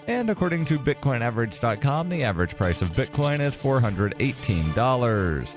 And according to BitcoinAverage.com, the average price of Bitcoin is $418.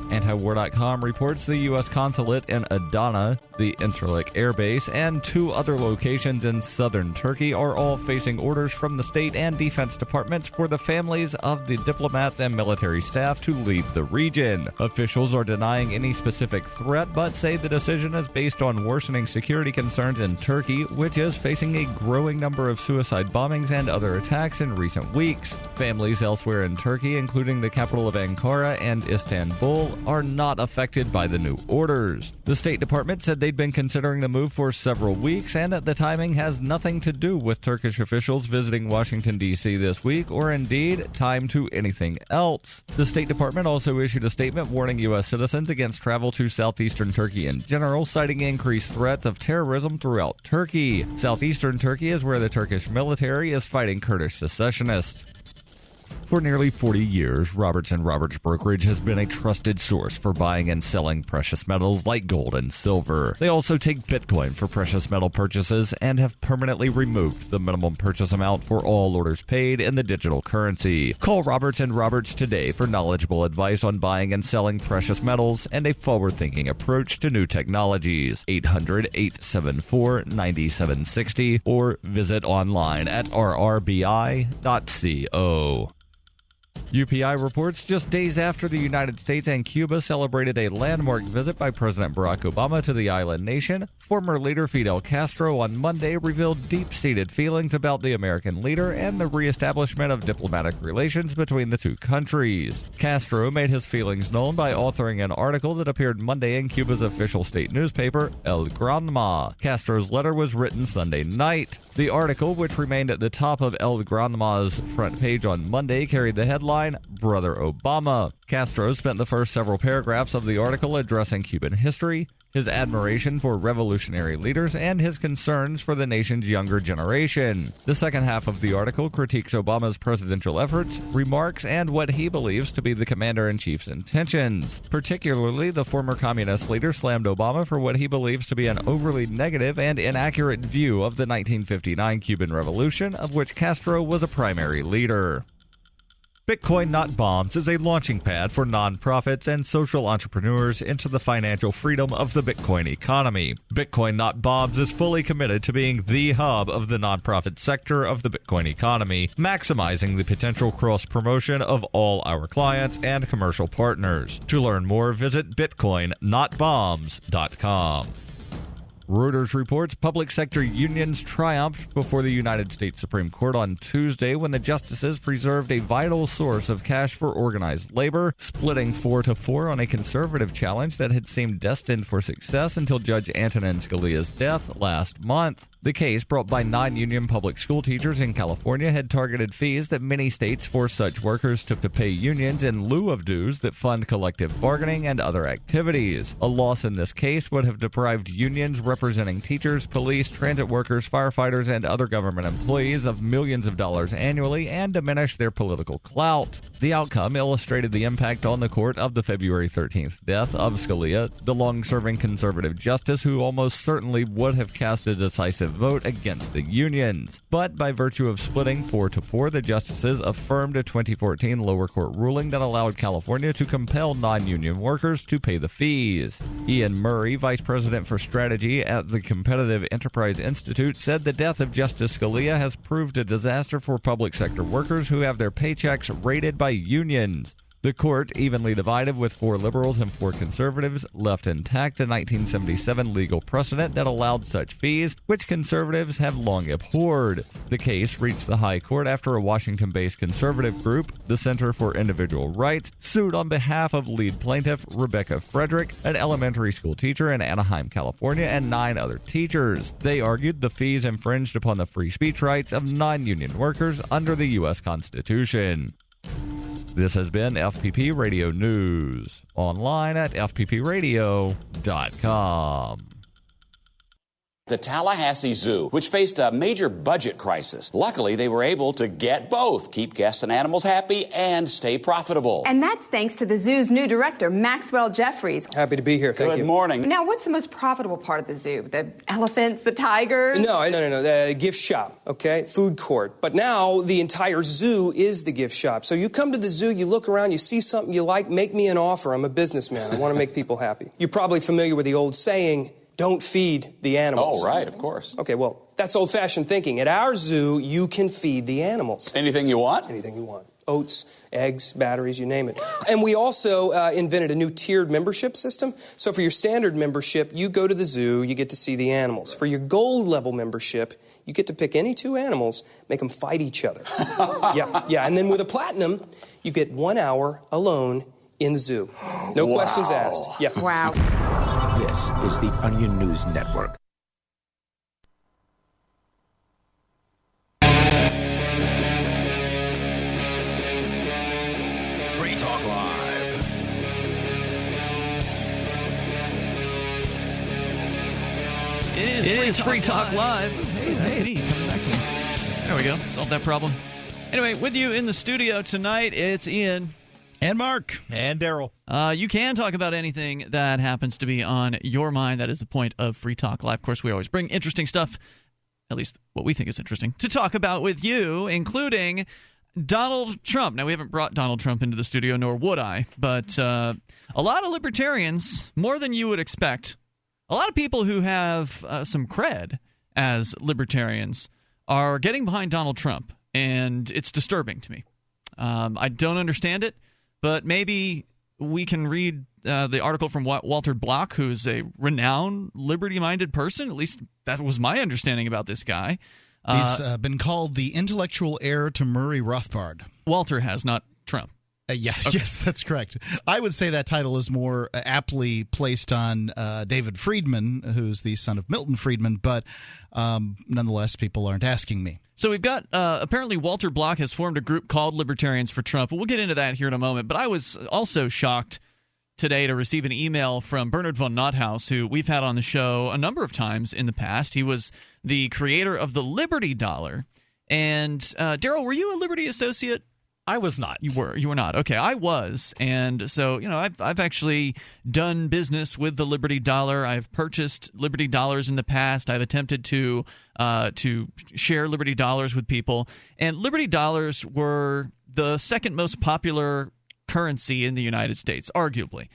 Antiwar.com reports the U.S. consulate in Adana, the Incirlik Air Base, and 2 other locations in southern Turkey are all facing orders from the state and defense departments for the families of the diplomats and military staff to leave the region. Officials are denying any specific threat, but say the decision is based on worsening security concerns in Turkey, which is facing a growing number of suicide bombings and other attacks in recent weeks. Families elsewhere in Turkey, including the capital of Ankara and Istanbul, are not affected by the new orders. The State Department said they'd been considering the move for several weeks and that the timing has nothing to do with Turkish officials visiting Washington, D.C. this week, or indeed time to anything else. The State Department also issued a statement warning U.S. citizens against travel to southeastern Turkey in general, citing increased threats of terrorism throughout Turkey. Southeastern Turkey is where the Turkish military is fighting Kurdish secessionists. For nearly 40 years, Roberts & Roberts Brokerage has been a trusted source for buying and selling precious metals like gold and silver. They also take Bitcoin for precious metal purchases and have permanently removed the minimum purchase amount for all orders paid in the digital currency. Call Roberts & Roberts today for knowledgeable advice on buying and selling precious metals and a forward-thinking approach to new technologies. 800-874-9760 or visit online at rrbi.co. UPI reports just days after the United States and Cuba celebrated a landmark visit by President Barack Obama to the island nation, former leader Fidel Castro on Monday revealed deep-seated feelings about the American leader and the reestablishment of diplomatic relations between the two countries. Castro made his feelings known by authoring an article that appeared Monday in Cuba's official state newspaper, El Granma. Castro's letter was written Sunday night. The article, which remained at the top of El Granma's front page on Monday, carried the headline, Brother Obama. Castro spent the first several paragraphs of the article addressing Cuban history, his admiration for revolutionary leaders, and his concerns for the nation's younger generation. The second half of the article critiques Obama's presidential efforts, remarks, and what he believes to be the commander-in-chief's intentions. Particularly, the former communist leader slammed Obama for what he believes to be an overly negative and inaccurate view of the 1959 Cuban Revolution, of which Castro was a primary leader. Bitcoin Not Bombs is a launching pad for nonprofits and social entrepreneurs into the financial freedom of the Bitcoin economy. Bitcoin Not Bombs is fully committed to being the hub of the nonprofit sector of the Bitcoin economy, maximizing the potential cross-promotion of all our clients and commercial partners. To learn more, visit bitcoinnotbombs.com. Reuters reports public sector unions triumphed before the United States Supreme Court on Tuesday when the justices preserved a vital source of cash for organized labor, splitting 4-4 on a conservative challenge that had seemed destined for success until Judge Antonin Scalia's death last month. The case, brought by non-union public school teachers in California, had targeted fees that many states force such workers to pay unions in lieu of dues that fund collective bargaining and other activities. A loss in this case would have deprived unions representing teachers, police, transit workers, firefighters, and other government employees of millions of dollars annually and diminished their political clout. The outcome illustrated the impact on the court of the February 13th death of Scalia, the long-serving conservative justice who almost certainly would have cast a decisive vote against the unions. But by virtue of splitting 4-4, the justices affirmed a 2014 lower court ruling that allowed California to compel non-union workers to pay the fees. Ian Murray, vice president for strategy at the Competitive Enterprise Institute, said the death of Justice Scalia has proved a disaster for public sector workers who have their paychecks raided by unions. The court, evenly divided with 4 liberals and 4 conservatives, left intact a 1977 legal precedent that allowed such fees, which conservatives have long abhorred. The case reached the High Court after a Washington-based conservative group, the Center for Individual Rights, sued on behalf of lead plaintiff Rebecca Frederick, an elementary school teacher in Anaheim, California, and 9 other teachers. They argued the fees infringed upon the free speech rights of non-union workers under the U.S. Constitution. This has been FPP Radio News, online at fppradio.com. The Tallahassee Zoo, which faced a major budget crisis. Luckily, they were able to get both, keep guests and animals happy and stay profitable. And that's thanks to the zoo's new director, Maxwell Jeffries. Happy to be here. Thank you. Good morning. Now, what's the most profitable part of the zoo? The elephants, the tigers? No. The gift shop, okay? Food court. But now the entire zoo is the gift shop. So you come to the zoo, you look around, you see something you like, make me an offer. I'm a businessman. I want to make people happy. You're probably familiar with the old saying, don't feed the animals. Oh, right, of course. Okay, well, that's old-fashioned thinking. At our zoo, you can feed the animals. Anything you want? Anything you want. Oats, eggs, batteries, you name it. And we also invented a new tiered membership system. So for your standard membership, you go to the zoo, you get to see the animals. For your gold level membership, you get to pick any two animals, make them fight each other. Yeah. And then with a platinum, you get 1 hour alone in the zoo. No questions asked. Yeah. Wow. This is the Onion News Network. Free Talk Live. It is Free Talk Live. Hey, that's me coming back to me. There we go. Solved that problem. Anyway, with you in the studio tonight, it's Ian. And Mark. And Daryl. You can talk about anything that happens to be on your mind. That is the point of Free Talk Live. Of course, we always bring interesting stuff, at least what we think is interesting, to talk about with you, including Donald Trump. Now, we haven't brought Donald Trump into the studio, nor would I, but a lot of libertarians, more than you would expect, a lot of people who have some cred as libertarians are getting behind Donald Trump, and it's disturbing to me. I don't understand it. But maybe we can read the article from Walter Block, who's a renowned liberty-minded person. At least that was my understanding about this guy. He's been called the intellectual heir to Murray Rothbard. Walter has, not Trump. Yes, okay. Yes, that's correct. I would say that title is more aptly placed on David Friedman, who's the son of Milton Friedman, but nonetheless, people aren't asking me. So we've got, apparently Walter Block has formed a group called Libertarians for Trump. We'll get into that here in a moment. But I was also shocked today to receive an email from Bernard von Nothaus, who we've had on the show a number of times in the past. He was the creator of the Liberty Dollar. And Daryl, were you a Liberty associate? I was not. You were not. Okay, I was. And so, I've actually done business with the Liberty Dollar. I've purchased Liberty Dollars in the past. I've attempted to share Liberty Dollars with people. And Liberty Dollars were the second most popular currency in the United States, arguably.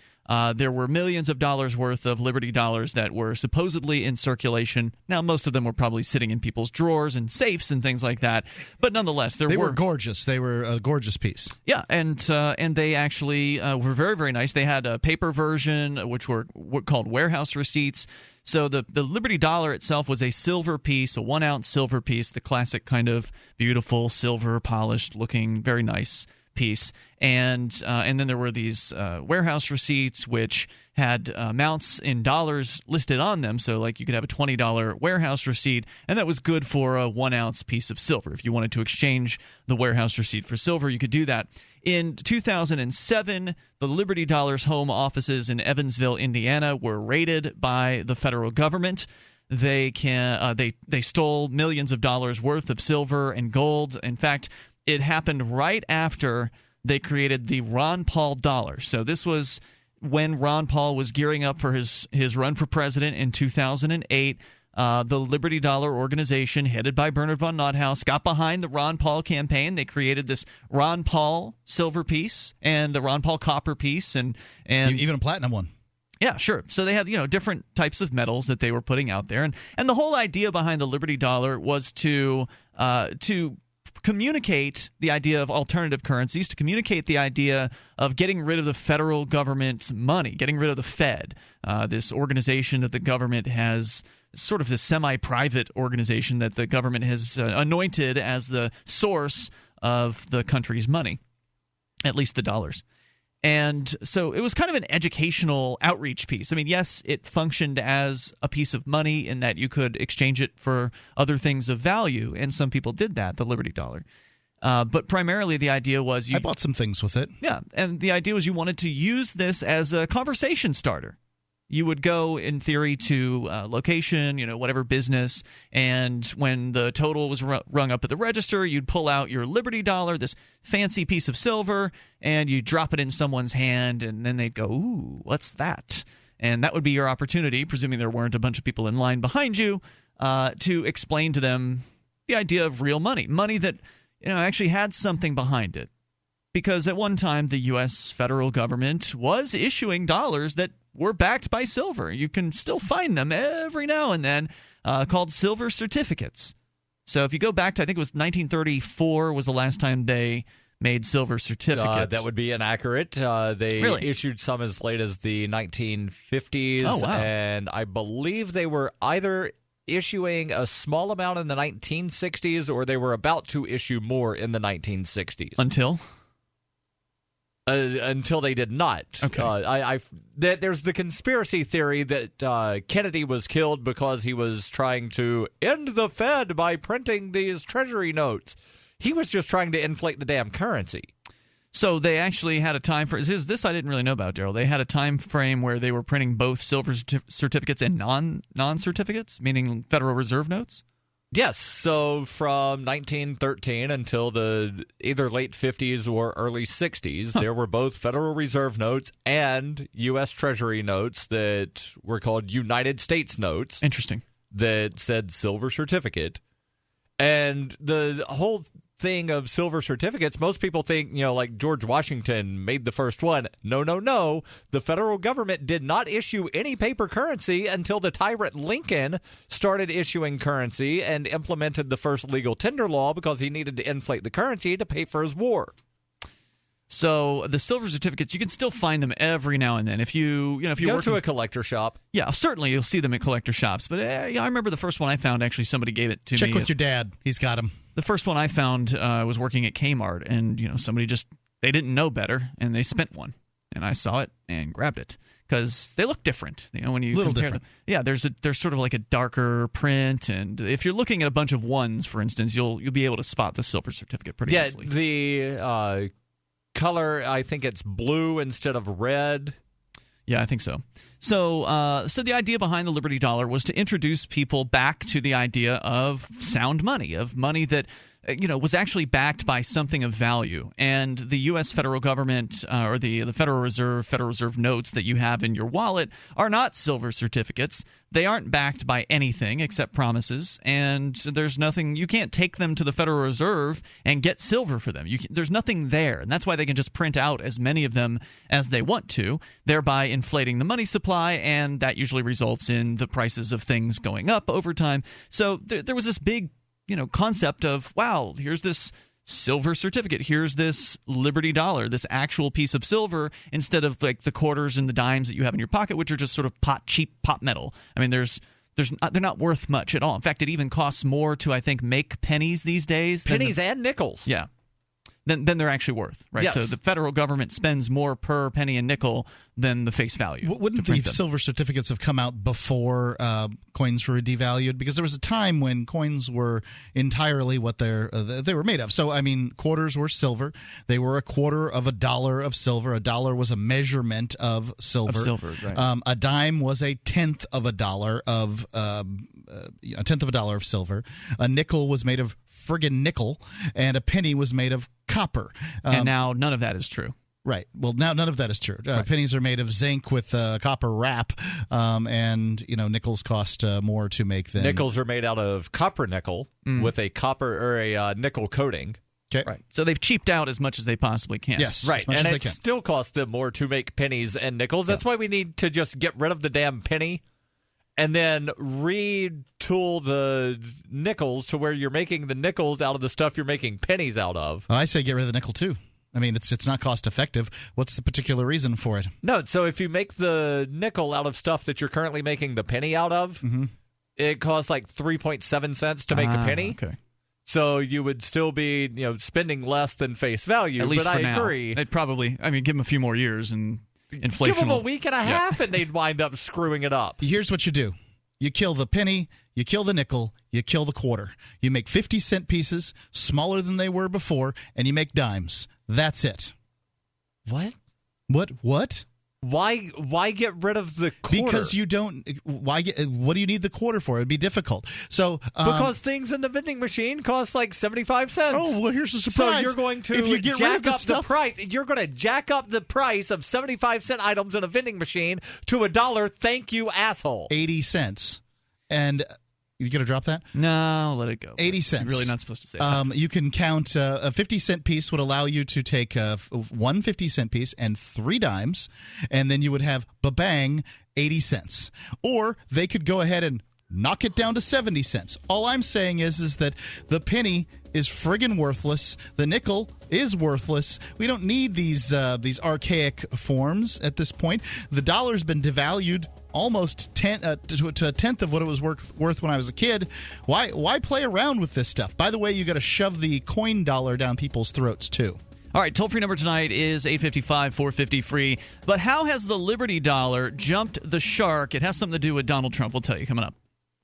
There were millions of dollars worth of Liberty Dollars that were supposedly in circulation. Now, most of them were probably sitting in people's drawers and safes and things like that. But nonetheless, they were gorgeous. They were a gorgeous piece. Yeah, and they actually were very, very nice. They had a paper version, which were called warehouse receipts. So the Liberty Dollar itself was a silver piece, a 1-ounce silver piece, the classic kind of beautiful silver polished looking, very nice piece. And then there were these warehouse receipts, which had amounts in dollars listed on them. So like you could have a $20 warehouse receipt, and that was good for a 1-ounce piece of silver. If you wanted to exchange the warehouse receipt for silver, you could do that. In 2007, the Liberty Dollar's home offices in Evansville, Indiana, were raided by the federal government. They stole millions of dollars worth of silver and gold. In fact, it happened right after they created the Ron Paul dollar. So this was when Ron Paul was gearing up for his run for president in 2008. The Liberty Dollar organization, headed by Bernard von Nothaus, got behind the Ron Paul campaign. They created this Ron Paul silver piece and the Ron Paul copper piece, and even a platinum one. Yeah, sure. So they had different types of metals that they were putting out there, and the whole idea behind the Liberty Dollar was to communicate the idea of alternative currencies, to communicate the idea of getting rid of the federal government's money, getting rid of the Fed, this organization that the government has, sort of this semi-private organization that the government has anointed as the source of the country's money, at least the dollars. And so it was kind of an educational outreach piece. I mean, yes, it functioned as a piece of money in that you could exchange it for other things of value, and some people did that, the Liberty Dollar. But primarily the idea was I bought some things with it. Yeah, and the idea was you wanted to use this as a conversation starter. You would go, in theory, to location, whatever business, and when the total was rung up at the register, you'd pull out your Liberty Dollar, this fancy piece of silver, and you drop it in someone's hand, and then they'd go, "Ooh, what's that?" And that would be your opportunity, presuming there weren't a bunch of people in line behind you, to explain to them the idea of real money that actually had something behind it. Because at one time, the U.S. federal government was issuing dollars that were backed by silver. You can still find them every now and then, called silver certificates. So if you go back to, I think it was 1934 was the last time they made silver certificates. That would be inaccurate. They issued some as late as the 1950s. Oh, wow. And I believe they were either issuing a small amount in the 1960s or they were about to issue more in the 1960s. Until they did not. Okay. There's the conspiracy theory that Kennedy was killed because he was trying to end the Fed by printing these treasury notes. He was just trying to inflate the damn currency. So they actually had a time for this I didn't really know about, Daryl. They had a time frame where they were printing both silver certificates and non-certificates, meaning Federal Reserve notes? Yes, so from 1913 until the either late 50s or early 60s, there were both Federal Reserve notes and U.S. Treasury notes that were called United States notes. Interesting. That said silver certificate. And the whole thing of silver certificates, most people think, like George Washington made the first one. No. The federal government did not issue any paper currency until the tyrant Lincoln started issuing currency and implemented the first legal tender law because he needed to inflate the currency to pay for his war. So the silver certificates, you can still find them every now and then. If you go to a collector shop. Yeah, certainly you'll see them at collector shops. But I remember the first one I found, actually somebody gave it to me. Check with your dad. He's got them. The first one I found was working at Kmart, and somebody they didn't know better, and they spent one, and I saw it and grabbed it because they look different. When you little compare different. them. Yeah, there's sort of like a darker print, and if you're looking at a bunch of ones, for instance, you'll be able to spot the silver certificate pretty easily. Yeah, the color, I think it's blue instead of red. Yeah, I think so. So the idea behind the Liberty Dollar was to introduce people back to the idea of sound money, of money that was actually backed by something of value. And the U.S. federal government or the Federal Reserve notes that you have in your wallet are not silver certificates. They aren't backed by anything except promises, and there's nothing. You can't take them to the Federal Reserve and get silver for them. There's nothing there, and that's why they can just print out as many of them as they want to, thereby inflating the money supply, and that usually results in the prices of things going up over time. So there was this big concept of, wow, here's this silver certificate. Here's this Liberty Dollar, this actual piece of silver, instead of like the quarters and the dimes that you have in your pocket, which are just sort of cheap pot metal. I mean, they're not worth much at all. In fact, it even costs more to, I think, make pennies these days. Pennies and nickels. Yeah. Than they're actually worth, right? Yes. So the federal government spends more per penny and nickel than the face value. Wouldn't the silver certificates have come out before coins were devalued? Because there was a time when coins were entirely what they were made of. So, I mean, quarters were silver. They were a quarter of $1 of silver. A dollar was a measurement of silver. Right. A dime was a tenth of $1 of silver. A nickel was made of friggin' nickel, and a penny was made of copper. And now none of that is true. Right. Well, now none of that is true. Right. Pennies are made of zinc with copper wrap, and nickels cost more to make than nickels are made out of copper nickel with a copper or a nickel coating. Okay. Right. So they've cheaped out as much as they possibly can. Yes. Right. As much and as they it can. still costs them more to make pennies and nickels. That's why we need to just get rid of the damn penny and then retool the nickels to where you're making the nickels out of the stuff you're making pennies out of. I say get rid of the nickel too. I mean, it's not cost effective. What's the particular reason for it? No, so if you make the nickel out of stuff that you're currently making the penny out of, it costs like 3.7 cents to make a penny. Okay. So you would still be, spending less than face value. At least but for I now. agree. They'd probably, give them a few more years and inflation. Give them a week and a half and they'd wind up screwing it up. Here's what you do. You kill the penny, you kill the nickel, you kill the quarter. You make 50-cent pieces, smaller than they were before, and you make dimes. That's it. What? What? Why get rid of the quarter? Because you don't. What do you need the quarter for? It'd be difficult. So because things in the vending machine cost like 75 cents. Oh, well, here's a surprise. So you're going to if you get rid of jack up stuff, the price. You're going to jack up the price of 75-cent items in a vending machine to $1. Thank you, asshole. 80 cents. And you going to drop that? No, let it go. 80 cents. You're really not supposed to say that. You can count a 50-cent piece would allow you to take one 50-cent piece and 3 dimes, and then you would have ba-bang, 80 cents. Or they could go ahead and knock it down to 70 cents. All I'm saying is that the penny is friggin' worthless. The nickel is worthless. We don't need these archaic forms at this point. The dollar's been devalued almost to a tenth of what it was worth when I was a kid. Why play around with this stuff? By the way, you got to shove the coin dollar down people's throats too. All right, toll-free number tonight is 855-450-FREE. But how has the Liberty Dollar jumped the shark? It has something to do with Donald Trump. We'll tell you coming up.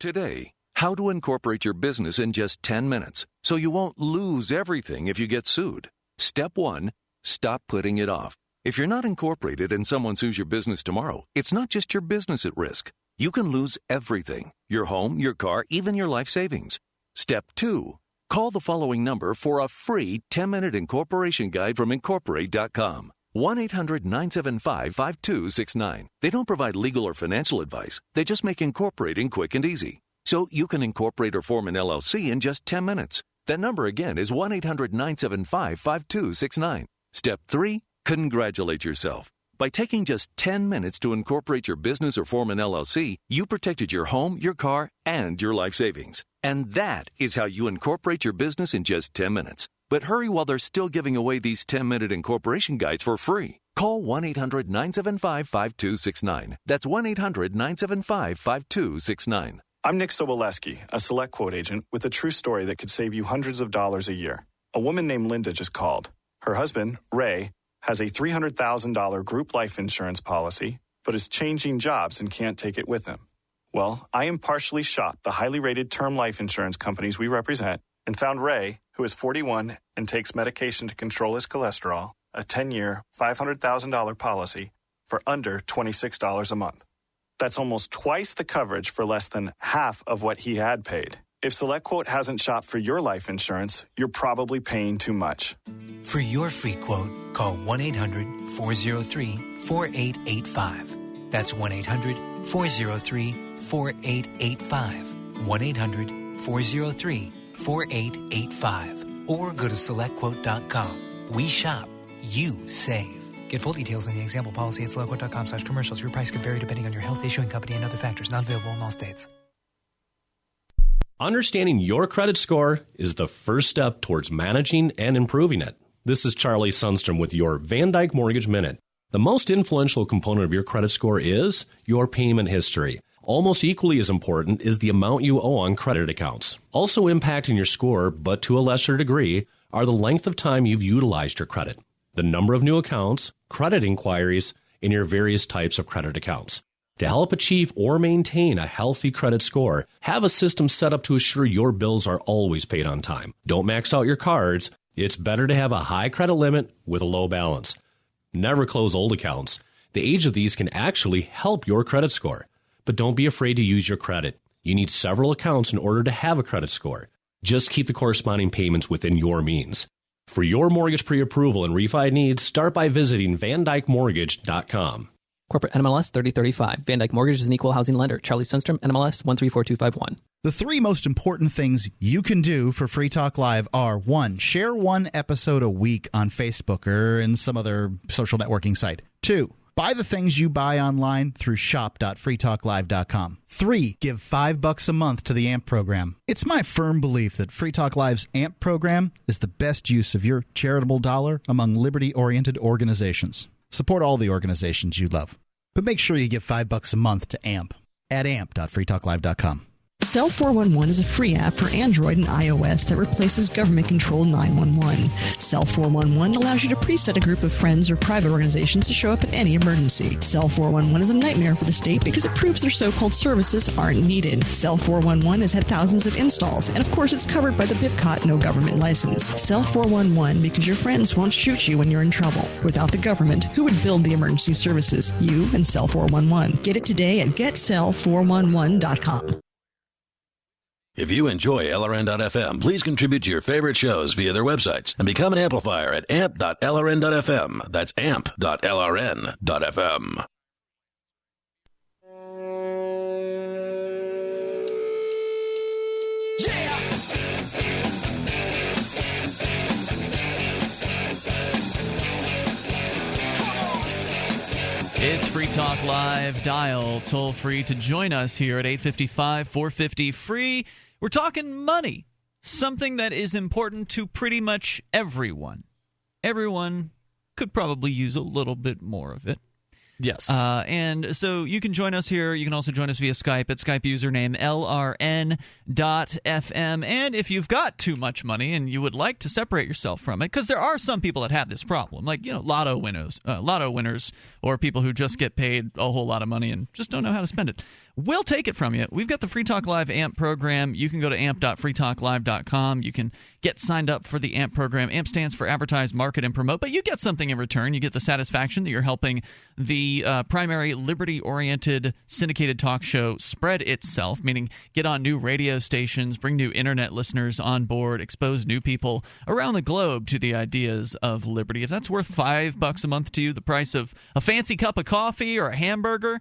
Today, how to incorporate your business in just 10 minutes so you won't lose everything if you get sued. Step 1, stop putting it off. If you're not incorporated and someone sues your business tomorrow, it's not just your business at risk. You can lose everything: your home, your car, even your life savings. Step 2, call the following number for a free 10-minute incorporation guide from Incorporate.com. 1-800-975-5269. They don't provide legal or financial advice. They just make incorporating quick and easy. So you can incorporate or form an LLC in just 10 minutes. That number again is 1-800-975-5269. Step 3, congratulate yourself. By taking just 10 minutes to incorporate your business or form an LLC, you protected your home, your car, and your life savings. And that is how you incorporate your business in just 10 minutes. But hurry while they're still giving away these 10-minute incorporation guides for free. Call 1-800-975-5269. That's 1-800-975-5269. I'm Nick Soboleski, a Select Quote agent with a true story that could save you hundreds of dollars a year. A woman named Linda just called. Her husband, Ray, has a $300,000 group life insurance policy, but is changing jobs and can't take it with him. Well, I impartially shopped the highly rated term life insurance companies we represent and found Ray, who is 41 and takes medication to control his cholesterol, a 10-year, $500,000 policy for under $26 a month. That's almost twice the coverage for less than half of what he had paid. If SelectQuote hasn't shopped for your life insurance, you're probably paying too much. For your free quote, call 1-800-403-4885. That's 1-800-403-4885. 1-800-403-4885. Or go to SelectQuote.com. We shop. You save. Get full details on the example policy at SelectQuote.com/commercials. Your price could vary depending on your health, issuing company, and other factors. Not available in all states. Understanding your credit score is the first step towards managing and improving it. This is Charlie Sundstrom with your Van Dyke Mortgage Minute. The most influential component of your credit score is your payment history. Almost equally as important is the amount you owe on credit accounts. Also impacting your score, but to a lesser degree, are the length of time you've utilized your credit, the number of new accounts, credit inquiries, and your various types of credit accounts. To help achieve or maintain a healthy credit score, have a system set up to assure your bills are always paid on time. Don't max out your cards. It's better to have a high credit limit with a low balance. Never close old accounts. The age of these can actually help your credit score. But don't be afraid to use your credit. You need several accounts in order to have a credit score. Just keep the corresponding payments within your means. For your mortgage pre-approval and refi needs, start by visiting VanDykeMortgage.com. Corporate NMLS 3035. Van Dyke Mortgage is an equal housing lender. Charlie Sundstrom, NMLS 134251. The 3 most important things you can do for Free Talk Live are: 1, share 1 episode a week on Facebook or in some other social networking site. 2, buy the things you buy online through shop.freetalklive.com. 3, give $5 a month to the AMP program. It's my firm belief that Free Talk Live's AMP program is the best use of your charitable dollar among liberty-oriented organizations. Support all the organizations you love, but make sure you give $5 a month to AMP at amp.freetalklive.com. Cell 411 is a free app for Android and iOS that replaces government-controlled 911. Cell 411 allows you to preset a group of friends or private organizations to show up at any emergency. Cell 411 is a nightmare for the state because it proves their so-called services aren't needed. Cell 411 has had thousands of installs, and of course it's covered by the BIPCOT no government license. Cell 411 because your friends won't shoot you when you're in trouble. Without the government, who would build the emergency services? You and Cell 411. Get it today at getcell411.com. If you enjoy LRN.FM, please contribute to your favorite shows via their websites and become an amplifier at amp.lrn.fm. That's amp.lrn.fm. It's Free Talk Live. Dial toll free to join us here at 855-450-FREE. We're talking money, something that is important to pretty much everyone. Everyone could probably use a little bit more of it. Yes. And so you can join us here. You can also join us via Skype at Skype username LRN.FM. And if you've got too much money and you would like to separate yourself from it, because there are some people that have this problem, like, lotto winners, or people who just get paid a whole lot of money and just don't know how to spend it. We'll take it from you. We've got the Free Talk Live AMP program. You can go to amp.freetalklive.com. You can get signed up for the AMP program. AMP stands for Advertise, Market, and Promote, but you get something in return. You get the satisfaction that you're helping the primary liberty-oriented syndicated talk show spread itself, meaning get on new radio stations, bring new internet listeners on board, expose new people around the globe to the ideas of liberty. If that's worth $5 a month to you, the price of a fancy cup of coffee or a hamburger,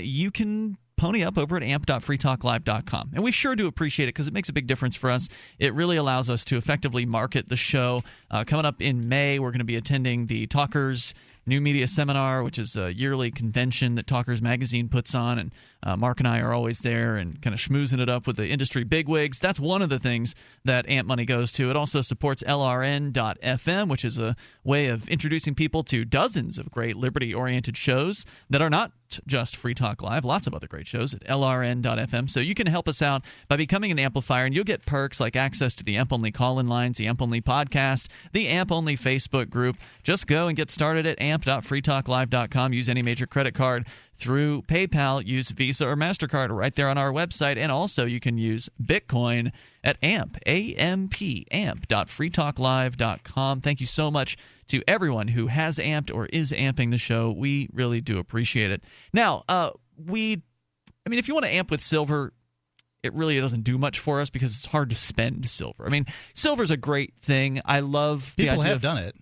you can pony up over at amp.freetalklive.com. And we sure do appreciate it because it makes a big difference for us. It really allows us to effectively market the show. Coming up in May, we're going to be attending the Talkers New Media Seminar, which is a yearly convention that Talkers Magazine puts on, and Mark and I are always there and kind of schmoozing it up with the industry bigwigs. That's one of the things that AMP money goes to. It also supports LRN.FM, which is a way of introducing people to dozens of great liberty-oriented shows that are not just Free Talk Live, lots of other great shows at LRN.FM. So you can help us out by becoming an amplifier, and you'll get perks like access to the AMP-only call-in lines, the AMP-only podcast, the AMP-only Facebook group. Just go and get started at amp.freetalklive.com. Use any major credit card. Through PayPal, use Visa or MasterCard right there on our website. And also you can use Bitcoin at AMP, A-M-P, amp.freetalklive.com. Thank you so much to everyone who has amped or is amping the show. We really do appreciate it. Now, if you want to amp with silver, it really doesn't do much for us because it's hard to spend silver. I mean, silver's a great thing. I love the idea. People have done it.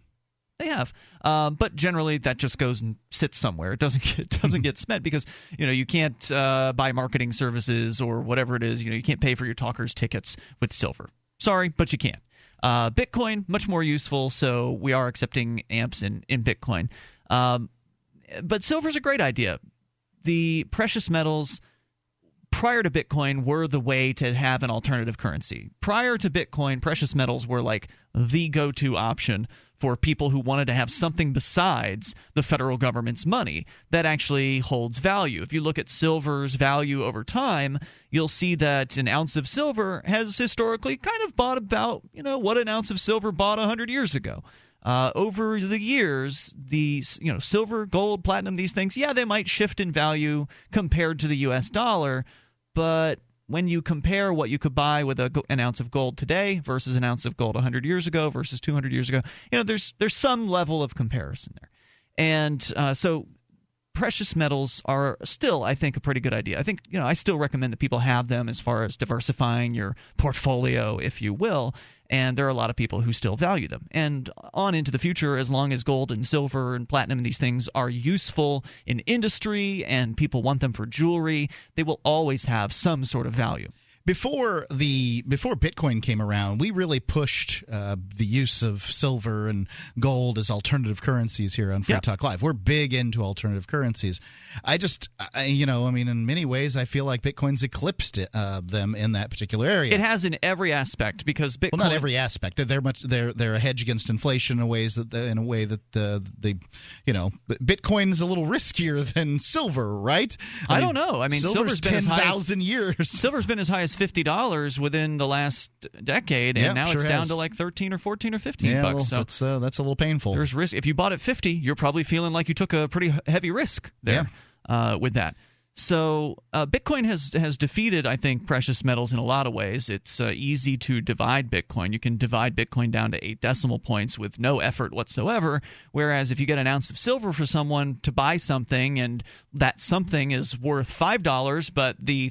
They have, but generally that just goes and sits somewhere. It doesn't get spent because you can't buy marketing services or whatever it is. You can't pay for your talkers tickets with silver. Sorry, but you can. Bitcoin much more useful, so we are accepting amps in Bitcoin. But silver's a great idea. The precious metals prior to Bitcoin were the way to have an alternative currency. Prior to Bitcoin, precious metals were like the go-to option for people who wanted to have something besides the federal government's money that actually holds value. If you look at silver's value over time, you'll see that an ounce of silver has historically kind of bought about, what an ounce of silver bought 100 years ago. Over the years, the silver, gold, platinum, these things, they might shift in value compared to the U.S. dollar, but when you compare what you could buy with an ounce of gold today versus an ounce of gold 100 years ago versus 200 years ago, there's some level of comparison there. And so precious metals are still, I think, a pretty good idea. I think, I still recommend that people have them as far as diversifying your portfolio, if you will. And there are a lot of people who still value them. And on into the future, as long as gold and silver and platinum and these things are useful in industry and people want them for jewelry, they will always have some sort of value. Before Bitcoin came around, we really pushed the use of silver and gold as alternative currencies here on Free Talk Live. We're big into alternative currencies. In many ways, I feel like Bitcoin's eclipsed them in that particular area. It has in every aspect because Bitcoin. Well, not every aspect. They're a hedge against inflation in a way that Bitcoin is a little riskier than silver, right? I don't know. Silver's been 10,000 years. Silver's been as high as as $50 within the last decade, and now it's down to like 13 or 14 or 15 bucks. So that's a little painful. There's risk. If you bought at 50, you're probably feeling like you took a pretty heavy risk there with that. So Bitcoin has defeated, I think, precious metals in a lot of ways. It's easy to divide Bitcoin. You can divide Bitcoin down to 8 decimal points with no effort whatsoever, whereas if you get an ounce of silver for someone to buy something and that something is worth $5, but the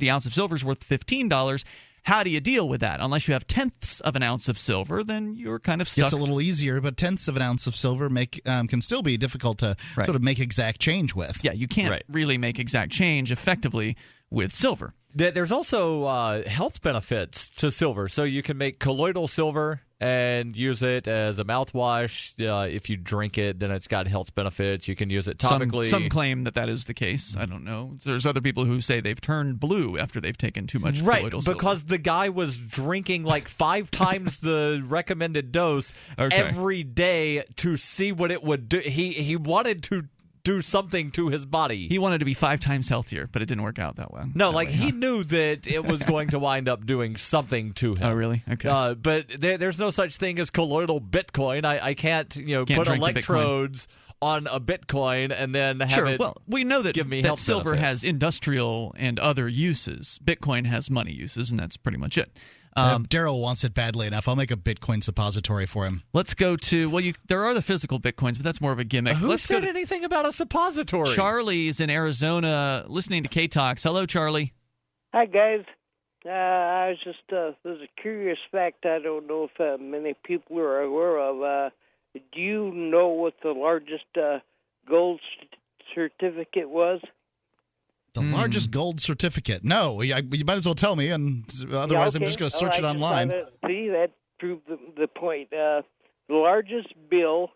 ounce of silver is worth $15, how do you deal with that? Unless you have tenths of an ounce of silver, then you're kind of stuck. It's a little easier, but tenths of an ounce of silver can still be difficult to sort of make exact change with. Yeah, you can't really make exact change effectively with silver. There's also health benefits to silver. So you can make colloidal silver and use it as a mouthwash. If you drink it, then it's got health benefits. You can use it topically. Some claim that is the case. I don't know. There's other people who say they've turned blue after they've taken too much colloidal silver. Because the guy was drinking like 5 times the recommended dose every day to see what it would do. He wanted to do something to his body. He wanted to be 5 times healthier, but it didn't work out that way. No, he knew that it was going to wind up doing something to him. Oh, really? Okay. But there's no such thing as colloidal Bitcoin. I can't put electrodes on a Bitcoin and then have it. Well, we know that silver benefits. has industrial and other uses. Bitcoin has money uses, and that's pretty much it. Daryl wants it badly enough. I'll make a Bitcoin suppository for him. Let's go to there are the physical Bitcoins, but that's more of a gimmick. Who said anything about a suppository? Charlie's in Arizona listening to K-Talks. Hello, Charlie. Hi, guys. I was just there's a curious fact I don't know if many people are aware of. Do you know what the largest gold certificate was? The largest gold certificate? No, you might as well tell me, and otherwise I'm just going to search it online. See, that proved the point. The largest bill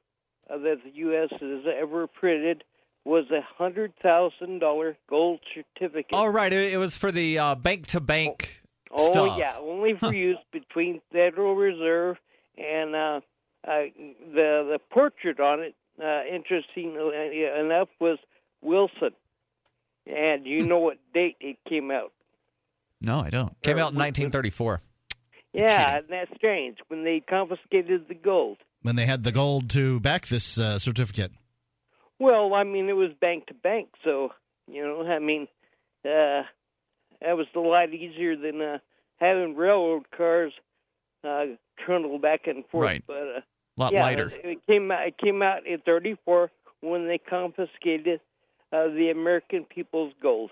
that the U.S. has ever printed was a $100,000 gold certificate. Oh, right. It was for the bank-to-bank stuff. stuff. Oh, yeah, only for use between Federal Reserve and the portrait on it, interestingly enough, was Wilson. And do you know what date it came out? No, I don't. Came out in 1934. Yeah, and that's strange, when they confiscated the gold. When they had the gold to back this certificate. Well, I mean, it was bank to bank, so, that was a lot easier than having railroad cars trundle back and forth. Right. But, a lot lighter. It came out in 1934 when they confiscated the American people's gold.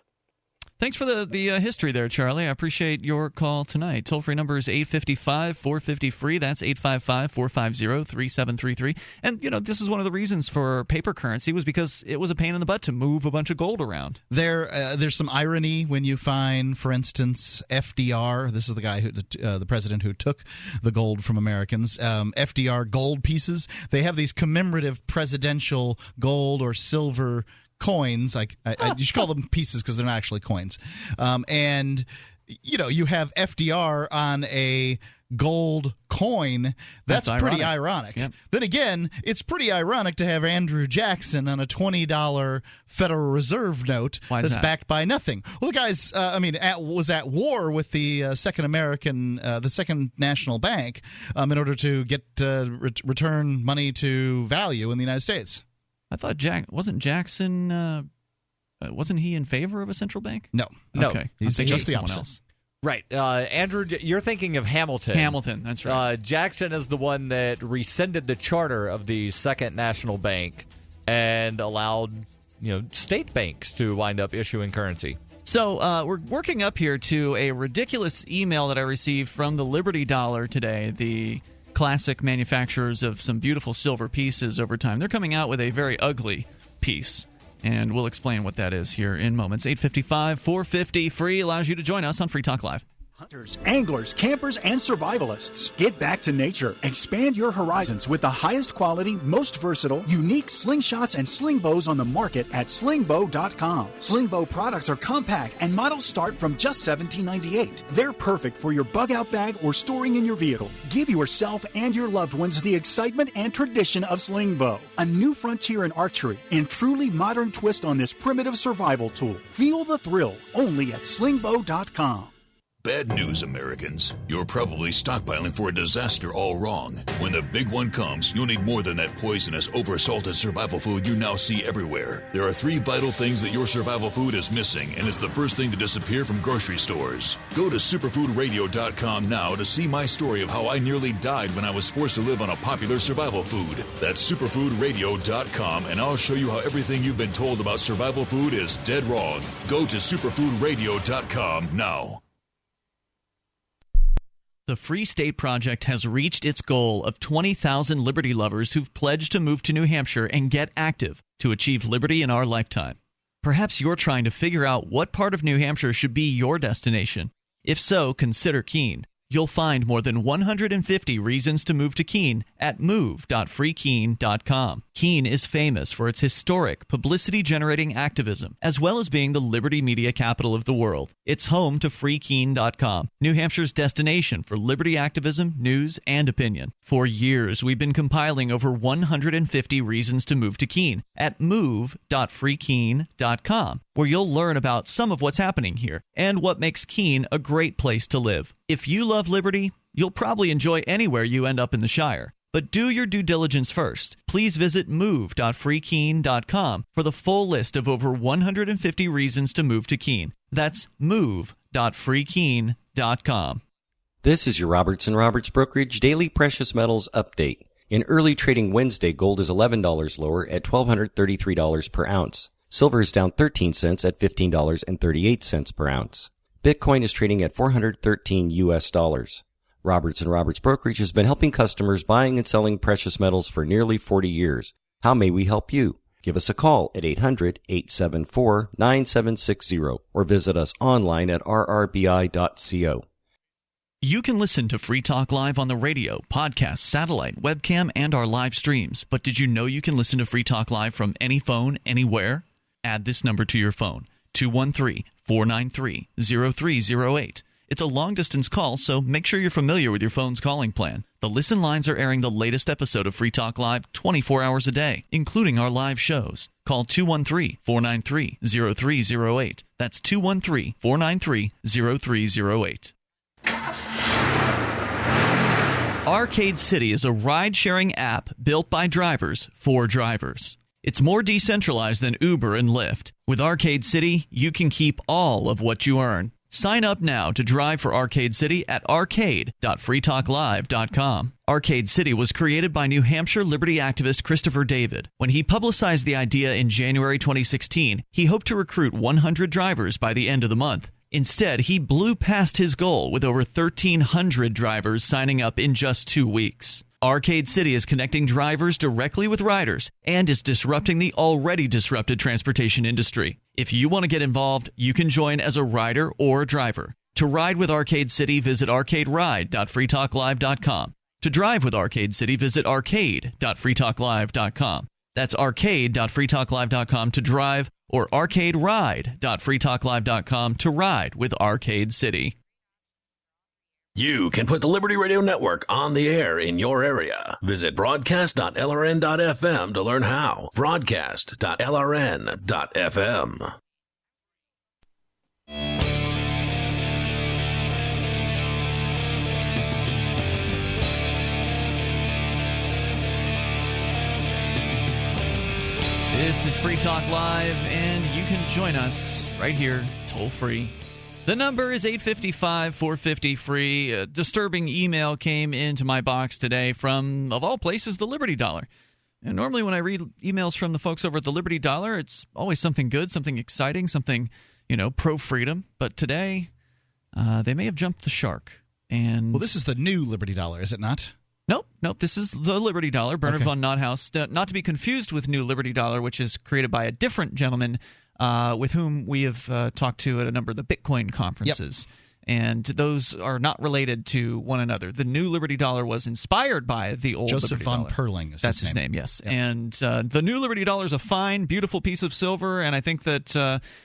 Thanks for the history there, Charlie. I appreciate your call tonight. Toll-free number is 855-450-FREE. That's 855-450-3733. And, this is one of the reasons for paper currency was because it was a pain in the butt to move a bunch of gold around. There's some irony when you find, for instance, FDR. This is the guy, the president who took the gold from Americans. FDR gold pieces. They have these commemorative presidential gold or silver coins. You should call them pieces because they're not actually coins. And you have FDR on a gold coin. That's pretty ironic. Yep. Then again, it's pretty ironic to have Andrew Jackson on a $20 Federal Reserve note that's backed by nothing. Well, the guy's, was at war with the Second National Bank in order to get return money to value in the United States. I thought wasn't Jackson wasn't he in favor of a central bank? No. Okay. He's just the opposite. Else. Right. Andrew, you're thinking of Hamilton. Hamilton, that's right. Jackson is the one that rescinded the charter of the Second National Bank and allowed state banks to wind up issuing currency. So we're working up here to a ridiculous email that I received from the Liberty Dollar today, the classic manufacturers of some beautiful silver pieces over time. They're coming out with a very ugly piece, and we'll explain what that is here in moments. 855-450-FREE allows you to join us on Free Talk Live. Hunters, anglers, campers, and survivalists. Get back to nature. Expand your horizons with the highest quality, most versatile, unique slingshots and sling bows on the market at slingbow.com. Sling bow products are compact and models start from just $17.98. They're perfect for your bug out bag or storing in your vehicle. Give yourself and your loved ones the excitement and tradition of sling bow. A new frontier in archery and truly modern twist on this primitive survival tool. Feel the thrill only at slingbow.com. Bad news, Americans. You're probably stockpiling for a disaster all wrong. When the big one comes, you'll need more than that poisonous, oversalted survival food you now see everywhere. There are 3 vital things that your survival food is missing, and it's the first thing to disappear from grocery stores. Go to superfoodradio.com now to see my story of how I nearly died when I was forced to live on a popular survival food. That's superfoodradio.com, and I'll show you how everything you've been told about survival food is dead wrong. Go to superfoodradio.com now. The Free State Project has reached its goal of 20,000 liberty lovers who've pledged to move to New Hampshire and get active to achieve liberty in our lifetime. Perhaps you're trying to figure out what part of New Hampshire should be your destination. If so, consider Keene. You'll find more than 150 reasons to move to Keene at move.freekeene.com. Keene is famous for its historic, publicity-generating activism, as well as being the liberty media capital of the world. It's home to freekeene.com, New Hampshire's destination for liberty activism, news, and opinion. For years, we've been compiling over 150 reasons to move to Keene at move.freekeene.com, where you'll learn about some of what's happening here and what makes Keene a great place to live. If you love liberty, you'll probably enjoy anywhere you end up in the Shire. But do your due diligence first. Please visit move.freekeene.com for the full list of over 150 reasons to move to Keene. That's move.freekeene.com. This is your Robertson Roberts Brokerage Daily Precious Metals Update. In early trading Wednesday, gold is $11 lower at $1,233 per ounce. Silver is down 13 cents at $15.38 per ounce. Bitcoin is trading at $413 US. Robertson Roberts Brokerage has been helping customers buying and selling precious metals for nearly 40 years. How may we help you? Give us a call at 800-874-9760 or visit us online at rrbi.co. You can listen to Free Talk Live on the radio, podcast, satellite, webcam, and our live streams. But did you know you can listen to Free Talk Live from any phone, anywhere? Add this number to your phone, 213-493-0308. It's a long-distance call, so make sure you're familiar with your phone's calling plan. The Listen lines are airing the latest episode of Free Talk Live 24 hours a day, including our live shows. Call 213-493-0308. That's 213-493-0308. Arcade City is a ride-sharing app built by drivers for drivers. It's more decentralized than Uber and Lyft. With Arcade City, you can keep all of what you earn. Sign up now to drive for Arcade City at arcade.freetalklive.com. Arcade City was created by New Hampshire liberty activist Christopher David. When he publicized the idea in January 2016, he hoped to recruit 100 drivers by the end of the month. Instead, he blew past his goal with over 1,300 drivers signing up in just 2 weeks. Arcade City is connecting drivers directly with riders and is disrupting the already disrupted transportation industry. If you want to get involved, you can join as a rider or a driver. To ride with Arcade City, visit arcaderide.freetalklive.com. To drive with Arcade City, visit arcade.freetalklive.com. That's arcade.freetalklive.com to drive, or arcaderide.freetalklive.com to ride with Arcade City. You can put the Liberty Radio Network on the air in your area. Visit broadcast.lrn.fm to learn how. Broadcast.lrn.fm. This is Free Talk Live, and you can join us right here, toll free. The number is 855-450-FREE. A disturbing email came into my box today from, of all places, the Liberty Dollar. And normally when I read emails from the folks over at the Liberty Dollar, it's always something good, something exciting, something, pro-freedom. But today, they may have jumped the shark. And well, this is the new Liberty Dollar, is it not? Nope. This is the Liberty Dollar, Bernard von Nothaus. Not to be confused with New Liberty Dollar, which is created by a different gentleman with whom we have talked to at a number of the Bitcoin conferences. Yep. And those are not related to one another. The New Liberty Dollar was inspired by the old Joseph Liberty von Dollar. Perling. That's his name, yes. Yep. And the New Liberty Dollar is a fine, beautiful piece of silver, and I think that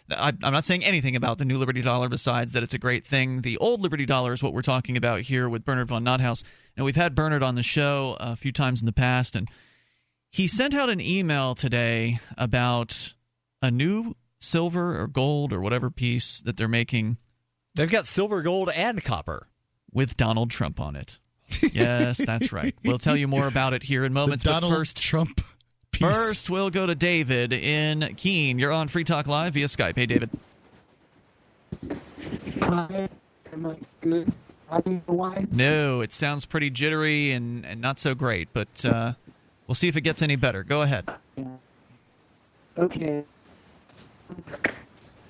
I'm not saying anything about the New Liberty Dollar besides that it's a great thing. The old Liberty Dollar is what we're talking about here with Bernard von Nothaus. And we've had Bernard on the show a few times in the past, and he sent out an email today about a new silver or gold or whatever piece that they're making They've got silver, gold, and copper. With Donald Trump on it. Yes, that's right. We'll tell you more about it here in moments. The Donald but first, Trump piece. First, we'll go to David in Keene. You're on Free Talk Live via Skype. Hey, David. Hi, am I good? No, it sounds pretty jittery and not so great, but we'll see if it gets any better. Go ahead. Okay.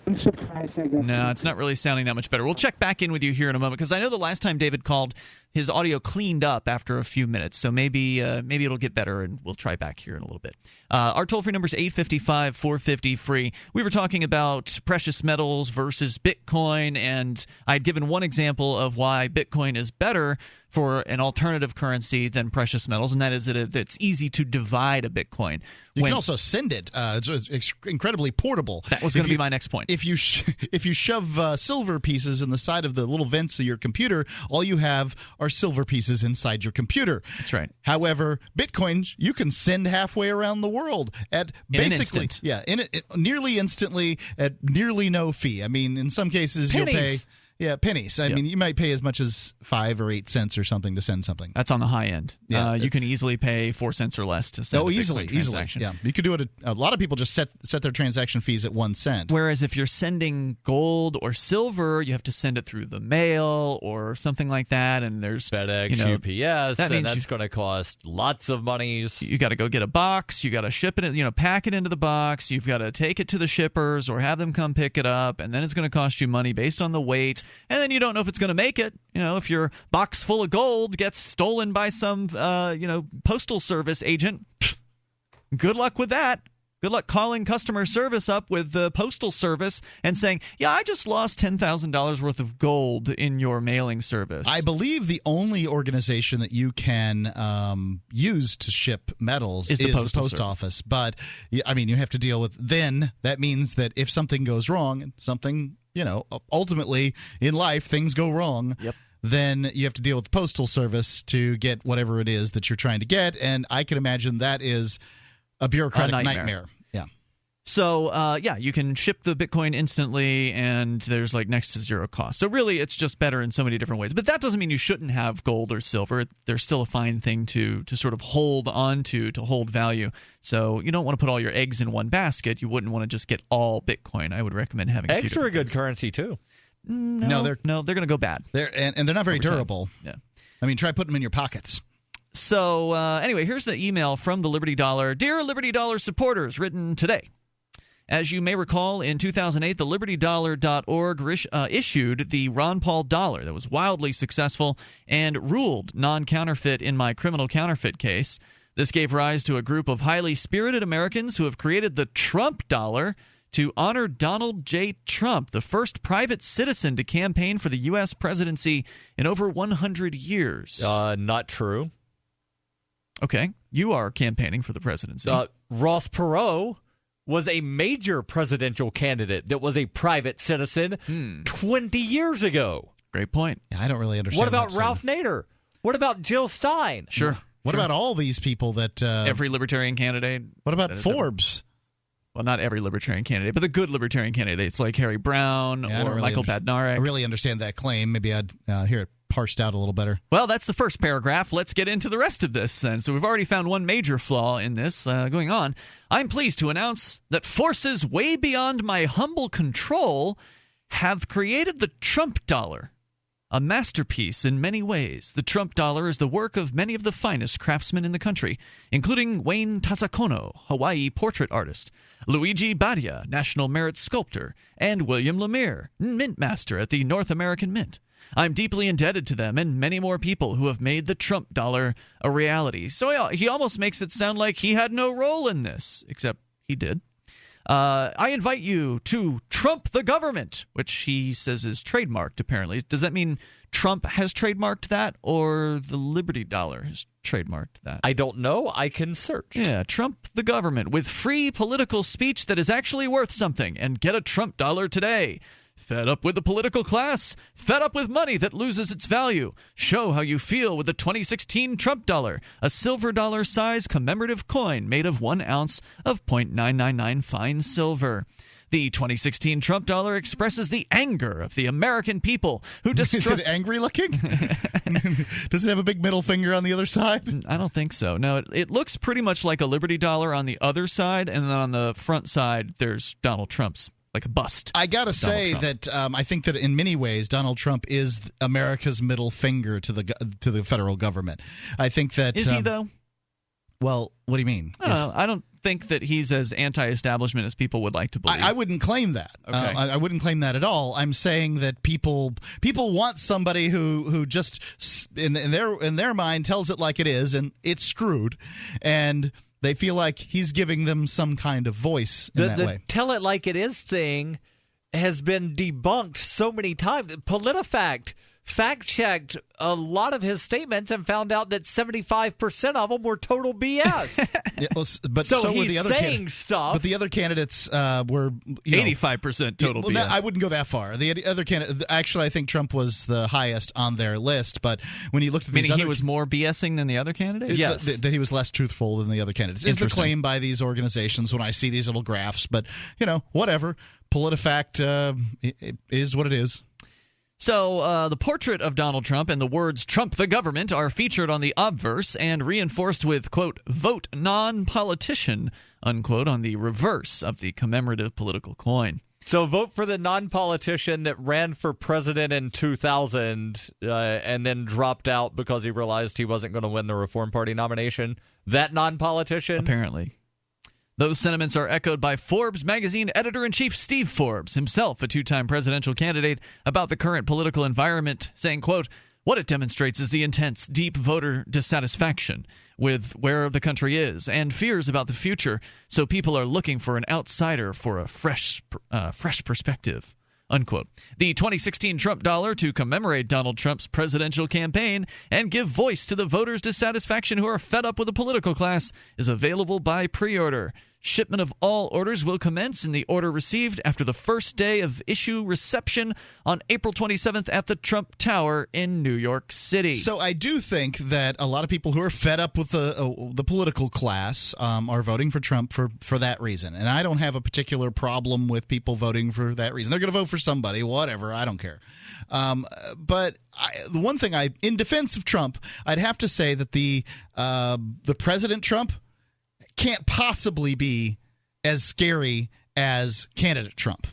I'm surprised I got No, it's not really sounding that much better. We'll check back in with you here in a moment, because I know the last time David called, his audio cleaned up after a few minutes, so maybe it'll get better, and we'll try back here in a little bit. Our toll-free number is 855-450-FREE. We were talking about precious metals versus Bitcoin, and I'd given one example of why Bitcoin is better for an alternative currency than precious metals, and that is that it's easy to divide a Bitcoin. You can also send it. It's incredibly portable. That was going to be my next point. If you shove silver pieces in the side of the little vents of your computer, all you have are silver pieces inside your computer. That's right. However, Bitcoin you can send halfway around the world at basically nearly instantly at nearly no fee. I mean, in some cases pennies. You'll pay. Yeah, pennies. I mean, you might pay as much as 5 or 8 cents or something to send something. That's on the high end. Yeah, you can easily pay 4 cents or less to send a Bitcoin transaction. Yeah, you could do it. A lot of people just set their transaction fees at 1 cent. Whereas if you're sending gold or silver, you have to send it through the mail or something like that, and there's FedEx, UPS, and that's going to cost lots of monies. You got to go get a box. You got to ship it. Pack it into the box. You've got to take it to the shippers or have them come pick it up, and then it's going to cost you money based on the weight. And then you don't know if it's going to make it. If your box full of gold gets stolen by some, postal service agent, good luck with that. Good luck calling customer service up with the postal service and saying, yeah, I just lost $10,000 worth of gold in your mailing service. I believe the only organization that you can use to ship metals is the post office. But, I mean, you have to deal with then. That means that if something goes wrong, something, ultimately in life, things go wrong. Yep. Then you have to deal with the postal service to get whatever it is that you're trying to get. And I can imagine that is a bureaucratic nightmare. Yeah. So, you can ship the Bitcoin instantly, and there's next to zero cost. So really, it's just better in so many different ways. But that doesn't mean you shouldn't have gold or silver. There's still a fine thing to sort of hold on to hold value. So you don't want to put all your eggs in one basket. You wouldn't want to just get all Bitcoin. I would recommend having eggs are a good currency too. No, they're going to go bad. And they're not very durable. Yeah. I mean, try putting them in your pockets. So anyway, here's the email from the Liberty Dollar. Dear Liberty Dollar supporters, written today. As you may recall, in 2008, the LibertyDollar.org issued the Ron Paul dollar that was wildly successful and ruled non-counterfeit in my criminal counterfeit case. This gave rise to a group of highly spirited Americans who have created the Trump dollar to honor Donald J. Trump, the first private citizen to campaign for the U.S. presidency in over 100 years. Not true. Okay. You are campaigning for the presidency. Ross Perot was a major presidential candidate that was a private citizen 20 years ago. Great point. Yeah, I don't really understand. What about Ralph Nader? What about Jill Stein? Sure. What about all these people that... every libertarian candidate. What about Forbes? Well, not every libertarian candidate, but the good libertarian candidates like Harry Brown or Michael Badnarik. I really understand that claim. Maybe I'd hear it parsed out a little better. Well, that's the first paragraph. Let's get into the rest of this then. So we've already found one major flaw in this going on. I'm pleased to announce that forces way beyond my humble control have created the Trump dollar. A masterpiece in many ways, the Trump dollar is the work of many of the finest craftsmen in the country, including Wayne Tazakono, Hawaii portrait artist, Luigi Badia, National Merit Sculptor, and William Lemire, Mint Master at the North American Mint. I'm deeply indebted to them and many more people who have made the Trump dollar a reality. So he almost makes it sound like he had no role in this, except he did. I invite you to Trump the government, which he says is trademarked, apparently. Does that mean Trump has trademarked that, or the Liberty Dollar has trademarked that? I don't know. I can search. Yeah, Trump the government with free political speech that is actually worth something, and get a Trump dollar today. Fed up with the political class? Fed up with money that loses its value? Show how you feel with the 2016 Trump dollar, a silver dollar-size commemorative coin made of 1 ounce of .999 fine silver. The 2016 Trump dollar expresses the anger of the American people who distrust... Is it angry looking? Does it have a big middle finger on the other side? I don't think so. No, it looks pretty much like a Liberty dollar on the other side, and then on the front side, there's Donald Trump's, like a bust. I gotta say that I think that in many ways Donald Trump is America's middle finger to the federal government. I think that is he though? Well, what do you mean? I don't think that he's as anti-establishment as people would like to believe. I wouldn't claim that. Okay. I wouldn't claim that at all. I'm saying that people want somebody who just in their mind tells it like it is, and it's screwed, and they feel like he's giving them some kind of voice in that way. The tell it like it is thing has been debunked so many times. PolitiFact fact-checked a lot of his statements and found out that 75% of them were total BS. But so were he's the other saying stuff. But the other candidates were 85% total BS. I wouldn't go that far. The other candidate, actually, I think Trump was the highest on their list. But when you looked at these meaning he was more BSing than the other candidates? Yes, that he was less truthful than the other candidates. Is the claim by these organizations when I see these little graphs? But whatever. PolitiFact is what it is. So the portrait of Donald Trump and the words "Trump the government" are featured on the obverse and reinforced with, quote, "vote non-politician," unquote, on the reverse of the commemorative political coin. So vote for the non-politician that ran for president in 2000 and then dropped out because he realized he wasn't going to win the Reform Party nomination. That non-politician? Apparently. Those sentiments are echoed by Forbes magazine editor-in-chief Steve Forbes, himself a two-time presidential candidate, about the current political environment, saying, quote, "What it demonstrates is the intense, deep voter dissatisfaction with where the country is and fears about the future, so people are looking for an outsider for a fresh perspective." Unquote. The 2016 Trump dollar, to commemorate Donald Trump's presidential campaign and give voice to the voters' dissatisfaction who are fed up with the political class, is available by pre-order. Shipment of all orders will commence in the order received after the first day of issue reception on April 27th at the Trump Tower in New York City. So I do think that a lot of people who are fed up with the political class are voting for Trump for that reason. And I don't have a particular problem with people voting for that reason. They're going to vote for somebody, whatever, I don't care. But the one thing in defense of Trump, I'd have to say that the President Trump can't possibly be as scary as candidate Trump.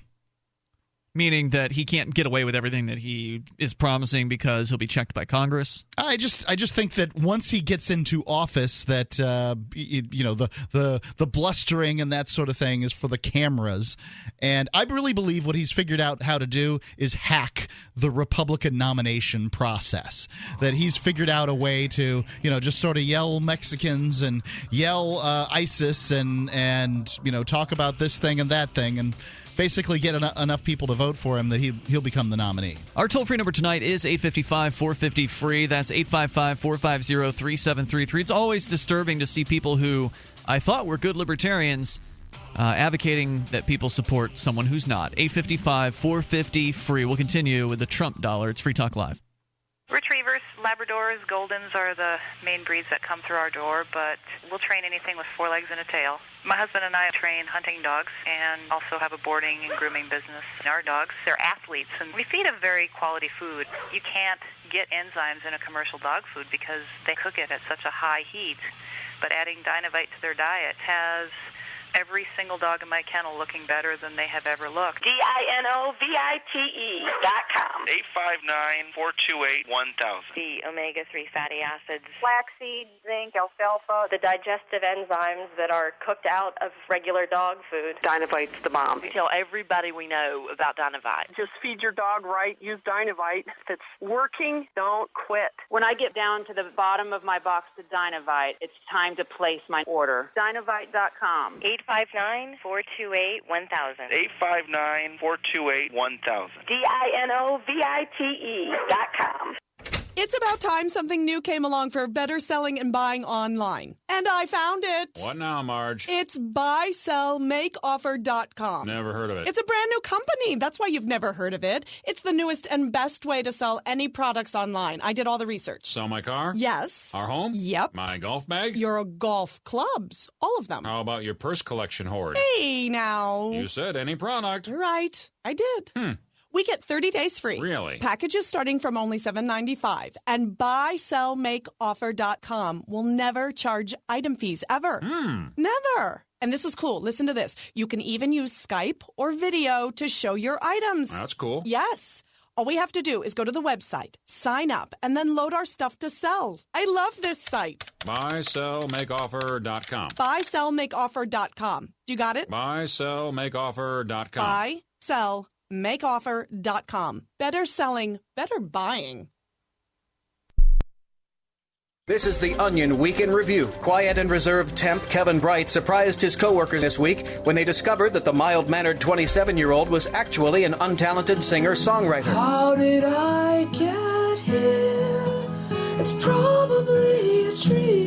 Meaning that he can't get away with everything that he is promising because he'll be checked by Congress? I just think that once he gets into office, that the blustering and that sort of thing is for the cameras. And I really believe what he's figured out how to do is hack the Republican nomination process. That he's figured out a way to just sort of yell Mexicans and yell ISIS and talk about this thing and that thing and basically get enough people to vote for him that he'll become the nominee. Our toll-free number tonight is 855-450-FREE. That's 855-450-3733. It's always disturbing to see people who I thought were good libertarians advocating that people support someone who's not. 855-450-FREE. We'll continue with the Trump dollar. It's Free Talk Live. Retrievers, Labradors, Goldens are the main breeds that come through our door, but we'll train anything with 4 legs and a tail. My husband and I train hunting dogs and also have a boarding and grooming business. Our dogs, they're athletes, and we feed them very quality food. You can't get enzymes in a commercial dog food because they cook it at such a high heat, but adding Dinovite to their diet has every single dog in my kennel looking better than they have ever looked. DINOVITE.com. 859-428-1000. The omega-3 fatty acids, flaxseed, zinc, alfalfa, the digestive enzymes that are cooked out of regular dog food. Dinovite's the bomb. We tell everybody we know about Dinovite. Just feed your dog right. Use Dinovite. If it's working, don't quit. When I get down to the bottom of my box of Dinovite, it's time to place my order. Dinovite.com. 859-428-1000. 859-428-1000. DINOVITE.com. It's about time something new came along for better selling and buying online. And I found it. What now, Marge? It's buysellmakeoffer.com. Never heard of it. It's a brand new company. That's why you've never heard of it. It's the newest and best way to sell any products online. I did all the research. Sell my car? Yes. Our home? Yep. My golf bag? Your golf clubs. All of them. How about your purse collection hoard? Hey, now. You said any product. Right. I did. We get 30 days free. Really? Packages starting from only $7.95. And buysellmakeoffer.com will never charge item fees, ever. Never. And this is cool. Listen to this. You can even use Skype or video to show your items. That's cool. Yes. All we have to do is go to the website, sign up, and then load our stuff to sell. I love this site. Buysellmakeoffer.com. Buysellmakeoffer.com. You got it? Buysellmakeoffer.com. Buysellmakeoffer.com. Better selling, better buying. This is the Onion Week in Review. Quiet and reserved temp Kevin Bright surprised his coworkers this week when they discovered that the mild-mannered 27-year-old was actually an untalented singer-songwriter. How did I get here? It's probably a tree.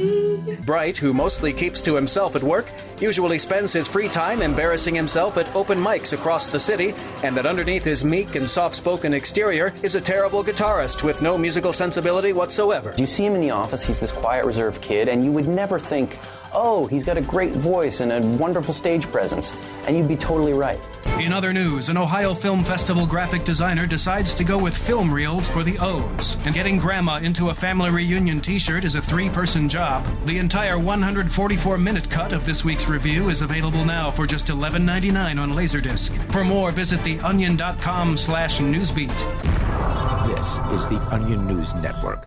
Bright, who mostly keeps to himself at work, usually spends his free time embarrassing himself at open mics across the city, and that underneath his meek and soft-spoken exterior is a terrible guitarist with no musical sensibility whatsoever. You see him in the office, he's this quiet, reserved kid, and you would never think, oh, he's got a great voice and a wonderful stage presence. And you'd be totally right. In other news, an Ohio Film Festival graphic designer decides to go with film reels for the O's. And getting Grandma into a family reunion t-shirt is a 3-person job. The entire 144-minute cut of this week's review is available now for just $11.99 on Laserdisc. For more, visit theonion.com/newsbeat. This is the Onion News Network.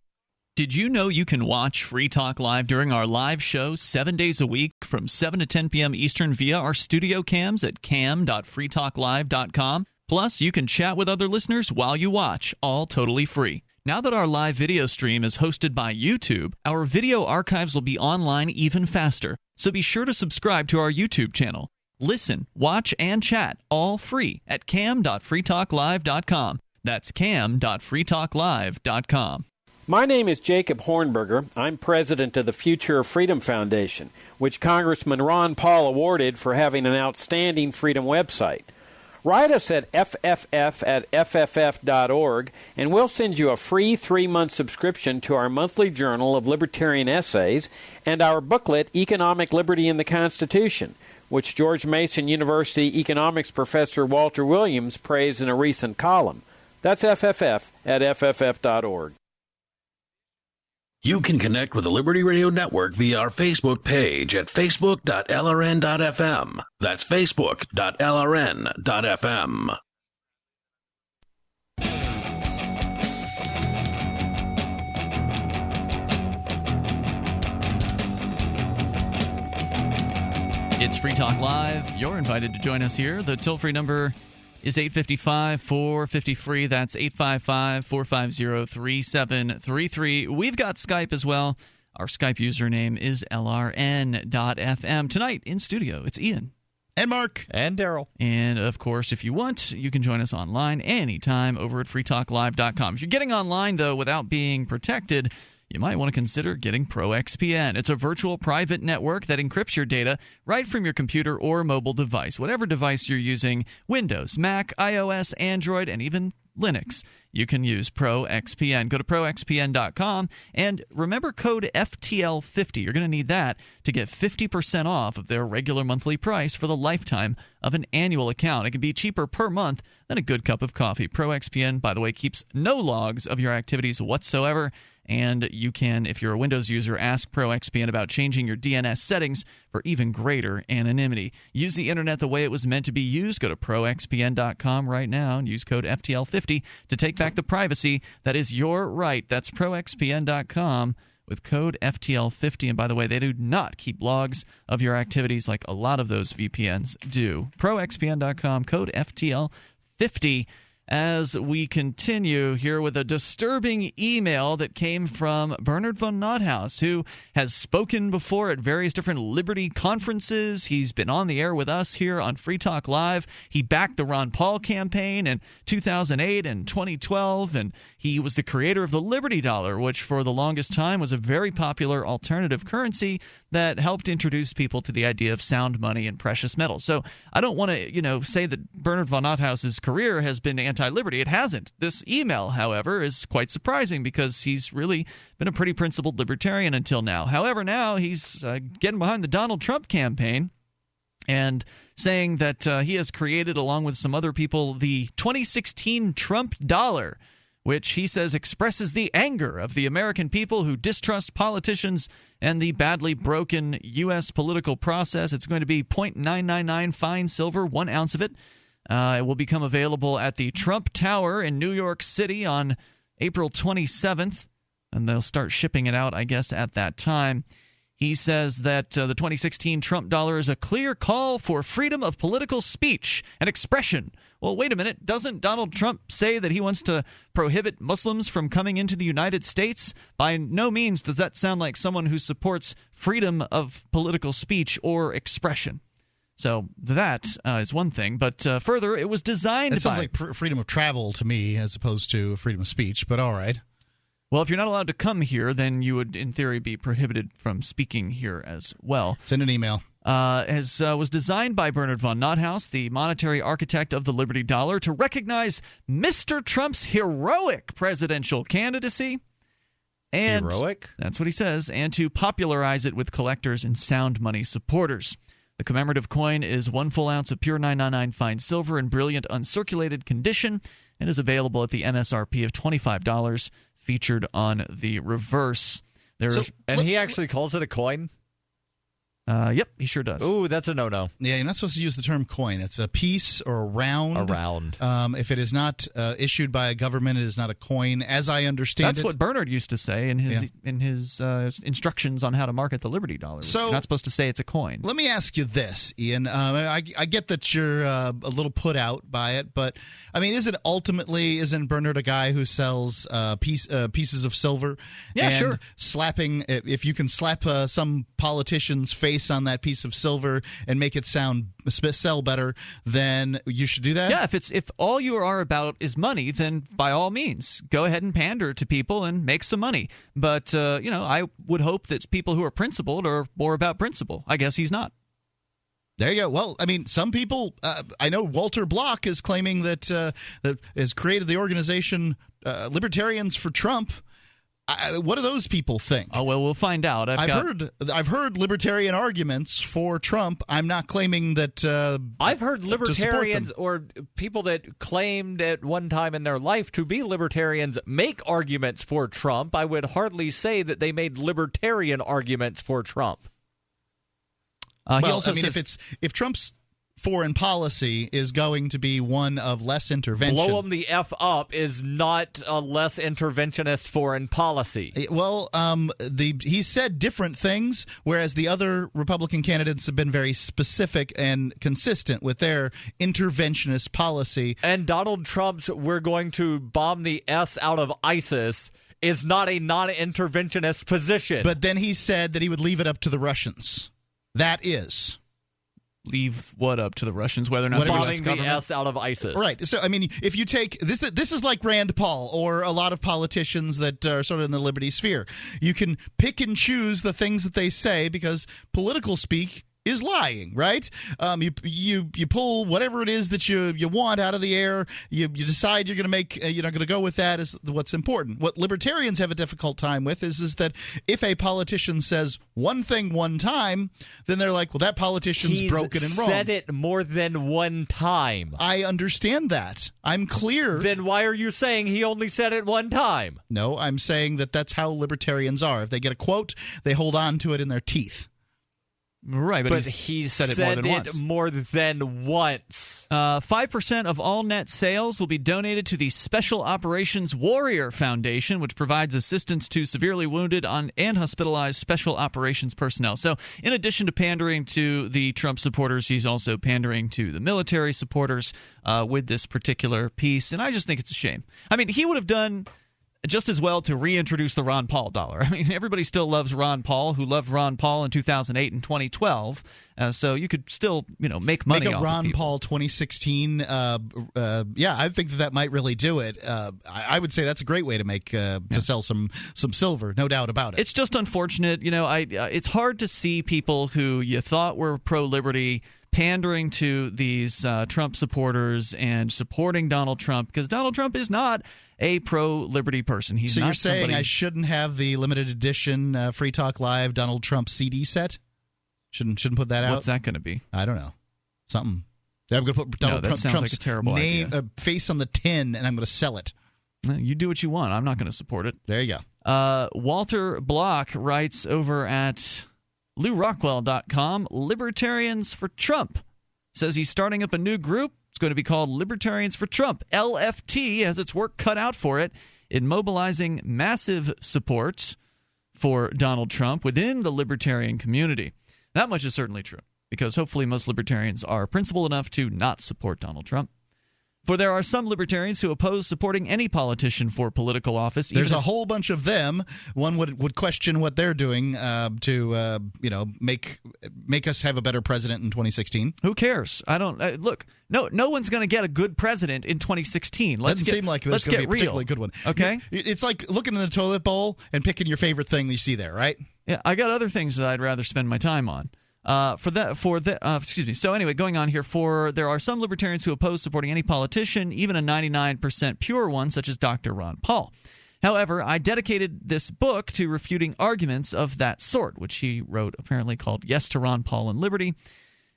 Did you know you can watch Free Talk Live during our live show 7 days a week from 7 to 10 p.m. Eastern via our studio cams at cam.freetalklive.com? Plus, you can chat with other listeners while you watch, all totally free. Now that our live video stream is hosted by YouTube, our video archives will be online even faster. So be sure to subscribe to our YouTube channel. Listen, watch, and chat all free at cam.freetalklive.com. That's cam.freetalklive.com. My name is Jacob Hornberger. I'm president of the Future of Freedom Foundation, which Congressman Ron Paul awarded for having an outstanding freedom website. Write us at fff@fff.org, and we'll send you a free 3-month subscription to our monthly journal of libertarian essays and our booklet, Economic Liberty in the Constitution, which George Mason University economics professor Walter Williams praised in a recent column. That's fff@fff.org. You can connect with the Liberty Radio Network via our Facebook page at facebook.lrn.fm. That's facebook.lrn.fm. It's Free Talk Live. You're invited to join us here. The toll-free number is 855-450-FREE. That's 855-450-3733. We've got Skype as well. Our Skype username is LRN.FM. Tonight in studio, it's Ian. And Mark. And Daryl. And, of course, if you want, you can join us online anytime over at freetalklive.com. If you're getting online, though, without being protected, you might want to consider getting ProXPN. It's a virtual private network that encrypts your data right from your computer or mobile device, whatever device you're using, Windows, Mac, iOS, Android, and even Linux. You can use ProXPN. Go to ProXPN.com and remember code FTL50. You're going to need that to get 50% off of their regular monthly price for the lifetime of an annual account. It can be cheaper per month than a good cup of coffee. ProXPN, by the way, keeps no logs of your activities whatsoever. And you can, if you're a Windows user, ask ProXPN about changing your DNS settings for even greater anonymity. Use the internet the way it was meant to be used. Go to ProXPN.com right now and use code FTL50 to take back the privacy that is your right. That's ProXPN.com with code FTL50. And by the way, they do not keep logs of your activities like a lot of those VPNs do. ProXPN.com, code FTL50. as we continue here with a disturbing email that came from Bernard von Nothaus, who has spoken before at various different Liberty conferences. He's been on the air with us here on Free Talk Live. He backed the Ron Paul campaign in 2008 and 2012, and he was the creator of the Liberty Dollar, which for the longest time was a very popular alternative currency that helped introduce people to the idea of sound money and precious metals. So I don't want to, say that Bernard von Nothaus's career has been anti-liberty. It hasn't. This email, however, is quite surprising because he's really been a pretty principled libertarian until now. However, now he's getting behind the Donald Trump campaign and saying that he has created, along with some other people, the 2016 Trump dollar, which he says expresses the anger of the American people who distrust politicians and the badly broken U.S. political process. It's going to be 0.999 fine silver, 1 ounce of it. It will become available at the Trump Tower in New York City on April 27th, and they'll start shipping it out, I guess, at that time. He says that the 2016 Trump dollar is a clear call for freedom of political speech and expression. Well, wait a minute. Doesn't Donald Trump say that he wants to prohibit Muslims from coming into the United States? By no means does that sound like someone who supports freedom of political speech or expression. So that is one thing. But further, it was designed by... That sounds like freedom of travel to me as opposed to freedom of speech, but all right. Well, if you're not allowed to come here, then you would, in theory, be prohibited from speaking here as well. Send an email. Was designed by Bernard von Nothaus, the monetary architect of the Liberty Dollar, to recognize Mr. Trump's heroic presidential candidacy. And heroic? That's what he says. And to popularize it with collectors and sound money supporters. The commemorative coin is 1 full ounce of pure 999 fine silver in brilliant uncirculated condition and is available at the MSRP of $25, featured on the reverse. He actually calls it a coin? Yep, he sure does. Ooh, that's a no-no. Yeah, you're not supposed to use the term coin. It's a piece or a round. A round. If it is not issued by a government, it is not a coin, as I understand That's what Bernard used to say in his instructions on how to market the Liberty Dollar. So, you're not supposed to say it's a coin. Let me ask you this, Ian. I get that you're a little put out by it, but I mean, isn't Bernard a guy who sells pieces of silver? Yeah, and sure. Slapping, if you can slap some politician's face on that piece of silver and make it sell better, then you should do that? Yeah, if all you are about is money, then by all means, go ahead and pander to people and make some money. But, I would hope that people who are principled are more about principle. I guess he's not. There you go. Well, I mean, some people, I know Walter Block is claiming that has created the organization Libertarians for Trump. What do those people think? Oh, well, we'll find out. I've heard libertarian arguments for Trump. I'm not claiming that. I've heard libertarians or people that claimed at one time in their life to be libertarians make arguments for Trump. I would hardly say that they made libertarian arguments for Trump. He also says, if Trump's foreign policy is going to be one of less intervention. Blow them the F up is not a less interventionist foreign policy. Well, he said different things, whereas the other Republican candidates have been very specific and consistent with their interventionist policy. And Donald Trump's "we're going to bomb the S out of ISIS" is not a non-interventionist position. But then he said that he would leave it up to the Russians. That is... Leave what up to the Russians, whether or not bombing the S out of ISIS. Right. So, I mean, if you take this is like Rand Paul or a lot of politicians that are sort of in the liberty sphere. You can pick and choose the things that they say because political speak is lying, right? You pull whatever it is that you want out of the air. You decide you're going to make going to go with that is what's important. What libertarians have a difficult time with is that if a politician says one thing one time, then they're like, well, that politician's broken and wrong. Said it more than one time. I understand that. I'm clear. Then why are you saying he only said it one time? No, I'm saying that's how libertarians are. If they get a quote, they hold on to it in their teeth. Right, but he said it more than once. 5% of all net sales will be donated to the Special Operations Warrior Foundation, which provides assistance to severely wounded and hospitalized special operations personnel. So in addition to pandering to the Trump supporters, he's also pandering to the military supporters with this particular piece. And I just think it's a shame. I mean, he would have done just as well to reintroduce the Ron Paul dollar. I mean, everybody still loves Ron Paul, who loved Ron Paul in 2008 and 2012. So you could still, make money off off Ron of people. Paul 2016. I think that might really do it. I would say that's a great way to make to sell some silver, no doubt about it. It's just unfortunate. It's hard to see people who you thought were pro-liberty pandering to these Trump supporters and supporting Donald Trump, because Donald Trump is not a pro-liberty person. He's so not you're saying somebody... I shouldn't have the limited edition Free Talk Live Donald Trump CD set? Shouldn't put that out? What's that going to be? I don't know. Something. I'm going to put Donald Trump's like a terrible idea. Face on the tin, and I'm going to sell it. You do what you want. I'm not going to support it. There you go. Walter Block writes over at LouRockwell.com, Libertarians for Trump. Says he's starting up a new group. It's going to be called Libertarians for Trump. LFT has its work cut out for it in mobilizing massive support for Donald Trump within the libertarian community. That much is certainly true, because hopefully most libertarians are principled enough to not support Donald Trump. For there are some libertarians who oppose supporting any politician for political office. There's a whole bunch of them. One would question what they're doing to make us have a better president in 2016. Who cares? I don't look. No one's going to get a good president in 2016. Doesn't seem like there's going to be a particularly good one. Okay, it's like looking in the toilet bowl and picking your favorite thing that you see there, right? Yeah, I got other things that I'd rather spend my time on. So anyway, going on here, there are some libertarians who oppose supporting any politician, even a 99% pure one, such as Dr. Ron Paul. However, I dedicated this book to refuting arguments of that sort, which he wrote apparently called Yes to Ron Paul and Liberty.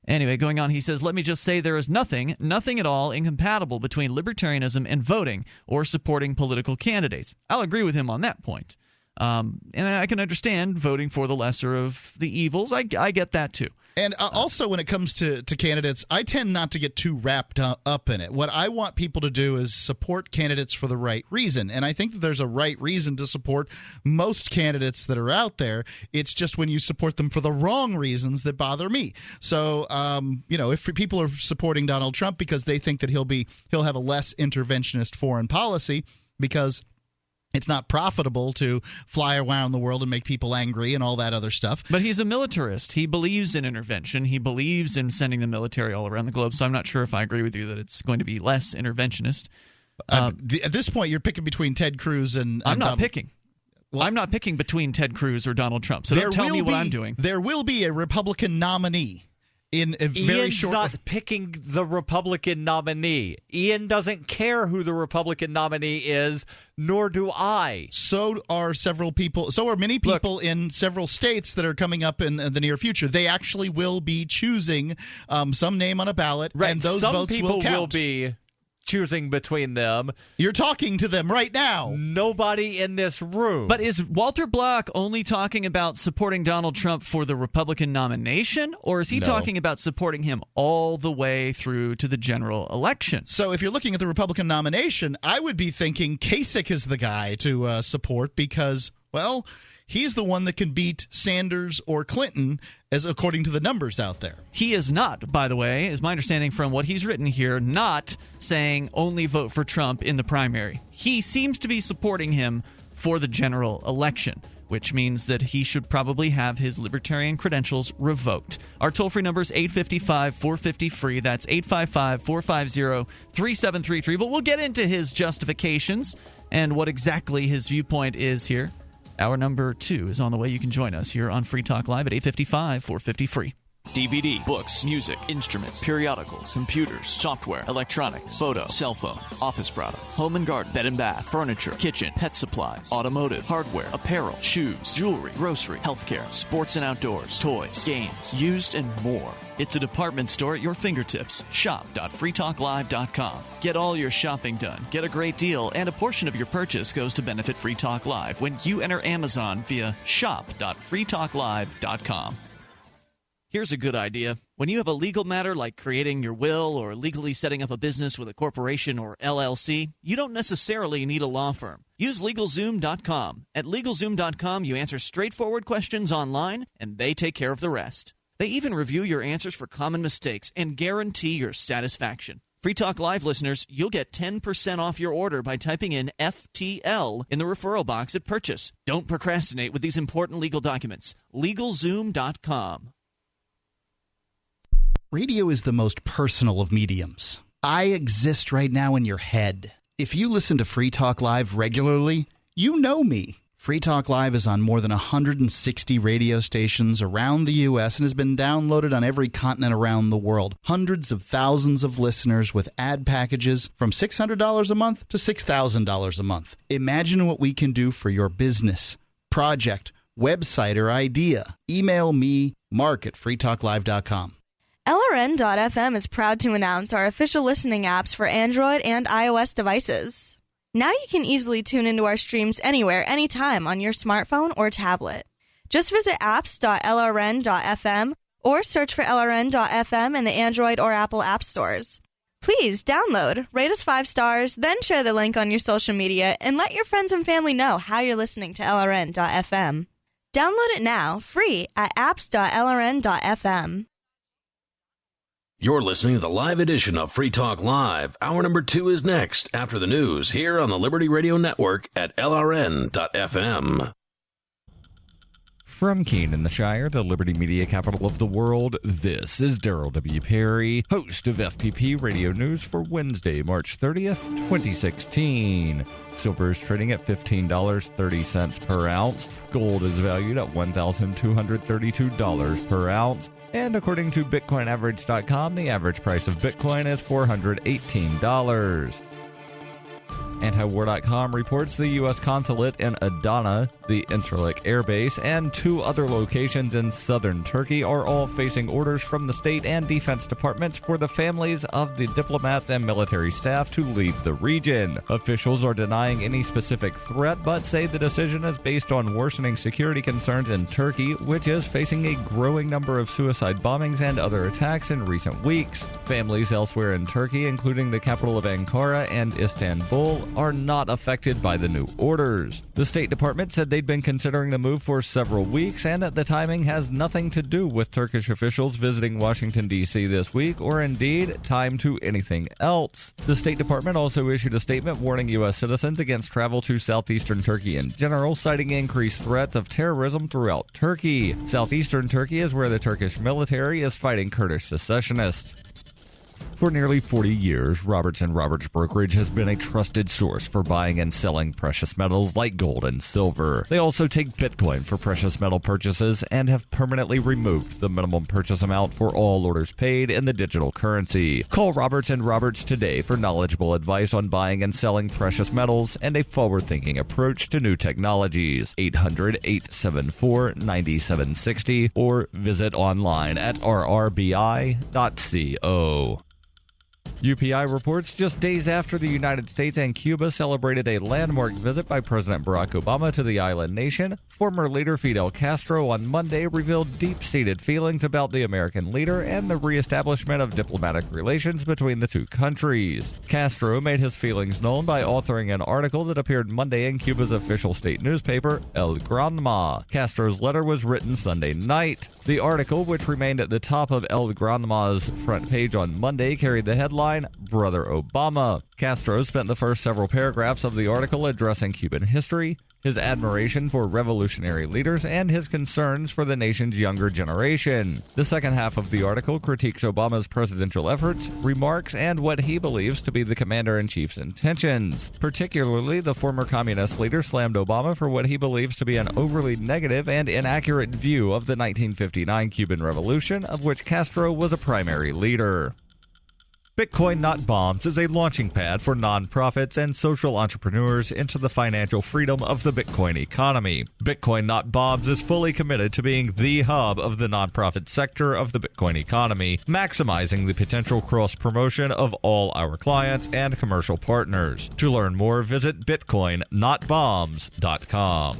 Anyway, going on, he says, let me just say there is nothing at all incompatible between libertarianism and voting or supporting political candidates. I'll agree with him on that point. And I can understand voting for the lesser of the evils. I get that too. And also when it comes to candidates, I tend not to get too wrapped up in it. What I want people to do is support candidates for the right reason. And I think that there's a right reason to support most candidates that are out there. It's just when you support them for the wrong reasons that bother me. So, if people are supporting Donald Trump because they think that he'll have a less interventionist foreign policy because it's not profitable to fly around the world and make people angry and all that other stuff. But he's a militarist. He believes in intervention. He believes in sending the military all around the globe. So I'm not sure if I agree with you that it's going to be less interventionist. At this point, you're picking between Ted Cruz and I'm not Donald. picking. Well, I'm not picking between Ted Cruz or Donald Trump. So don't tell me what I'm doing. There will be a Republican nominee. In a very Ian's short... not picking the Republican nominee. Ian doesn't care who the Republican nominee is, nor do I. So are several people. So are many people in several states that are coming up in the near future. They actually will be choosing some name on a ballot, right. And those some votes people will count. Will be choosing between them. You're talking to them right now. Nobody in this room. But is Walter Block only talking about supporting Donald Trump for the Republican nomination, or is he talking about supporting him all the way through to the general election? So if you're looking at the Republican nomination, I would be thinking Kasich is the guy to support because, well, he's the one that can beat Sanders or Clinton, as according to the numbers out there. He is not, by the way, is my understanding from what he's written here, not saying only vote for Trump in the primary. He seems to be supporting him for the general election, which means that he should probably have his libertarian credentials revoked. Our toll-free number is 855-450-FREE. That's 855-450-3733. But we'll get into his justifications and what exactly his viewpoint is here. Hour number 2 is on the way. You can join us here on Free Talk Live at 855-450-FREE. DVD, books, music, instruments, periodicals, computers, software, electronics, photo, cell phone, office products, home and garden, bed and bath, furniture, kitchen, pet supplies, automotive, hardware, apparel, shoes, jewelry, grocery, healthcare, sports and outdoors, toys, games, used, and more. It's a department store at your fingertips. Shop.freetalklive.com. Get all your shopping done, get a great deal, and a portion of your purchase goes to benefit Free Talk Live when you enter Amazon via shop.freetalklive.com. Here's a good idea. When you have a legal matter like creating your will or legally setting up a business with a corporation or LLC, you don't necessarily need a law firm. Use LegalZoom.com. At LegalZoom.com, you answer straightforward questions online, and they take care of the rest. They even review your answers for common mistakes and guarantee your satisfaction. Free Talk Live listeners, you'll get 10% off your order by typing in FTL in the referral box at purchase. Don't procrastinate with these important legal documents. LegalZoom.com. Radio is the most personal of mediums. I exist right now in your head. If you listen to Free Talk Live regularly, you know me. Free Talk Live is on more than 160 radio stations around the U.S. and has been downloaded on every continent around the world. Hundreds of thousands of listeners with ad packages from $600 a month to $6,000 a month. Imagine what we can do for your business, project, website, or idea. Email me, mark@freetalklive.com. LRN.FM is proud to announce our official listening apps for Android and iOS devices. Now you can easily tune into our streams anywhere, anytime on your smartphone or tablet. Just visit apps.lrn.fm or search for LRN.FM in the Android or Apple app stores. Please download, rate us 5 stars, then share the link on your social media and let your friends and family know how you're listening to LRN.FM. Download it now, free at apps.lrn.fm. You're listening to the live edition of Free Talk Live. Hour number 2 is next, after the news, here on the Liberty Radio Network at LRN.FM. From Keene in the Shire, the Liberty Media capital of the world, this is Daryl W. Perry, host of FPP Radio News for Wednesday, March 30th, 2016. Silver is trading at $15.30 per ounce. Gold is valued at $1,232 per ounce. And according to BitcoinAverage.com, the average price of Bitcoin is $418. Antiwar.com reports the U.S. consulate in Adana, the Incirlik Air Base, and 2 other locations in southern Turkey are all facing orders from the state and defense departments for the families of the diplomats and military staff to leave the region. Officials are denying any specific threat, but say the decision is based on worsening security concerns in Turkey, which is facing a growing number of suicide bombings and other attacks in recent weeks. Families elsewhere in Turkey, including the capital of Ankara and Istanbul, are not affected by the new orders. The State Department said they'd been considering the move for several weeks and that the timing has nothing to do with Turkish officials visiting Washington, D.C. this week, or indeed time to anything else. The State Department also issued a statement warning U.S. citizens against travel to southeastern Turkey in general, citing increased threats of terrorism throughout Turkey. Southeastern Turkey is where the Turkish military is fighting Kurdish secessionists. For nearly 40 years, Roberts & Roberts Brokerage has been a trusted source for buying and selling precious metals like gold and silver. They also take Bitcoin for precious metal purchases and have permanently removed the minimum purchase amount for all orders paid in the digital currency. Call Roberts & Roberts today for knowledgeable advice on buying and selling precious metals and a forward-thinking approach to new technologies. 800-874-9760 or visit online at rrbi.co. UPI reports just days after the United States and Cuba celebrated a landmark visit by President Barack Obama to the island nation, former leader Fidel Castro on Monday revealed deep-seated feelings about the American leader and the reestablishment of diplomatic relations between the two countries. Castro made his feelings known by authoring an article that appeared Monday in Cuba's official state newspaper, El Granma. Castro's letter was written Sunday night. The article, which remained at the top of El Granma's front page on Monday, carried the headline, Brother Obama. Castro spent the first several paragraphs of the article addressing Cuban history, his admiration for revolutionary leaders, and his concerns for the nation's younger generation. The second half of the article critiques Obama's presidential efforts, remarks, and what he believes to be the commander-in-chief's intentions. Particularly, the former communist leader slammed Obama for what he believes to be an overly negative and inaccurate view of the 1959 Cuban Revolution, of which Castro was a primary leader. Bitcoin Not Bombs is a launching pad for nonprofits and social entrepreneurs into the financial freedom of the Bitcoin economy. Bitcoin Not Bombs is fully committed to being the hub of the nonprofit sector of the Bitcoin economy, maximizing the potential cross-promotion of all our clients and commercial partners. To learn more, visit bitcoinnotbombs.com.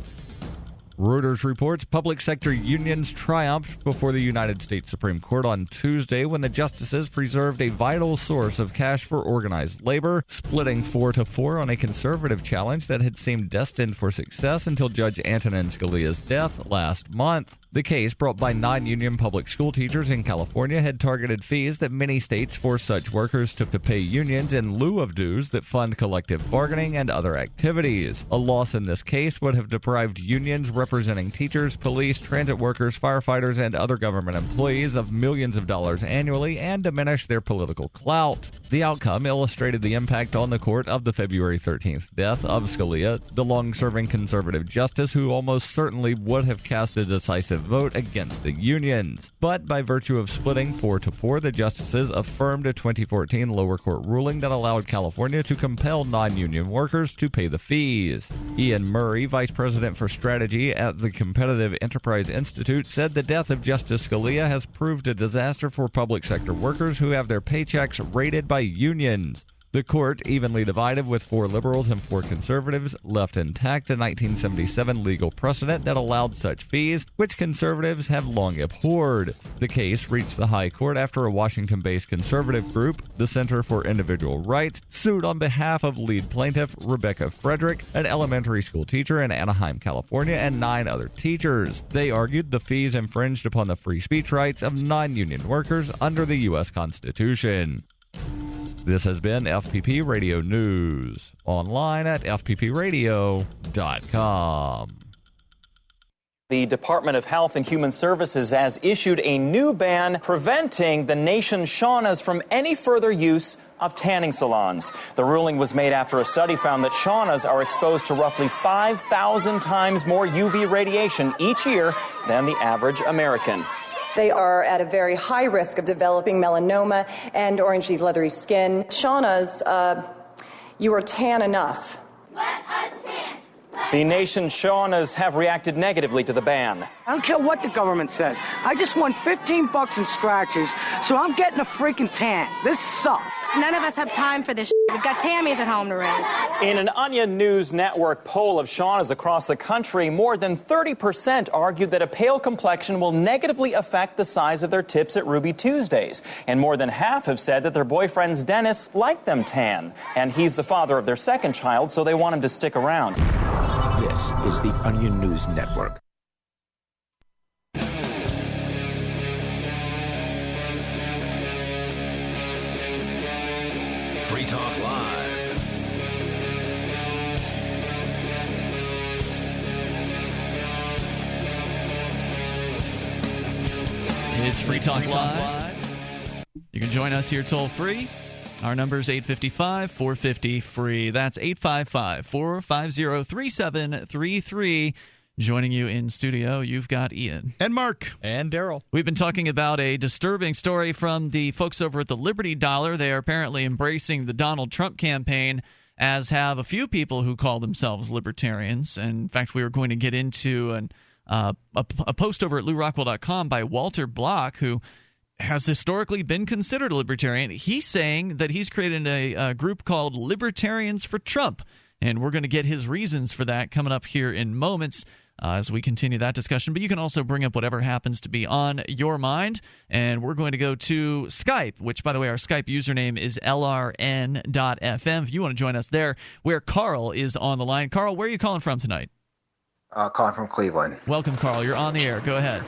Reuters reports public sector unions triumphed before the United States Supreme Court on Tuesday when the justices preserved a vital source of cash for organized labor, splitting 4-4 on a conservative challenge that had seemed destined for success until Judge Antonin Scalia's death last month. The case, brought by non-union public school teachers in California, had targeted fees that many states force such workers to pay unions in lieu of dues that fund collective bargaining and other activities. A loss in this case would have deprived unions representing teachers, police, transit workers, firefighters, and other government employees of millions of dollars annually and diminished their political clout. The outcome illustrated the impact on the court of the February 13th death of Scalia, the long-serving conservative justice who almost certainly would have cast a decisive vote against the unions. But by virtue of splitting 4-4, the justices affirmed a 2014 lower court ruling that allowed California to compel non-union workers to pay the fees. Ian Murray, vice president for strategy at the Competitive Enterprise Institute, said the death of Justice Scalia has proved a disaster for public sector workers who have their paychecks raided by unions. The court, evenly divided with 4 liberals and 4 conservatives, left intact a 1977 legal precedent that allowed such fees, which conservatives have long abhorred. The case reached the High Court after a Washington-based conservative group, the Center for Individual Rights, sued on behalf of lead plaintiff Rebecca Frederick, an elementary school teacher in Anaheim, California, and 9 other teachers. They argued the fees infringed upon the free speech rights of non-union workers under the U.S. Constitution. This has been FPP Radio News, online at fppradio.com. The Department of Health and Human Services has issued a new ban preventing the nation's saunas from any further use of tanning salons. The ruling was made after a study found that saunas are exposed to roughly 5,000 times more UV radiation each year than the average American. They are at a very high risk of developing melanoma and orangey leathery skin. Saunas, you are tan enough. The nation's saunas have reacted negatively to the ban. I don't care what the government says. I just won $15 in scratches, so I'm getting a freaking tan. This sucks. None of us have time for this shit. We've got Tammys at home to raise. In an Onion News Network poll of saunas across the country, more than 30% argued that a pale complexion will negatively affect the size of their tips at Ruby Tuesdays. And more than half have said that their boyfriends Dennis like them tan. And he's the father of their second child, so they want him to stick around. This is the Onion News Network. Free Talk Live. It's Free Talk Live. You can join us here toll free. Our number is 855-450-FREE. That's 855-450-3733. Joining you in studio, you've got Ian. And Mark. And Daryl. We've been talking about a disturbing story from the folks over at the Liberty Dollar. They are apparently embracing the Donald Trump campaign, as have a few people who call themselves libertarians. And in fact, we were going to get into a post over at LouRockwell.com by Walter Block, who has historically been considered a libertarian. He's saying that he's created a group called Libertarians for Trump, and we're going to get his reasons for that coming up here in moments as we continue that discussion. But you can also bring up whatever happens to be on your mind, and we're going to go to Skype, which, by the way, our Skype username is LRN.FM. If you want to join us there, where Carl is on the line. Carl, where are you calling from tonight? Calling from Cleveland. Welcome, Carl. You're on the air. Go ahead.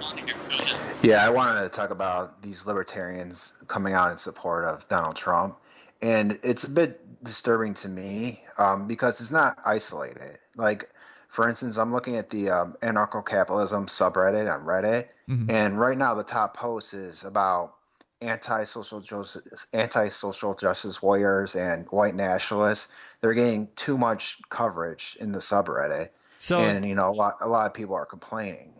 Yeah, I wanted to talk about these libertarians coming out in support of Donald Trump. And it's a bit disturbing to me because it's not isolated. Like, for instance, I'm looking at the anarcho-capitalism subreddit on Reddit. Mm-hmm. And right now the top post is about anti-social justice warriors and white nationalists. They're getting too much coverage in the subreddit. So, and, you know, a lot of people are complaining.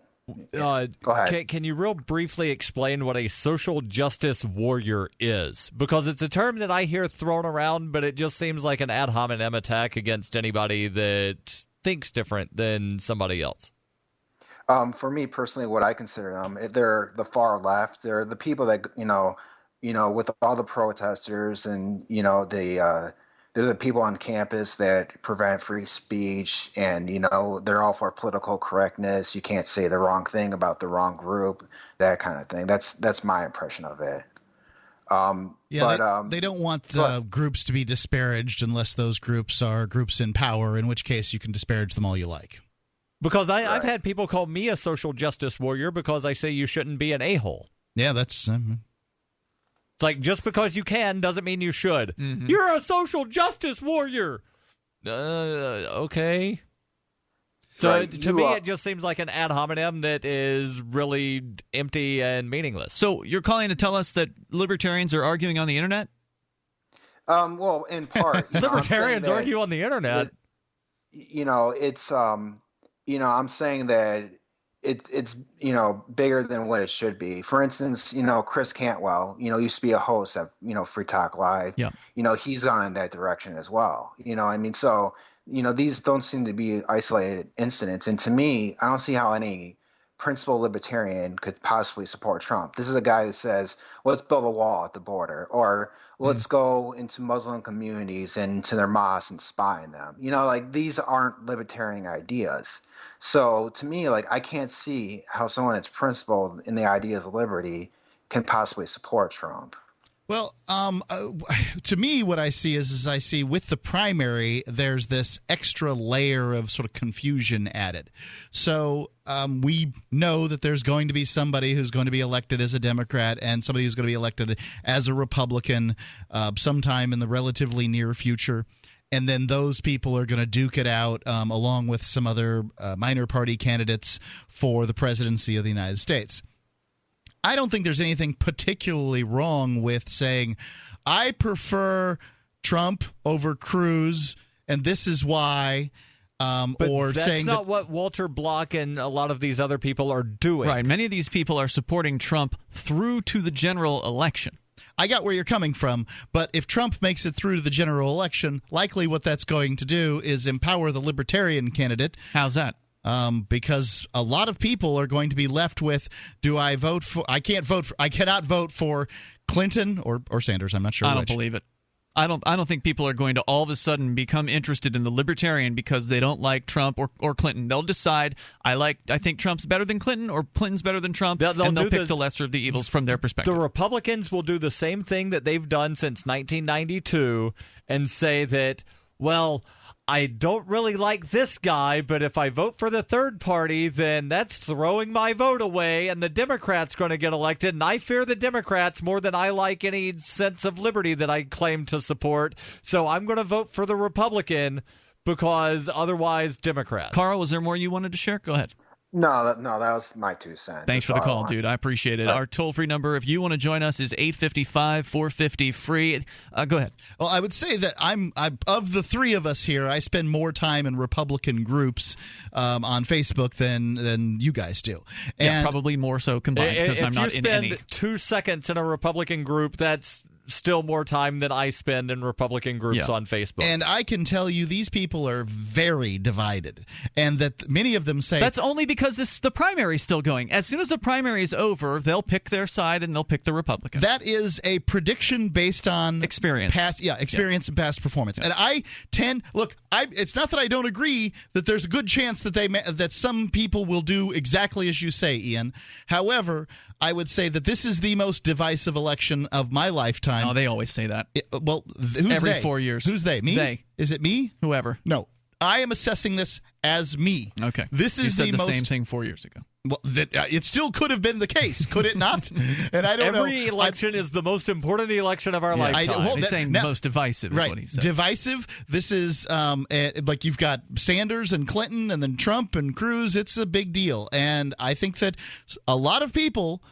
Go ahead. Can you real briefly explain what a social justice warrior is? Because it's a term that I hear thrown around, but it just seems like an ad hominem attack against anybody that thinks different than somebody else. For me personally, what I consider them, they're the far left. They're the people that, you know, with all the protesters and, you know, the they're the people on campus that prevent free speech, and they're all for political correctness. You can't say the wrong thing about the wrong group, that kind of thing. That's my impression of it. They don't want groups to be disparaged unless those groups are groups in power, in which case you can disparage them all you like. Because I've had people call me a social justice warrior because I say you shouldn't be an a-hole. Yeah, that's... It's like, just because you can doesn't mean you should. Mm-hmm. You're a social justice warrior. Okay. So to me, it just seems like an ad hominem that is really empty and meaningless. So you're calling to tell us that libertarians are arguing on the internet? Well, in part. Libertarians argue on the internet. It's I'm saying that it's bigger than what it should be. For instance, Chris Cantwell, used to be a host of Free Talk Live. Yeah. He's gone in that direction as well. So these don't seem to be isolated incidents. And to me, I don't see how any principled libertarian could possibly support Trump. This is a guy that says, let's build a wall at the border, or let's go into Muslim communities and into their mosques and spy on them. These aren't libertarian ideas. So to me, I can't see how someone that's principled in the ideas of liberty can possibly support Trump. Well, to me, what I see is I see with the primary, there's this extra layer of sort of confusion added. So we know that there's going to be somebody who's going to be elected as a Democrat and somebody who's going to be elected as a Republican sometime in the relatively near future. And then those people are going to duke it out along with some other minor party candidates for the presidency of the United States. I don't think there's anything particularly wrong with saying, I prefer Trump over Cruz, and this is why. Or that's saying not what Walter Block and a lot of these other people are doing. Right. Many of these people are supporting Trump through to the general election. I got where you're coming from, but if Trump makes it through to the general election, likely what that's going to do is empower the libertarian candidate. How's that? Because a lot of people are going to be left with, do I vote for? I cannot vote for Clinton or Sanders. I'm not sure. I don't believe it. I don't think people are going to all of a sudden become interested in the libertarian because they don't like Trump or Clinton. They'll decide I think Trump's better than Clinton or Clinton's better than Trump, and they'll pick the lesser of the evils from their perspective. The Republicans will do the same thing that they've done since 1992 and say that, well, I don't really like this guy, but if I vote for the third party, then that's throwing my vote away, and the Democrat's going to get elected, and I fear the Democrats more than I like any sense of liberty that I claim to support, so I'm going to vote for the Republican because otherwise Democrat. Carl, was there more you wanted to share? Go ahead. No, that was my 2 cents. Thanks for the call, dude. I appreciate it. Our toll-free number, if you want to join us, is 855-450-FREE. Go ahead. Well, I would say that I'm of the three of us here, I spend more time in Republican groups on Facebook than you guys do. And probably more so combined because I'm not in any. If you spend 2 seconds in a Republican group, that's still more time than I spend in Republican groups on Facebook. And I can tell you these people are very divided, and that many of them say... That's only because the primary's still going. As soon as the primary is over, they'll pick their side and they'll pick the Republican. That is a prediction based on... Experience. Experience and past performance. And I tend... Look, it's not that I don't agree that there's a good chance that that some people will do exactly as you say, Ian. However, I would say that this is the most divisive election of my lifetime. Oh, they always say that. Who's every they? 4 years? Who's they? Me? They. Is it me? Whoever. No, I am assessing this as me. Okay. This is you said the most... same thing 4 years ago. Well, it still could have been the case, could it not? And I don't know. Every election is the most important election of our lifetime. He's saying most divisive is what he said. Divisive. This is like you've got Sanders and Clinton and then Trump and Cruz. It's a big deal. And I think that a lot of people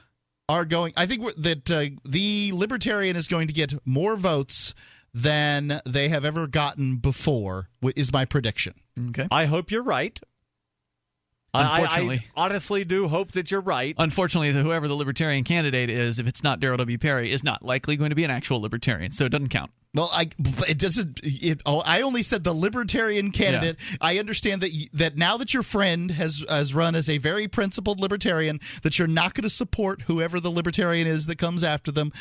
are going – I think that the Libertarian is going to get more votes than they have ever gotten before, is my prediction. Okay. I hope you're right. Unfortunately, I honestly do hope that you're right. Unfortunately, whoever the Libertarian candidate is, if it's not Darrell W. Perry, is not likely going to be an actual Libertarian, so it doesn't count. Well, it doesn't. I only said the Libertarian candidate. Yeah. I understand that now that your friend has run as a very principled Libertarian, that you're not going to support whoever the Libertarian is that comes after them.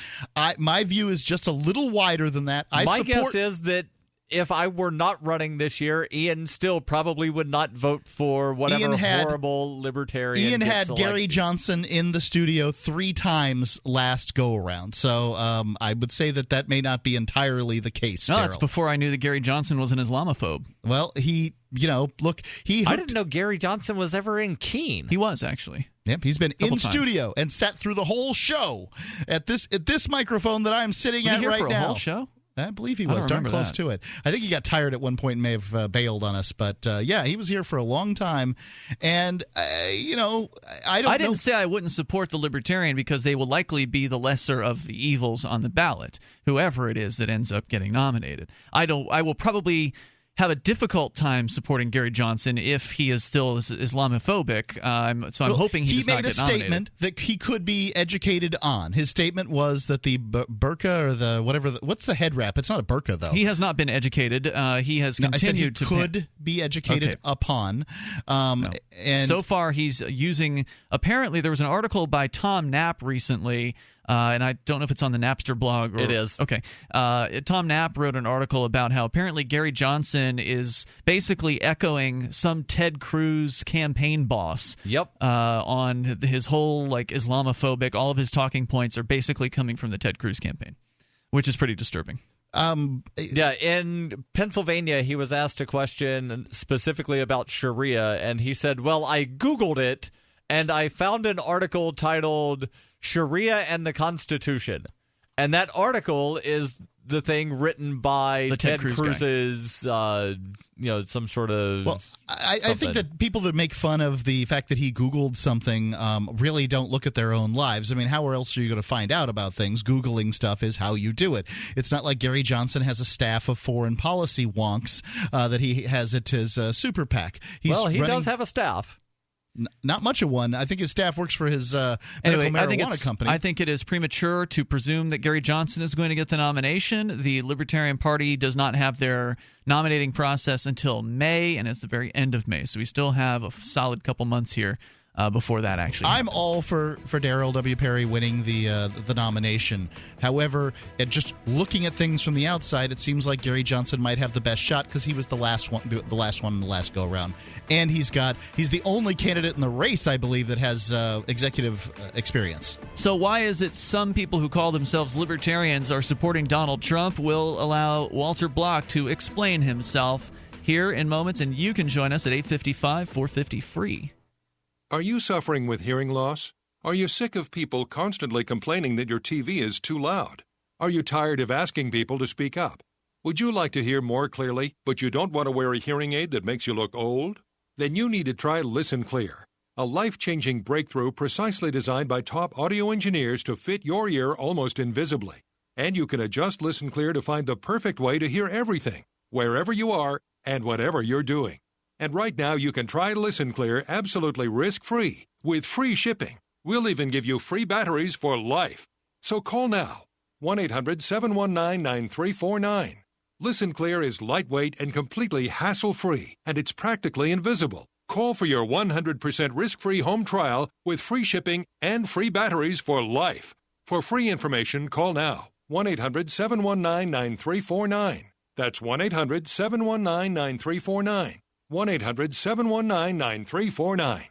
My view is just a little wider than that. My guess is that if I were not running this year, Ian still probably would not vote for whatever horrible libertarian. Ian had selected. Gary Johnson in the studio 3 times last go-around. So I would say that may not be entirely the case, No, Daryl. that's before I knew that Gary Johnson was an Islamophobe. Well, I didn't know Gary Johnson was ever in Keene. He was, actually. Yep, he's been in times. studio and sat through the whole show at this microphone that I'm sitting Was at he here right for a now. whole show? I believe he I don't was darn remember close that. to it. I think he got tired at one point and may have bailed on us. But yeah, he was here for a long time. And, I didn't say I wouldn't support the Libertarian because they will likely be the lesser of the evils on the ballot, whoever it is that ends up getting nominated. I will probably have a difficult time supporting Gary Johnson if he is still Islamophobic. So I'm hoping he does not get nominated. He made a statement that he could be educated on. His statement was that the burqa or the whatever, what's the head wrap? It's not a burqa, though. He has not been educated. He has continued to could be educated upon. And so far, he's using. Apparently, there was an article by Tom Knapp recently. And I don't know if it's on the Napster blog. It is. Okay. Tom Knapp wrote an article about how apparently Gary Johnson is basically echoing some Ted Cruz campaign boss. Yep. On his whole Islamophobic, all of his talking points are basically coming from the Ted Cruz campaign, which is pretty disturbing. Yeah, in Pennsylvania, he was asked a question specifically about Sharia, and he said, well, I Googled it, and I found an article titled Sharia and the Constitution. And that article is the thing written by Ted Cruz's, some sort of. Well, I think that people that make fun of the fact that he Googled something really don't look at their own lives. I mean, how else are you going to find out about things? Googling stuff is how you do it. It's not like Gary Johnson has a staff of foreign policy wonks that he has at his super PAC. He does have a staff. Not much of one. I think his staff works for his anyway, medical marijuana company. I think it is premature to presume that Gary Johnson is going to get the nomination. The Libertarian Party does not have their nominating process until May, and it's the very end of May. So we still have a solid couple months here before that actually happens. I'm all for Daryl W. Perry winning the nomination. However, just looking at things from the outside, it seems like Gary Johnson might have the best shot because he was the last one in the last go around, and he's the only candidate in the race, I believe, that has executive experience. So why is it some people who call themselves libertarians are supporting Donald Trump? We'll allow Walter Block to explain himself here in moments, and you can join us at 855-450-FREE. Are you suffering with hearing loss? Are you sick of people constantly complaining that your TV is too loud? Are you tired of asking people to speak up? Would you like to hear more clearly, but you don't want to wear a hearing aid that makes you look old? Then you need to try Listen Clear, a life-changing breakthrough precisely designed by top audio engineers to fit your ear almost invisibly. And you can adjust Listen Clear to find the perfect way to hear everything, wherever you are and whatever you're doing. And right now, you can try Listen Clear absolutely risk-free with free shipping. We'll even give you free batteries for life. So call now, 1-800-719-9349. Listen Clear is lightweight and completely hassle-free, and it's practically invisible. Call for your 100% risk-free home trial with free shipping and free batteries for life. For free information, call now, 1-800-719-9349. That's 1-800-719-9349. 1-800-719-9349.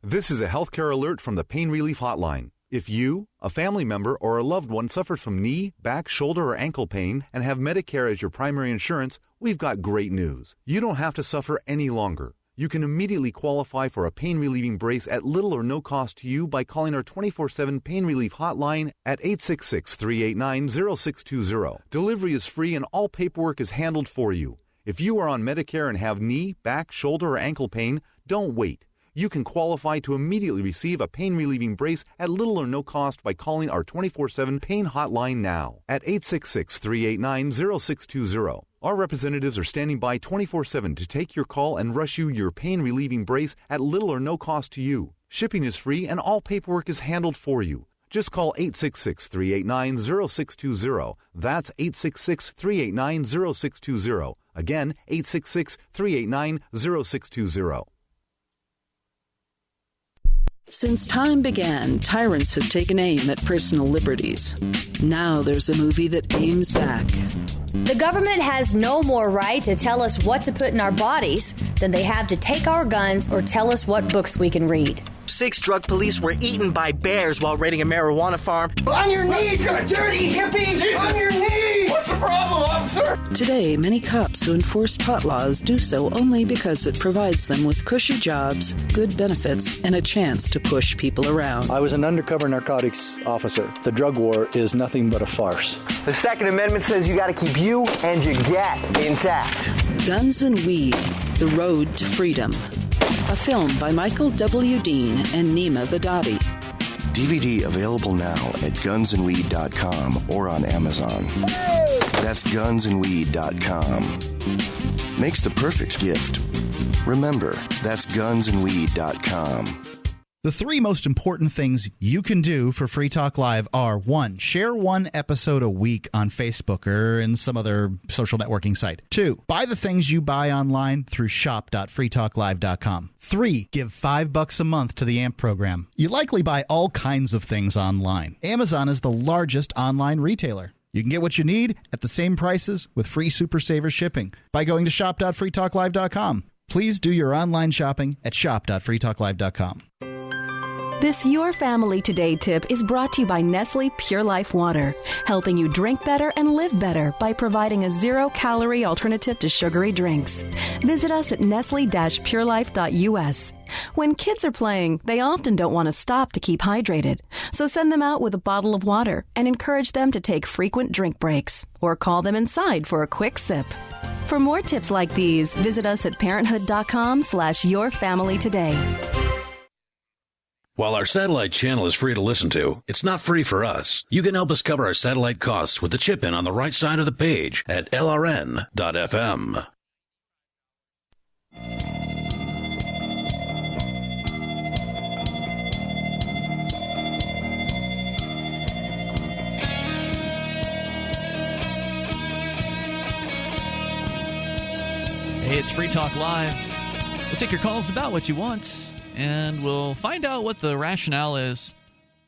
This is a healthcare alert from the Pain Relief Hotline. If you, a family member, or a loved one suffers from knee, back, shoulder, or ankle pain and have Medicare as your primary insurance, we've got great news. You don't have to suffer any longer. You can immediately qualify for a pain-relieving brace at little or no cost to you by calling our 24/7 Pain Relief Hotline at 866-389-0620. Delivery is free and all paperwork is handled for you. If you are on Medicare and have knee, back, shoulder, or ankle pain, don't wait. You can qualify to immediately receive a pain-relieving brace at little or no cost by calling our 24/7 Pain Hotline now at 866-389-0620. Our representatives are standing by 24/7 to take your call and rush you your pain-relieving brace at little or no cost to you. Shipping is free and all paperwork is handled for you. Just call 866-389-0620. That's 866-389-0620. Again, 866-389-0620. Since time began, tyrants have taken aim at personal liberties. Now there's a movie that aims back. The government has no more right to tell us what to put in our bodies than they have to take our guns or tell us what books we can read. 6 drug police were eaten by bears while raiding a marijuana farm. On your knees, you dirty hippie! Jesus. On your knees! What's the problem, officer? Today, many cops who enforce pot laws do so only because it provides them with cushy jobs, good benefits, and a chance to push people around. I was an undercover narcotics officer. The drug war is nothing but a farce. The Second Amendment says you got to keep you and your gat intact. Guns and Weed, The Road to Freedom. A film by Michael W. Dean and Nima Vadadi. DVD available now at gunsandweed.com or on Amazon. That's gunsandweed.com. Makes the perfect gift. Remember, that's gunsandweed.com. The 3 most important things you can do for Free Talk Live are: 1, share 1 episode a week on Facebook or in some other social networking site. 2, buy the things you buy online through shop.freetalklive.com. 3, give $5 a month to the AMP program. You likely buy all kinds of things online. Amazon is the largest online retailer. You can get what you need at the same prices with free Super Saver shipping by going to shop.freetalklive.com. Please do your online shopping at shop.freetalklive.com. This Your Family Today tip is brought to you by Nestle Pure Life Water, helping you drink better and live better by providing a zero-calorie alternative to sugary drinks. Visit us at nestle-purelife.us. When kids are playing, they often don't want to stop to keep hydrated. So send them out with a bottle of water and encourage them to take frequent drink breaks or call them inside for a quick sip. For more tips like these, visit us at parenthood.com/yourfamilytoday. While our satellite channel is free to listen to, it's not free for us. You can help us cover our satellite costs with the chip-in on the right side of the page at lrn.fm. Hey, it's Free Talk Live. We'll take your calls about what you want, and we'll find out what the rationale is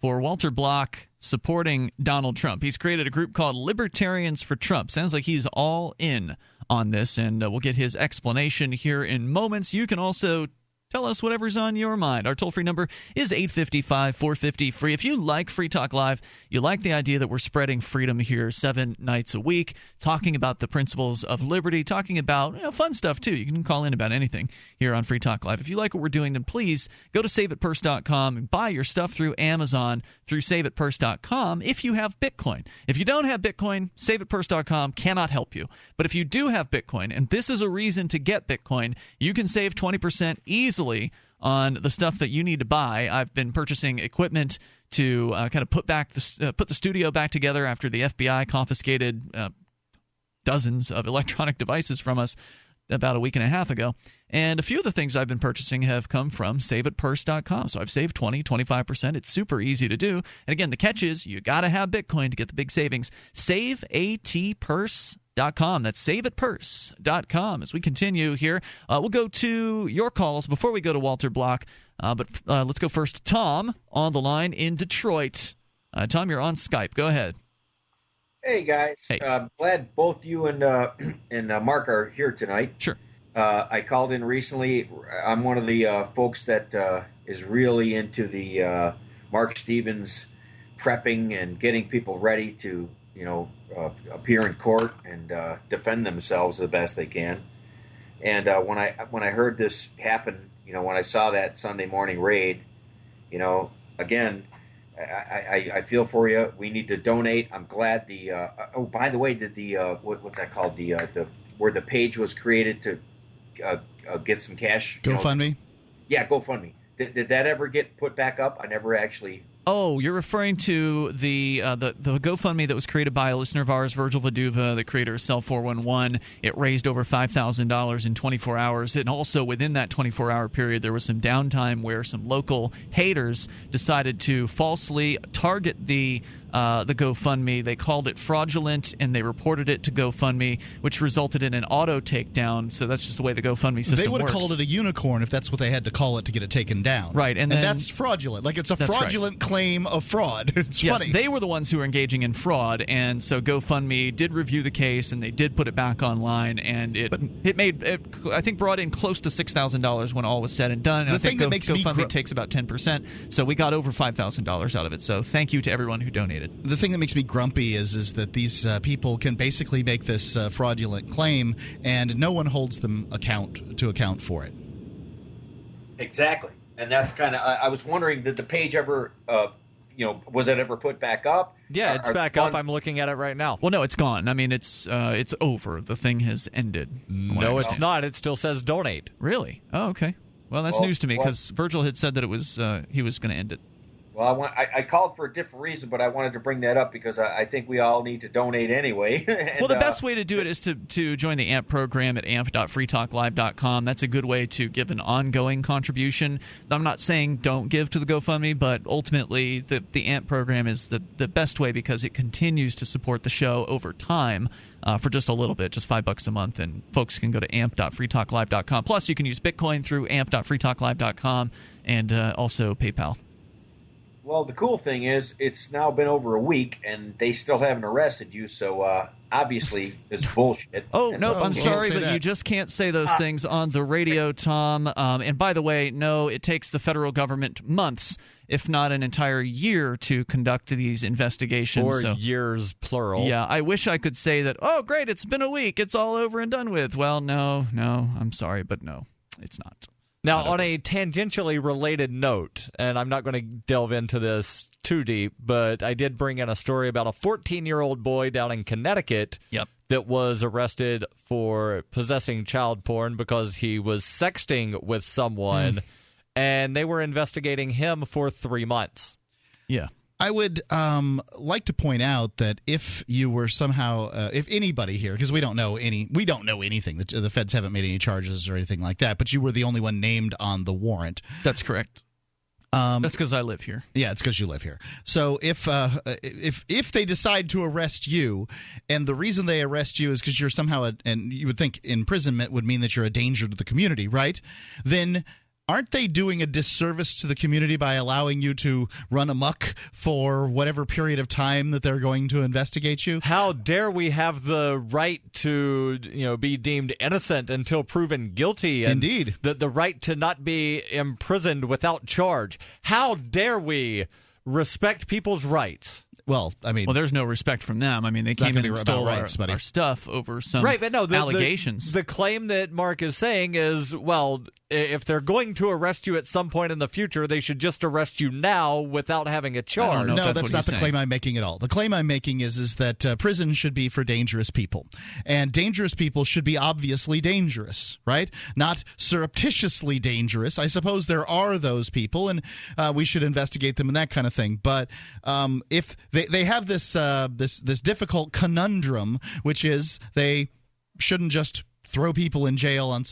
for Walter Block supporting Donald Trump. He's created a group called Libertarians for Trump. Sounds like he's all in on this, and we'll get his explanation here in moments. You can also tell us whatever's on your mind. Our toll-free number is 855-450-FREE. If you like Free Talk Live, you like the idea that we're spreading freedom here 7 nights a week, talking about the principles of liberty, talking about fun stuff too. You can call in about anything here on Free Talk Live. If you like what we're doing, then please go to saveitpurse.com and buy your stuff through Amazon through saveitpurse.com if you have Bitcoin. If you don't have Bitcoin, saveitpurse.com cannot help you. But if you do have Bitcoin, and this is a reason to get Bitcoin, you can save 20% easily on the stuff that you need to buy. I've been purchasing equipment to kind of put the studio back together after the FBI confiscated dozens of electronic devices from us about a week and a half ago. And a few of the things I've been purchasing have come from saveitpurse.com. So I've saved 25%. It's super easy to do. And again, the catch is you got to have Bitcoin to get the big savings. SaveATPurse.com. That's saveitpurse.com. As we continue here, we'll go to your calls before we go to Walter Block. But let's go first to Tom on the line in Detroit. Tom, you're on Skype. Go ahead. Hey, guys. Hey. Glad both you and Mark are here tonight. Sure. I called in recently. I'm one of the folks that is really into the Mark Stevens prepping and getting people ready to, appear in court and defend themselves the best they can. And when I heard this happen, when I saw that Sunday morning raid, again, I feel for you. We need to donate. I'm glad the by the way, did the what's that called, the where the page was created to get some cash? GoFundMe? Yeah, GoFundMe. Did that ever get put back up? I never actually. Oh, you're referring to the GoFundMe that was created by a listener of ours, Virgil Vaduva, the creator of Cell 411. It raised over $5,000 in 24 hours. And also within that 24-hour period, there was some downtime where some local haters decided to falsely target the GoFundMe. They called it fraudulent, and they reported it to GoFundMe, which resulted in an auto takedown. So that's just the way the GoFundMe system works. They would have called it a unicorn if that's what they had to call it to get it taken down. Right, and then, that's fraudulent. Like, it's a fraudulent claim of fraud. It's yes, funny. They were the ones who were engaging in fraud, and so GoFundMe did review the case, and they did put it back online, and it I think brought in close to $6,000 when all was said and done. And I think GoFundMe takes about 10%, so we got over $5,000 out of it. So thank you to everyone who donated. The thing that makes me grumpy is that these people can basically make this fraudulent claim, and no one holds them to account for it. Exactly, and that's kind of. I was wondering, did the page ever, was it ever put back up? Yeah, it's back up. I'm looking at it right now. Well, no, it's gone. I mean, it's over. The thing has ended. No, it's not. It still says donate. Really? Oh, okay. Well, that's news to me because Virgil had said that it was he was going to end it. Well, I called for a different reason, but I wanted to bring that up because I think we all need to donate anyway. And, well, the best way to do it is to join the AMP program at amp.freetalklive.com. That's a good way to give an ongoing contribution. I'm not saying don't give to the GoFundMe, but ultimately the AMP program is the best way because it continues to support the show over time for just a little bit, just $5 a month, and folks can go to amp.freetalklive.com. Plus, you can use Bitcoin through amp.freetalklive.com and also PayPal. Well, the cool thing is it's now been over a week, and they still haven't arrested you, so obviously it's bullshit. Oh, no, I'm sorry, but you just can't say those things on the radio, Tom. And by the way, no, it takes the federal government months, if not an entire year, to conduct these investigations. Or years, plural. Yeah, I wish I could say that, oh, great, it's been a week, it's all over and done with. Well, no, I'm sorry, but no, it's not. Now, on a tangentially related note, and I'm not going to delve into this too deep, but I did bring in a story about a 14-year-old boy down in Connecticut that was arrested for possessing child porn because he was sexting with someone, and they were investigating him for 3 months. Yeah. I would like to point out that if you were somehow, if anybody here, because we don't know anything. The feds haven't made any charges or anything like that. But you were the only one named on the warrant. That's correct. That's because I live here. Yeah, it's because you live here. So if they decide to arrest you, and the reason they arrest you is because you're somehow, and you would think imprisonment would mean that you're a danger to the community, right? Then aren't they doing a disservice to the community by allowing you to run amok for whatever period of time that they're going to investigate you? How dare we have the right to, be deemed innocent until proven guilty? And indeed. The right to not be imprisoned without charge. How dare we respect people's rights? Well, I mean... Well, there's no respect from them. I mean, they came in and stole our stuff over some allegations. The claim that Mark is saying is, well, if they're going to arrest you at some point in the future, they should just arrest you now without having a charge. No, that's not the claim I'm making at all. The claim I'm making is that prison should be for dangerous people. And dangerous people should be obviously dangerous, right? Not surreptitiously dangerous. I suppose there are those people, and we should investigate them and that kind of thing. But if they have this difficult conundrum, which is they shouldn't just throw people in jail on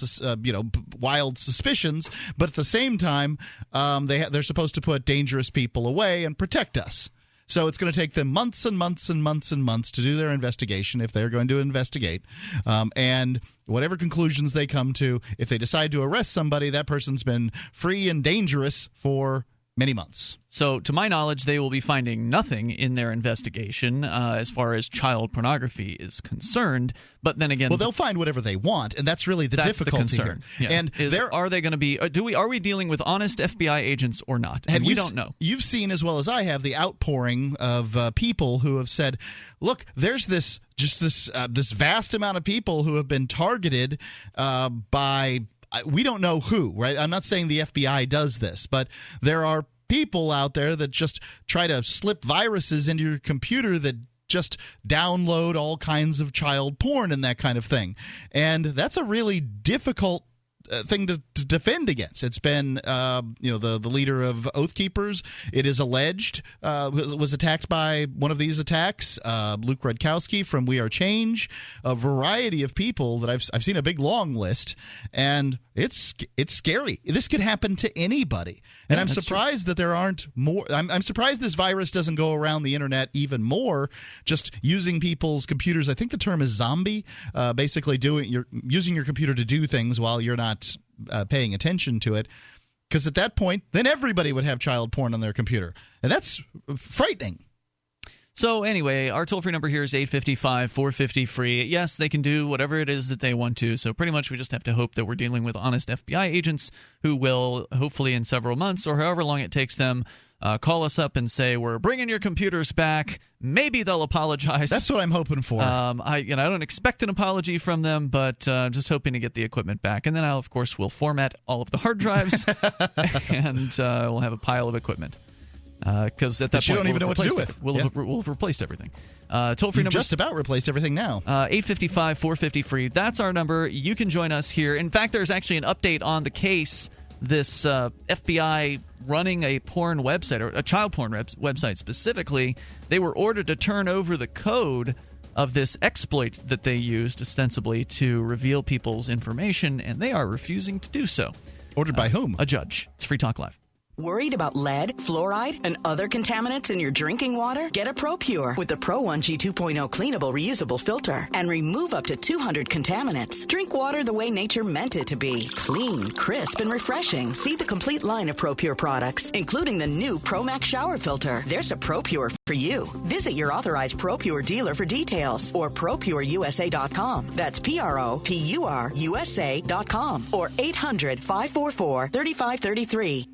wild suspicions, but at the same time they're supposed to put dangerous people away and protect us. So it's going to take them months and months and months and months to do their investigation if they're going to investigate. And whatever conclusions they come to, if they decide to arrest somebody, that person's been free and dangerous for many months. So, to my knowledge, they will be finding nothing in their investigation as far as child pornography is concerned. But then again, well, they'll find whatever they want, and that's really the difficulty here. Yeah. And are they going to be? Are we dealing with honest FBI agents or not? We don't know. You've seen as well as I have the outpouring of people who have said, "Look, there's this vast amount of people who have been targeted by." We don't know who, right? I'm not saying the FBI does this, but there are people out there that just try to slip viruses into your computer that just download all kinds of child porn and that kind of thing. And that's a really difficult thing to defend against. It's been, the leader of Oath Keepers. It is alleged was attacked by one of these attacks. Luke Rudkowski from We Are Change. A variety of people that I've seen a big long list, and it's scary. This could happen to anybody, and I'm surprised that there aren't more. I'm surprised this virus doesn't go around the internet even more. Just using people's computers. I think the term is zombie. Basically, using your computer to do things while you're not paying attention to it. Because at that point, then everybody would have child porn on their computer, and that's frightening. So anyway, our toll-free number here is 855-450-FREE. Yes, they can do whatever it is that they want to. So pretty much we just have to hope that we're dealing with honest FBI agents who will, hopefully in several months or however long it takes them, call us up and say, we're bringing your computers back. Maybe they'll apologize. That's what I'm hoping for. I don't expect an apology from them, but I'm just hoping to get the equipment back. And then we'll format all of the hard drives, and we'll have a pile of equipment. Because at that point, you don't even know what to do with. We'll have replaced everything. Toll-free number just about replaced everything now. 855-450-FREE. That's our number. You can join us here. In fact, there's actually an update on the case. This FBI running a porn website, or a child porn website specifically, they were ordered to turn over the code of this exploit that they used ostensibly to reveal people's information, and they are refusing to do so. Ordered by whom? A judge. It's Free Talk Live. Worried about lead, fluoride, and other contaminants in your drinking water? Get a ProPure with the Pro 1G 2.0 cleanable reusable filter and remove up to 200 contaminants. Drink water the way nature meant it to be. Clean, crisp, and refreshing. See the complete line of ProPure products, including the new ProMax shower filter. There's a ProPure for you. Visit your authorized ProPure dealer for details or ProPureUSA.com. That's ProPureUSA.com or 800-544-3533.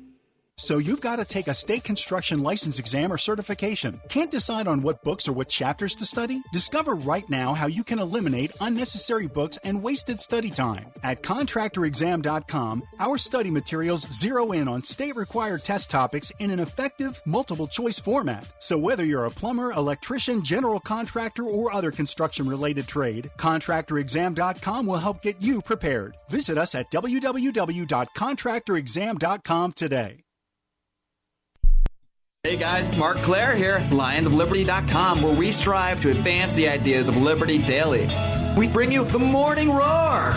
So you've got to take a state construction license exam or certification. Can't decide on what books or what chapters to study? Discover right now how you can eliminate unnecessary books and wasted study time. At contractorexam.com, our study materials zero in on state-required test topics in an effective, multiple-choice format. So whether you're a plumber, electrician, general contractor, or other construction-related trade, contractorexam.com will help get you prepared. Visit us at www.contractorexam.com today. Hey guys, Mark Claire here, lionsofliberty.com, where we strive to advance the ideas of liberty daily. We bring you the Morning Roar.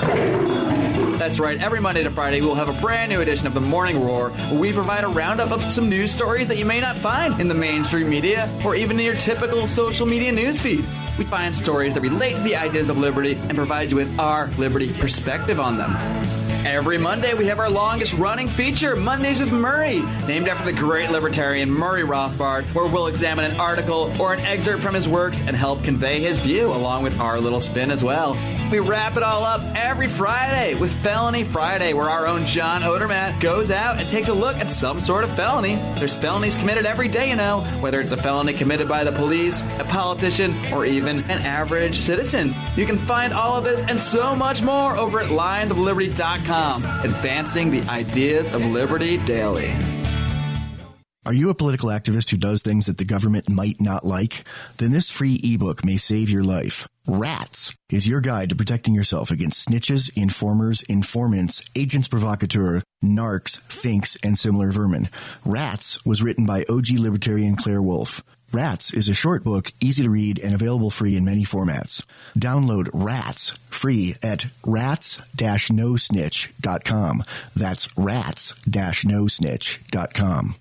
That's right, every Monday to Friday we'll have a brand new edition of the Morning Roar, where we provide a roundup of some news stories that you may not find in the mainstream media or even in your typical social media newsfeed. We find stories that relate to the ideas of liberty and provide you with our liberty perspective on them. Every Monday, we have our longest-running feature, Mondays with Murray, named after the great libertarian Murray Rothbard, where we'll examine an article or an excerpt from his works and help convey his view, along with our little spin as well. We wrap it all up every Friday with Felony Friday, where our own John Odermatt goes out and takes a look at some sort of felony. There's felonies committed every day, whether it's a felony committed by the police, a politician, or even an average citizen. You can find all of this and so much more over at lionsofliberty.com. Advancing the ideas of liberty daily. Are you a political activist who does things that the government might not like? Then this free ebook may save your life. Rats is your guide to protecting yourself against snitches, informers, informants, agents provocateur, narcs, finks, and similar vermin. Rats was written by OG libertarian Claire Wolfe. Rats is a short book, easy to read, and available free in many formats. Download Rats free at rats-nosnitch.com. That's rats-nosnitch.com.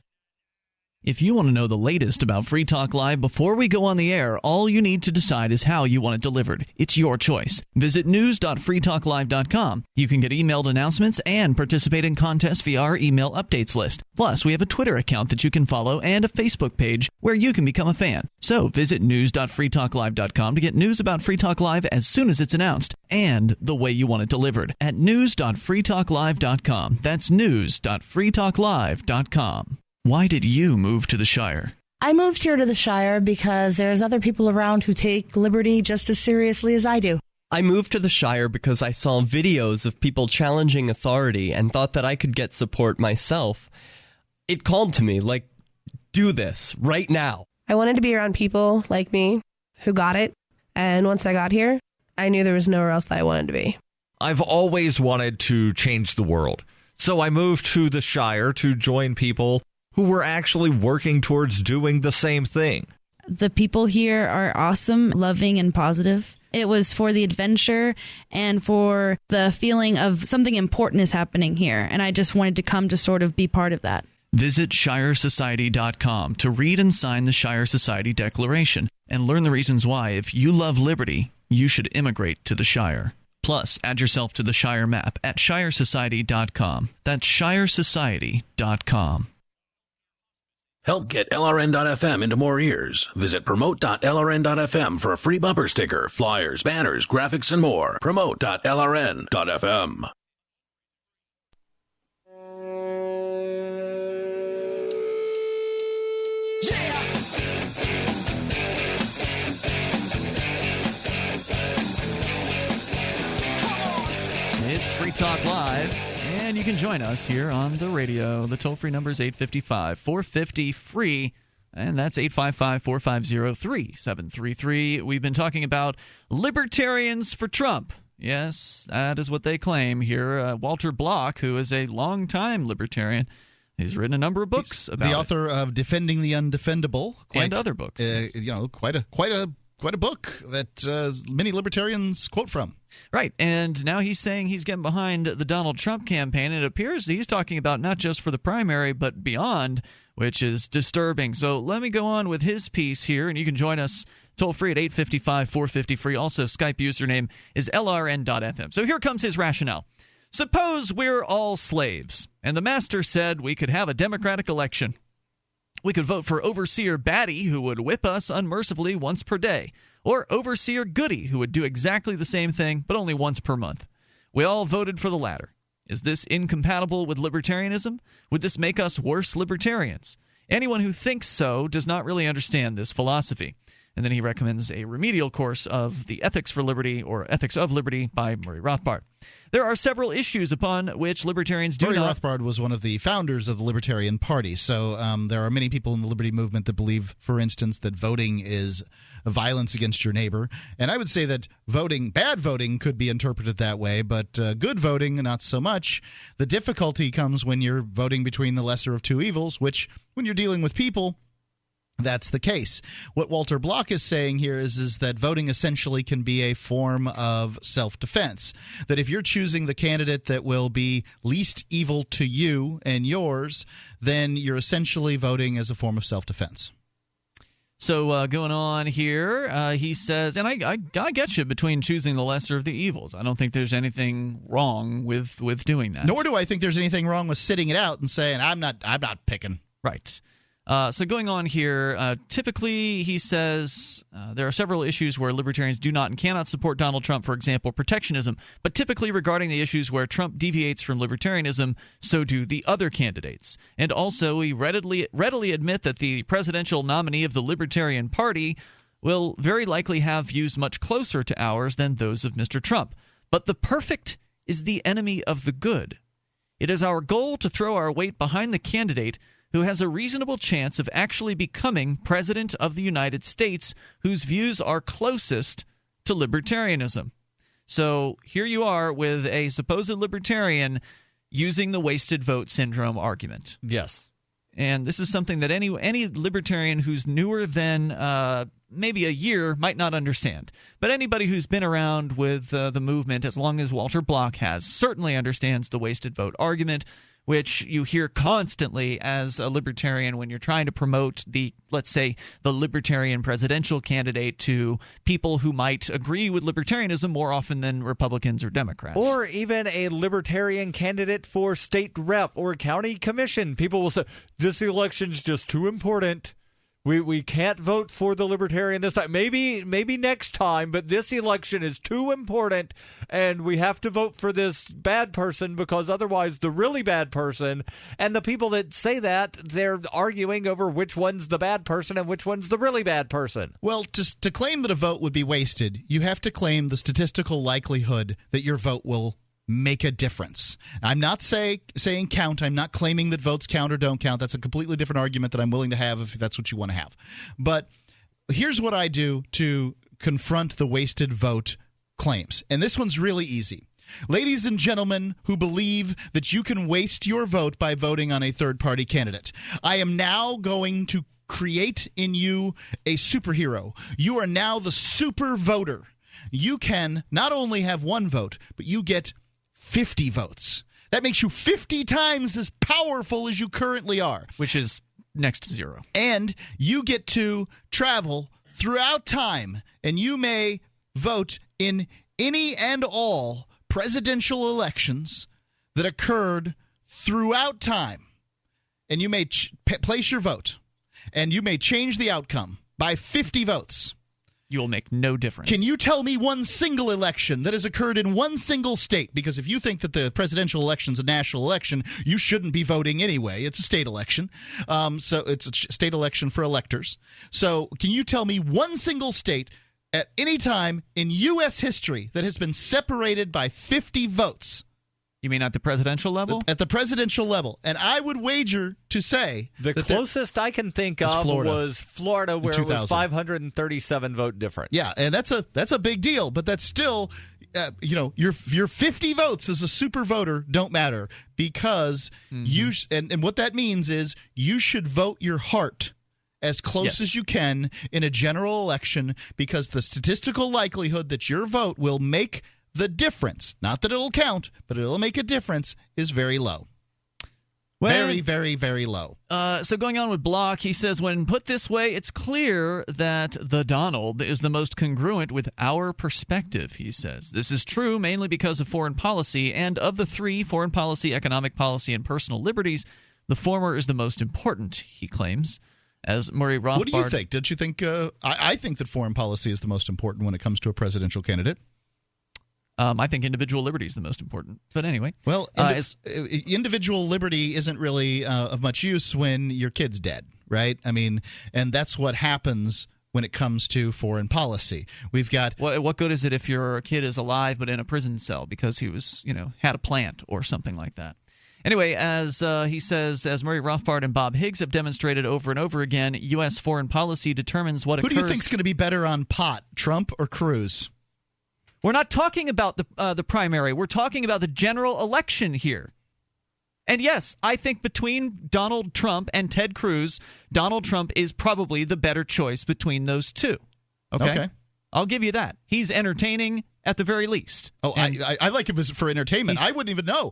If you want to know the latest about Free Talk Live before we go on the air, all you need to decide is how you want it delivered. It's your choice. Visit news.freetalklive.com. You can get emailed announcements and participate in contests via our email updates list. Plus, we have a Twitter account that you can follow and a Facebook page where you can become a fan. So visit news.freetalklive.com to get news about Free Talk Live as soon as it's announced and the way you want it delivered at news.freetalklive.com. That's news.freetalklive.com. Why did you move to the Shire? I moved here to the Shire because there's other people around who take liberty just as seriously as I do. I moved to the Shire because I saw videos of people challenging authority and thought that I could get support myself. It called to me, like, do this right now. I wanted to be around people like me who got it. And once I got here, I knew there was nowhere else that I wanted to be. I've always wanted to change the world. So I moved to the Shire to join people who were actually working towards doing the same thing. The people here are awesome, loving, and positive. It was for the adventure and for the feeling of something important is happening here. And I just wanted to come to sort of be part of that. Visit ShireSociety.com to read and sign the Shire Society Declaration and learn the reasons why, if you love liberty, you should immigrate to the Shire. Plus, add yourself to the Shire map at ShireSociety.com. That's ShireSociety.com. Help get LRN.FM into more ears. Visit promote.lrn.fm for a free bumper sticker, flyers, banners, graphics, and more. Promote.lrn.fm. It's Free Talk Live, and you can join us here on the radio. The toll-free number is 855-450-FREE, and that's 855-450-3733. We've been talking about libertarians for Trump. Yes, that is what they claim here. Walter Block, who is a longtime libertarian, he's written a number of books about the author of Defending the Undefendable, and other books. Quite a book that many libertarians quote from. Right, and now he's saying he's getting behind the Donald Trump campaign, and it appears he's talking about not just for the primary, but beyond, which is disturbing. So let me go on with his piece here, and you can join us toll-free at 855-450-FREE. Also, Skype username is LRN.FM. So here comes his rationale. Suppose we're all slaves, and the master said we could have a democratic election. We could vote for Overseer Batty, who would whip us unmercifully once per day, or Overseer Goody, who would do exactly the same thing, but only once per month. We all voted for the latter. Is this incompatible with libertarianism? Would this make us worse libertarians? Anyone who thinks so does not really understand this philosophy. And then he recommends a remedial course of The Ethics for Liberty, or Ethics of Liberty, by Murray Rothbard. There are several issues upon which libertarians do Murray not... Rothbard was one of the founders of the Libertarian Party, so there are many people in the liberty movement that believe, for instance, that voting is a violence against your neighbor. And I would say that bad voting could be interpreted that way, but good voting, not so much. The difficulty comes when you're voting between the lesser of two evils, which, when you're dealing with people, that's the case. What Walter Block is saying here is that voting essentially can be a form of self-defense. That if you're choosing the candidate that will be least evil to you and yours, then you're essentially voting as a form of self-defense. So going on here, he says, and I get you between choosing the lesser of the evils. I don't think there's anything wrong with doing that. Nor do I think there's anything wrong with sitting it out and saying, I'm not picking. Right. So going on here, typically he says there are several issues where libertarians do not and cannot support Donald Trump, for example, protectionism. But typically regarding the issues where Trump deviates from libertarianism, so do the other candidates. And also we readily admit that the presidential nominee of the Libertarian Party will very likely have views much closer to ours than those of Mr. Trump. But the perfect is the enemy of the good. It is our goal to throw our weight behind the candidate who has a reasonable chance of actually becoming President of the United States, whose views are closest to libertarianism. So here you are with a supposed libertarian using the wasted vote syndrome argument. Yes. And this is something that any libertarian who's newer than maybe a year might not understand. But anybody who's been around with the movement as long as Walter Block has certainly understands the wasted vote argument, which you hear constantly as a libertarian when you're trying to promote let's say, the libertarian presidential candidate to people who might agree with libertarianism more often than Republicans or Democrats. Or even a libertarian candidate for state rep or county commission. People will say, this election's just too important. We can't vote for the libertarian this time. Maybe next time, but this election is too important, and we have to vote for this bad person because otherwise the really bad person. And the people that say that, they're arguing over which one's the bad person and which one's the really bad person. Well, to claim that a vote would be wasted, you have to claim the statistical likelihood that your vote will make a difference. I'm not saying count. I'm not claiming that votes count or don't count. That's a completely different argument that I'm willing to have if that's what you want to have. But here's what I do to confront the wasted vote claims. And this one's really easy. Ladies and gentlemen who believe that you can waste your vote by voting on a third-party candidate, I am now going to create in you a superhero. You are now the super voter. You can not only have one vote, but you get 50 votes. That makes you 50 times as powerful as you currently are. Which is next to zero. And you get to travel throughout time, and you may vote in any and all presidential elections that occurred throughout time. And you may place your vote, and you may change the outcome by 50 votes. You will make no difference. Can you tell me one single election that has occurred in one single state? Because if you think that the presidential election is a national election, you shouldn't be voting anyway. It's a state election. So it's a state election for electors. So can you tell me one single state at any time in U.S. history that has been separated by 50 votes? You mean at the presidential level? At the presidential level. And I would wager to say the closest I can think of was Florida, where it was 537 vote difference. Yeah, and that's a big deal, but that's still your 50 votes as a super voter don't matter, because you and what that means is you should vote your heart as close as you can in a general election, because the statistical likelihood that your vote will make the difference, not that it'll count, but it'll make a difference, is very low. Well, very, very, very low. So going on with Block, he says, when put this way, it's clear that the Donald is the most congruent with our perspective, he says. This is true mainly because of foreign policy, and of the three, foreign policy, economic policy, and personal liberties, the former is the most important, he claims. As Murray Rothbard... What do you think? Don't you think... I think that foreign policy is the most important when it comes to a presidential candidate. I think individual liberty is the most important. But anyway. Well, individual liberty isn't really of much use when your kid's dead, right? I mean, and that's what happens when it comes to foreign policy. We've got... What good is it if your kid is alive but in a prison cell because he was, had a plant or something like that? Anyway, as he says, as Murray Rothbard and Bob Higgs have demonstrated over and over again, U.S. foreign policy determines what occurs... Who do you think is going to be better on pot, Trump or Cruz? We're not talking about the primary. We're talking about the general election here. And yes, I think between Donald Trump and Ted Cruz, Donald Trump is probably the better choice between those two. Okay. I'll give you that. He's entertaining at the very least. Oh, I like him for entertainment. I wouldn't even know.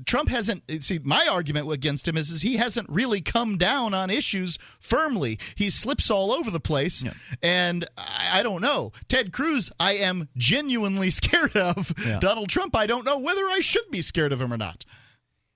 Trump hasn't... See, my argument against him is he hasn't really come down on issues firmly. He slips all over the place, and I don't know. Ted Cruz, I am genuinely scared of. Yeah. Donald Trump, I don't know whether I should be scared of him or not.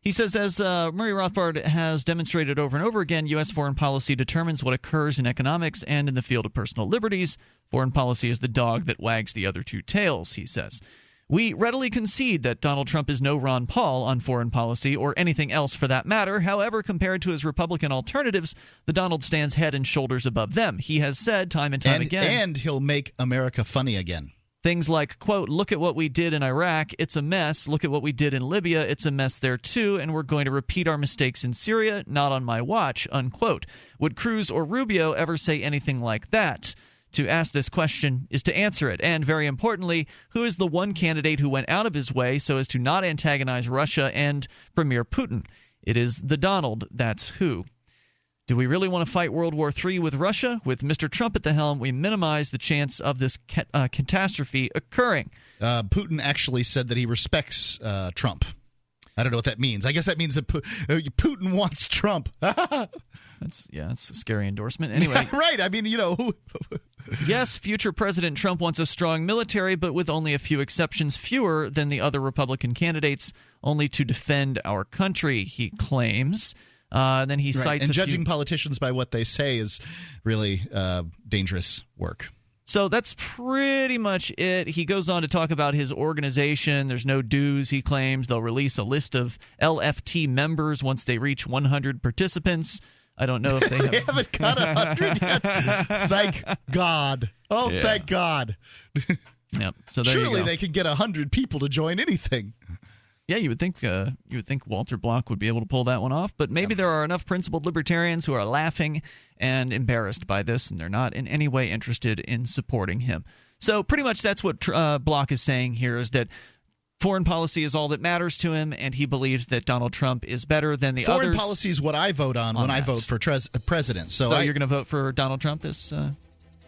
He says, as Murray Rothbard has demonstrated over and over again, U.S. foreign policy determines what occurs in economics and in the field of personal liberties. Foreign policy is the dog that wags the other two tails, he says. We readily concede that Donald Trump is no Ron Paul on foreign policy, or anything else for that matter. However, compared to his Republican alternatives, the Donald stands head and shoulders above them. He has said time and time again. And he'll make America funny again. Things like, quote, look at what we did in Iraq, it's a mess. Look at what we did in Libya, it's a mess there too, and we're going to repeat our mistakes in Syria, not on my watch, unquote. Would Cruz or Rubio ever say anything like that? To ask this question is to answer it. And very importantly, who is the one candidate who went out of his way so as to not antagonize Russia and Premier Putin? It is the Donald, that's who. Do we really want to fight World War III with Russia? With Mr. Trump at the helm, we minimize the chance of this catastrophe occurring. Putin actually said that he respects Trump. I don't know what that means. I guess that means that Putin wants Trump. That's a scary endorsement. Anyway. Right. I mean, Yes, future President Trump wants a strong military, but with only a few exceptions, fewer than the other Republican candidates, only to defend our country, he claims. Then he cites and judging politicians by what they say is really dangerous work. So that's pretty much it. He goes on to talk about his organization. There's no dues, he claims. They'll release a list of LFT members once they reach 100 participants. I don't know if they haven't got 100 yet. Thank God. Oh, yeah. Thank God. Yep. So there surely you go. They can get 100 people to join anything. Yeah, you would think Walter Block would be able to pull that one off, but maybe there are enough principled libertarians who are laughing and embarrassed by this, and they're not in any way interested in supporting him. So pretty much that's what Block is saying here, is that Foreign policy is all that matters to him, and he believes that Donald Trump is better than the others. Foreign policy is what I vote on when I vote for president. So you're going to vote for Donald Trump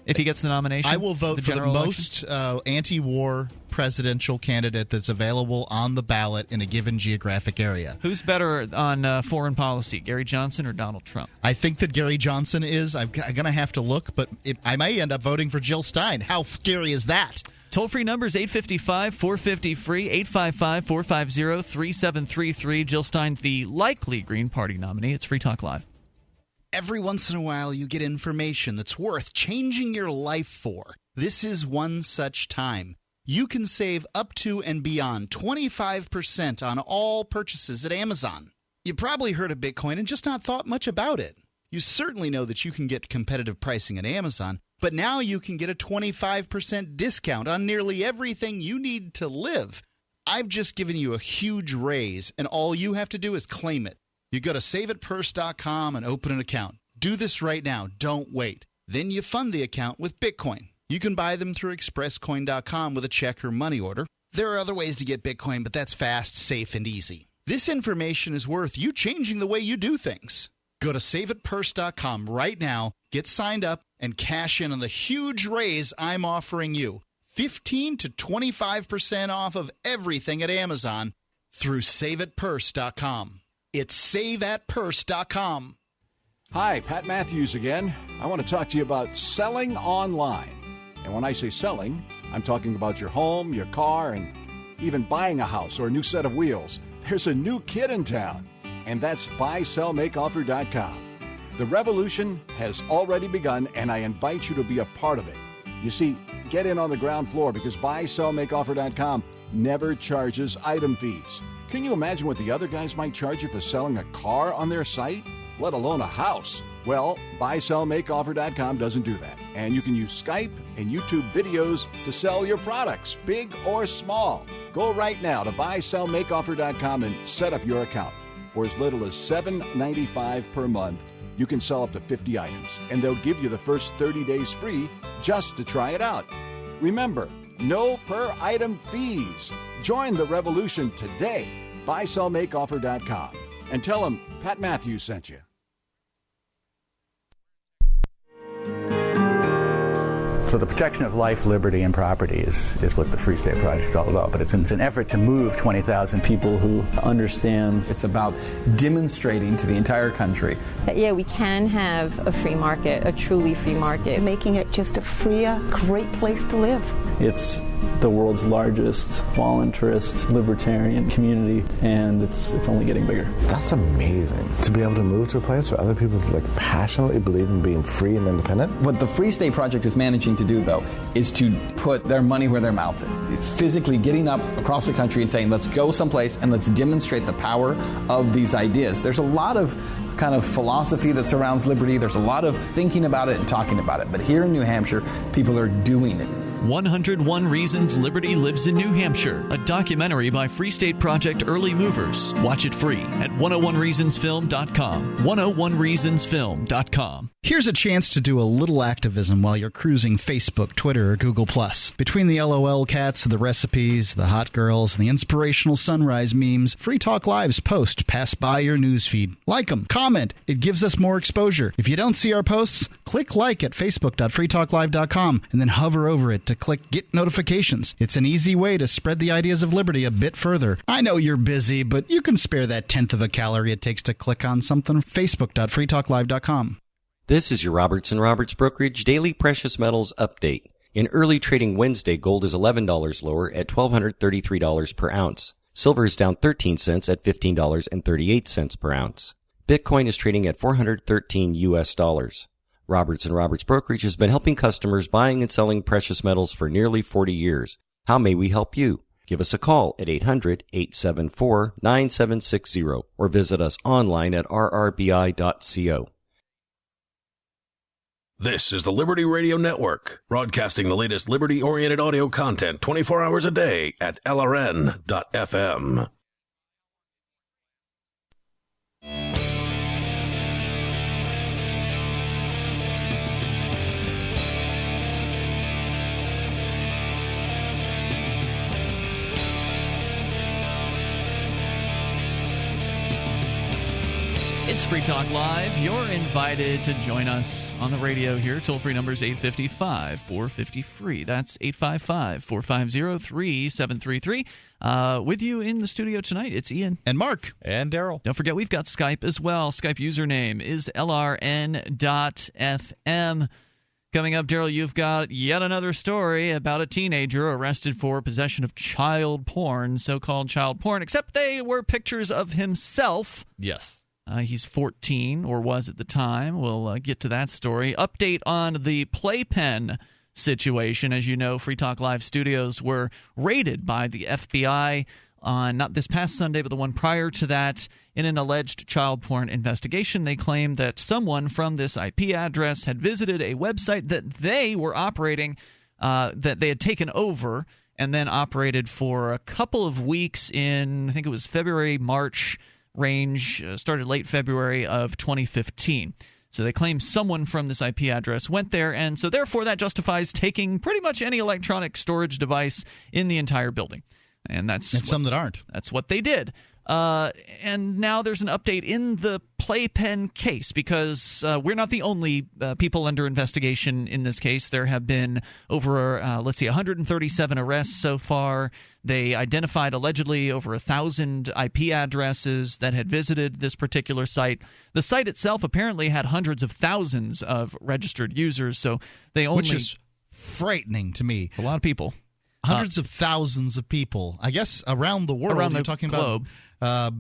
if he gets the nomination? I will vote for the most anti-war presidential candidate that's available on the ballot in a given geographic area. Who's better on foreign policy, Gary Johnson or Donald Trump? I think that Gary Johnson is. I'm going to have to look, but I may end up voting for Jill Stein. How scary is that? Toll-free number is 855-450-FREE, 855-450-3733. Jill Stein, the likely Green Party nominee. It's Free Talk Live. Every once in a while, you get information that's worth changing your life for. This is one such time. You can save up to and beyond 25% on all purchases at Amazon. You probably heard of Bitcoin and just not thought much about it. You certainly know that you can get competitive pricing at Amazon, but now you can get a 25% discount on nearly everything you need to live. I've just given you a huge raise, and all you have to do is claim it. You go to saveitpurse.com and open an account. Do this right now. Don't wait. Then you fund the account with Bitcoin. You can buy them through expresscoin.com with a check or money order. There are other ways to get Bitcoin, but that's fast, safe, and easy. This information is worth you changing the way you do things. Go to saveitpurse.com right now, get signed up, and cash in on the huge raise I'm offering you. 15 to 25% off of everything at Amazon through saveitpurse.com. It's saveatpurse.com. Hi, Pat Matthews again. I want to talk to you about selling online. And when I say selling, I'm talking about your home, your car, and even buying a house or a new set of wheels. There's a new kid in town, and that's buysellmakeoffer.com. The revolution has already begun, and I invite you to be a part of it. You see, get in on the ground floor because buysellmakeoffer.com never charges item fees. Can you imagine what the other guys might charge you for selling a car on their site, let alone a house? Well, buysellmakeoffer.com doesn't do that. And you can use Skype and YouTube videos to sell your products, big or small. Go right now to buysellmakeoffer.com and set up your account. For as little as $7.95 per month, you can sell up to 50 items, and they'll give you the first 30 days free just to try it out. Remember, no per item fees. Join the revolution today. buysellmakeoffer.com and tell them Pat Matthews sent you. So the protection of life, liberty, and property is what the Free State Project is all about. But it's an effort to move 20,000 people who understand. It's about demonstrating to the entire country that, yeah, we can have a free market, a truly free market. Making it just a freer, great place to live. It's the world's largest voluntarist libertarian community, and it's only getting bigger. That's amazing, to be able to move to a place where other people passionately believe in being free and independent. What the Free State Project is managing to do, though, is to put their money where their mouth is. It's physically getting up across the country and saying, let's go someplace and let's demonstrate the power of these ideas. There's a lot of kind of philosophy that surrounds liberty. There's a lot of thinking about it and talking about it. But here in New Hampshire, people are doing it. 101 Reasons Liberty Lives in New Hampshire, a documentary by Free State Project Early Movers. Watch it free at 101reasonsfilm.com. 101reasonsfilm.com. Here's a chance to do a little activism while you're cruising Facebook, Twitter, or Google+. Between the LOL cats, the recipes, the hot girls, and the inspirational sunrise memes, Free Talk Live's posts pass by your newsfeed. Like them, comment. It gives us more exposure. If you don't see our posts, click like at facebook.freetalklive.com and then hover over it to click Get Notifications. It's an easy way to spread the ideas of liberty a bit further. I know you're busy, but you can spare that tenth of a calorie it takes to click on something. Facebook.freetalklive.com. This is your Robertson Roberts Brokerage Daily Precious Metals Update. In early trading Wednesday, gold is $11 lower at $1,233 per ounce. Silver is down 13 cents at $15.38 per ounce. Bitcoin is trading at $413 US. Robertson Roberts Brokerage has been helping customers buying and selling precious metals for nearly 40 years. How may we help you? Give us a call at 800-874-9760 or visit us online at rrbi.co. This is the Liberty Radio Network, broadcasting the latest liberty-oriented audio content 24 hours a day at LRN.FM. It's Free Talk Live. You're invited to join us on the radio here. Toll-free number is 855-450-FREE. That's 855-450-3733. With you in the studio tonight, it's Ian. And Mark. And Daryl. Don't forget, we've got Skype as well. Skype username is LRN.FM. Coming up, Daryl, you've got yet another story about a teenager arrested for possession of child porn, so-called child porn, except they were pictures of himself. Yes. He's 14, or was at the time. We'll get to that story. Update on the Playpen situation. As you know, Free Talk Live studios were raided by the FBI on not this past Sunday, but the one prior to that, in an alleged child porn investigation. They claimed that someone from this IP address had visited a website that they were operating, that they had taken over and then operated for a couple of weeks in, I think it was February, March range, started late February of 2015. So they claim someone from this IP address went there, and so therefore that justifies taking pretty much any electronic storage device in the entire building. And some that aren't. That's what they did. And now there's an update in the Playpen case, because we're not the only people under investigation in this case. There have been over, 137 arrests so far. They identified allegedly over 1,000 IP addresses that had visited this particular site. The site itself apparently had hundreds of thousands of registered users, so they only... Which is frightening to me. A lot of people. Hundreds of thousands of people, I guess, around the world. Around You're the talking globe. About,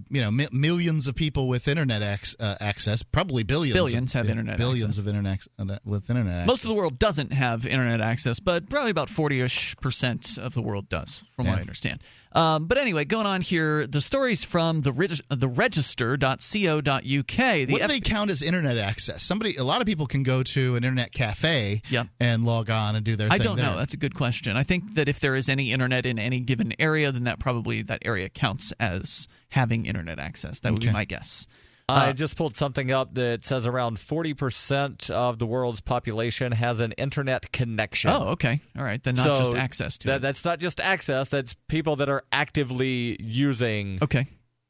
millions of people with internet access, probably billions. Billions have internet billions access. Of internet with internet access. Most of the world doesn't have internet access, but probably about 40-ish% of the world does, from what I understand. But anyway, going on here, the stories from the register.co.uk. What do they count as internet access? A lot of people can go to an internet cafe and log on and do their thing. I don't know. That's a good question. I think that if there is any internet in any given area, then that area counts as having internet access. That would be my guess. I just pulled something up that says around 40% of the world's population has an internet connection. Oh, okay. All right. Then not just access to it. That's not just access. That's people that are actively using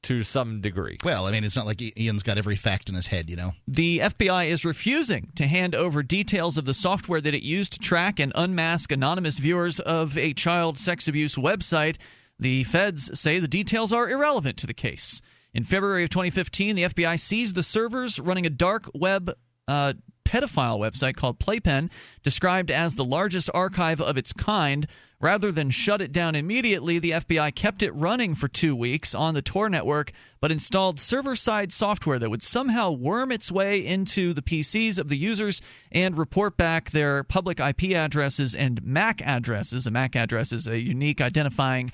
to some degree. Well, I mean, it's not like Ian's got every fact in his head, you know. The FBI is refusing to hand over details of the software that it used to track and unmask anonymous viewers of a child sex abuse website. The feds say the details are irrelevant to the case. In February of 2015, the FBI seized the servers running a dark web pedophile website called Playpen, described as the largest archive of its kind. Rather than shut it down immediately, the FBI kept it running for 2 weeks on the Tor network, but installed server-side software that would somehow worm its way into the PCs of the users and report back their public IP addresses and MAC addresses. A MAC address is a unique identifying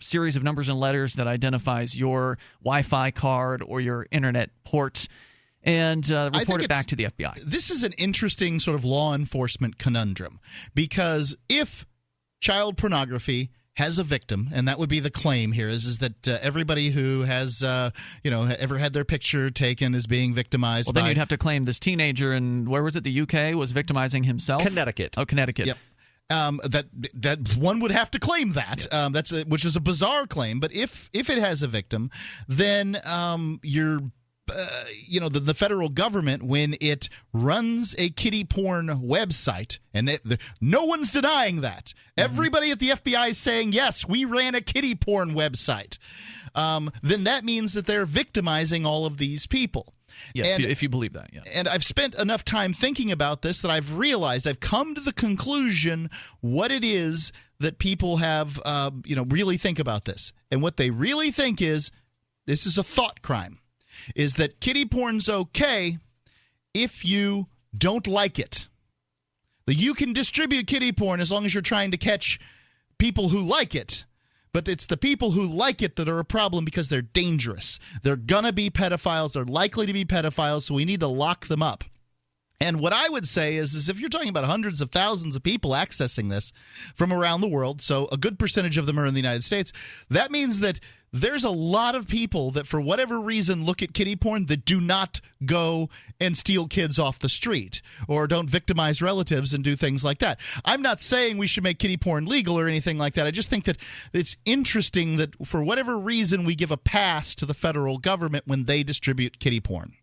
series of numbers and letters that identifies your Wi-Fi card or your internet port, and report it back to the FBI. This is an interesting sort of law enforcement conundrum, because if child pornography has a victim, and that would be the claim here, is that everybody who has ever had their picture taken is being victimized. Well, then you'd have to claim this teenager in, where was it, the UK, was victimizing himself? Connecticut. Oh, Connecticut. Yep. That one would have to claim that. Which is a bizarre claim. But if it has a victim, then the federal government, when it runs a kiddie porn website, and no one's denying that. Everybody at the FBI is saying, yes, we ran a kiddie porn website. Then that means that they're victimizing all of these people. Yes, if you believe that, yeah. And I've spent enough time thinking about this that I've realized, I've come to the conclusion what it is that people have, really think about this. And what they really think is, this is a thought crime, is that kiddie porn's okay if you don't like it. You can distribute kiddie porn as long as you're trying to catch people who like it. But it's the people who like it that are a problem because they're dangerous. They're going to be pedophiles. They're likely to be pedophiles, so we need to lock them up. And what I would say is if you're talking about hundreds of thousands of people accessing this from around the world, so a good percentage of them are in the United States, that means that there's a lot of people that for whatever reason look at kiddie porn that do not go and steal kids off the street or don't victimize relatives and do things like that. I'm not saying we should make kiddie porn legal or anything like that. I just think that it's interesting that for whatever reason we give a pass to the federal government when they distribute kiddie porn.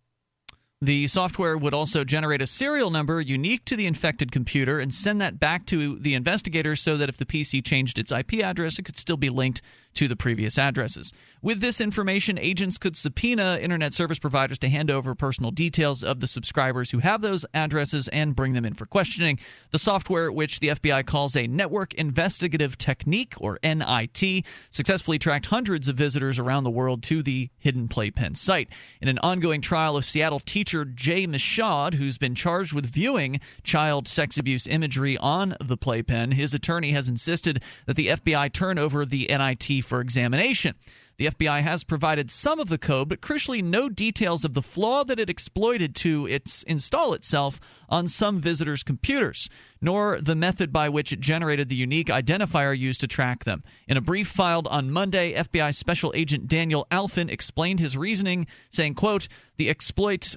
The software would also generate a serial number unique to the infected computer and send that back to the investigator so that if the PC changed its IP address, it could still be linked to the previous addresses. With this information, agents could subpoena internet service providers to hand over personal details of the subscribers who have those addresses and bring them in for questioning. The software, which the FBI calls a Network Investigative Technique, or NIT, successfully tracked hundreds of visitors around the world to the Hidden Playpen site. In an ongoing trial of Seattle teacher Jay Michaud, who's been charged with viewing child sex abuse imagery on the Playpen, his attorney has insisted that the FBI turn over the NIT for examination. The FBI has provided some of the code, but crucially no details of the flaw that it exploited to install itself on some visitors' computers, nor the method by which it generated the unique identifier used to track them. In a brief filed on Monday, FBI Special Agent Daniel Alfin explained his reasoning, saying, quote, the exploit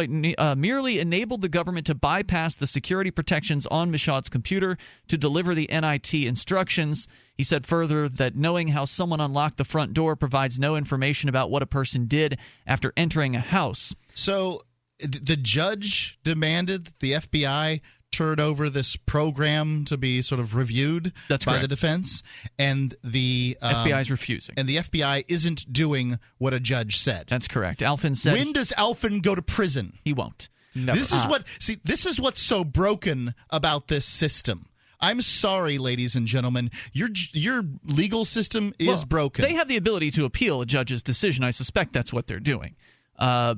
merely enabled the government to bypass the security protections on Michaud's computer to deliver the NIT instructions. He said further that knowing how someone unlocked the front door provides no information about what a person did after entering a house. So the judge demanded that the FBI turn over this program to be sort of reviewed by the defense, and the FBI is refusing. And the FBI isn't doing what a judge said. That's correct. Alfin said. When does Alfin go to prison? He won't. Never. This is what's so broken about this system. I'm sorry, ladies and gentlemen. Your legal system is broken. They have the ability to appeal a judge's decision. I suspect that's what they're doing. Now,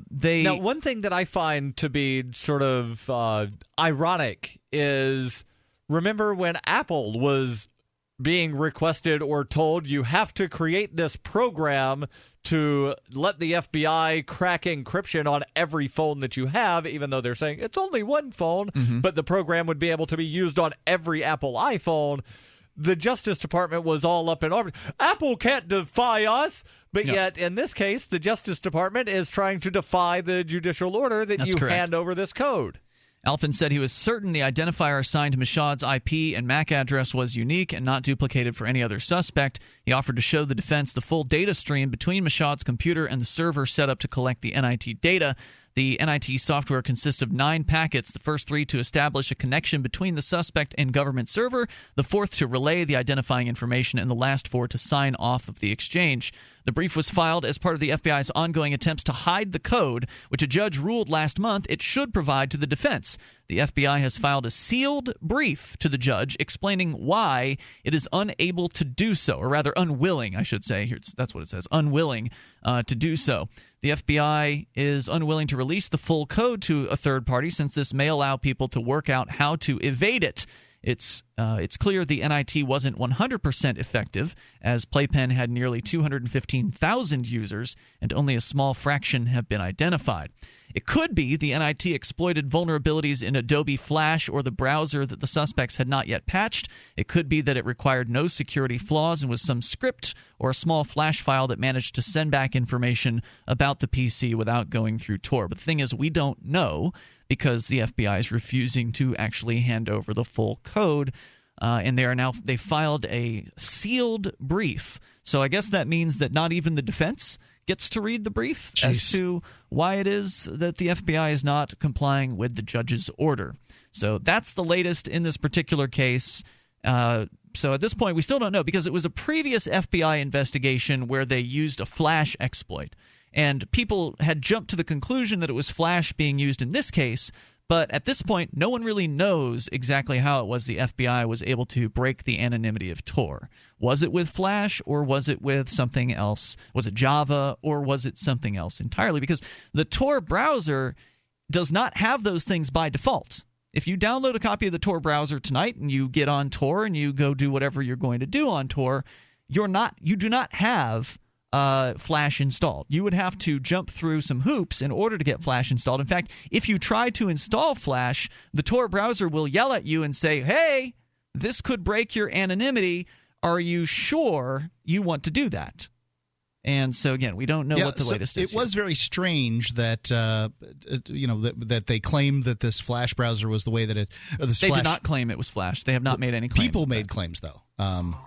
one thing that I find to be sort of ironic is, remember when Apple was being requested or told you have to create this program to let the FBI crack encryption on every phone that you have, even though they're saying it's only one phone, but the program would be able to be used on every Apple iPhone. The Justice Department was all up in arms. Apple can't defy us, but yet in this case, the Justice Department is trying to defy the judicial order that you hand over this code. Alfin said he was certain the identifier assigned to Michaud's IP and MAC address was unique and not duplicated for any other suspect. He offered to show the defense the full data stream between Michaud's computer and the server set up to collect the NIT data. The NIT software consists of 9 packets, the first 3 to establish a connection between the suspect and government server, the 4th to relay the identifying information, and the last 4 to sign off of the exchange. The brief was filed as part of the FBI's ongoing attempts to hide the code, which a judge ruled last month it should provide to the defense. The FBI has filed a sealed brief to the judge explaining why it is unable to do so, or rather unwilling, I should say. That's what it says, unwilling to do so. The FBI is unwilling to release the full code to a third party since this may allow people to work out how to evade it. It's clear the NIT wasn't 100% effective, as Playpen had nearly 215,000 users and only a small fraction have been identified. It could be the NIT exploited vulnerabilities in Adobe Flash or the browser that the suspects had not yet patched. It could be that it required no security flaws and was some script or a small Flash file that managed to send back information about the PC without going through Tor. But the thing is, we don't know because the FBI is refusing to actually hand over the full code. And they filed a sealed brief. So I guess that means that not even the defense gets to read the brief as to why it is that the FBI is not complying with the judge's order. So that's the latest in this particular case. So at this point, we still don't know because it was a previous FBI investigation where they used a Flash exploit. And people had jumped to the conclusion that it was Flash being used in this case. But at this point, no one really knows exactly how it was the FBI was able to break the anonymity of Tor. Was it with Flash or was it with something else? Was it Java or was it something else entirely? Because the Tor browser does not have those things by default. If you download a copy of the Tor browser tonight and you get on Tor and you go do whatever you're going to do on Tor, you do not have Flash installed. You would have to jump through some hoops in order to get Flash installed. In fact, if you try to install Flash, the Tor browser will yell at you and say, hey, this could break your anonymity. Are you sure you want to do that? And so, again, we don't know what the latest is. It was very strange that that they claimed that this Flash browser was the way that it. They did not claim it was Flash. They have not made any claims. People made claims, though.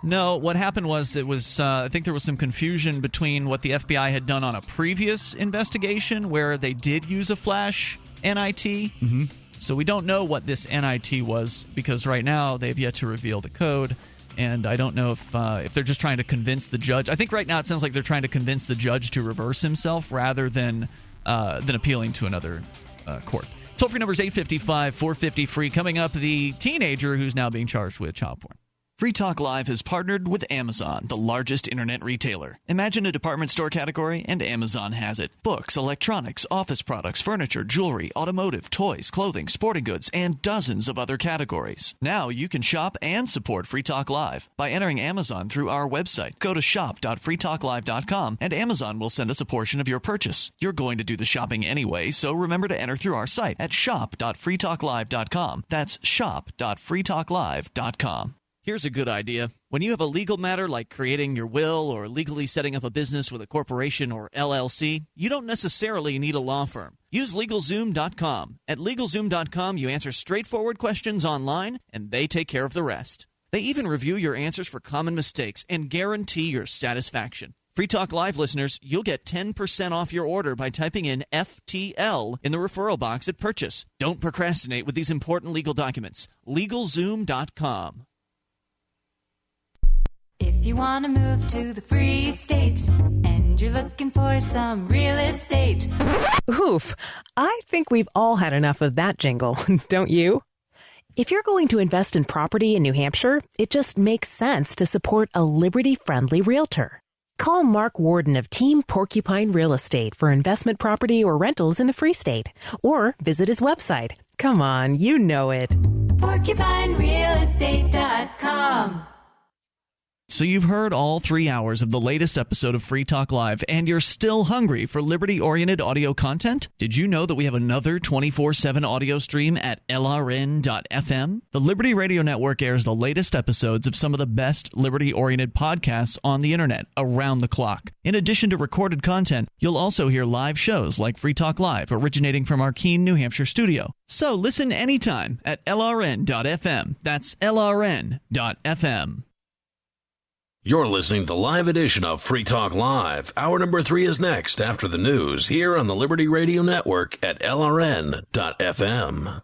No, what happened was I think there was some confusion between what the FBI had done on a previous investigation where they did use a Flash NIT. Mm-hmm. So we don't know what this NIT was because right now they've yet to reveal the code. And I don't know if they're just trying to convince the judge. I think right now it sounds like they're trying to convince the judge to reverse himself rather than appealing to another court. Toll-free number is 855-450-FREE. Coming up, the teenager who's now being charged with child porn. Free Talk Live has partnered with Amazon, the largest internet retailer. Imagine a department store category, and Amazon has it. Books, electronics, office products, furniture, jewelry, automotive, toys, clothing, sporting goods, and dozens of other categories. Now you can shop and support Free Talk Live by entering Amazon through our website. Go to shop.freetalklive.com, and Amazon will send us a portion of your purchase. You're going to do the shopping anyway, so remember to enter through our site at shop.freetalklive.com. That's shop.freetalklive.com. Here's a good idea. When you have a legal matter like creating your will or legally setting up a business with a corporation or LLC, you don't necessarily need a law firm. Use LegalZoom.com. At LegalZoom.com, you answer straightforward questions online, and they take care of the rest. They even review your answers for common mistakes and guarantee your satisfaction. Free Talk Live listeners, you'll get 10% off your order by typing in FTL in the referral box at purchase. Don't procrastinate with these important legal documents. LegalZoom.com. If you want to move to the free state and you're looking for some real estate. Oof, I think we've all had enough of that jingle, don't you? If you're going to invest in property in New Hampshire, it just makes sense to support a Liberty-friendly realtor. Call Mark Warden of Team Porcupine Real Estate for investment property or rentals in the Free State. Or visit his website. Come on, you know it. PorcupineRealEstate.com. So you've heard all 3 hours of the latest episode of Free Talk Live, and you're still hungry for liberty-oriented audio content? Did you know that we have another 24/7 audio stream at LRN.FM? The Liberty Radio Network airs the latest episodes of some of the best liberty-oriented podcasts on the internet around the clock. In addition to recorded content, you'll also hear live shows like Free Talk Live, originating from our Keene, New Hampshire studio. So listen anytime at LRN.FM. That's LRN.FM. You're listening to the live edition of Free Talk Live. Hour number 3 is next after the news here on the Liberty Radio Network at LRN.FM.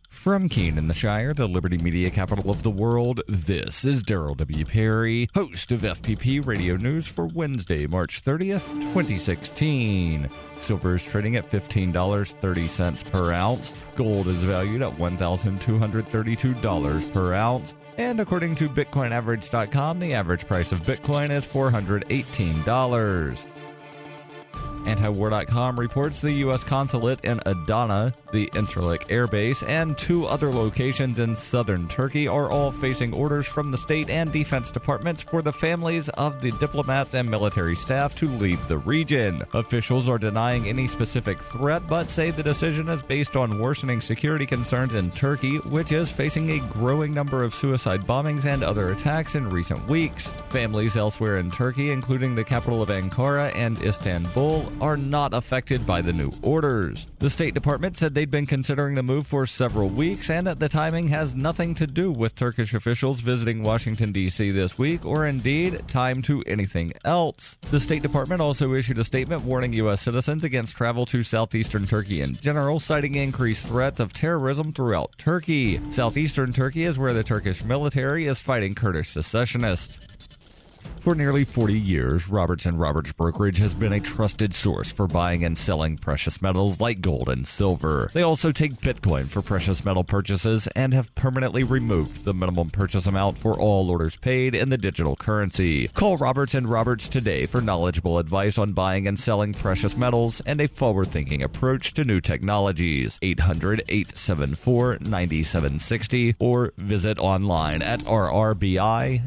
From Keene in the Shire, the Liberty Media capital of the world, this is Daryl W. Perry, host of FPP Radio News for Wednesday, March 30th, 2016. Silver is trading at $15.30 per ounce. Gold is valued at $1,232 per ounce. And according to BitcoinAverage.com, the average price of Bitcoin is $418. Antiwar.com reports the U.S. consulate in Adana, the Incirlik Air Base, and 2 other locations in southern Turkey are all facing orders from the state and defense departments for the families of the diplomats and military staff to leave the region. Officials are denying any specific threat, but say the decision is based on worsening security concerns in Turkey, which is facing a growing number of suicide bombings and other attacks in recent weeks. Families elsewhere in Turkey, including the capital of Ankara and Istanbul, are not affected by the new orders. The State Department said they'd been considering the move for several weeks and that the timing has nothing to do with Turkish officials visiting Washington, D.C. this week, or indeed time to anything else. The State Department also issued a statement warning U.S. citizens against travel to southeastern Turkey in general, citing increased threats of terrorism throughout Turkey. Southeastern Turkey is where the Turkish military is fighting Kurdish secessionists. For nearly 40 years, Roberts & Roberts Brokerage has been a trusted source for buying and selling precious metals like gold and silver. They also take Bitcoin for precious metal purchases and have permanently removed the minimum purchase amount for all orders paid in the digital currency. Call Roberts & Roberts today for knowledgeable advice on buying and selling precious metals and a forward-thinking approach to new technologies. 800-874-9760 or visit online at rrbi.co.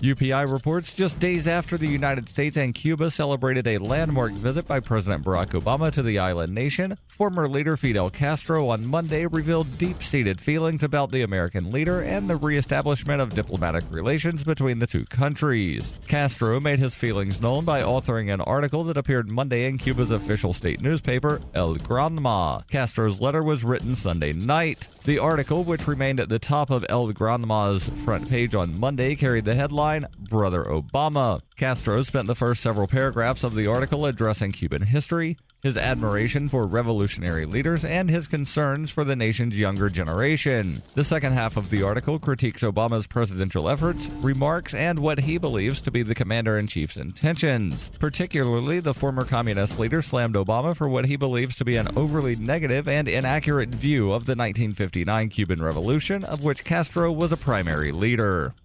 UPI reports just days after the United States and Cuba celebrated a landmark visit by President Barack Obama to the island nation, former leader Fidel Castro on Monday revealed deep-seated feelings about the American leader and the reestablishment of diplomatic relations between the two countries. Castro made his feelings known by authoring an article that appeared Monday in Cuba's official state newspaper, El Granma. Castro's letter was written Sunday night. The article, which remained at the top of El Granma's front page on Monday, carried the headline, Brother Obama. Castro spent the first several paragraphs of the article addressing Cuban history, his admiration for revolutionary leaders, and his concerns for the nation's younger generation. The second half of the article critiques Obama's presidential efforts, remarks, and what he believes to be the commander-in-chief's intentions. Particularly, the former communist leader slammed Obama for what he believes to be an overly negative and inaccurate view of the 1959 Cuban Revolution, of which Castro was a primary leader.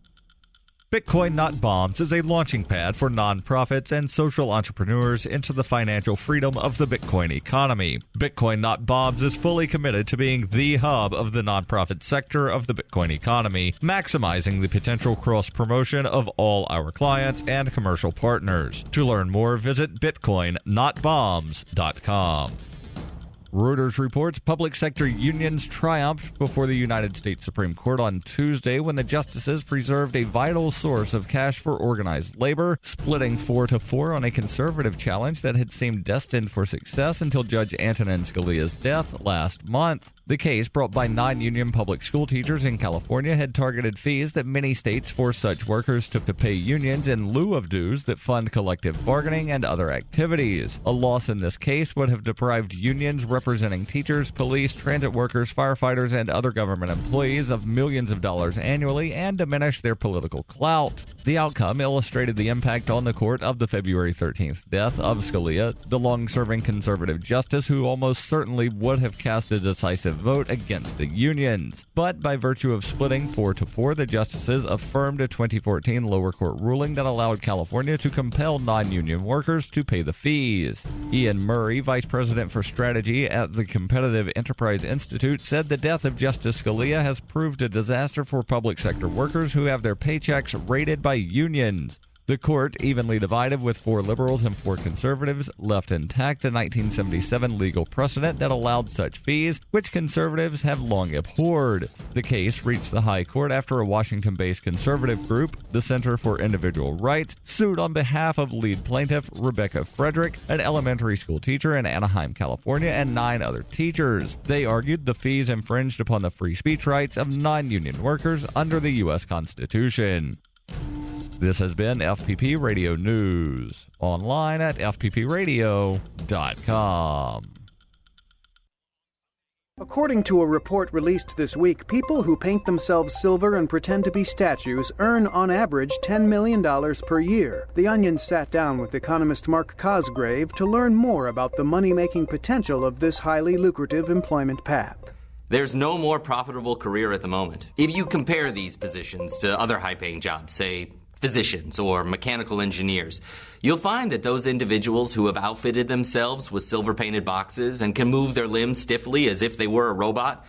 Bitcoin Not Bombs is a launching pad for nonprofits and social entrepreneurs into the financial freedom of the Bitcoin economy. Bitcoin Not Bombs is fully committed to being the hub of the nonprofit sector of the Bitcoin economy, maximizing the potential cross-promotion of all our clients and commercial partners. To learn more, visit bitcoinnotbombs.com. Reuters reports public sector unions triumphed before the United States Supreme Court on Tuesday when the justices preserved a vital source of cash for organized labor, splitting 4-4 on a conservative challenge that had seemed destined for success until Judge Antonin Scalia's death last month. The case, brought by non-union public school teachers in California, had targeted fees that many states force such workers to pay unions in lieu of dues that fund collective bargaining and other activities. A loss in this case would have deprived unions representing teachers, police, transit workers, firefighters, and other government employees of millions of dollars annually and diminished their political clout. The outcome illustrated the impact on the court of the February 13th death of Scalia, the long-serving conservative justice who almost certainly would have cast a decisive vote against the unions. But by virtue of splitting 4-4, the justices affirmed a 2014 lower court ruling that allowed California to compel non-union workers to pay the fees. Ian Murray, vice president for strategy at the Competitive Enterprise Institute, said the death of Justice Scalia has proved a disaster for public sector workers who have their paychecks raided by unions. The court, evenly divided with 4 liberals and 4 conservatives, left intact a 1977 legal precedent that allowed such fees, which conservatives have long abhorred. The case reached the High Court after a Washington-based conservative group, the Center for Individual Rights, sued on behalf of lead plaintiff Rebecca Frederick, an elementary school teacher in Anaheim, California, and 9 other teachers. They argued the fees infringed upon the free speech rights of non-union workers under the U.S. Constitution. This has been FPP Radio News, online at fppradio.com. According to a report released this week, people who paint themselves silver and pretend to be statues earn, on average, $10 million per year. The Onion sat down with economist Mark Cosgrave to learn more about the money-making potential of this highly lucrative employment path. There's no more profitable career at the moment. If you compare these positions to other high-paying jobs, say physicians or mechanical engineers, you'll find that those individuals who have outfitted themselves with silver-painted boxes and can move their limbs stiffly as if they were a robot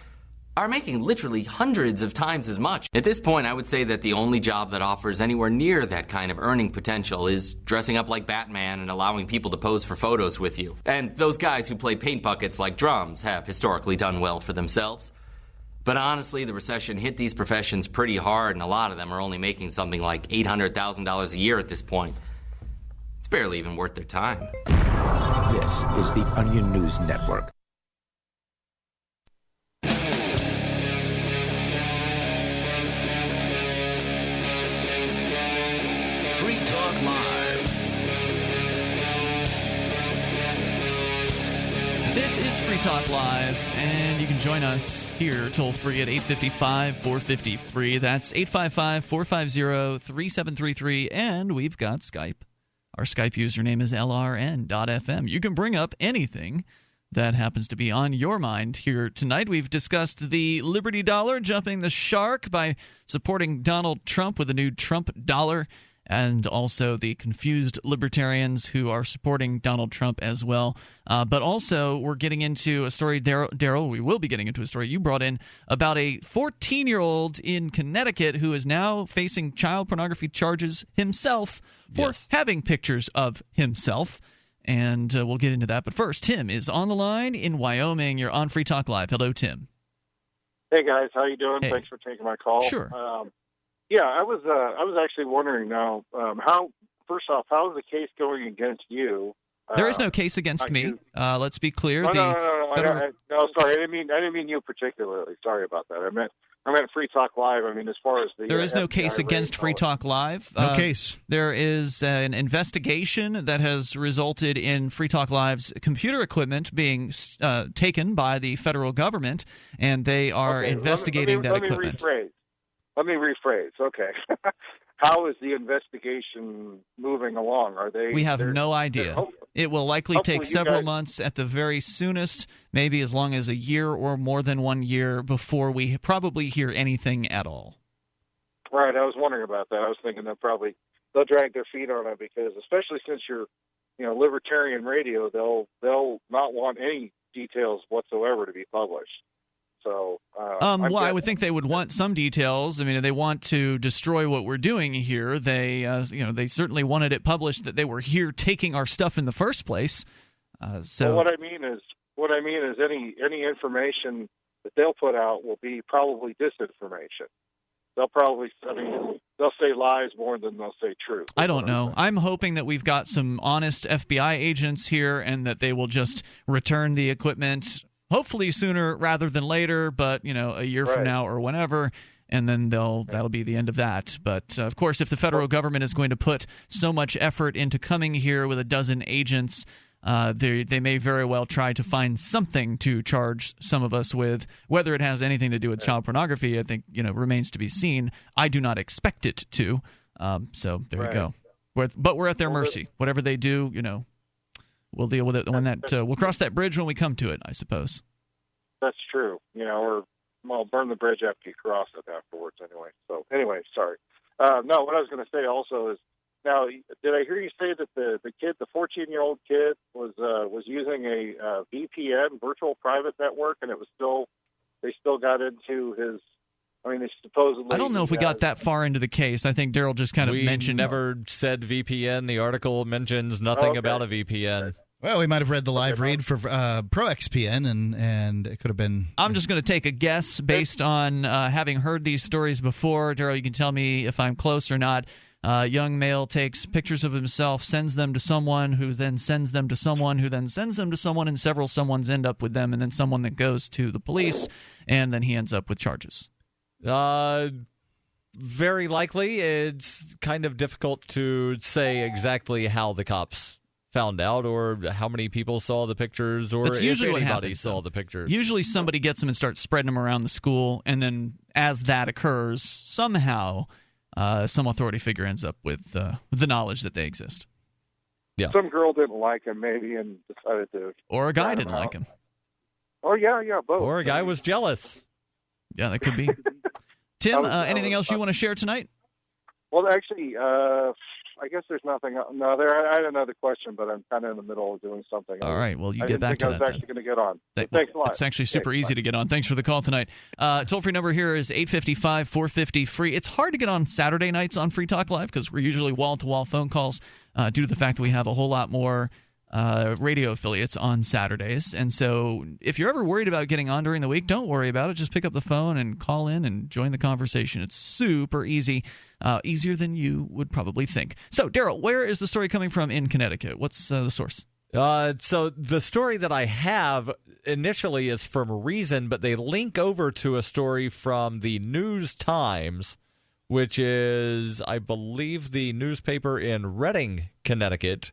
are making literally hundreds of times as much. At this point, I would say that the only job that offers anywhere near that kind of earning potential is dressing up like Batman and allowing people to pose for photos with you. And those guys who play paint buckets like drums have historically done well for themselves. But honestly, the recession hit these professions pretty hard, and a lot of them are only making something like $800,000 a year at this point. It's barely even worth their time. This is the Onion News Network. Free Talk Live. This is Free Talk Live, and you can join us here toll free at 855-450-FREE. That's 855-450-3733, and we've got Skype. Our Skype username is LRN.FM. You can bring up anything that happens to be on your mind here tonight. We've discussed the Liberty Dollar jumping the shark by supporting Donald Trump with a new Trump dollar. and also the confused libertarians who are supporting Donald Trump as well. But also, we're getting into a story, Daryl, we will be getting into a story you brought in about a 14-year-old in Connecticut who is now facing child pornography charges himself for having pictures of himself. And we'll get into that. But first, Tim is on the line in Wyoming. You're on Free Talk Live. Hello, Tim. Hey, guys. How you doing? Hey. Thanks for taking my call. Sure. Yeah, I was actually wondering now, first off, how is the case going against you? There is no case against me. Let's be clear. No, Federal... sorry. I didn't mean you particularly. Sorry about that. I meant Free Talk Live. I mean, as far as the there is no case against Free Talk Live. No case. There is an investigation that has resulted in Free Talk Live's computer equipment being taken by the federal government, and they are investigating that equipment. Let me rephrase. Okay. How is the investigation moving along? We have no idea. It will likely take several months at the very soonest, maybe as long as a year or more than 1 year before we probably hear anything at all. Right. I was wondering about that. I was thinking they'll drag their feet on it because, especially since you're, libertarian radio, they'll not want any details whatsoever to be published. So, I would think they would want some details. I mean, they want to destroy what we're doing here. They, they certainly wanted it published that they were here taking our stuff in the first place. Well, what I mean is any information that they'll put out will be probably disinformation. They'll say lies more than they'll say truth. I don't know. I'm hoping that we've got some honest FBI agents here and that they will just return the equipment. Hopefully sooner rather than later, but a year from now or whenever, and then that'll be the end of that. But of course, if the federal government is going to put so much effort into coming here with a dozen agents, they may very well try to find something to charge some of us with. Whether it has anything to do with child pornography, I think remains to be seen. I do not expect it to. So there you go. But we're at their mercy. Whatever they do, we'll deal with it when we'll cross that bridge when we come to it, I suppose. That's true. Or burn the bridge after you cross it afterwards. Anyway, sorry. No, what I was going to say also is, now, did I hear you say that the 14-year-old kid, was using a VPN, virtual private network, and they still got into his? I mean, they supposedly. I don't know if we got that far into the case. I think Daryl just kind of mentioned. We never said VPN. The article mentions nothing about a VPN. Well, we might have read the live read for ProXPN, and it could have been. I'm just going to take a guess based on having heard these stories before. Daryl, you can tell me if I'm close or not. Young male takes pictures of himself, sends them to someone, who then sends them to someone, who then sends them to someone, and several someones end up with them, and then someone that goes to the police, and then he ends up with charges. Very likely. It's kind of difficult to say exactly how the cops found out or how many people saw the pictures or That's usually if what anybody happens, saw the pictures. Usually somebody gets them and starts spreading them around the school, and then as that occurs, somehow some authority figure ends up with the knowledge that they exist. Yeah. Some girl didn't like him maybe and decided to. Or a guy didn't like him. Oh, yeah, both. Or a guy was jealous. Yeah, that could be. Tim, anything else you want to share tonight? Well, actually, I guess there's nothing. No, I had another question, but I'm kind of in the middle of doing something. All right, well, you get back to that. I was actually going to get on. Thanks a lot. It's actually super easy to get on. Thanks for the call tonight. Toll-free number here is 855-450-FREE. It's hard to get on Saturday nights on Free Talk Live because we're usually wall-to-wall phone calls due to the fact that we have a whole lot more radio affiliates on Saturdays. And so if you're ever worried about getting on during the week, don't worry about it. Just pick up the phone and call in and join the conversation. It's super easy, easier than you would probably think. So, Daryl, where is the story coming from in Connecticut? What's the source? So the story that I have initially is from Reason, but they link over to a story from the News Times, which is, I believe, the newspaper in Reading, Connecticut.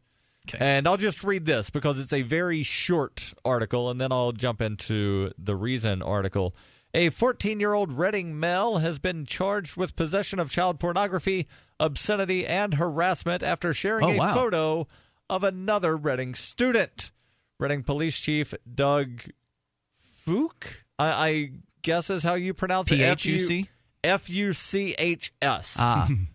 Okay. And I'll just read this because it's a very short article, and then I'll jump into the Reason article. A 14-year-old Reading male has been charged with possession of child pornography, obscenity, and harassment after sharing a photo of another Reading student. Reading Police Chief Doug Fuchs, I guess is how you pronounce it. P-H-U-C? F-U-C-H-S.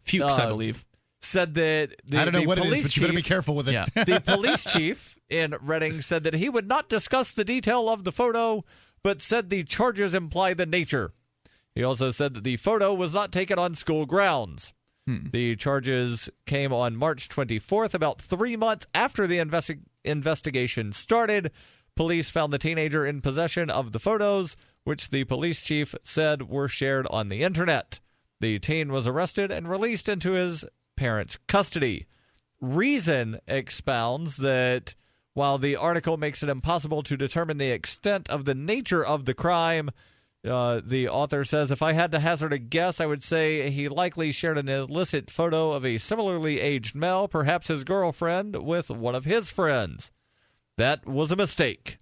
Fuchs, I believe. said that I don't know what it is, police but you better be chief- careful with it. Yeah. The police chief in Reading said that he would not discuss the detail of the photo, but said the charges imply the nature. He also said that the photo was not taken on school grounds. The charges came on March 24th, about 3 months after the investigation started. Police found the teenager in possession of the photos, which the police chief said were shared on the internet. The teen was arrested and released into his parents' custody. Reason expounds that while the article makes it impossible to determine the extent of the nature of the crime, the author says, if I had to hazard a guess, I would say he likely shared an illicit photo of a similarly aged male, perhaps his girlfriend, with one of his friends. That was a mistake.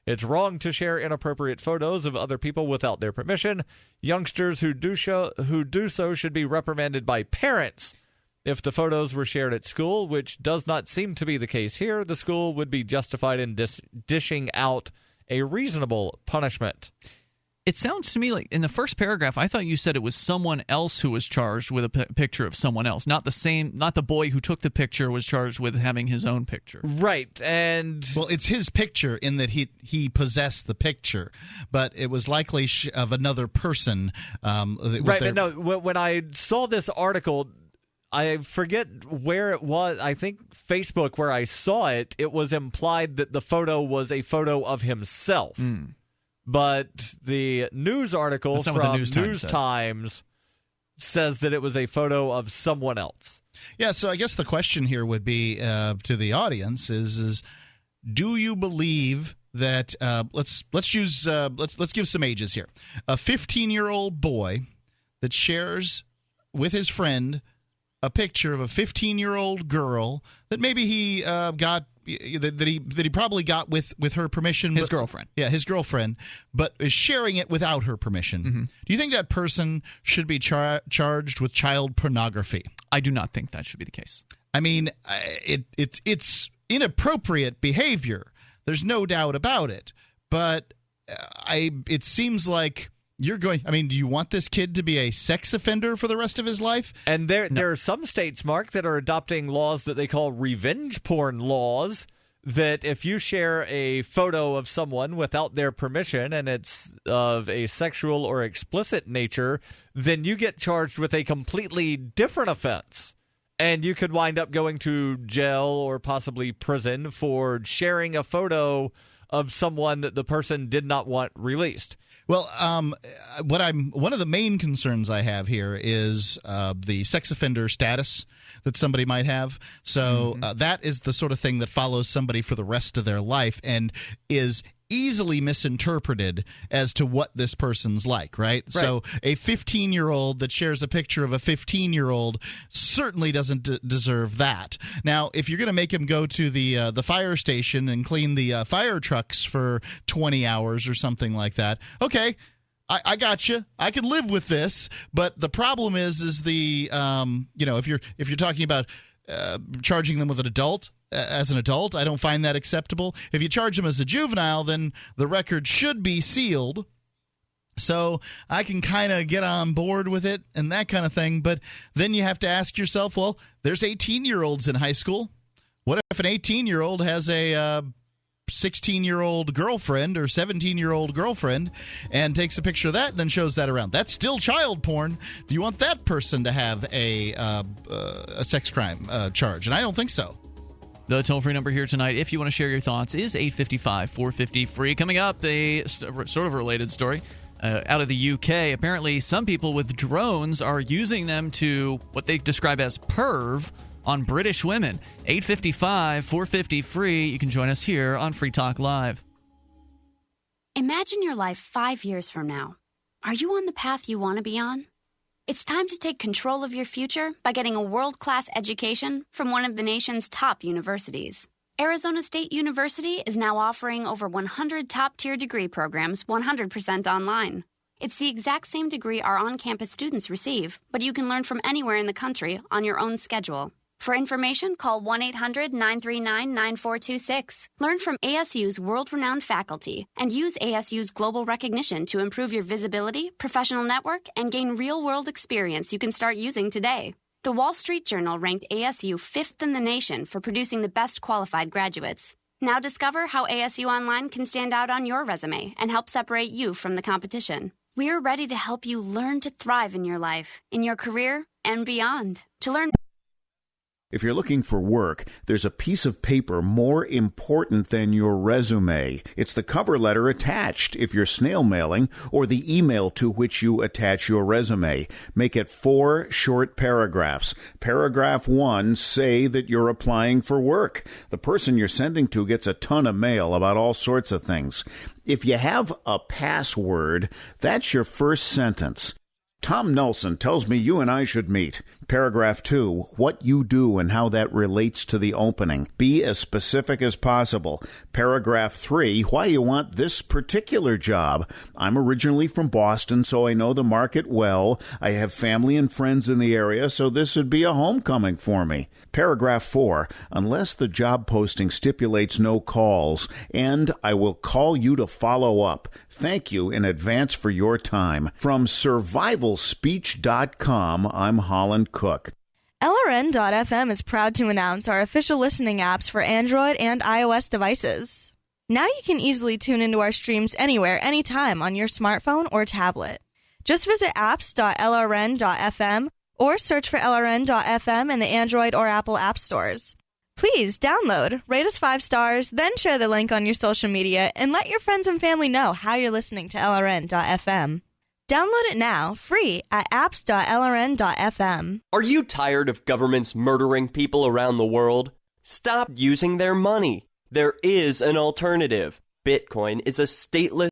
It's wrong to share inappropriate photos of other people without their permission. Youngsters who do so should be reprimanded by parents. If the photos were shared at school, which does not seem to be the case here, the school would be justified in dishing out a reasonable punishment. It sounds to me like in the first paragraph, I thought you said it was someone else who was charged with a picture of someone else, not the boy who took the picture was charged with having his own picture. Right, and well, it's his picture in that he possessed the picture, but it was likely of another person. Right, but no, when I saw this article, I forget where it was. I think Facebook, where I saw it, it was implied that the photo was a photo of himself. But the news article from News Times says that it was a photo of someone else. Yeah, so I guess the question here would be to the audience is do you believe that let's give some ages here. A 15-year-old boy that shares with his friend a picture of a 15-year-old girl that maybe he got that he probably got with her permission. His girlfriend. Yeah, his girlfriend, but is sharing it without her permission. Mm-hmm. Do you think that person should be charged with child pornography? I do not think that should be the case. I mean, it's inappropriate behavior. There's no doubt about it. But it seems like you're going. I mean, do you want this kid to be a sex offender for the rest of his life? And there are some states, Mark, that are adopting laws that they call revenge porn laws, that if you share a photo of someone without their permission and it's of a sexual or explicit nature, then you get charged with a completely different offense. And you could wind up going to jail or possibly prison for sharing a photo of someone that the person did not want released. Well, one of the main concerns I have here is the sex offender status that somebody might have. So that is the sort of thing that follows somebody for the rest of their life and is easily misinterpreted as to what this person's like, right? So a 15-year-old that shares a picture of a 15-year-old certainly doesn't deserve that. Now, if you're going to make him go to the fire station and clean the fire trucks for 20 hours or something like that, okay, I got you. I can live with this. But the problem is the if you're talking about charging them with an adult. As an adult, I don't find that acceptable. If you charge them as a juvenile, then the record should be sealed. So I can kind of get on board with it and that kind of thing. But then you have to ask yourself, well, there's 18-year-olds in high school. What if an 18-year-old has a 16-year-old girlfriend or 17-year-old girlfriend and takes a picture of that and then shows that around? That's still child porn. Do you want that person to have a sex crime charge? And I don't think so. The toll-free number here tonight, if you want to share your thoughts, is 855-450-FREE. Coming up, a sort of related story out of the UK. Apparently, some people with drones are using them to what they describe as perv on British women. 855-450-FREE. You can join us here on Free Talk Live. Imagine your life 5 years from now. Are you on the path you want to be on? It's time to take control of your future by getting a world-class education from one of the nation's top universities. Arizona State University is now offering over 100 top-tier degree programs 100% online. It's the exact same degree our on-campus students receive, but you can learn from anywhere in the country on your own schedule. For information, call 1-800-939-9426. Learn from ASU's world-renowned faculty and use ASU's global recognition to improve your visibility, professional network, and gain real-world experience you can start using today. The Wall Street Journal ranked ASU 5th in the nation for producing the best qualified graduates. Now discover how ASU Online can stand out on your resume and help separate you from the competition. We're ready to help you learn to thrive in your life, in your career, and beyond. To learn. If you're looking for work, there's a piece of paper more important than your resume. It's the cover letter attached if you're snail mailing, or the email to which you attach your resume. Make it 4 short paragraphs. Paragraph 1, say that you're applying for work. The person you're sending to gets a ton of mail about all sorts of things. If you have a password, that's your first sentence. Tom Nelson tells me you and I should meet. Paragraph 2, what you do and how that relates to the opening. Be as specific as possible. Paragraph 3, why you want this particular job. I'm originally from Boston, so I know the market well. I have family and friends in the area, so this would be a homecoming for me. Paragraph 4, unless the job posting stipulates no calls, and I will call you to follow up. Thank you in advance for your time. From survivalspeech.com, I'm Holland Cook. LRN.FM is proud to announce our official listening apps for Android and iOS devices. Now you can easily tune into our streams anywhere, anytime on your smartphone or tablet. Just visit apps.lrn.fm or search for LRN.FM in the Android or Apple app stores. Please download, rate us 5 stars, then share the link on your social media, and let your friends and family know how you're listening to LRN.FM. Download it now, free, at apps.lrn.fm. Are you tired of governments murdering people around the world? Stop using their money. There is an alternative. Bitcoin is a stateless,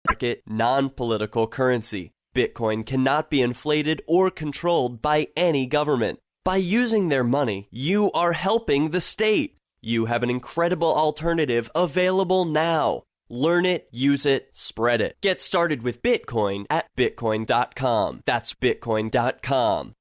market, non-political currency. Bitcoin cannot be inflated or controlled by any government. By using their money, you are helping the state. You have an incredible alternative available now. Learn it, use it, spread it. Get started with Bitcoin at Bitcoin.com. That's Bitcoin.com.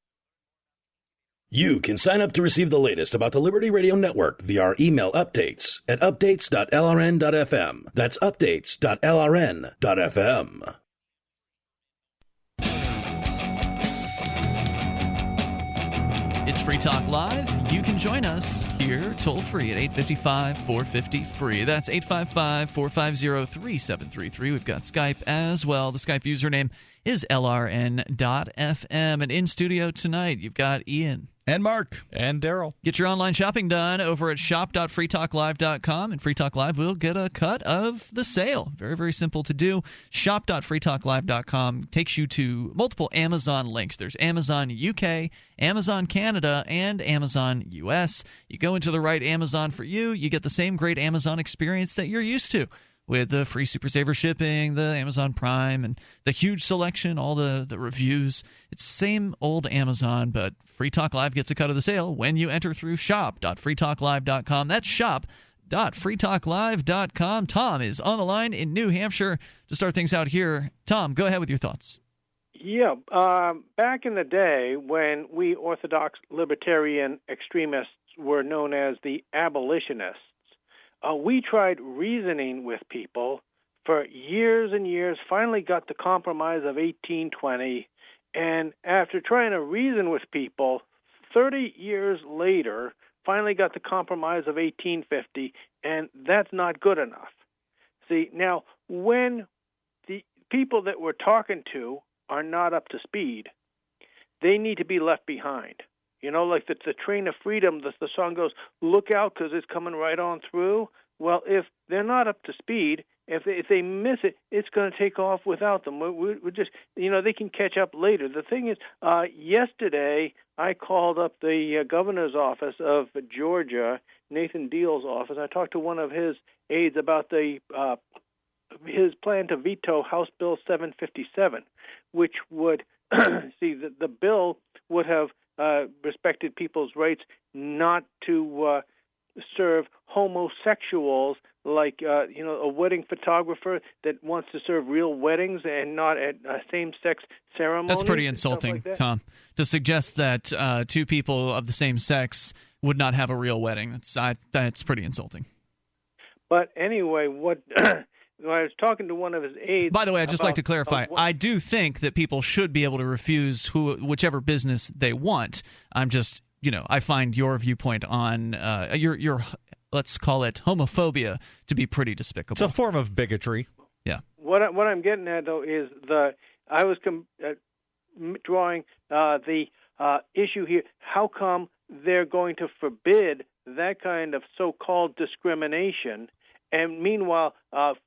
You can sign up to receive the latest about the Liberty Radio Network via our email updates at updates.lrn.fm. That's updates.lrn.fm. It's Free Talk Live. You can join us here toll-free at 855-450-FREE. That's 855-450-3733. We've got Skype as well. The Skype username is LRN.FM. And in studio tonight, you've got Ian. And Mark. And Daryl. Get your online shopping done over at shop.freetalklive.com, and Free Talk Live will get a cut of the sale. Very, very simple to do. Shop.freetalklive.com takes you to multiple Amazon links. There's Amazon UK, Amazon Canada, and Amazon US. You go into the right Amazon for you, you get the same great Amazon experience that you're used to, with the free Super Saver shipping, the Amazon Prime, and the huge selection, all the reviews. It's the same old Amazon, but Free Talk Live gets a cut of the sale when you enter through shop.freetalklive.com. That's shop.freetalklive.com. Tom is on the line in New Hampshire to start things out here. Tom, go ahead with your thoughts. Yeah, back in the day when we Orthodox libertarian extremists were known as the abolitionists, we tried reasoning with people for years and years, finally got the compromise of 1820, and after trying to reason with people, 30 years later, finally got the compromise of 1850, and that's not good enough. See, now, when the people that we're talking to are not up to speed, they need to be left behind. You know, like the train of freedom, the song goes, look out because it's coming right on through. Well, if they're not up to speed, if they miss it, it's going to take off without them. We're just, you know, they can catch up later. The thing is, yesterday I called up the governor's office of Georgia, Nathan Deal's office. I talked to one of his aides about his plan to veto House Bill 757, which would, the bill would have respected people's rights not to serve homosexuals, like a wedding photographer that wants to serve real weddings and not at same-sex ceremonies. That's pretty insulting, like that. Tom, to suggest that two people of the same sex would not have a real wedding. That's pretty insulting. But anyway, what when I was talking to one of his aides. By the way, I'd just like to about, clarify. I do think that people should be able to refuse whichever business they want. I'm just, I find your viewpoint on your let's call it homophobia to be pretty despicable. It's a form of bigotry. Yeah. What I'm getting at though is I was drawing the issue here. How come they're going to forbid that kind of so-called discrimination, and meanwhile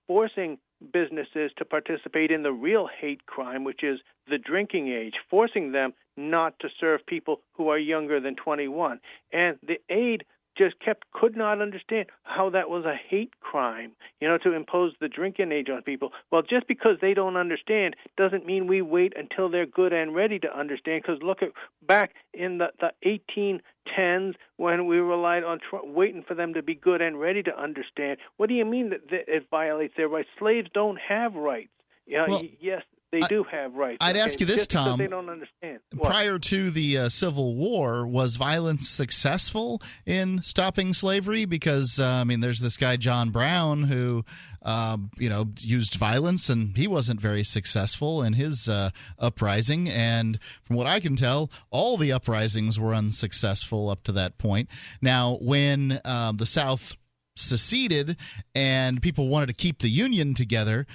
forcing businesses to participate in the real hate crime, which is the drinking age, forcing them not to serve people who are younger than 21? And the aide just could not understand how that was a hate crime, to impose the drinking age on people. Well, just because they don't understand doesn't mean we wait until they're good and ready to understand, because look at back in the 1810s when we relied on waiting for them to be good and ready to understand. What do you mean that it violates their rights? Slaves don't have rights. Yes, they do have rights. I'd ask you this, just Tom. They don't understand. Prior to the Civil War, was violence successful in stopping slavery? Because there's this guy John Brown who, used violence, and he wasn't very successful in his uprising. And from what I can tell, all the uprisings were unsuccessful up to that point. Now, when the South seceded and people wanted to keep the Union together,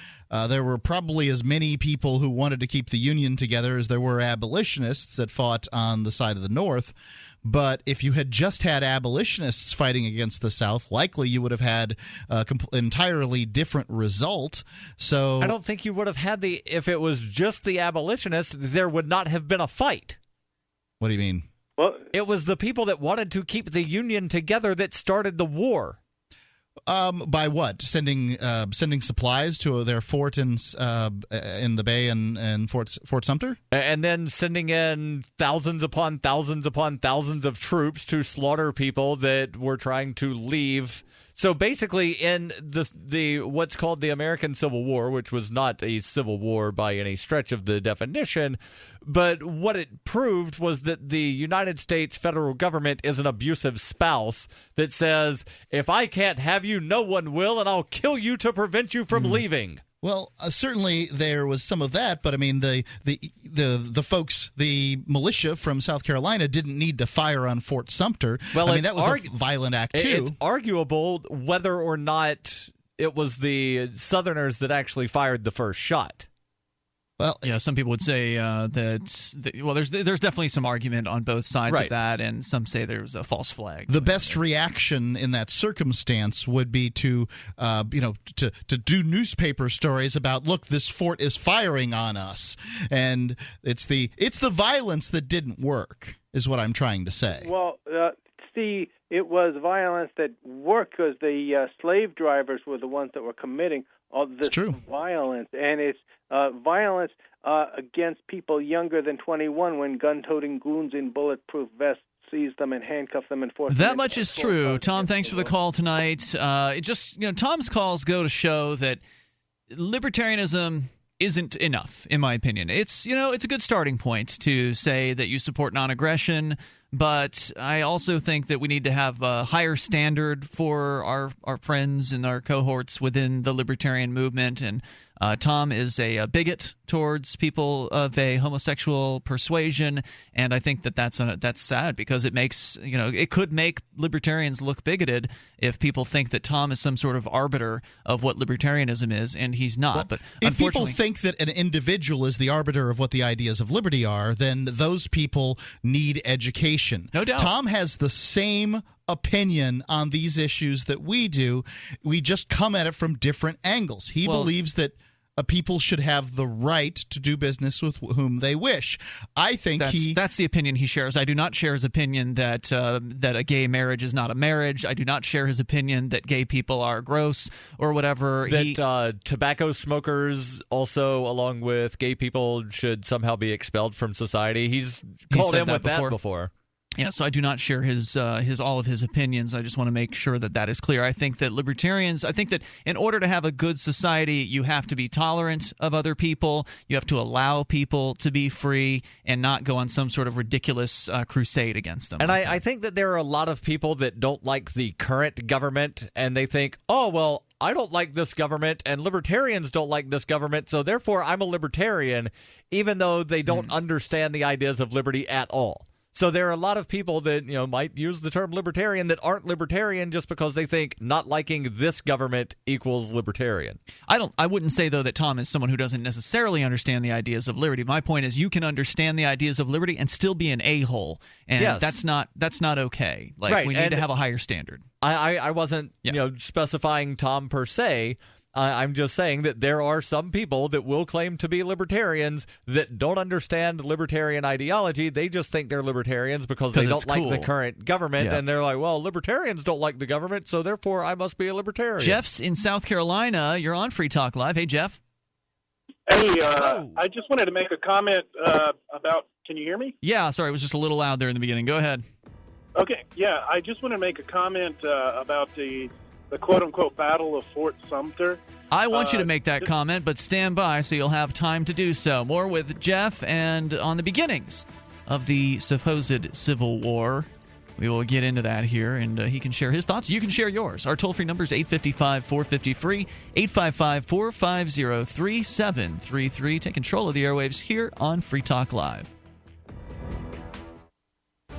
there were probably as many people who wanted to keep the Union together as there were abolitionists that fought on the side of the North. But if you had just had abolitionists fighting against the South, likely you would have had an entirely different result. So I don't think you would have had if it was just the abolitionists, there would not have been a fight. What do you mean? Well, it was the people that wanted to keep the Union together that started the war. By what? Sending supplies to their fort in the Bay and Fort Sumter, and then sending in thousands upon thousands upon thousands of troops to slaughter people that were trying to leave. So basically, in the what's called the American Civil War, which was not a civil war by any stretch of the definition, but what it proved was that the United States federal government is an abusive spouse that says, if I can't have you, no one will, and I'll kill you to prevent you from leaving. Well, certainly there was some of that, but I mean the folks, the militia from South Carolina didn't need to fire on Fort Sumter. Well, I mean that was a violent act too. It's arguable whether or not it was the Southerners that actually fired the first shot. Well, yeah, some people would say there's definitely some argument on both sides of that, and some say there was a false flag. The best reaction in that circumstance would be to do newspaper stories about, look, this fort is firing on us, and it's the violence that didn't work, is what I'm trying to say. Well, see, it was violence that worked because the slave drivers were the ones that were committing all this violence, and it's violence against people younger than 21 when gun-toting goons in bulletproof vests seize them and handcuff them and force them. That much is true. Tom, thanks for the call tonight. Tom's calls go to show that libertarianism isn't enough, in my opinion. It's a good starting point to say that you support non-aggression, but I also think that we need to have a higher standard for our friends and our cohorts within the libertarian movement. And Tom is a bigot towards people of a homosexual persuasion, and I think that's sad because it makes it could make libertarians look bigoted if people think that Tom is some sort of arbiter of what libertarianism is, and he's not. Well, but if people think that an individual is the arbiter of what the ideas of liberty are, then those people need education. No doubt. Tom has the same opinion on these issues that we do. We just come at it from different angles. He believes that people should have the right to do business with whom they wish. I think that's the opinion he shares. I do not share his opinion that a gay marriage is not a marriage. I do not share his opinion that gay people are gross or whatever. That tobacco smokers also, along with gay people, should somehow be expelled from society. He's called in with that before. Yeah, so I do not share his all of his opinions. I just want to make sure that is clear. I think that libertarians, I think that in order to have a good society, you have to be tolerant of other people. You have to allow people to be free and not go on some sort of ridiculous crusade against them. And I think that there are a lot of people that don't like the current government, and they think, oh, well, I don't like this government and libertarians don't like this government, so therefore I'm a libertarian, even though they don't understand the ideas of liberty at all. So there are a lot of people that, might use the term libertarian that aren't libertarian just because they think not liking this government equals libertarian. I wouldn't say, though, that Tom is someone who doesn't necessarily understand the ideas of liberty. My point is you can understand the ideas of liberty and still be an a-hole, and yes. that's not okay. Right. We need to have a higher standard. I wasn't specifying Tom per se. I'm just saying that there are some people that will claim to be libertarians that don't understand libertarian ideology. They just think they're libertarians because they don't like the current government, and they're like, well, libertarians don't like the government, so therefore I must be a libertarian. Jeff's in South Carolina. You're on Free Talk Live. Hey, Jeff. Hey, I just wanted to make a comment about – can you hear me? Yeah, sorry, it was just a little loud there in the beginning. Go ahead. Okay, yeah, I just want to make a comment about the quote-unquote Battle of Fort Sumter. I want you to make that comment, but stand by so you'll have time to do so. More with Jeff and on the beginnings of the supposed Civil War. We will get into that here, and he can share his thoughts. You can share yours. Our toll-free number is 855-450-FREE, 855-450-3733. Take control of the airwaves here on Free Talk Live.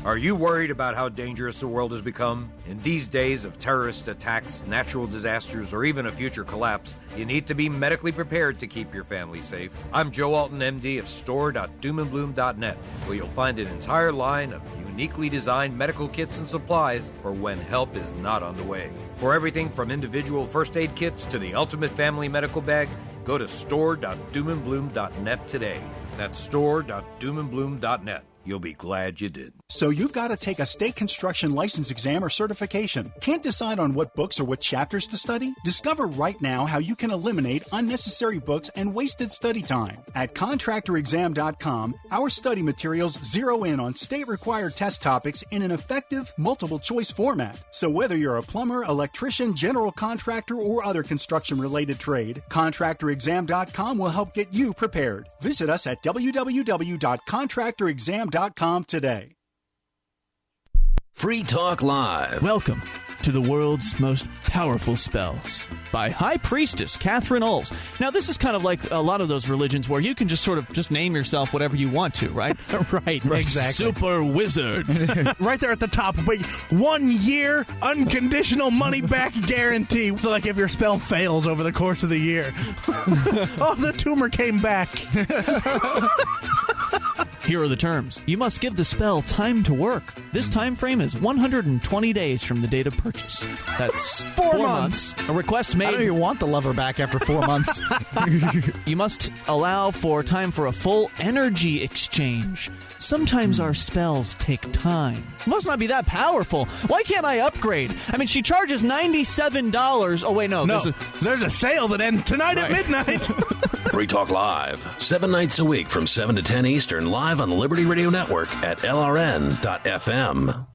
Are you worried about how dangerous the world has become? In these days of terrorist attacks, natural disasters, or even a future collapse, you need to be medically prepared to keep your family safe. I'm Joe Alton, MD of store.doomandbloom.net, where you'll find an entire line of uniquely designed medical kits and supplies for when help is not on the way. For everything from individual first aid kits to the ultimate family medical bag, go to store.doomandbloom.net today. That's store.doomandbloom.net. You'll be glad you did. So you've got to take a state construction license exam or certification. Can't decide on what books or what chapters to study? Discover right now how you can eliminate unnecessary books and wasted study time. At contractorexam.com, our study materials zero in on state-required test topics in an effective, multiple-choice format. So whether you're a plumber, electrician, general contractor, or other construction-related trade, contractorexam.com will help get you prepared. Visit us at www.contractorexam.com today. Free Talk Live. Welcome to the world's most powerful spells by High Priestess Catherine Oles. Now, this is kind of like a lot of those religions where you can just sort of just name yourself whatever you want to, right? Right, exactly. Super wizard. Right there at the top. But 1 year unconditional money back guarantee. So, like, if your spell fails over the course of the year, oh, the tumor came back. Here are the terms. You must give the spell time to work. This time frame is 120 days from the date of purchase. That's 4 months. A request made. I don't even want the lover back after 4 months. You must allow for time for a full energy exchange. Sometimes our spells take time. Must not be that powerful. Why can't I upgrade? I mean, she charges $97. Oh, wait, no. There's a sale that ends tonight at midnight. Free Talk Live, 7 nights a week from 7 to 10 Eastern, live on the Liberty Radio Network at LRN.FM.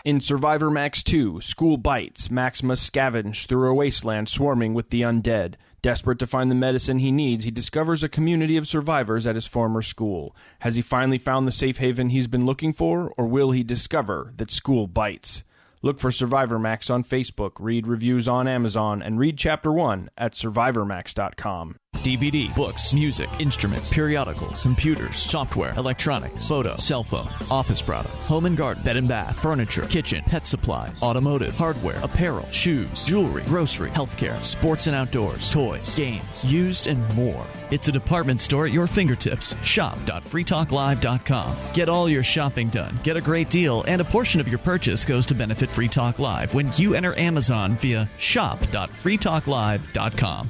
In Survivor Max 2, School Bites, Max must scavenge through a wasteland swarming with the undead. Desperate to find the medicine he needs, he discovers a community of survivors at his former school. Has he finally found the safe haven he's been looking for, or will he discover that school bites? Look for Survivor Max on Facebook, read reviews on Amazon, and read Chapter 1 at SurvivorMax.com. DVD, books, music, instruments, periodicals, computers, software, electronics, photo, cell phone, office products, home and garden, bed and bath, furniture, kitchen, pet supplies, automotive, hardware, apparel, shoes, jewelry, grocery, healthcare, sports and outdoors, toys, games, used, and more. It's a department store at your fingertips. Shop.freetalklive.com. Get all your shopping done, get a great deal, and a portion of your purchase goes to benefit Free Talk Live when you enter Amazon via shop.freetalklive.com.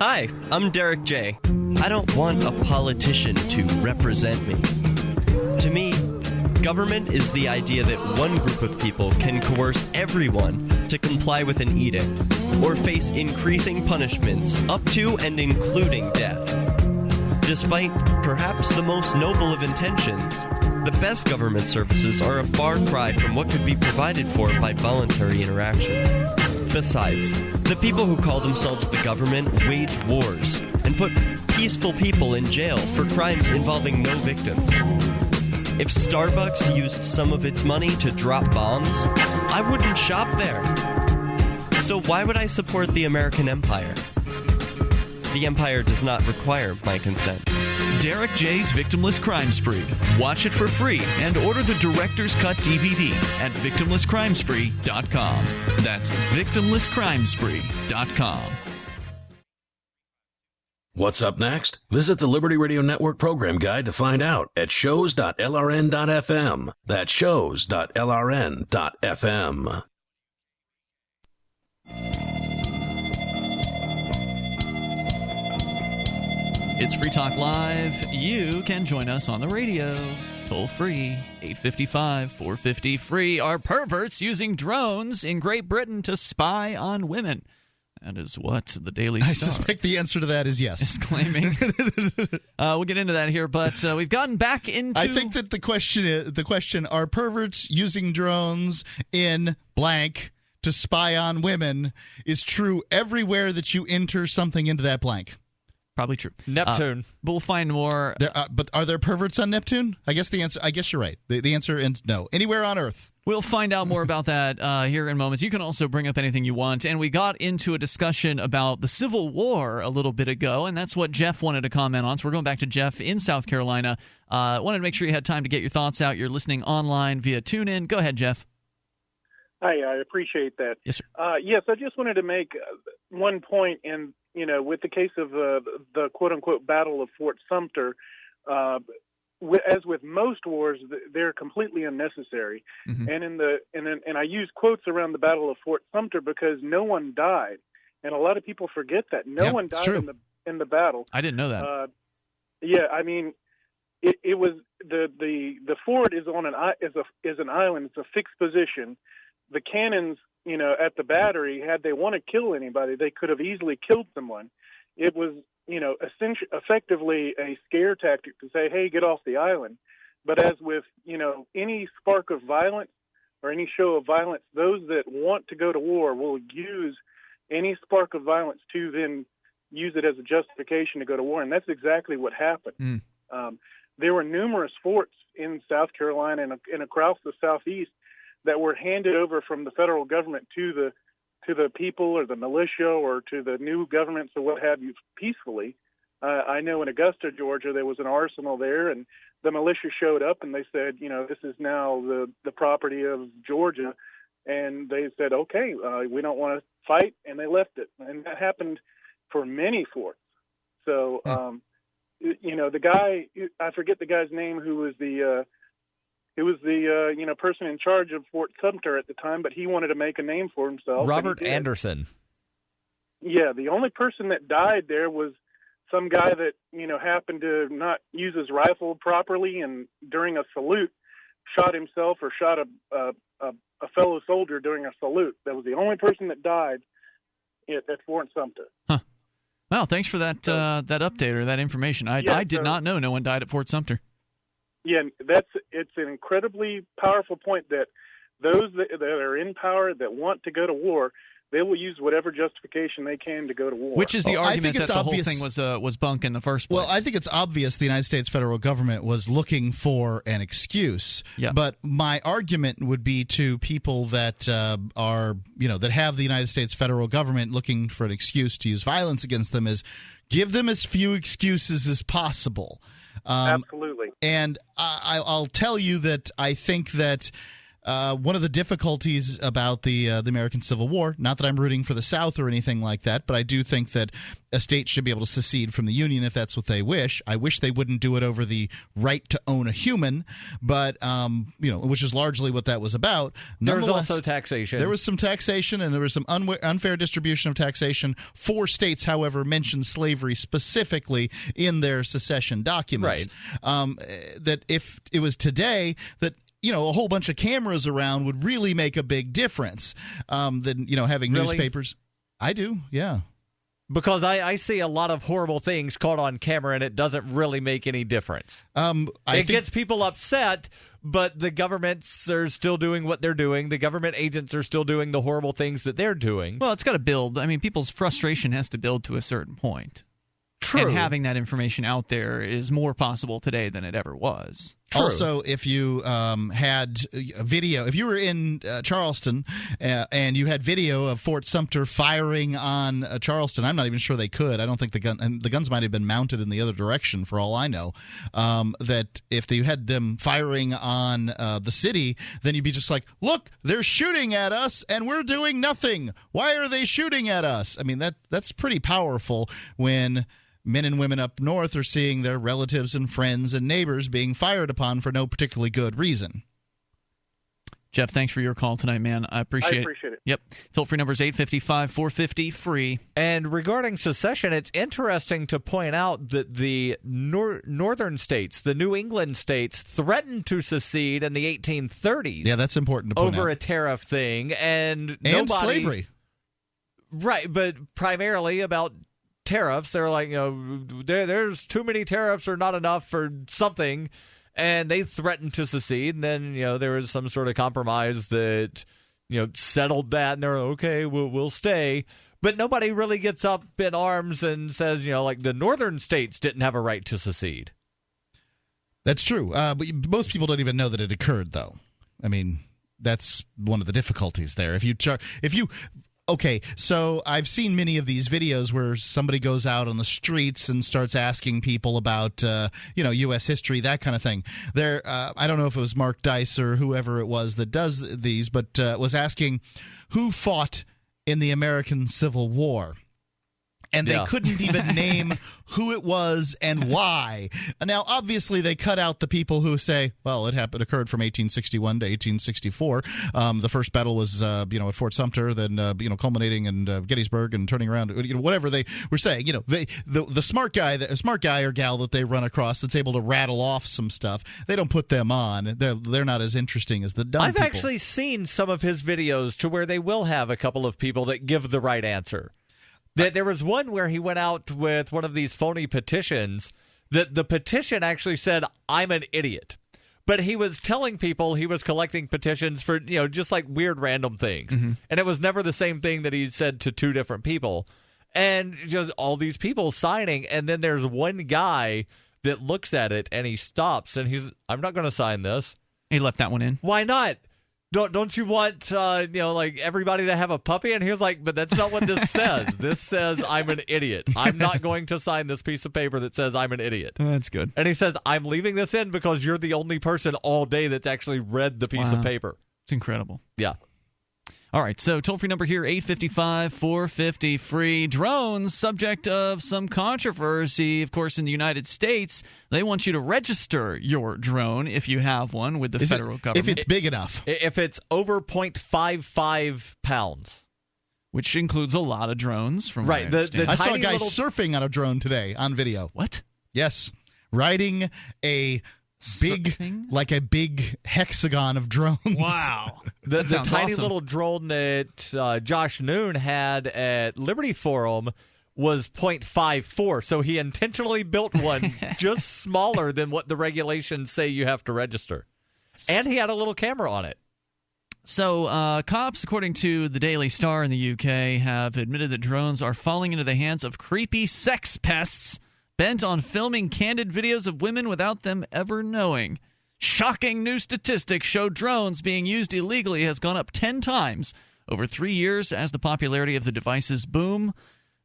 Hi, I'm Derek J. I don't want a politician to represent me. To me, government is the idea that one group of people can coerce everyone to comply with an edict or face increasing punishments up to and including death. Despite perhaps the most noble of intentions, the best government services are a far cry from what could be provided for by voluntary interactions. Besides, the people who call themselves the government wage wars and put peaceful people in jail for crimes involving no victims. If Starbucks used some of its money to drop bombs, I wouldn't shop there. So why would I support the American empire? The empire does not require my consent. Derek J's Victimless Crime Spree. Watch it for free and order the Director's Cut DVD at victimlesscrimespree.com. That's victimlesscrimespree.com. What's up next? Visit the Liberty Radio Network program guide to find out at shows.lrn.fm. That's shows.lrn.fm. It's Free Talk Live. You can join us on the radio. Toll free, 855-450-FREE. Are perverts using drones in Great Britain to spy on women? That is what the Daily Star... I suspect the answer to that is yes. ...is claiming. We'll get into that here, but we've gotten back into... I think that the question, are perverts using drones in blank to spy on women, is true everywhere that you enter something into that blank. Probably true. Neptune. But we'll find more. But are there perverts on Neptune? I guess you're right. The answer is no. Anywhere on Earth. We'll find out more about that here in moments. You can also bring up anything you want. And we got into a discussion about the Civil War a little bit ago, and that's what Jeff wanted to comment on. So we're going back to Jeff in South Carolina. Wanted to make sure you had time to get your thoughts out. You're listening online via TuneIn. Go ahead, Jeff. Hi, I appreciate that. Yes, sir. Yes, I just wanted to make one point in, with the case of the quote-unquote Battle of Fort Sumter, as with most wars, they're completely unnecessary. Mm-hmm. And I use quotes around the Battle of Fort Sumter because no one died, and a lot of people forget that no one died in the battle. I didn't know that. It was the fort is on an island. It's a fixed position. The cannons, at the battery, had they want to kill anybody, they could have easily killed someone. It was, effectively a scare tactic to say, hey, get off the island. But as with, any spark of violence or any show of violence, those that want to go to war will use any spark of violence to then use it as a justification to go to war. And that's exactly what happened. There were numerous forts in South Carolina and across the Southeast that were handed over from the federal government to the people or the militia or to the new governments or what have you peacefully. I know in Augusta, Georgia, there was an arsenal there, and the militia showed up and they said, this is now the property of Georgia. And they said, okay, we don't want to fight, and they left it. And that happened for many forts. So, the guy, I forget the guy's name who was the person in charge of Fort Sumter at the time, but he wanted to make a name for himself. Robert Anderson. Yeah, the only person that died there was some guy that, happened to not use his rifle properly and during a salute shot himself or shot a fellow soldier during a salute. That was the only person that died at Fort Sumter. Huh. Well, thanks for that that update or that information. I did not know no one died at Fort Sumter. Yeah, it's an incredibly powerful point that those that are in power that want to go to war, they will use whatever justification they can to go to war. Which is the argument that the whole thing was bunk in the first place. Well, I think it's obvious the United States federal government was looking for an excuse. Yeah. But my argument would be to people that that have the United States federal government looking for an excuse to use violence against them is give them as few excuses as possible. Absolutely. And I'll tell you that I think that one of the difficulties about the American Civil War, not that I'm rooting for the South or anything like that, but I do think that a state should be able to secede from the Union if that's what they wish. I wish they wouldn't do it over the right to own a human, but which is largely what that was about. There was also taxation. There was some taxation, and there was some unfair distribution of taxation. 4 states, however, mentioned slavery specifically in their secession documents. Right. That if it was today that a whole bunch of cameras around would really make a big difference than, having newspapers. I do, yeah. Because I see a lot of horrible things caught on camera, and it doesn't really make any difference. It gets people upset, but the governments are still doing what they're doing. The government agents are still doing the horrible things that they're doing. Well, it's got to build. I mean, people's frustration has to build to a certain point. True. And having that information out there is more possible today than it ever was. Also, if you had a video, if you were in Charleston and you had video of Fort Sumter firing on Charleston, I'm not even sure they could. I don't think the guns might have been mounted in the other direction for all I know. That if you had them firing on the city, then you'd be just like, look, they're shooting at us and we're doing nothing. Why are they shooting at us? I mean, that's pretty powerful when men and women up north are seeing their relatives and friends and neighbors being fired upon for no particularly good reason. Jeff, thanks for your call tonight, man. I appreciate it. Yep. Toll-free number is 855-450-FREE. And regarding secession, it's interesting to point out that the northern states, the New England states, threatened to secede in the 1830s. Yeah, that's important to point out. Over a tariff thing. And slavery. Right, but primarily about tariffs. They're like, there's too many tariffs or not enough for something, and they threatened to secede. And then there was some sort of compromise that settled that, and they're okay, we'll stay. But nobody really gets up in arms and says like the northern states didn't have a right to secede. That's true, but most people don't even know that it occurred, though. I mean, that's one of the difficulties there. Okay, so I've seen many of these videos where somebody goes out on the streets and starts asking people about, U.S. history, that kind of thing. I don't know if it was Mark Dice or whoever it was that does these, but was asking who fought in the American Civil War. And they couldn't even name who it was and why. Now, obviously, they cut out the people who say, well, it occurred from 1861 to 1864. The first battle was, at Fort Sumter, then, culminating in Gettysburg and turning around, whatever they were saying. The smart guy or gal that they run across that's able to rattle off some stuff, they don't put them on. They're not as interesting as the dumb people. I've actually seen some of his videos to where they will have a couple of people that give the right answer. There was one where he went out with one of these phony petitions that the petition actually said, I'm an idiot. But he was telling people he was collecting petitions for, just like weird random things. Mm-hmm. And it was never the same thing that he said to two different people. And just all these people signing. And then there's one guy that looks at it and he stops and I'm not going to sign this. He left that one in. Why not? Don't you want, everybody to have a puppy? And he was like, but that's not what this says. This says I'm an idiot. I'm not going to sign this piece of paper that says I'm an idiot. That's good. And he says, I'm leaving this in because you're the only person all day that's actually read the piece of paper. It's incredible. Yeah. All right, so toll-free number here, 855-450-FREE. Drones, subject of some controversy, of course, in the United States. They want you to register your drone if you have one with the federal government. If it's big enough. If it's over 0.55 pounds. Which includes a lot of drones, from what I understand. I saw a guy surfing on a drone today on video. What? Yes. Riding a big hexagon of drones. Wow. The tiny little drone that Josh Noon had at Liberty Forum was 0.54, so he intentionally built one just smaller than what the regulations say you have to register. And he had a little camera on it. So, cops, according to the Daily Star in the UK, have admitted that drones are falling into the hands of creepy sex pests bent on filming candid videos of women without them ever knowing. Shocking new statistics show drones being used illegally has gone up 10 times over 3 years as the popularity of the devices boom.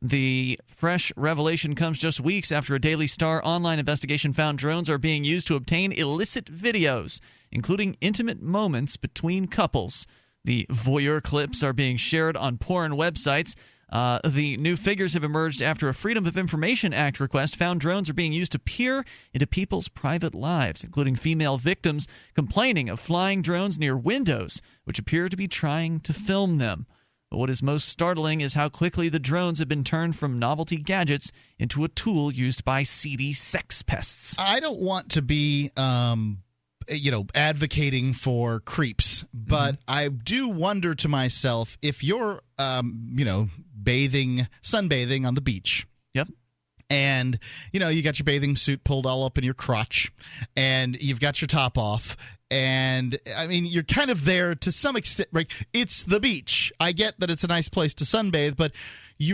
The fresh revelation comes just weeks after a Daily Star online investigation found drones are being used to obtain illicit videos, including intimate moments between couples. The voyeur clips are being shared on porn websites. The new figures have emerged after a Freedom of Information Act request found drones are being used to peer into people's private lives, including female victims complaining of flying drones near windows, which appear to be trying to film them. But what is most startling is how quickly the drones have been turned from novelty gadgets into a tool used by seedy sex pests. I don't want to be advocating for creeps, but I do wonder to myself, if you're sunbathing on the beach. Yep. And, you got your bathing suit pulled all up in your crotch, and you've got your top off, And, I mean, you're kind of there to some extent. Right? It's the beach. I get that it's a nice place to sunbathe, but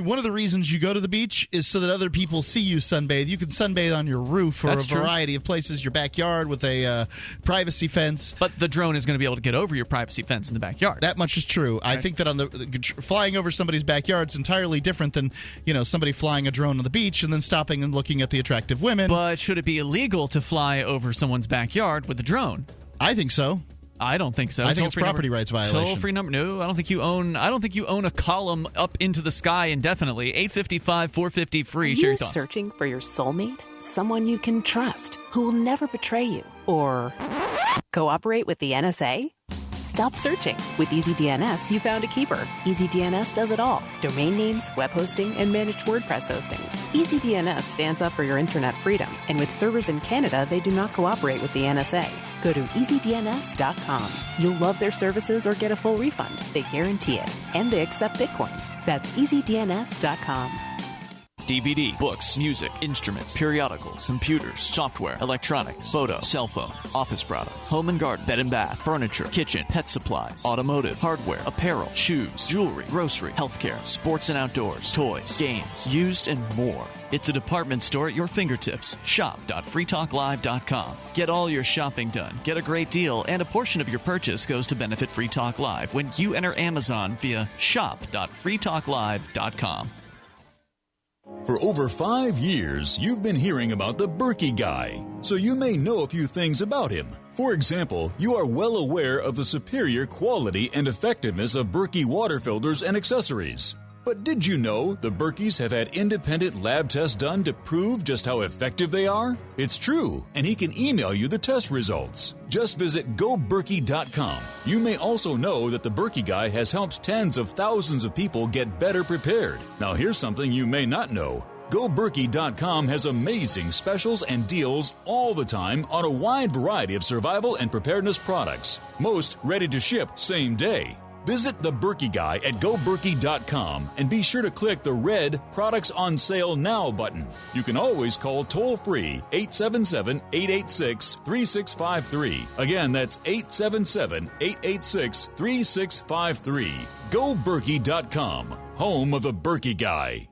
one of the reasons you go to the beach is so that other people see you sunbathe. You can sunbathe on your roof or variety of places, your backyard with a privacy fence. But the drone is going to be able to get over your privacy fence in the backyard. That much is true. Right. I think that flying over somebody's backyard is entirely different than, somebody flying a drone on the beach and then stopping and looking at the attractive women. But should it be illegal to fly over someone's backyard with a drone? I think so. I don't think so. I think it's property rights violation. Toll-free number? No, I don't think you own a column up into the sky indefinitely. 855-450-FREE. Share your thoughts. Searching for your soulmate? Someone you can trust, who will never betray you or cooperate with the NSA? Stop searching. With EasyDNS, you found a keeper. EasyDNS does it all. Domain names, web hosting, and managed WordPress hosting. EasyDNS stands up for your internet freedom. And with servers in Canada, they do not cooperate with the NSA. Go to EasyDNS.com. You'll love their services or get a full refund. They guarantee it. And they accept Bitcoin. That's EasyDNS.com. DVD, books, music, instruments, periodicals, computers, software, electronics, photo, cell phones, office products, home and garden, bed and bath, furniture, kitchen, pet supplies, automotive, hardware, apparel, shoes, jewelry, grocery, healthcare, sports and outdoors, toys, games, used, and more. It's a department store at your fingertips. Shop.freetalklive.com. Get all your shopping done, get a great deal, and a portion of your purchase goes to benefit Free Talk Live when you enter Amazon via shop.freetalklive.com. For over 5 years, you've been hearing about the Berkey Guy, so you may know a few things about him. For example, you are well aware of the superior quality and effectiveness of Berkey water filters and accessories. But did you know the Berkeys have had independent lab tests done to prove just how effective they are? It's true, and he can email you the test results. Just visit GoBerkey.com. You may also know that the Berkey Guy has helped tens of thousands of people get better prepared. Now here's something you may not know. GoBerkey.com has amazing specials and deals all the time on a wide variety of survival and preparedness products. Most ready to ship same day. Visit the Berkey Guy at GoBerkey.com and be sure to click the red Products on Sale Now button. You can always call toll-free 877-886-3653. Again, that's 877-886-3653. GoBerkey.com, home of the Berkey Guy.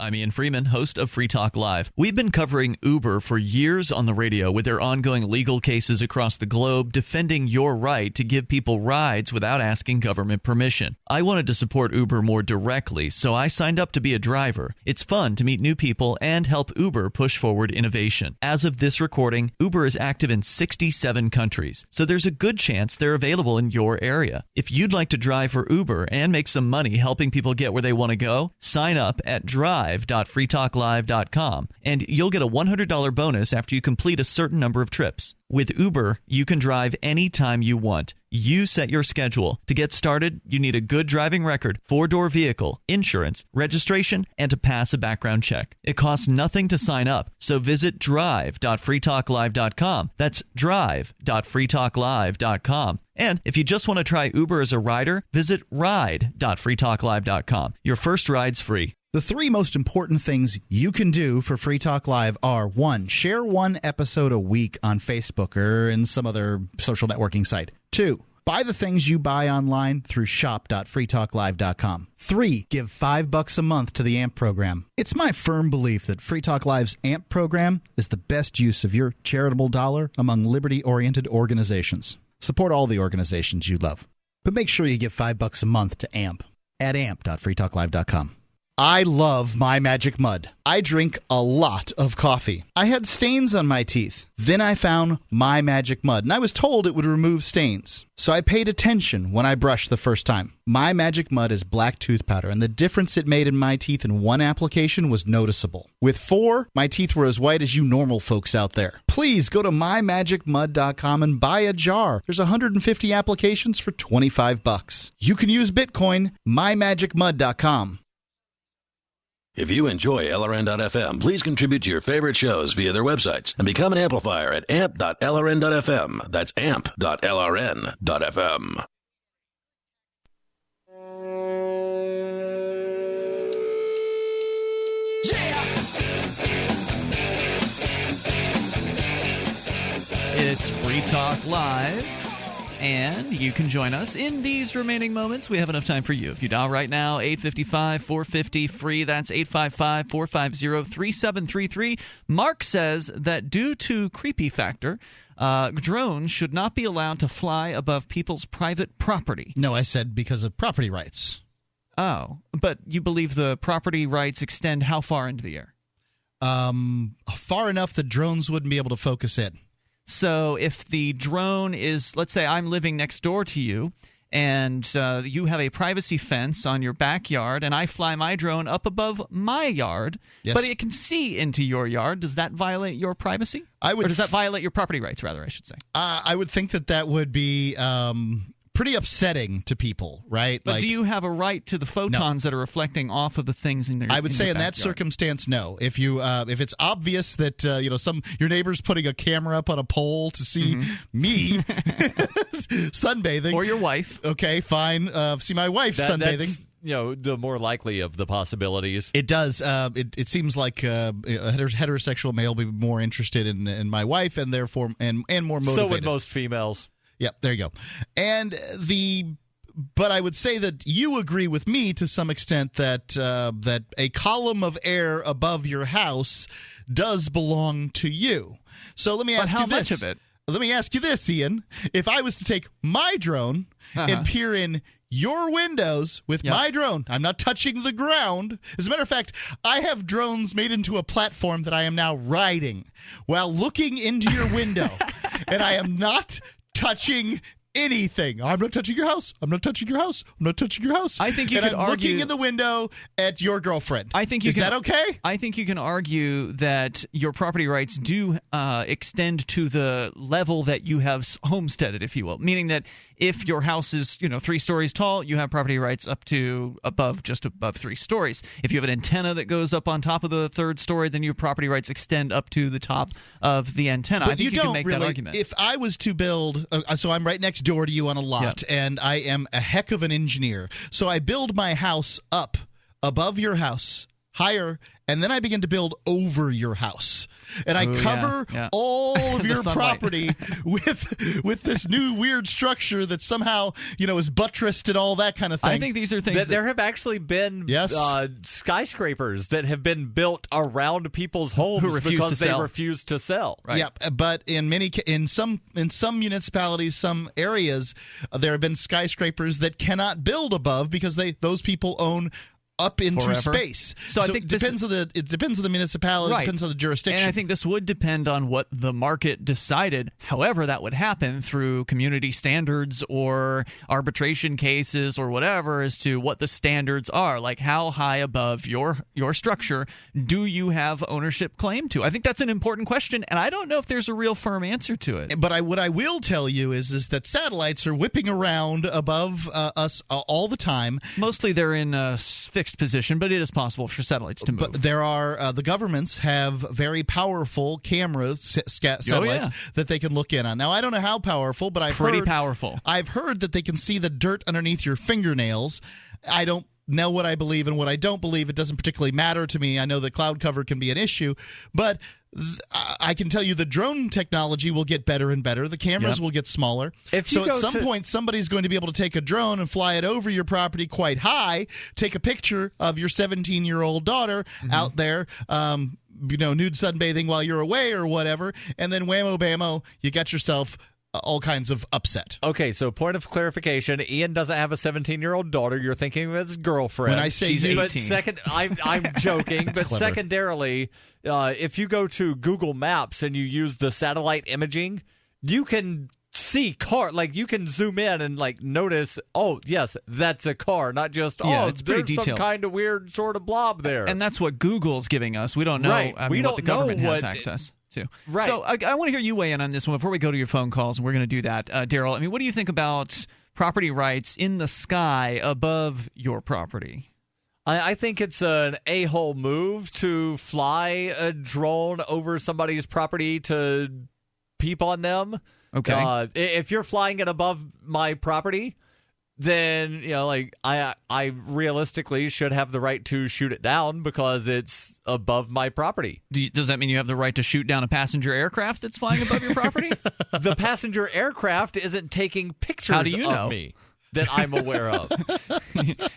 I'm Ian Freeman, host of Free Talk Live. We've been covering Uber for years on the radio with their ongoing legal cases across the globe defending your right to give people rides without asking government permission. I wanted to support Uber more directly, so I signed up to be a driver. It's fun to meet new people and help Uber push forward innovation. As of this recording, Uber is active in 67 countries, so there's a good chance they're available in your area. If you'd like to drive for Uber and make some money helping people get where they want to go, sign up at drive.freetalklive.com, and you'll get a $100 bonus after you complete a certain number of trips. With Uber, you can drive anytime you want. You set your schedule. To get started, you need a good driving record, 4-door vehicle, insurance, registration, and to pass a background check. It costs nothing to sign up, so visit drive.freetalklive.com. That's drive.freetalklive.com. And if you just want to try Uber as a rider, visit ride.freetalklive.com. Your first ride's free. The 3 most important things you can do for Free Talk Live are: 1, share 1 episode a week on Facebook or in some other social networking site. 2, buy the things you buy online through shop.freetalklive.com. 3, give $5 a month to the AMP program. It's my firm belief that Free Talk Live's AMP program is the best use of your charitable dollar among liberty-oriented organizations. Support all the organizations you love, but make sure you give $5 a month to AMP at amp.freetalklive.com. I love My Magic Mud. I drink a lot of coffee. I had stains on my teeth. Then I found My Magic Mud, and I was told it would remove stains. So I paid attention when I brushed the first time. My Magic Mud is black tooth powder, and the difference it made in my teeth in 1 application was noticeable. With 4, my teeth were as white as you normal folks out there. Please go to mymagicmud.com and buy a jar. There's 150 applications for $25. You can use Bitcoin. mymagicmud.com. If you enjoy LRN.FM, please contribute to your favorite shows via their websites and become an amplifier at amp.lrn.fm. That's amp.lrn.fm. Free Talk Live. And you can join us in these remaining moments. We have enough time for you. If you dial right now, 855-450-FREE. That's 855-450-3733. Mark says that due to creepy factor, drones should not be allowed to fly above people's private property. No, I said because of property rights. Oh, but you believe the property rights extend how far into the air? Far enough that drones wouldn't be able to focus in. So if the drone is, let's say I'm living next door to you, and you have a privacy fence on your backyard, and I fly my drone up above my yard, yes, but it can see into your yard, does that violate your privacy? Or does that violate your property rights, rather, I should say? I would think that would be pretty upsetting to people, right? But do you have a right to the photons that are reflecting off of the things in their I would say in backyard? that circumstance, no. If you if it's obvious that your neighbor's putting a camera up on a pole to see me sunbathing, or your wife, okay, fine. See my wife sunbathing. That's, the more likely of the possibilities. It does. It seems like a heterosexual male will be more interested in my wife, and therefore and more motivated. So would most females. Yep, there you go. But I would say that you agree with me to some extent that that a column of air above your house does belong to you. So let me ask you this. How much of it? Let me ask you this, Ian. If I was to take my drone and peer in your windows with my drone, I'm not touching the ground. As a matter of fact, I have drones made into a platform that I am now riding while looking into your window, and I am not touching anything. I'm not touching your house. I'm not touching your house. I'm not touching your house. I think you and could I'm argue looking in the window at your girlfriend. I think you Is can, that okay? I think you can argue that your property rights do extend to the level that you have homesteaded, if you will. Meaning that if your house is 3 stories tall, you have property rights up to just above 3 stories. If you have an antenna that goes up on top of the 3rd story, then your property rights extend up to the top of the antenna. But I think you can make that argument. If I was to build, so I'm right next door to you on a lot, and I am a heck of an engineer. So I build my house up above your house, higher, and then I begin to build over your house. And I cover all of your property with this new weird structure that somehow, is buttressed and all that kind of thing. I think these are things there have actually been skyscrapers that have been built around people's homes because they refuse to sell. Right? Yeah, but in some municipalities, some areas, there have been skyscrapers that cannot build above because those people own up into forever. Space. So I think it depends on the municipality, right. Depends on the jurisdiction. And I think this would depend on what the market decided. However, that would happen through community standards or arbitration cases or whatever as to what the standards are. Like how high above your structure do you have ownership claim to? I think that's an important question, and I don't know if there's a real firm answer to it. But what I will tell you is that satellites are whipping around above us all the time. Mostly they're in fixed position, but it is possible for satellites to move. But there are the governments have very powerful cameras, satellites that they can look in on. Now I don't know how powerful, but I've heard that they can see the dirt underneath your fingernails. I don't know what I believe and what I don't believe. It doesn't particularly matter to me. I know that cloud cover can be an issue, but I can tell you the drone technology will get better and better. The cameras will get smaller. So at some point, somebody's going to be able to take a drone and fly it over your property quite high, take a picture of your 17-year-old daughter out there, nude sunbathing while you're away or whatever, and then whammo-bammo, you got yourself all kinds of upset. Okay, so point of clarification: Ian doesn't have a 17-year-old daughter. You're thinking of his girlfriend. When I say she's 18, I'm joking. But clever. Secondarily, if you go to Google Maps and you use the satellite imaging, you can see car. Like you can zoom in and notice. Oh, yes, that's a car, not just it's pretty there's some detailed. kind of weird sort of blob there. And that's what Google's giving us. We don't know. Right. We what don't the government know has what access to. Right. So I want to hear you weigh in on this one before we go to your phone calls, and we're going to do that. Daryl, I mean, what do you think about property rights in the sky above your property? I think it's an a-hole move to fly a drone over somebody's property to peep on them. Okay. If you're flying it above my property, then like I realistically should have the right to shoot it down because it's above my property. Does that mean you have the right to shoot down a passenger aircraft that's flying above your property? The passenger aircraft isn't taking pictures How do you know? of me that I'm aware of.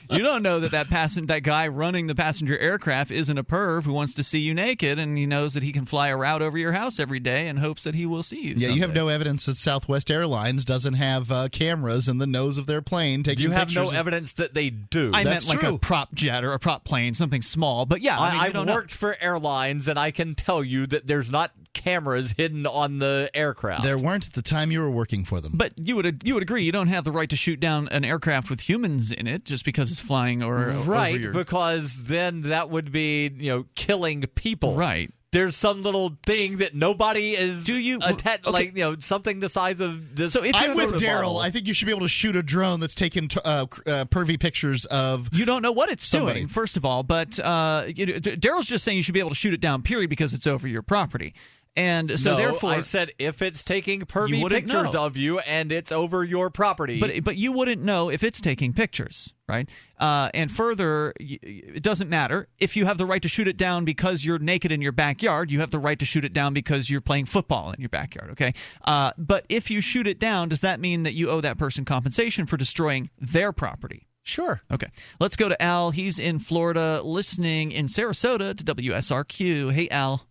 You don't know that guy running the passenger aircraft isn't a perv who wants to see you naked, and he knows that he can fly a route over your house every day and hopes that he will see you. Yeah, someday. you have no evidence that Southwest Airlines doesn't have cameras in the nose of their plane taking pictures. You have no evidence that they do. I That's meant like true. a prop jet or a prop plane, something small. But yeah, I've worked for airlines, and I can tell you that there's not cameras hidden on the aircraft. There weren't at the time you were working for them. But you would agree you don't have the right to shoot down an aircraft with humans in it just because it's flying over your... because then that would be killing people. Right. There's some little thing that nobody is something the size of this. So if I'm with Daryl, I think you should be able to shoot a drone that's taking pervy pictures of. You don't know what it's somebody. doing, first of all, but Daryl's just saying you should be able to shoot it down, period, because it's over your property. And so therefore, I said if it's taking pervy pictures of you and it's over your property. But you wouldn't know if it's taking pictures, right? And further, it doesn't matter. If you have the right to shoot it down because you're naked in your backyard, you have the right to shoot it down because you're playing football in your backyard, okay? But if you shoot it down, does that mean that you owe that person compensation for destroying their property? Sure. Okay. Let's go to Al. He's in Florida, listening in Sarasota to WSRQ. Hey, Al.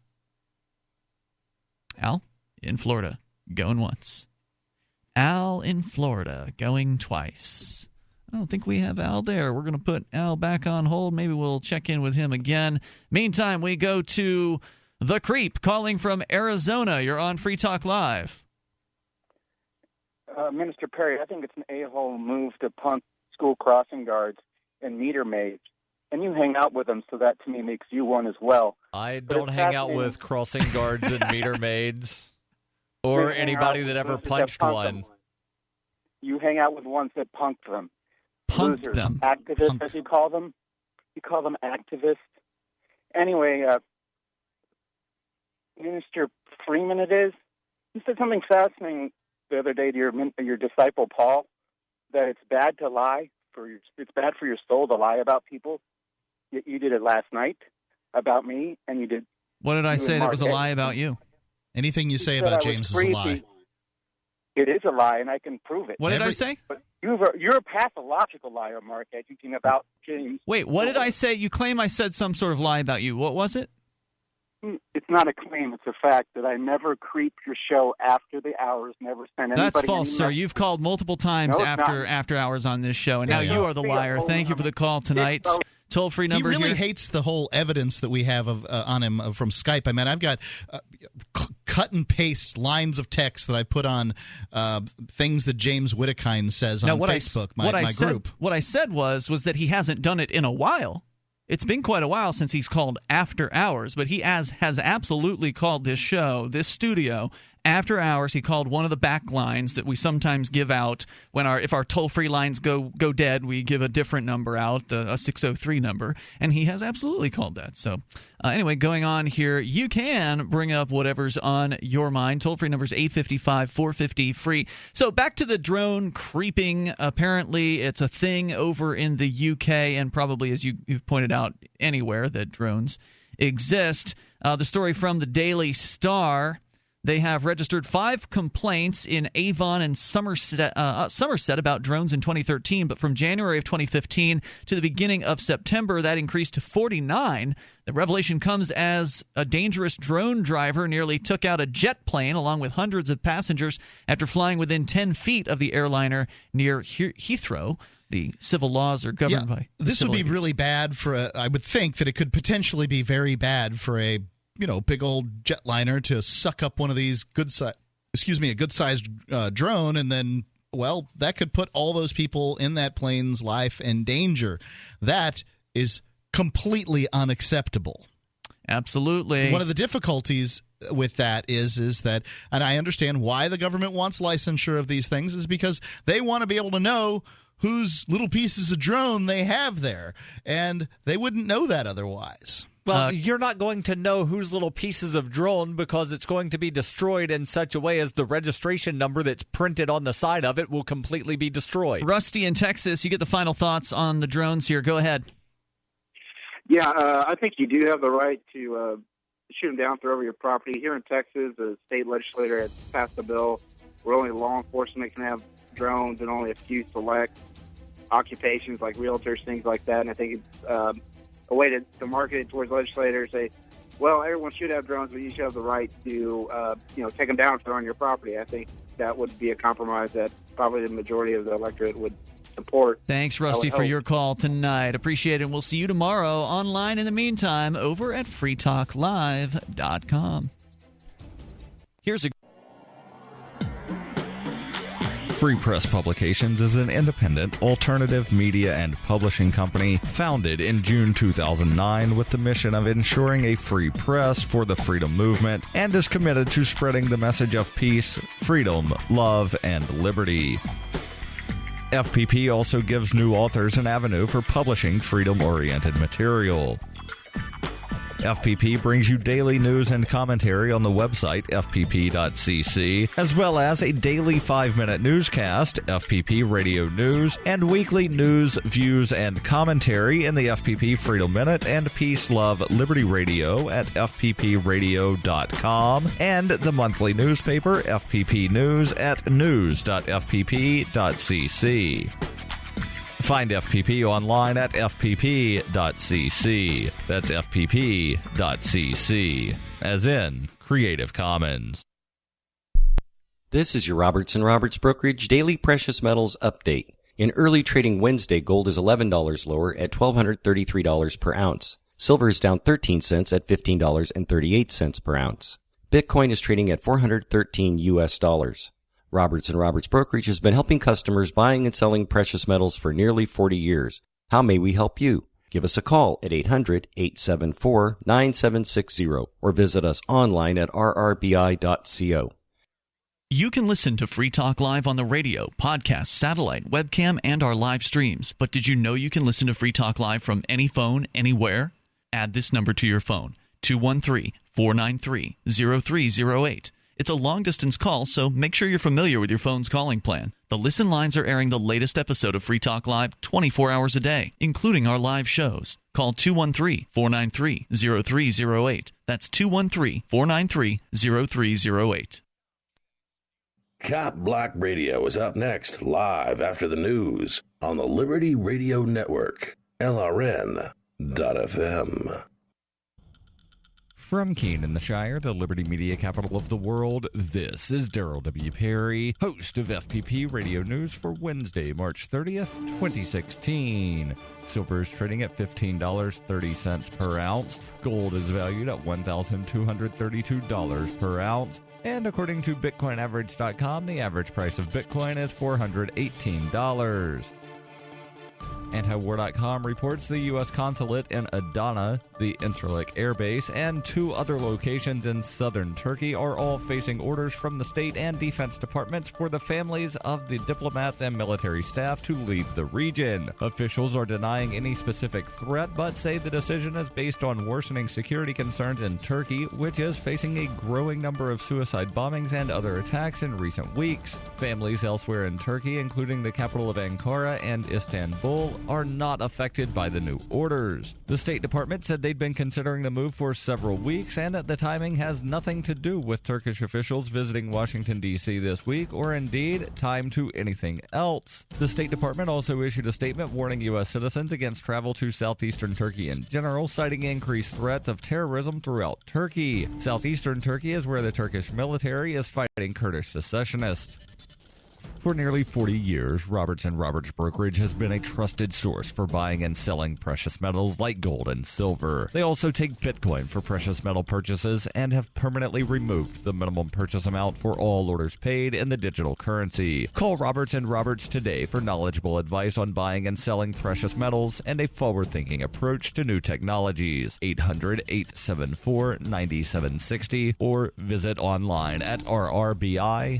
Al in Florida, going once. Al in Florida, going twice. I don't think we have Al there. We're going to put Al back on hold. Maybe we'll check in with him again. Meantime, we go to The Creep calling from Arizona. You're on Free Talk Live. Minister Perry, I think it's an a-hole move to punk school crossing guards and meter maids. And you hang out with them, so that to me makes you one as well. I don't hang out with crossing guards and meter maids or anybody that ever punched one. You hang out with ones that punked them. Punked Losers. them. Activists, as you call them. You call them activists. Anyway, Minister Freeman it is, he said something fascinating the other day to your disciple Paul, that it's bad to lie. It's bad for your soul to lie about people. You did it last night about me, and you did. What did I say that was a lie about you? Anything you say about James is a lie. It is a lie, and I can prove it. What did I say? But you're a pathological liar, Mark, educating about James. Wait, what did I say? You claim I said some sort of lie about you. What was it? It's not a claim. It's a fact that I never creep your show after the hours, never send anybody. That's false, sir. You've called multiple times after hours on this show, and now you are the liar. Thank you for the call tonight. Toll-free number He really here. hates the whole evidence that we have on him from Skype. I mean, I've got cut and paste lines of text that I put on things that James Whittakind says on Facebook, my group. What I said was that he hasn't done it in a while. It's been quite a while since he's called after hours, but he has absolutely called this show, this studio, after hours. He called one of the back lines that we sometimes give out when if our toll-free lines go dead, we give a different number out, a 603 number, and he has absolutely called that. So anyway, going on here, you can bring up whatever's on your mind. Toll-free number is 855-450-FREE. So back to the drone creeping. Apparently, it's a thing over in the UK, and probably, as you've pointed out, anywhere that drones exist. The story from the Daily Star. They have registered 5 complaints in Avon and Somerset about drones in 2013, but from January of 2015 to the beginning of September, that increased to 49. The revelation comes as a dangerous drone driver nearly took out a jet plane along with hundreds of passengers after flying within 10 feet of the airliner near Heathrow. The civil laws are governed by this would be really bad for I would think that it could potentially be very bad for a big old jetliner to suck up one of these a good-sized drone, and then, well, that could put all those people in that plane's life in danger. That is completely unacceptable. Absolutely. One of the difficulties with that is that, and I understand why the government wants licensure of these things, is because they want to be able to know whose little pieces of drone they have there, and they wouldn't know that otherwise. Well, you're not going to know whose little pieces of drone because it's going to be destroyed in such a way as the registration number that's printed on the side of it will completely be destroyed. Rusty in Texas, you get the final thoughts on the drones here. Go ahead. Yeah, I think you do have the right to shoot them down, throw over your property. Here in Texas, the state legislature has passed a bill where only law enforcement can have drones and only a few select occupations like realtors, things like that. And I think it's a way to market it towards legislators, say, well, everyone should have drones, but you should have the right to, take them down and throw on your property. I think that would be a compromise that probably the majority of the electorate would support. Thanks, Rusty, for your call tonight. Appreciate it. And we'll see you tomorrow online in the meantime over at freetalklive.com. Here's a Free Press Publications is an independent, alternative media and publishing company founded in June 2009 with the mission of ensuring a free press for the freedom movement and is committed to spreading the message of peace, freedom, love, and liberty. FPP also gives new authors an avenue for publishing freedom-oriented material. FPP brings you daily news and commentary on the website, fpp.cc, as well as a daily 5-minute newscast, FPP Radio News, and weekly news, views, and commentary in the FPP Freedom Minute and Peace, Love, Liberty Radio at fppradio.com, and the monthly newspaper, FPP News, at news.fpp.cc. Find FPP online at fpp.cc. That's fpp.cc, as in Creative Commons. This is your Robertson Roberts Brokerage Daily Precious Metals Update. In early trading Wednesday, gold is $11 lower at $1,233 per ounce. Silver is down 13 cents at $15.38 per ounce. Bitcoin is trading at $413 US. Robertson Roberts Brokerage has been helping customers buying and selling precious metals for nearly 40 years. How may we help you? Give us a call at 800-874-9760 or visit us online at rrbi.co. You can listen to Free Talk Live on the radio, podcast, satellite, webcam, and our live streams. But did you know you can listen to Free Talk Live from any phone, anywhere? Add this number to your phone, 213-493-0308. It's a long-distance call, so make sure you're familiar with your phone's calling plan. The listen lines are airing the latest episode of Free Talk Live 24 hours a day, including our live shows. Call 213-493-0308. That's 213-493-0308. Cop Block Radio is up next, live after the news on the Liberty Radio Network, LRN.FM. From Keene in the Shire, the Liberty Media capital of the world, this is Daryl W. Perry, host of FPP Radio News for Wednesday, March 30th, 2016. Silver is trading at $15.30 per ounce. Gold is valued at $1,232 per ounce. And according to BitcoinAverage.com, the average price of Bitcoin is $418. Antiwar.com reports the U.S. consulate in Adana, the Incirlik Air Base, and 2 other locations in southern Turkey are all facing orders from the state and defense departments for the families of the diplomats and military staff to leave the region. Officials are denying any specific threat, but say the decision is based on worsening security concerns in Turkey, which is facing a growing number of suicide bombings and other attacks in recent weeks. Families elsewhere in Turkey, including the capital of Ankara and Istanbul, are not affected by the new orders. The State Department said they'd been considering the move for several weeks and that the timing has nothing to do with Turkish officials visiting Washington, D.C. this week, or indeed time to anything else. The State Department also issued a statement warning U.S. citizens against travel to southeastern Turkey in general, citing increased threats of terrorism throughout Turkey. Southeastern Turkey is where the Turkish military is fighting Kurdish secessionists. For nearly 40 years, Robertson Roberts Brokerage has been a trusted source for buying and selling precious metals like gold and silver. They also take Bitcoin for precious metal purchases and have permanently removed the minimum purchase amount for all orders paid in the digital currency. Call Robertson Roberts today for knowledgeable advice on buying and selling precious metals and a forward-thinking approach to new technologies. 800-874-9760 or visit online at rrbi.co.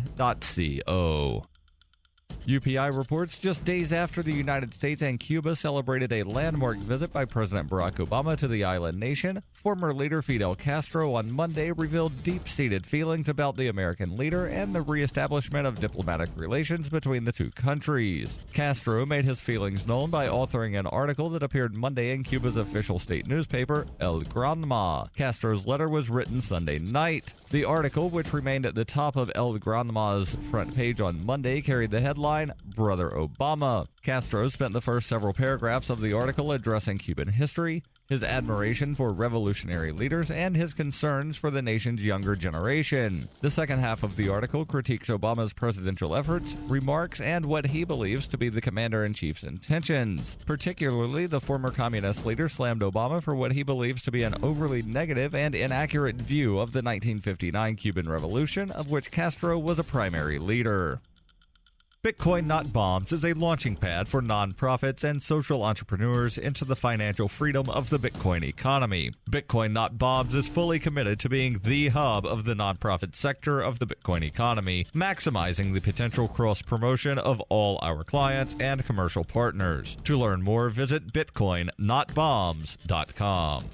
UPI reports just days after the United States and Cuba celebrated a landmark visit by President Barack Obama to the island nation, former leader Fidel Castro on Monday revealed deep-seated feelings about the American leader and the reestablishment of diplomatic relations between the two countries. Castro made his feelings known by authoring an article that appeared Monday in Cuba's official state newspaper, El Granma. Castro's letter was written Sunday night. The article, which remained at the top of El Granma's front page on Monday, carried the headline, Brother Obama. Castro spent the first several paragraphs of the article addressing Cuban history, his admiration for revolutionary leaders, and his concerns for the nation's younger generation. The second half of the article critiques Obama's presidential efforts, remarks, and what he believes to be the commander-in-chief's intentions. Particularly, the former communist leader slammed Obama for what he believes to be an overly negative and inaccurate view of the 1959 Cuban Revolution, of which Castro was a primary leader. Bitcoin Not Bombs is a launching pad for nonprofits and social entrepreneurs into the financial freedom of the Bitcoin economy. Bitcoin Not Bombs is fully committed to being the hub of the nonprofit sector of the Bitcoin economy, maximizing the potential cross-promotion of all our clients and commercial partners. To learn more, visit bitcoinnotbombs.com.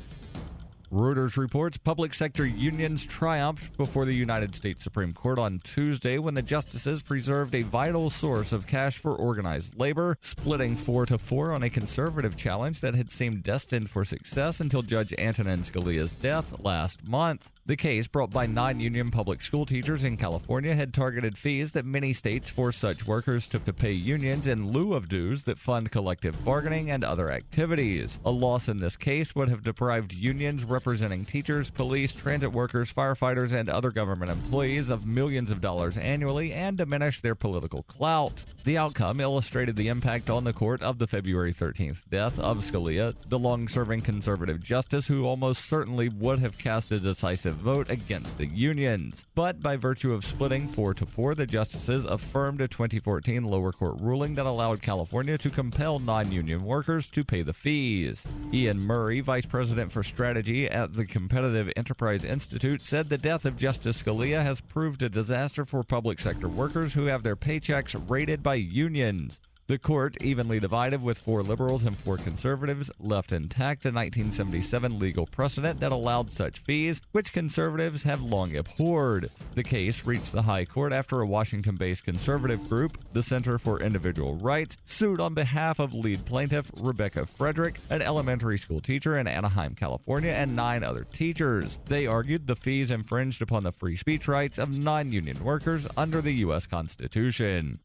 Reuters reports public sector unions triumphed before the United States Supreme Court on Tuesday when the justices preserved a vital source of cash for organized labor, splitting 4-4 on a conservative challenge that had seemed destined for success until Judge Antonin Scalia's death last month. The case, brought by non-union public school teachers in California, had targeted fees that many states force such workers to pay unions in lieu of dues that fund collective bargaining and other activities. A loss in this case would have deprived unions representing teachers, police, transit workers, firefighters, and other government employees of millions of dollars annually and diminished their political clout. The outcome illustrated the impact on the court of the February 13th death of Scalia, the long-serving conservative justice who almost certainly would have cast a decisive vote against the unions. But by virtue of splitting 4-4, the justices affirmed a 2014 lower court ruling that allowed California to compel non-union workers to pay the fees. Ian Murray, vice president for strategy at the Competitive Enterprise Institute, said the death of Justice Scalia has proved a disaster for public sector workers who have their paychecks raided by unions. The court, evenly divided with 4 liberals and 4 conservatives, left intact a 1977 legal precedent that allowed such fees, which conservatives have long abhorred. The case reached the High Court after a Washington-based conservative group, the Center for Individual Rights, sued on behalf of lead plaintiff Rebecca Frederick, an elementary school teacher in Anaheim, California, and 9 other teachers. They argued the fees infringed upon the free speech rights of non-union workers under the U.S. Constitution.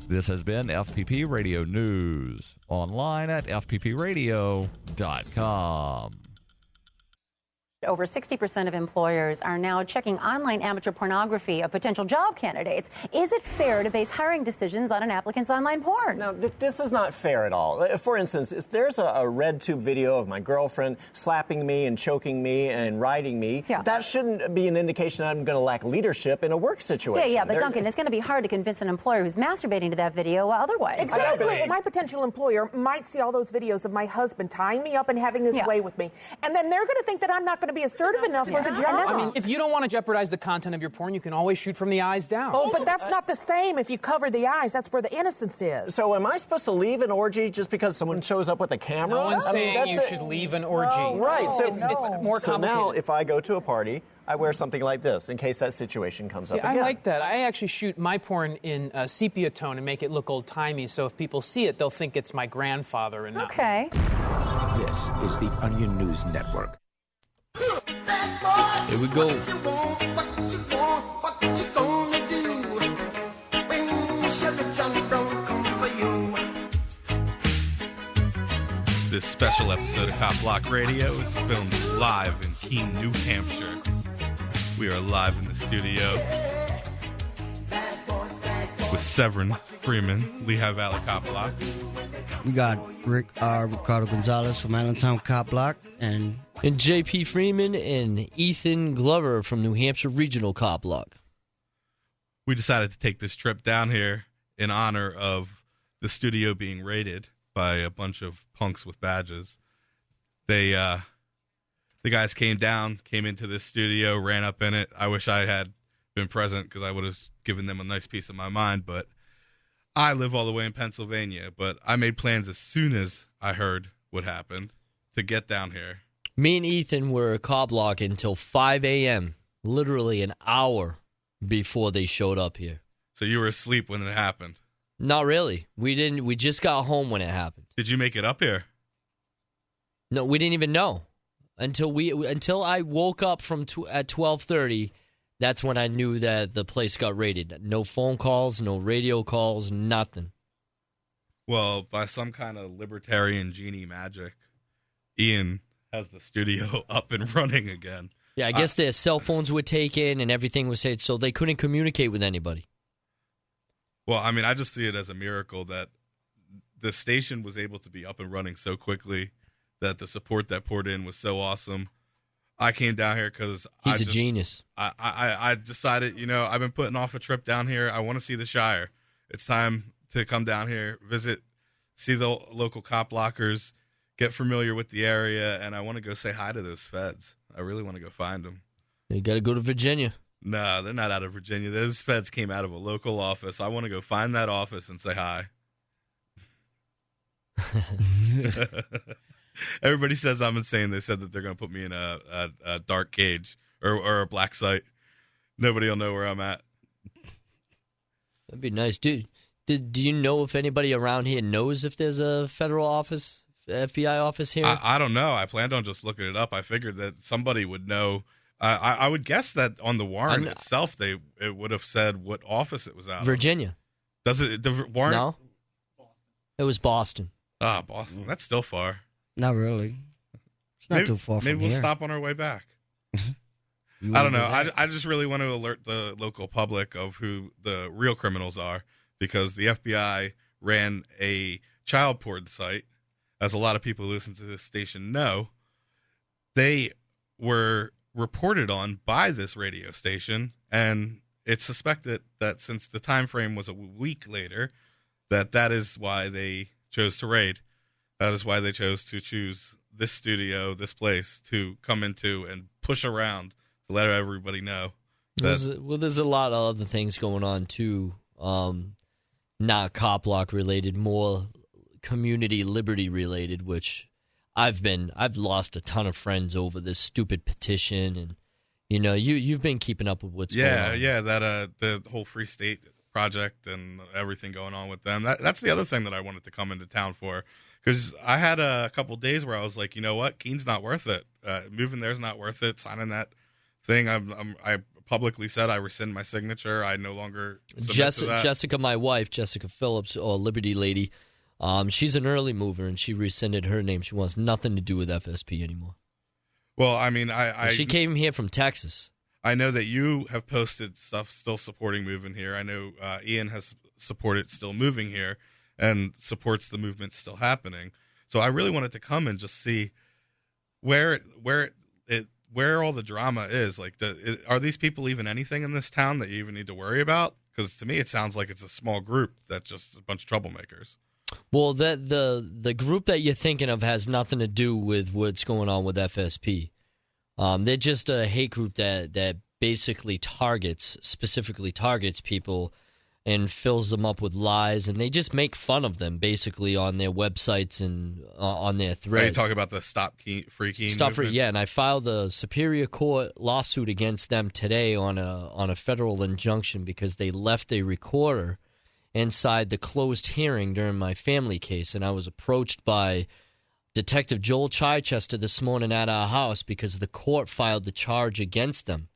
This has been FPP Radio News, online at fppradio.com. Over 60% of employers are now checking online amateur pornography of potential job candidates. Is it fair to base hiring decisions on an applicant's online porn? Now, this is not fair at all. For instance, if there's a red tube video of my girlfriend slapping me and choking me and riding me, that shouldn't be an indication I'm going to lack leadership in a work situation. Yeah, but Duncan, it's going to be hard to convince an employer who's masturbating to that video otherwise. Exactly. My potential employer might see all those videos of my husband tying me up and having his way with me, and then they're going to think that I'm not going to be assertive enough for the job. I mean, if you don't want to jeopardize the content of your porn, you can always shoot from the eyes down. Oh, but that's not the same if you cover the eyes. That's where the innocence is. So am I supposed to leave an orgy just because someone shows up with a camera? No one's saying you should leave an orgy. No, right. So it's more complicated. So now if I go to a party, I wear something like this in case that situation comes up again. I like that. I actually shoot my porn in sepia tone and make it look old-timey, so if people see it, they'll think it's my grandfather and not me. This is the Onion News Network. Here we go. This special episode of Cop Block Radio is filmed live in Keene, New Hampshire. We are live in the studio with Severin Freeman, Lehigh Valley Cop Block. We got Ricardo Gonzalez from Allentown Cop Block and J.P. Freeman and Ethan Glover from New Hampshire Regional Cop Block. We decided to take this trip down here in honor of the studio being raided by a bunch of punks with badges. The guys came into this studio, ran up in it. I wish I had been present because I would have given them a nice piece of my mind, but I live all the way in Pennsylvania, but I made plans as soon as I heard what happened to get down here. Me and Ethan were cop blocking until 5 a.m., literally an hour before they showed up here. So you were asleep when it happened? Not really. We didn't. We just got home when it happened. Did you make it up here? No, we didn't even know until I woke up at 12:30. That's when I knew that the place got raided. No phone calls, no radio calls, nothing. Well, by some kind of libertarian genie magic, Ian has the studio up and running again. Yeah, I guess their cell phones were taken and everything was taken, so they couldn't communicate with anybody. Well, I mean, I just see it as a miracle that the station was able to be up and running so quickly, that the support that poured in was so awesome. I came down here because he's a genius. I decided, I've been putting off a trip down here. I want to see the Shire. It's time to come down here, visit, see the local cop lockers, get familiar with the area, and I want to go say hi to those feds. I really want to go find them. You got to go to Virginia. No, they're not out of Virginia. Those feds came out of a local office. I want to go find that office and say hi. Everybody says I'm insane. They said that they're going to put me in a dark cage or a black site. Nobody will know where I'm at. That'd be nice. Dude, do you know if anybody around here knows if there's a federal office, FBI office here? I don't know. I planned on just looking it up. I figured that somebody would know. I would guess that on the warrant itself, it would have said what office it was out Virginia. of. Does it? The warrant? No. It was Boston. Ah, Boston. That's still far. Not really. It's not too far from here. Maybe we'll stop on our way back. I don't know. I just really want to alert the local public of who the real criminals are, because the FBI ran a child porn site. As a lot of people who listen to this station know, they were reported on by this radio station, and it's suspected that since the time frame was a week later, that is why they chose to raid. That is why they chose to choose this studio, this place, to come into and push around to let everybody know. There's a lot of other things going on, too. Not cop block related, more community liberty related, which I've lost a ton of friends over this stupid petition. And, you've been keeping up with what's going on. Yeah, that the whole Free State project and everything going on with them. That's the other thing that I wanted to come into town for. Because I had a couple days where I was like, you know what, Keene's not worth it. Moving there's not worth it. Signing that thing, I publicly said I rescind my signature. I no longer submit to that. Jessica, my wife, Jessica Phillips, or Liberty Lady, she's an early mover, and she rescinded her name. She wants nothing to do with FSP anymore. Well, I mean, she came here from Texas. I know that you have posted stuff still supporting moving here. I know Ian has supported still moving here and supports the movement still happening. So I really wanted to come and just see where all the drama is. Like, are these people even anything in this town that you even need to worry about? Because to me, it sounds like it's a small group that's just a bunch of troublemakers. Well, the group that you're thinking of has nothing to do with what's going on with FSP. They're just a hate group that basically specifically targets people and fills them up with lies, and they just make fun of them basically on their websites and on their threads. Are you talking about the Stop Free Keene movement? Yeah, and I filed a Superior Court lawsuit against them today on a federal injunction because they left a recorder inside the closed hearing during my family case, and I was approached by Detective Joel Chichester this morning at our house because the court filed the charge against them.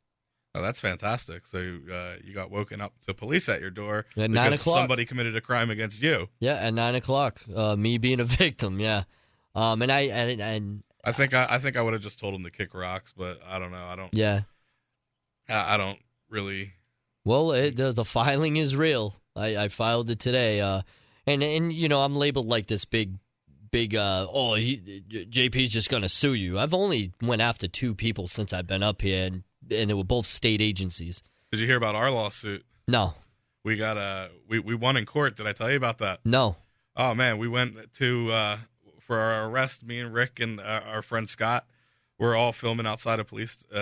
Oh, that's fantastic. So you got woken up to police at your door at because 9 o'clock. Somebody committed a crime against you. Yeah, at 9 o'clock. Me being a victim. Yeah, and I think I would have just told him to kick rocks, but I don't know. Yeah, I don't really. Well, the filing is real. I filed it today, and I'm labeled like this big. JP's just gonna sue you. I've only went after 2 people since I've been up here, and they were both state agencies. Did you hear about our lawsuit? No. We got we won in court. Did I tell you about that? No. Oh man, we went to for our arrest. Me and Rick and our friend Scott were all filming outside of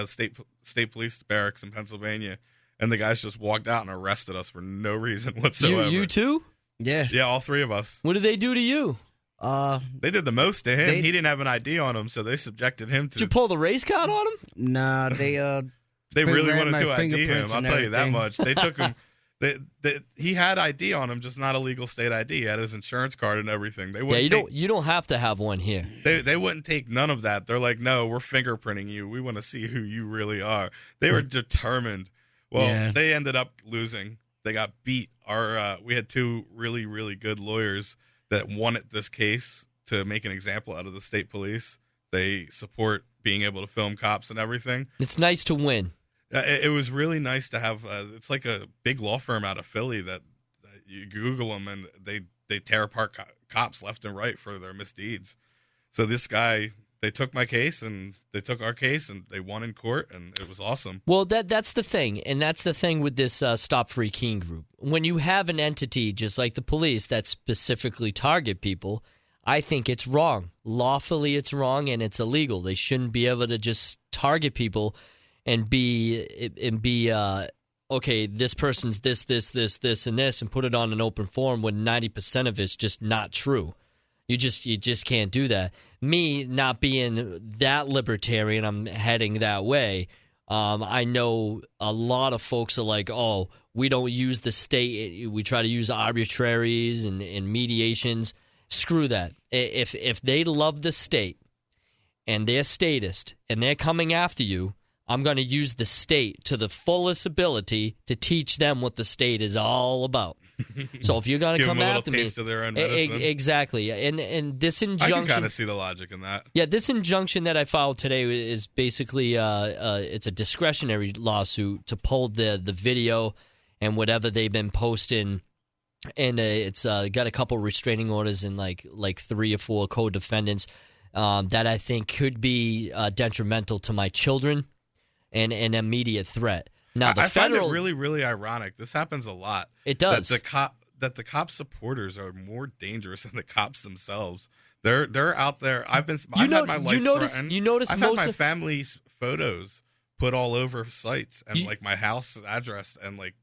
state police barracks in Pennsylvania, and the guys just walked out and arrested us for no reason whatsoever. You too? Yeah. Yeah, all three of us. What did they do to you? They did the most to him. He didn't have an ID on him, so they subjected him to... Did you pull the race card on him? Nah, they really wanted to ID him. and I'll tell you that everything. much. They took him... he had ID on him, just not a legal state ID. He had his insurance card and everything. They wouldn't you don't have to have one here. They wouldn't take none of that. They're like, no, we're fingerprinting you. We want to see who you really are. They were determined. Well, They ended up losing. They got beat. We had two really, really good lawyers that won at this case to make an example out of the state police. They support being able to film cops and everything. It's nice to win. It was really nice to have. It's like a big law firm out of Philly that you Google them and they tear apart cops left and right for their misdeeds. So this guy, they took my case and they took our case and they won in court, and it was awesome. Well, that's the thing, and that's the thing with this Stop Free Keene group. When you have an entity just like the police that specifically target people, I think it's wrong. Lawfully, it's wrong, and it's illegal. They shouldn't be able to just target people and be okay, this person's this, and this, and put it on an open forum when 90% of it's just not true. You just can't do that. Me not being that libertarian, I'm heading that way. I know a lot of folks are like, oh, we don't use the state. We try to use arbitraries and mediations. Screw that. If they love the state and they're statist and they're coming after you, I'm going to use the state to the fullest ability to teach them what the state is all about. So if you're going to come after me, taste of their own medicine. Exactly, and this injunction, I can kind of see the logic in that. Yeah, this injunction that I filed today is basically it's a discretionary lawsuit to pull the video and whatever they've been posting, and it's got a couple restraining orders and like 3 or 4 co-defendants that I think could be detrimental to my children and an immediate threat. Now, I find it really, really ironic. This happens a lot. It does. That the cop supporters are more dangerous than the cops themselves. They're out there. I've had my life threatened. I've had my family's photos put all over sites and like my house address and like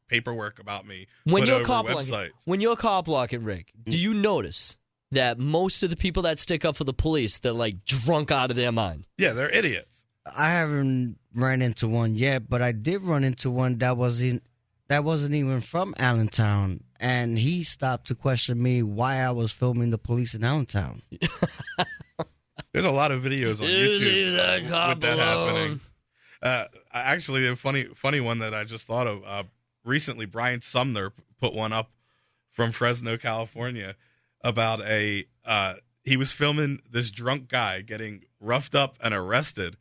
paperwork about me put over websites. When you're cop blocking, Rick, do you notice that most of the people that stick up for the police, they're like drunk out of their mind? Yeah, they're idiots. I haven't run into one yet, but I did run into one that wasn't even from Allentown, and he stopped to question me why I was filming the police in Allentown. There's a lot of videos on YouTube with that happening. Actually, a funny one that I just thought of recently. Brian Sumner put one up from Fresno, California, about he was filming this drunk guy getting roughed up and arrested.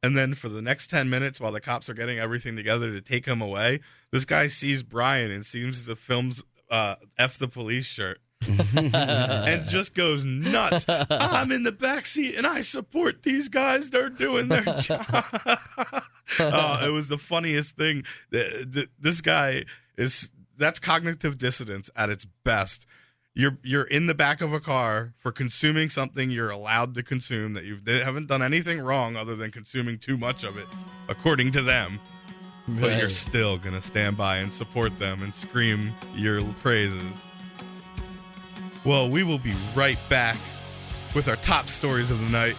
And then for the next 10 minutes, while the cops are getting everything together to take him away, this guy sees Brian and sees the film's F the police shirt and just goes nuts. I'm in the backseat and I support these guys. They're doing their job. It was the funniest thing. This guy that's cognitive dissonance at its best. You're in the back of a car for consuming something you're allowed to consume that you haven't done anything wrong other than consuming too much of it, according to them. Right. But you're still going to stand by and support them and scream your praises. Well, we will be right back with our top stories of the night.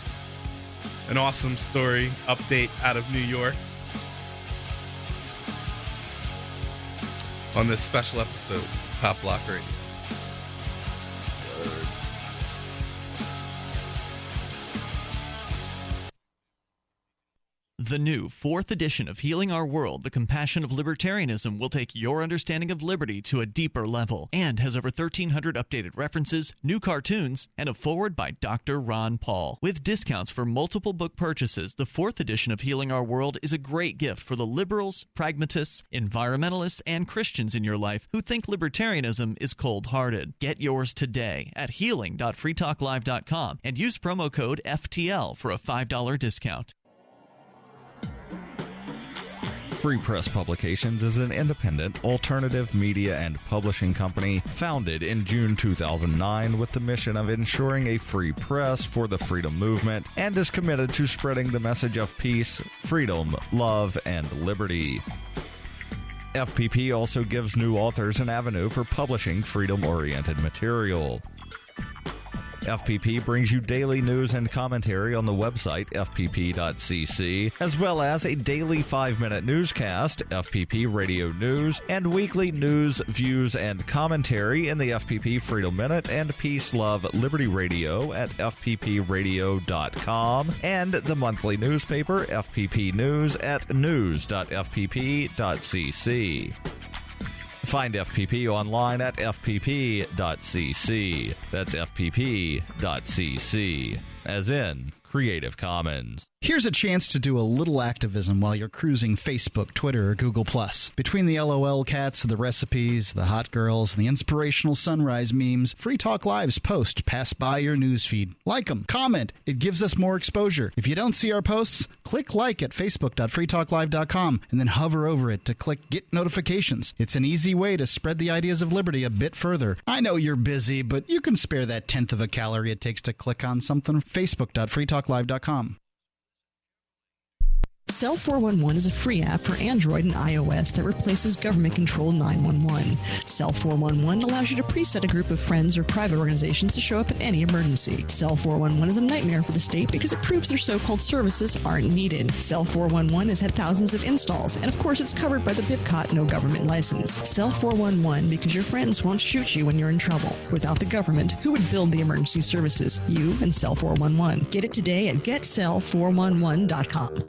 An awesome story update out of New York on this special episode of Pop Block Radio. The new 4th edition of Healing Our World, The Compassion of Libertarianism, will take your understanding of liberty to a deeper level and has over 1,300 updated references, new cartoons, and a foreword by Dr. Ron Paul. With discounts for multiple book purchases, the 4th edition of Healing Our World is a great gift for the liberals, pragmatists, environmentalists, and Christians in your life who think libertarianism is cold-hearted. Get yours today at healing.freetalklive.com and use promo code FTL for a $5 discount. Free Press Publications is an independent, alternative media and publishing company founded in June 2009 with the mission of ensuring a free press for the freedom movement and is committed to spreading the message of peace, freedom, love, and liberty. FPP also gives new authors an avenue for publishing freedom-oriented material. FPP brings you daily news and commentary on the website, fpp.cc, as well as a daily 5-minute newscast, FPP Radio News, and weekly news, views, and commentary in the FPP Freedom Minute and Peace, Love, Liberty Radio at fppradio.com, and the monthly newspaper, FPP News, at news.fpp.cc. Find FPP online at fpp.cc. That's fpp.cc, as in Creative Commons. Here's a chance to do a little activism while you're cruising Facebook, Twitter, or Google+. Between the LOL cats, the recipes, the hot girls, and the inspirational sunrise memes, Free Talk Live's post pass by your newsfeed. Like them, comment. It gives us more exposure. If you don't see our posts, click like at facebook.freetalklive.com and then hover over it to click Get Notifications. It's an easy way to spread the ideas of liberty a bit further. I know you're busy, but you can spare that 1/10 of a calorie it takes to click on something. facebook.freetalklive.com. Cell 411 is a free app for Android and iOS that replaces government-controlled 911. Cell 411 allows you to preset a group of friends or private organizations to show up at any emergency. Cell 411 is a nightmare for the state because it proves their so-called services aren't needed. Cell 411 has had thousands of installs, and of course it's covered by the BIPCOT no government license. Cell 411 because your friends won't shoot you when you're in trouble. Without the government, who would build the emergency services? You and Cell 411. Get it today at getcell411.com.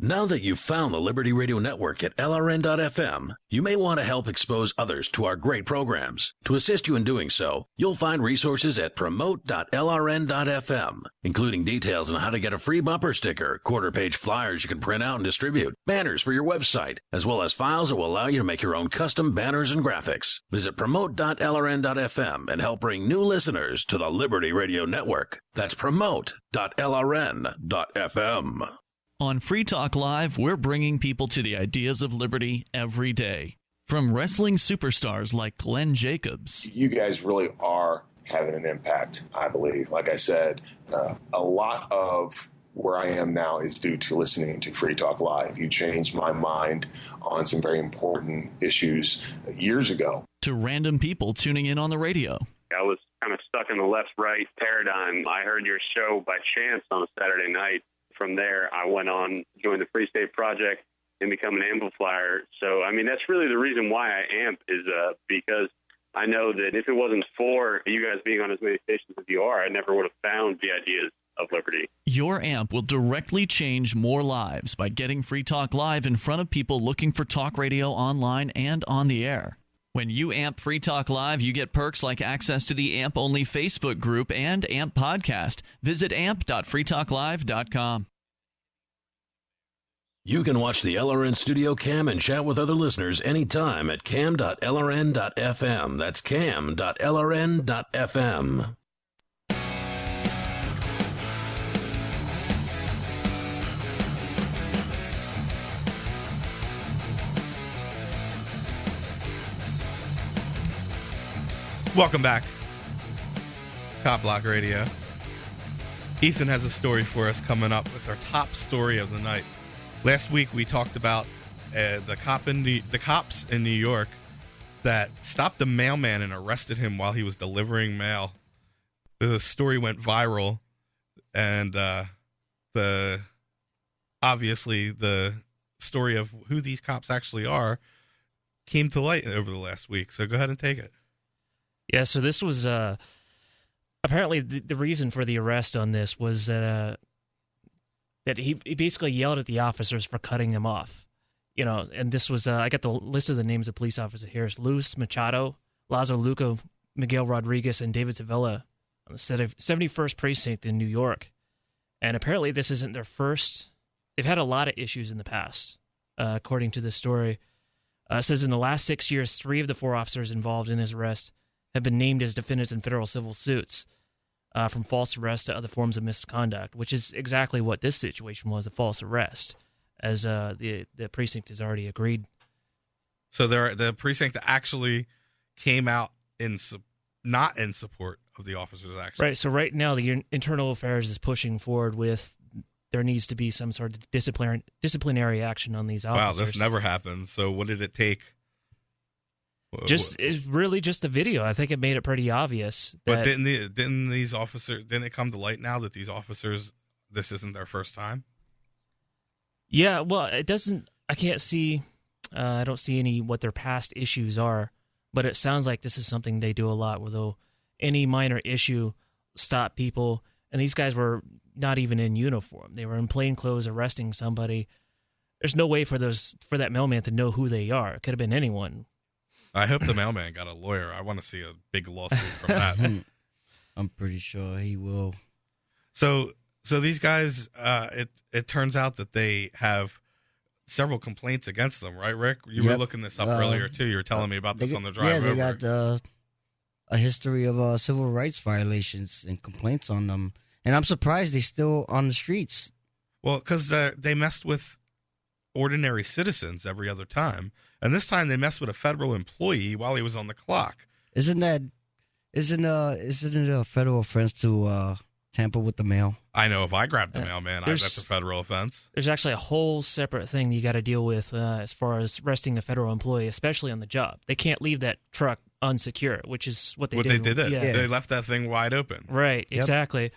Now that you've found the Liberty Radio Network at LRN.FM, you may want to help expose others to our great programs. To assist you in doing so, you'll find resources at promote.lrn.fm, including details on how to get a free bumper sticker, quarter-page flyers you can print out and distribute, banners for your website, as well as files that will allow you to make your own custom banners and graphics. Visit promote.lrn.fm and help bring new listeners to the Liberty Radio Network. That's promote.lrn.fm. On Free Talk Live, we're bringing people to the ideas of liberty every day. From wrestling superstars like Glenn Jacobs. You guys really are having an impact, I believe. Like I said, a lot of where I am now is due to listening to Free Talk Live. You changed my mind on some very important issues years ago. To random people tuning in on the radio. I was kind of stuck in the left-right paradigm. I heard your show by chance on a Saturday night. From there, I went on, joined the Free State Project, and become an amplifier. So, I mean, that's really the reason why I amp is because I know that if it wasn't for you guys being on as many stations as you are, I never would have found the ideas of liberty. Your amp will directly change more lives by getting Free Talk Live in front of people looking for talk radio online and on the air. When you amp Free Talk Live, you get perks like access to the AMP-only Facebook group and AMP podcast. Visit amp.freetalklive.com. You can watch the LRN Studio Cam and chat with other listeners anytime at cam.lrn.fm. That's cam.lrn.fm. Welcome back. Cop Block Radio. Ethan has a story for us coming up. It's our top story of the night. Last week we talked about the cops in New York that stopped a mailman and arrested him while he was delivering mail. The story went viral, and obviously the story of who these cops actually are came to light over the last week. So go ahead and take it. Yeah, so this was apparently the reason for the arrest on this was that he basically yelled at the officers for cutting him off. You know, and this was, I got the list of the names of police officers here. It's Luis Machado, Lázaro Luco, Miguel Rodriguez, and David Sevilla on the 71st Precinct in New York. And apparently this isn't their first. They've had a lot of issues in the past, according to this story. It says in the last 6 years, 3 of the 4 officers involved in his arrest have been named as defendants in federal civil suits, from false arrest to other forms of misconduct, which is exactly what this situation was, a false arrest, as the precinct has already agreed. So the precinct actually came out not in support of the officers' action. Right, so right now the Internal Affairs is pushing forward with there needs to be some sort of disciplinary action on these officers. Wow, this never happened. So what did it take? It's really just the video. I think it made it pretty obvious. But didn't it come to light now that these officers, this isn't their first time? Yeah, well, it doesn't. I can't see. I don't see what their past issues are. But it sounds like this is something they do a lot, where they'll any minor issue stop people. And these guys were not even in uniform; they were in plain clothes arresting somebody. There's no way for that mailman to know who they are. It could have been anyone. I hope the mailman got a lawyer. I want to see a big lawsuit from that. I'm pretty sure he will. So these guys, it turns out that they have several complaints against them, right, Rick? You were looking this up earlier too. You were telling me about this on the drive over. Yeah, they got a history of civil rights violations and complaints on them, and I'm surprised they're still on the streets. Well, because they messed with ordinary citizens every other time. And this time they messed with a federal employee while he was on the clock. Isn't it a federal offense to tamper with the mail? I know if I grabbed the mailman, that's a federal offense. There's actually a whole separate thing you got to deal with as far as arresting a federal employee, especially on the job. They can't leave that truck unsecure, which is what they did. They did. Yeah. They left that thing wide open. Right, exactly.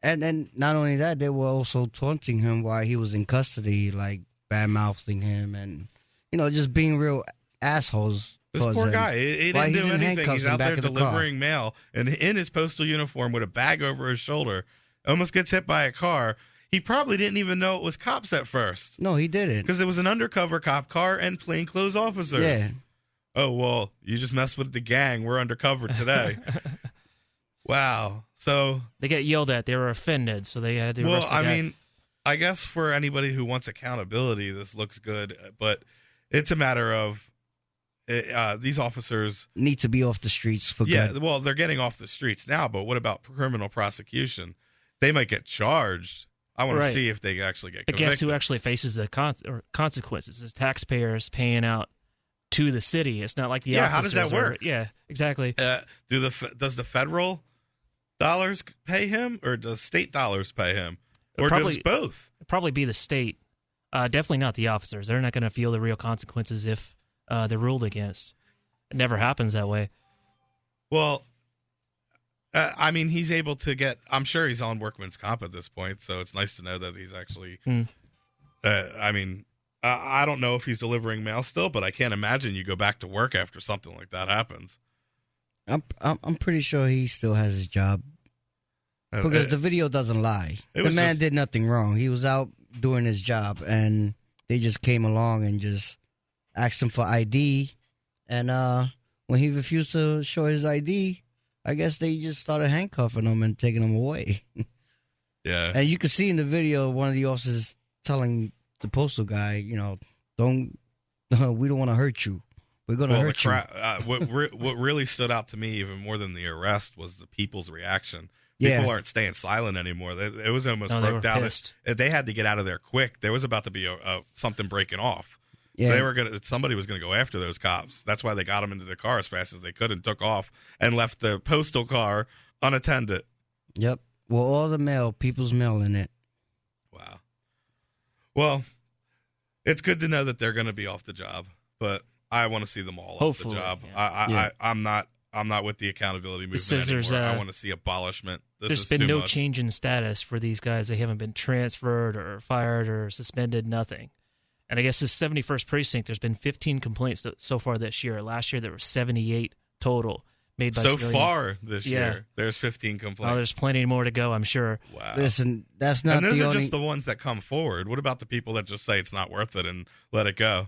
And not only that, they were also taunting him while he was in custody, like bad-mouthing him and, just being real assholes. This poor guy, he didn't do anything. He's out there delivering mail, and in his postal uniform with a bag over his shoulder, almost gets hit by a car. He probably didn't even know it was cops at first. No, he didn't. Because it was an undercover cop car and plainclothes officers. Yeah. Oh, well, you just messed with the gang. We're undercover today. Wow. So they get yelled at. They were offended, so they had to arrest the guy. I mean, I guess for anybody who wants accountability, this looks good, but it's a matter of these officers need to be off the streets for good. Yeah, well, they're getting off the streets now, but what about criminal prosecution? They might get charged. I want to see if they actually get convicted. But guess who actually faces the consequences? It's taxpayers paying out to the city. It's not like the officers. How does that work? Yeah, exactly. Does the federal dollars pay him, or does state dollars pay him, or does both? It'd probably be the state. Definitely not the officers. They're not going to feel the real consequences if they're ruled against. It never happens that way. Well, I mean, he's able to get. I'm sure he's on workman's comp at this point, so it's nice to know that he's actually. I mean, I don't know if he's delivering mail still, but I can't imagine you go back to work after something like that happens. I'm pretty sure he still has his job because the video doesn't lie. The man did nothing wrong. He was out doing his job, and they just came along and just asked him for ID. And when he refused to show his ID, I guess they just started handcuffing him and taking him away. Yeah. And you can see in the video one of the officers telling the postal guy, we don't want to hurt you. We're going to hurt you. What really stood out to me even more than the arrest was the people's reaction. People aren't staying silent anymore. It was almost broke down. They had to get out of there quick. There was about to be something breaking off. Yeah. So somebody was going to go after those cops. That's why they got them into the car as fast as they could and took off and left the postal car unattended. Yep. Well, all the mail, people's mail in it. Wow. Well, it's good to know that they're going to be off the job, but I want to see them all off the job. Yeah. I'm not with the accountability movement anymore. I want to see abolishment. There's been no change in status for these guys. They haven't been transferred or fired or suspended, nothing. And I guess this 71st precinct, there's been 15 complaints so far this year. Last year, there were 78 total made by civilians. So far this year, there's 15 complaints. Oh, there's plenty more to go, I'm sure. Wow. Listen, that's not the only... And those are just the ones that come forward. What about the people that just say it's not worth it and let it go?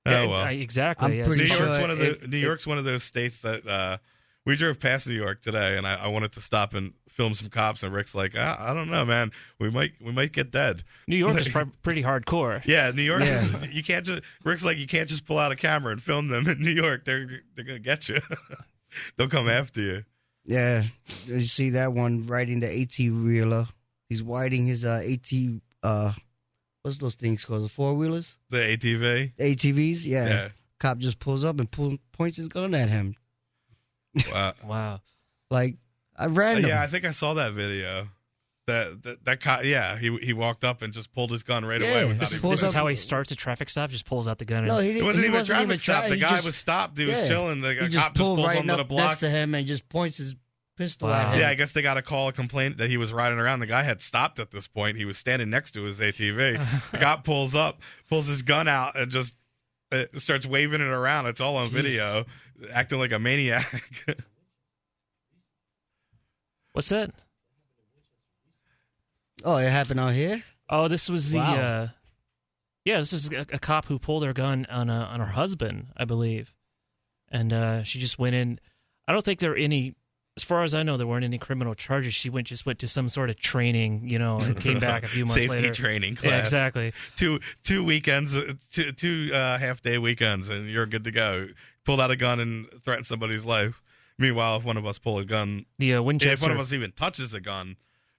Yeah, well. Exactly. New York's one of those states that we drove past New York today, and I wanted to stop and film some cops, and Rick's like, I don't know, man, we might get dead. New York is pretty hardcore. Yeah, New York. You can't just. Rick's like, you can't just pull out a camera and film them in New York. They're gonna get you. They'll come after you. Yeah, you see that one riding the AT-wheeler. He's riding his AT. What's those things called? The four-wheelers? The ATV? ATVs, yeah. Cop just pulls up and points his gun at him. Wow. Wow. Like, I ran him. Yeah, I think I saw that video. That cop, he walked up and just pulled his gun right away. This is how he starts a traffic stop. Just pulls out the gun. No, it wasn't even a traffic stop. The guy was stopped. He was chilling. The cop just pulls right onto the block next to him and just points his pistol at him. Yeah, I guess they got a call, a complaint that he was riding around. The guy had stopped at this point. He was standing next to his ATV. The cop pulls up, pulls his gun out, and just starts waving it around. It's all on video, acting like a maniac. What's that? Oh, it happened out here? Oh, this was the this is a cop who pulled her gun on her husband, I believe. And she just went in. I don't think there were any, as far as I know, there weren't any criminal charges. She just went to some sort of training, and came back a few months later. Safety training class. Yeah, exactly. Two weekends, two half-day weekends, and you're good to go. Pulled out a gun and threatened somebody's life. Meanwhile, if one of us pull a gun, Winchester, if one of us even touches a gun,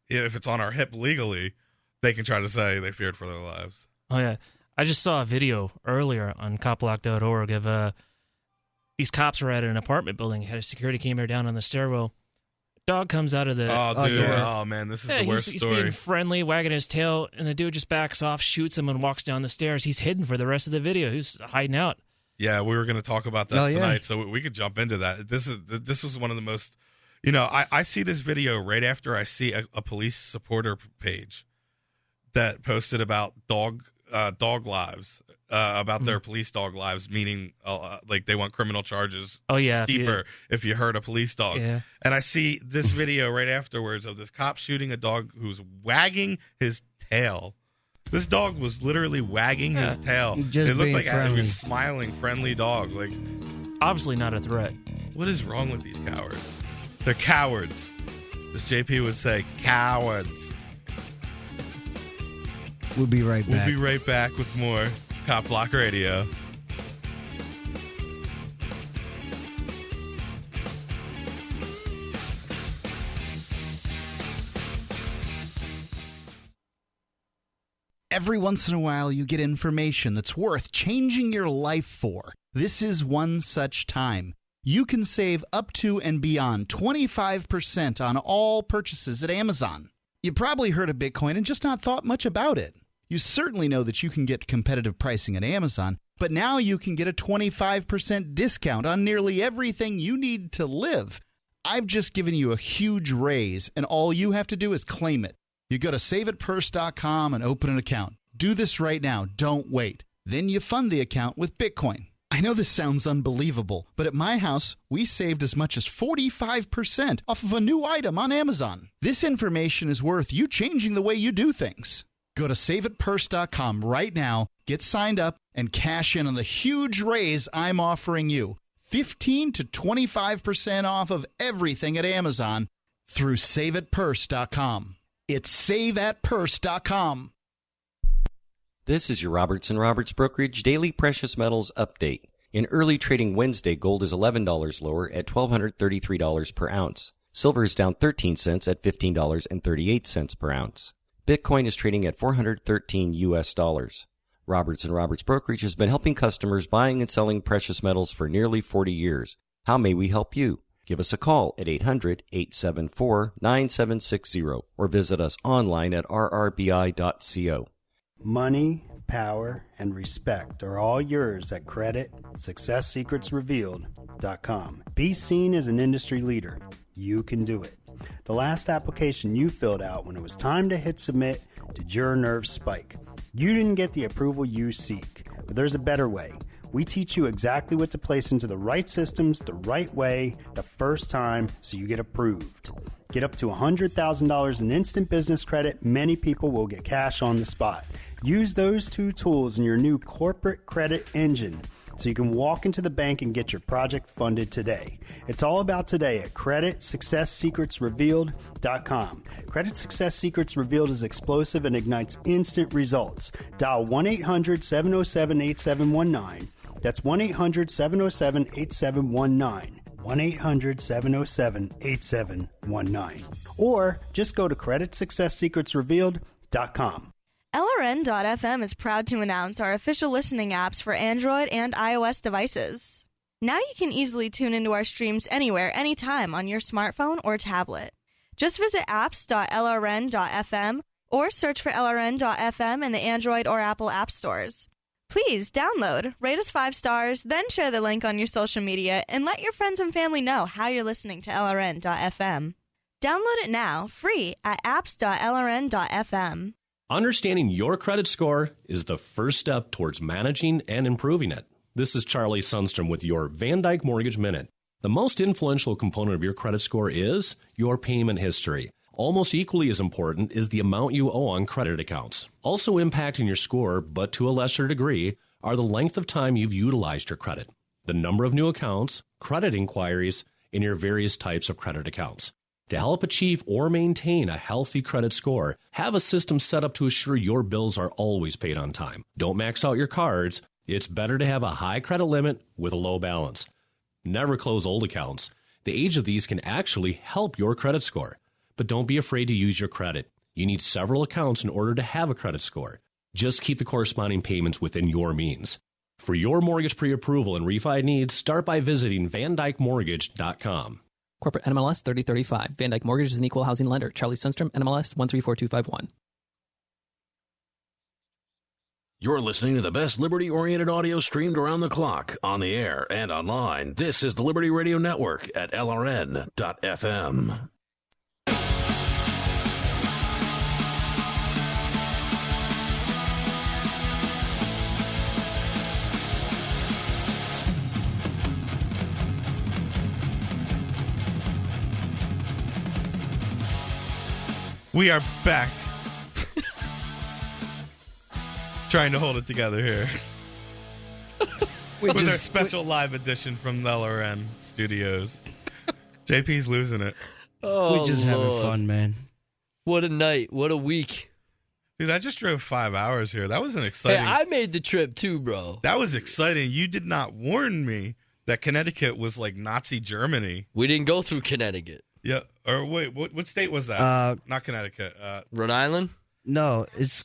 if it's on our hip legally, they can try to say they feared for their lives. Oh, yeah. I just saw a video earlier on copblock.org of these cops were at an apartment building, had a security camera down on the stairwell. Dog comes out of the... Oh, dude. Oh, man, this is the worst he's story. He's being friendly, wagging his tail, and the dude just backs off, shoots him, and walks down the stairs. He's hidden for the rest of the video. He's hiding out. Yeah, we were going to talk about that tonight, so we could jump into that. This was one of the most... I see this video right after I see a police supporter page that posted about dog lives, about their police dog lives, meaning like they want criminal charges steeper if you hurt a police dog. Yeah. And I see this video right afterwards of this cop shooting a dog who's wagging his tail. This dog was literally wagging his tail. It looked like he was smiling, friendly dog. Like, obviously not a threat. What is wrong with these cowards? They're cowards. As JP would say, cowards. We'll be right back. We'll be right back with more Cop Block Radio. Every once in a while, you get information that's worth changing your life for. This is one such time. You can save up to and beyond 25% on all purchases at Amazon. You probably heard of Bitcoin and just not thought much about it. You certainly know that you can get competitive pricing at Amazon, but now you can get a 25% discount on nearly everything you need to live. I've just given you a huge raise, and all you have to do is claim it. You go to saveitpurse.com and open an account. Do this right now. Don't wait. Then you fund the account with Bitcoin. I know this sounds unbelievable, but at my house, we saved as much as 45% off of a new item on Amazon. This information is worth you changing the way you do things. Go to saveitpurse.com right now, get signed up, and cash in on the huge raise I'm offering you. 15 to 25% off of everything at Amazon through saveitpurse.com. It's saveatpurse.com. This is your Robertson Roberts Brokerage Daily Precious Metals Update. In early trading Wednesday, gold is $11 lower at $1,233 per ounce. Silver is down 13 cents at $15.38 per ounce. Bitcoin is trading at $413 US. Robertson Roberts Brokerage has been helping customers buying and selling precious metals for nearly 40 years. How may we help you? Give us a call at 800-874-9760 or visit us online at rrbi.co. Money, power, and respect are all yours at CreditSuccessSecretsRevealed.com. Be seen as an industry leader. You can do it. The last application you filled out when it was time to hit submit did your nerves spike. You didn't get the approval you seek, but there's a better way. We teach you exactly what to place into the right systems the right way the first time so you get approved. Get up to $100,000 in instant business credit. Many people will get cash on the spot. Use those two tools in your new corporate credit engine so you can walk into the bank and get your project funded today. It's all about today at CreditSuccessSecretsRevealed.com. Credit Success Secrets Revealed is explosive and ignites instant results. Dial 1-800-707-8719. That's 1-800-707-8719. 1-800-707-8719. Or just go to CreditSuccessSecretsRevealed.com. LRN.FM is proud to announce our official listening apps for Android and iOS devices. Now you can easily tune into our streams anywhere, anytime on your smartphone or tablet. Just visit apps.lrn.fm or search for lrn.fm in the Android or Apple app stores. Please download, rate us 5 stars, then share the link on your social media, and let your friends and family know how you're listening to LRN.FM. Download it now, free at apps.lrn.fm. Understanding your credit score is the first step towards managing and improving it. This is Charlie Sundstrom with your Van Dyke Mortgage Minute. The most influential component of your credit score is your payment history. Almost equally as important is the amount you owe on credit accounts. Also impacting your score, but to a lesser degree, are the length of time you've utilized your credit, the number of new accounts, credit inquiries, and your various types of credit accounts. To help achieve or maintain a healthy credit score, have a system set up to assure your bills are always paid on time. Don't max out your cards. It's better to have a high credit limit with a low balance. Never close old accounts. The age of these can actually help your credit score. But don't be afraid to use your credit. You need several accounts in order to have a credit score. Just keep the corresponding payments within your means. For your mortgage pre-approval and refi needs, start by visiting VanDykeMortgage.com. Corporate NMLS 3035. Van Dyke Mortgage is an equal housing lender. Charlie Sundstrom, NMLS 134251. You're listening to the best liberty-oriented audio streamed around the clock, on the air and online. This is the Liberty Radio Network at LRN.FM. We are back. Trying to hold it together here. With our special live edition from the LRN studios. JP's losing it. Oh, we're just having fun, man. What a night. What a week. Dude, I just drove 5 hours here. That was an exciting... Hey, I made the trip too, bro. That was exciting. You did not warn me that Connecticut was like Nazi Germany. We didn't go through Connecticut. Yeah. Or wait, what state was that? Not Connecticut. Rhode Island? No, it's...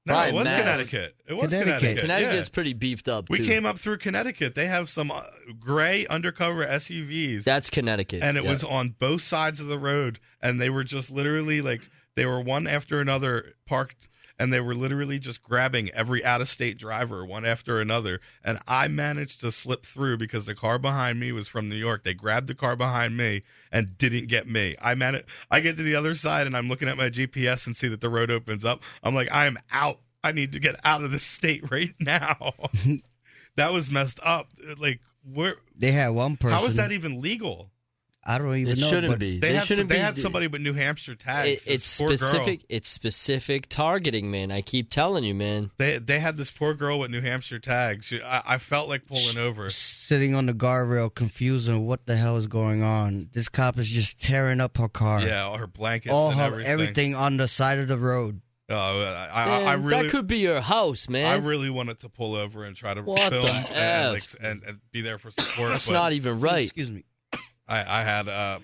No, it was Connecticut. It was Connecticut. Connecticut's pretty beefed up, too. We came up through Connecticut. They have some gray undercover SUVs. That's Connecticut. And it was on both sides of the road. And they were just literally like, they were one after another parked. And they were literally just grabbing every out-of-state driver one after another. And I managed to slip through because the car behind me was from New York. They grabbed the car behind me and didn't get me. I get to the other side, and I'm looking at my GPS and see that the road opens up. I'm like, I am out. I need to get out of this state right now. That was messed up. Like, where they had one person. How is that even legal? I don't even know. It shouldn't be. They had somebody with New Hampshire tags. It's specific. It's specific targeting, man. I keep telling you, man. They had this poor girl with New Hampshire tags. I felt like pulling over, sitting on the guardrail, confused on what the hell is going on. This cop is just tearing up her car. Yeah, all her blankets, everything on the side of the road. I really, that could be your house, man. I really wanted to pull over and try to film and be there for support. That's not even right. Excuse me. I had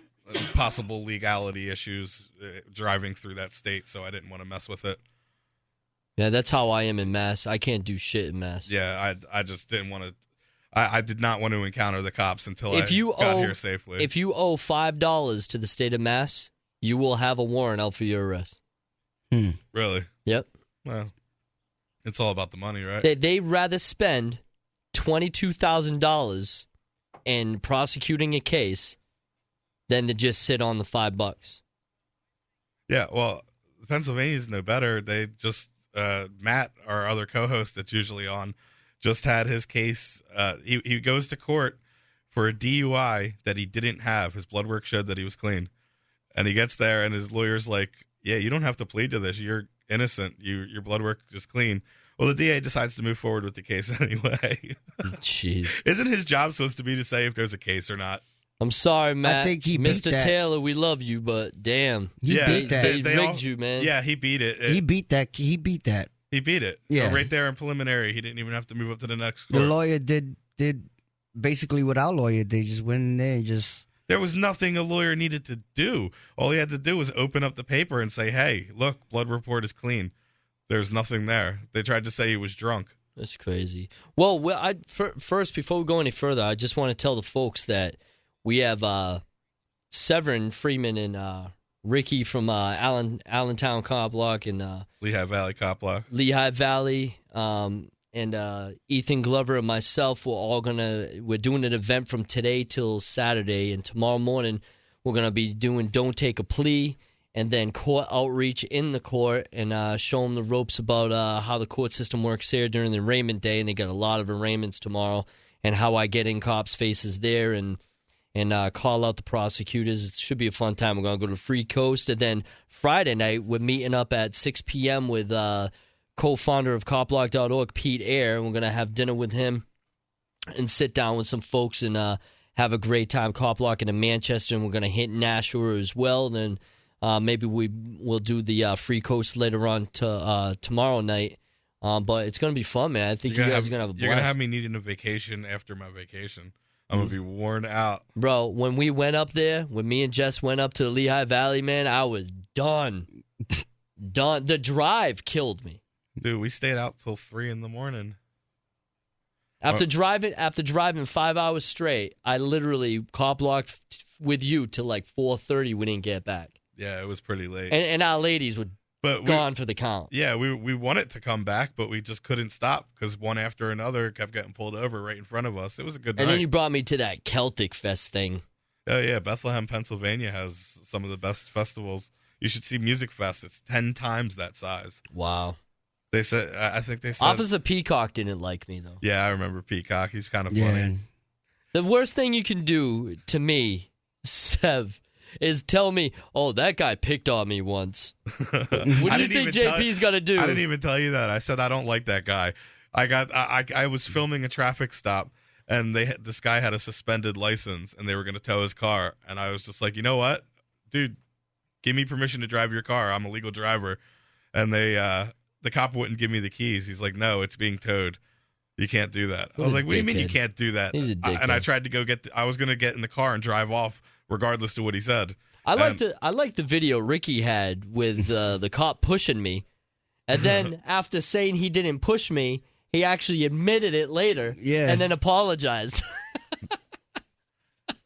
possible legality issues driving through that state, so I didn't want to mess with it. Yeah, that's how I am in Mass. I can't do shit in Mass. Yeah, I just didn't want to. I did not want to encounter the cops until I got here safely. If you owe $5 to the state of Mass, you will have a warrant out for your arrest. Really? Yep. Well, it's all about the money, right? They'd rather spend $22,000 in prosecuting a case than to just sit on the $5. Yeah, well, Pennsylvania's no better. They just Matt, our other co-host that's usually on, just had his case. He goes to court for a DUI that he didn't have. His blood work showed that he was clean, and he gets there, and his lawyer's like, "Yeah, you don't have to plead to this. You're innocent. Your blood work is clean." Well, the DA decides to move forward with the case anyway. Jeez. Isn't his job supposed to be to say if there's a case or not? I'm sorry, Matt. I think he Mr. beat that. Taylor, we love you, but damn. He beat that. They rigged you, man. Yeah, he beat it. He beat that. He beat that. He beat it. Yeah. So right there in preliminary. He didn't even have to move up to the next court. The lawyer did basically what our lawyer did. Just went in there and just... There was nothing a lawyer needed to do. All he had to do was open up the paper and say, "Hey, look, blood report is clean." There's nothing there. They tried to say he was drunk. That's crazy. Well, first, before we go any further, I just want to tell the folks that we have Severin Freeman in Ricky from Allentown Cop Block and Lehigh Valley Cop Block. Lehigh Valley, and Ethan Glover and myself, we're doing an event from today till Saturday, and tomorrow morning we're gonna be doing Don't Take a Plea, and then court outreach in the court, and show them the ropes about how the court system works here during the arraignment day, and they got a lot of arraignments tomorrow, and how I get in cops' faces there, and call out the prosecutors. It should be a fun time. We're going to go to Free Coast. And then Friday night, we're meeting up at 6 p.m. with co-founder of copblock.org, Pete Eyre. We're going to have dinner with him and sit down with some folks and have a great time. Cop Block in Manchester, and we're going to hit Nashua as well. Then maybe we'll do the Free Coast later on tomorrow night. But it's going to be fun, man. I think you guys are going to have a blast. You're going to have me needing a vacation after my vacation. I'm going to be worn out. Bro, when we went up there, when me and Jess went up to the Lehigh Valley, man, I was done. Done. The drive killed me. Dude, we stayed out till 3 in the morning. After driving 5 hours straight, I literally cop blocked with you till like 4:30. We didn't get back. Yeah, it was pretty late. And our ladies were gone for the count. Yeah, we wanted to come back, but we just couldn't stop because one after another kept getting pulled over right in front of us. It was a good night. And then you brought me to that Celtic Fest thing. Oh, yeah. Bethlehem, Pennsylvania has some of the best festivals. You should see Music Fest. It's 10 times that size. Wow. I think they said... Officer Peacock didn't like me, though. Yeah, I remember Peacock. He's kind of funny. The worst thing you can do to me, Sev, is tell me, oh, that guy picked on me once. What do you think JP's going to do? I didn't even tell you that. I said I don't like that guy. I was filming a traffic stop, and this guy had a suspended license, and they were going to tow his car. And I was just like, you know what? Dude, give me permission to drive your car. I'm a legal driver. And the cop wouldn't give me the keys. He's like, no, it's being towed. You can't do that. I was like, what do you mean you can't do that? He's a dickhead. And I tried to go I was going to get in the car and drive off regardless of what he said. I like the video Ricky had with the cop pushing me, and then after saying he didn't push me, he actually admitted it later, and then apologized.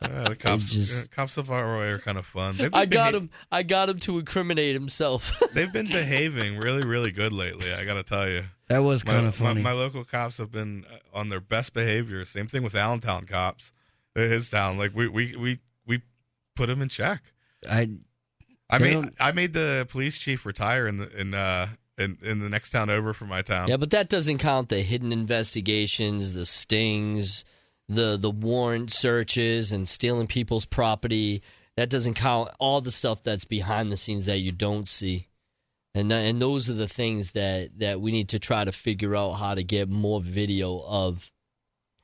The cops of our way are kind of fun. I got him to incriminate himself. They've been behaving really, really good lately. I got to tell you, that was kind of funny. My local cops have been on their best behavior. Same thing with Allentown cops, his town. Like we put him in check. I made the police chief retire in the next town over from my town. Yeah, but that doesn't count the hidden investigations, the stings, the warrant searches, and stealing people's property. That doesn't count all the stuff that's behind the scenes that you don't see. And those are the things that we need to try to figure out how to get more video of,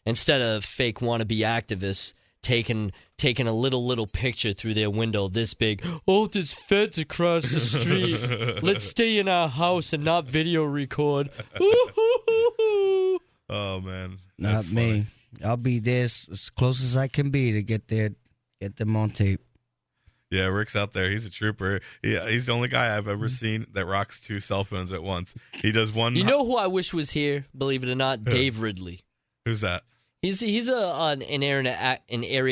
instead of fake wannabe activists taking a little picture through their window this big. Oh, there's feds across the street. Let's stay in our house and not video record. Oh man, not me. I'll be there as close as I can be to get them on tape. Yeah, Rick's out there. He's a trooper. Yeah, he's the only guy I've ever seen that rocks 2 cell phones at once. He does one. You know who I wish was here? Believe it or not, Dave Ridley. Who's that? He's an area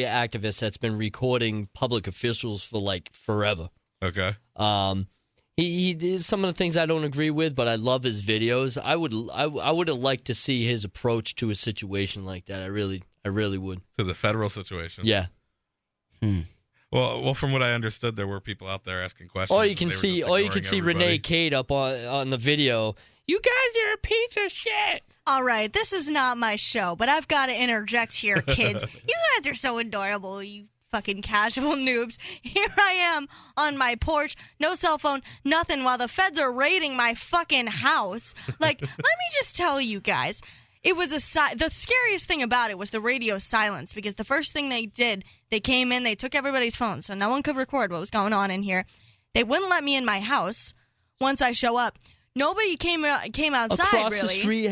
activist that's been recording public officials for like forever. Okay. He did some of the things I don't agree with, but I love his videos. I would have liked to see his approach to a situation like that. I really would. To the federal situation. Yeah. Well, from what I understood, there were people out there asking questions. Or you can see Renee Cade up on the video. You guys are a piece of shit. All right, this is not my show, but I've got to interject here, kids. You guys are so adorable, you fucking casual noobs. Here I am on my porch, no cell phone, nothing, while the feds are raiding my fucking house. Like, let me just tell you guys, it was the scariest thing about it was the radio silence, because the first thing they did, they came in, they took everybody's phone, so no one could record what was going on in here. They wouldn't let me in my house once I show up. Nobody came outside, Across really. the street,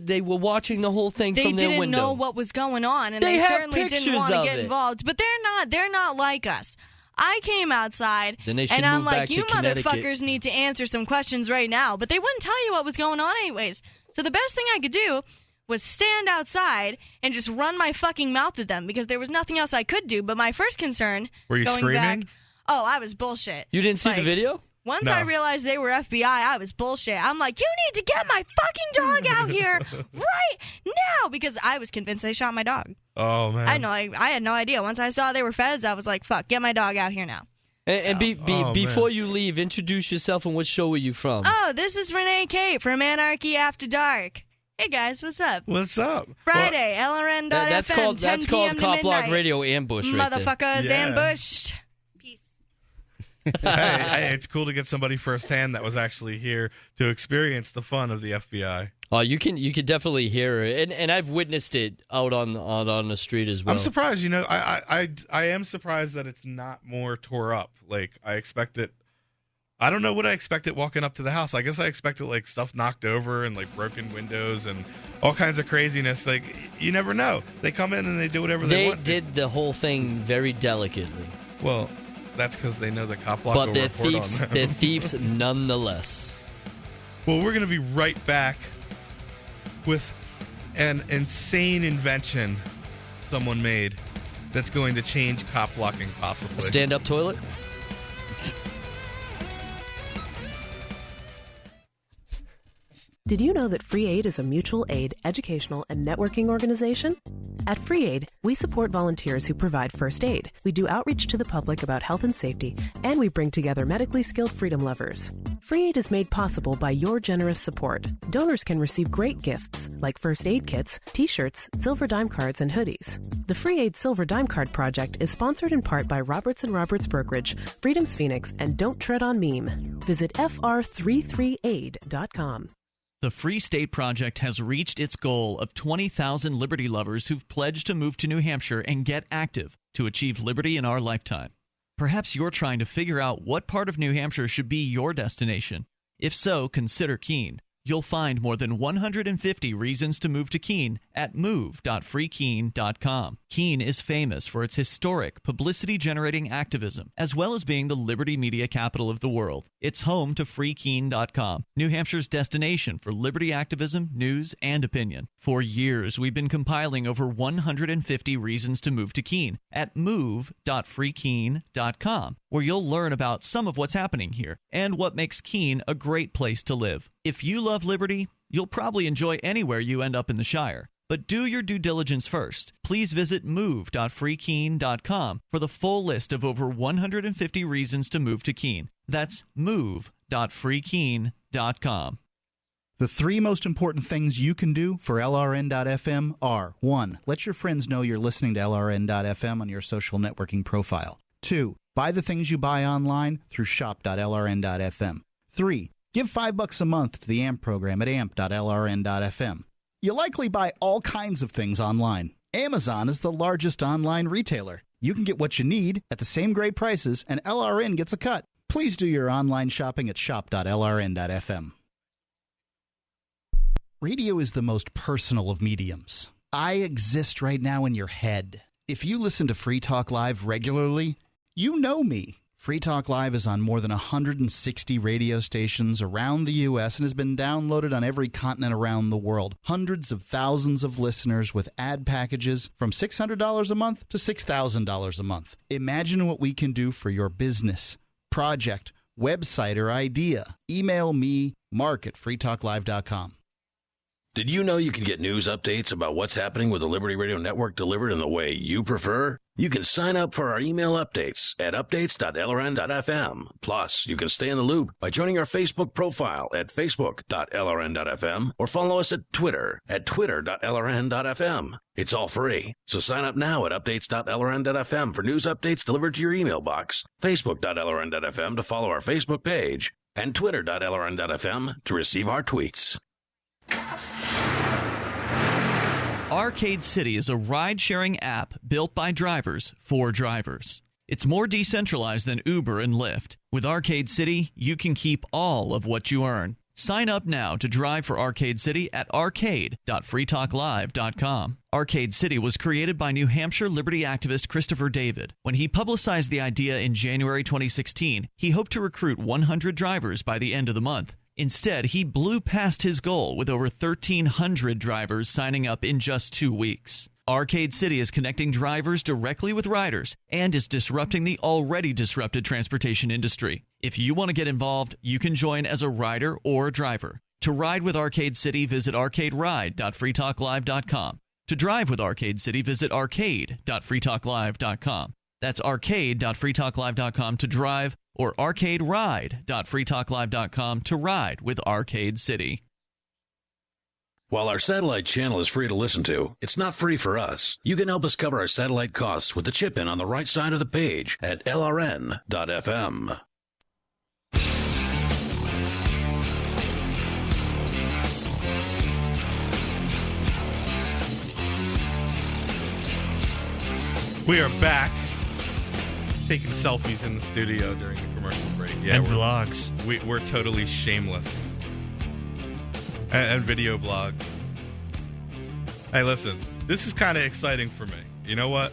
they were watching the whole thing from their window. They didn't know what was going on, and they certainly didn't want to get involved. But they're not like us. I came outside, and I'm like, you motherfuckers need to answer some questions right now. But they wouldn't tell you what was going on anyways. So the best thing I could do was stand outside and just run my fucking mouth at them, because there was nothing else I could do. But my first concern, were you going screaming? back, Oh, I was bullshit. You didn't see the video? Once I realized they were FBI, I was bullshit. I'm like, you need to get my fucking dog out here right now, because I was convinced they shot my dog. Oh, man. I had no idea. Once I saw they were feds, I was like, fuck, get my dog out here now. Before you leave, introduce yourself and what show are you from? Oh, this is Renee Kate from Anarchy After Dark. Hey, guys, what's up? What's up? Friday, LRN.FM, that's called 10 p.m. Cop to midnight. Block Radio Ambush right there. Motherfuckers ambushed. Hey, it's cool to get somebody firsthand that was actually here to experience the fun of the FBI. Oh, you can definitely hear it, and I've witnessed it out on the street as well. I'm surprised, I am surprised that it's not more tore up. Like, I expect it. I don't know what I expected walking up to the house. I guess I expected like stuff knocked over and like broken windows and all kinds of craziness. Like, you never know. They come in and they do whatever they want. They did the whole thing very delicately. Well, that's because they know the cop block will report on them. They're thieves nonetheless. Well, we're going to be right back with an insane invention someone made that's going to change cop blocking possibly. A stand-up toilet? Did you know that Free Aid is a mutual aid, educational, and networking organization? At Free Aid, we support volunteers who provide first aid. We do outreach to the public about health and safety, and we bring together medically skilled freedom lovers. Free Aid is made possible by your generous support. Donors can receive great gifts like first aid kits, t-shirts, silver dime cards, and hoodies. The Free Aid Silver Dime Card Project is sponsored in part by Roberts & Roberts Brokerage, Freedom's Phoenix, and Don't Tread on Meme. Visit fr33aid.com. The Free State Project has reached its goal of 20,000 liberty lovers who've pledged to move to New Hampshire and get active to achieve liberty in our lifetime. Perhaps you're trying to figure out what part of New Hampshire should be your destination. If so, consider Keene. You'll find more than 150 reasons to move to Keene at move.freekeene.com. Keene is famous for its historic, publicity-generating activism, as well as being the liberty media capital of the world. It's home to freekeene.com, New Hampshire's destination for liberty activism, news, and opinion. For years, we've been compiling over 150 reasons to move to Keene at move.freekeene.com, where you'll learn about some of what's happening here and what makes Keene a great place to live. If you love liberty, you'll probably enjoy anywhere you end up in the Shire. But do your due diligence first. Please visit move.freekeene.com for the full list of over 150 reasons to move to Keene. That's move.freekeene.com. The three most important things you can do for LRN.FM are: 1. Let your friends know you're listening to LRN.FM on your social networking profile. 2. Buy the things you buy online through shop.lrn.fm. 3. Give $5 a month to the AMP program at amp.lrn.fm. You likely buy all kinds of things online. Amazon is the largest online retailer. You can get what you need at the same great prices, and LRN gets a cut. Please do your online shopping at shop.lrn.fm. Radio is the most personal of mediums. I exist right now in your head. If you listen to Free Talk Live regularly, you know me. Free Talk Live is on more than 160 radio stations around the U.S. and has been downloaded on every continent around the world. Hundreds of thousands of listeners with ad packages from $600 a month to $6,000 a month. Imagine what we can do for your business, project, website, or idea. Email me, mark@freetalklive.com. Did you know you can get news updates about what's happening with the Liberty Radio Network delivered in the way you prefer? You can sign up for our email updates at updates.lrn.fm. Plus, you can stay in the loop by joining our Facebook profile at facebook.lrn.fm or follow us at Twitter at twitter.lrn.fm. It's all free, so sign up now at updates.lrn.fm for news updates delivered to your email box, facebook.lrn.fm to follow our Facebook page, and twitter.lrn.fm to receive our tweets. Arcade City is a ride-sharing app built by drivers for drivers. It's more decentralized than Uber and Lyft. With Arcade City, you can keep all of what you earn. Sign up now to drive for Arcade City at arcade.freetalklive.com. Arcade City was created by New Hampshire liberty activist Christopher David. When he publicized the idea in January 2016, he hoped to recruit 100 drivers by the end of the month. Instead, he blew past his goal with over 1,300 drivers signing up in just 2 weeks. Arcade City is connecting drivers directly with riders and is disrupting the already disrupted transportation industry. If you want to get involved, you can join as a rider or a driver. To ride with Arcade City, visit arcaderide.freetalklive.com. To drive with Arcade City, visit arcade.freetalklive.com. That's arcade.freetalklive.com to drive, or arcaderide.freetalklive.com to ride with Arcade City. While our satellite channel is free to listen to, it's not free for us. You can help us cover our satellite costs with the chip-in on the right side of the page at lrn.fm. We are back, taking selfies in the studio during the commercial break. Yeah, and vlogs. We're totally shameless. And video blogs. Hey, listen, this is kind of exciting for me. You know what?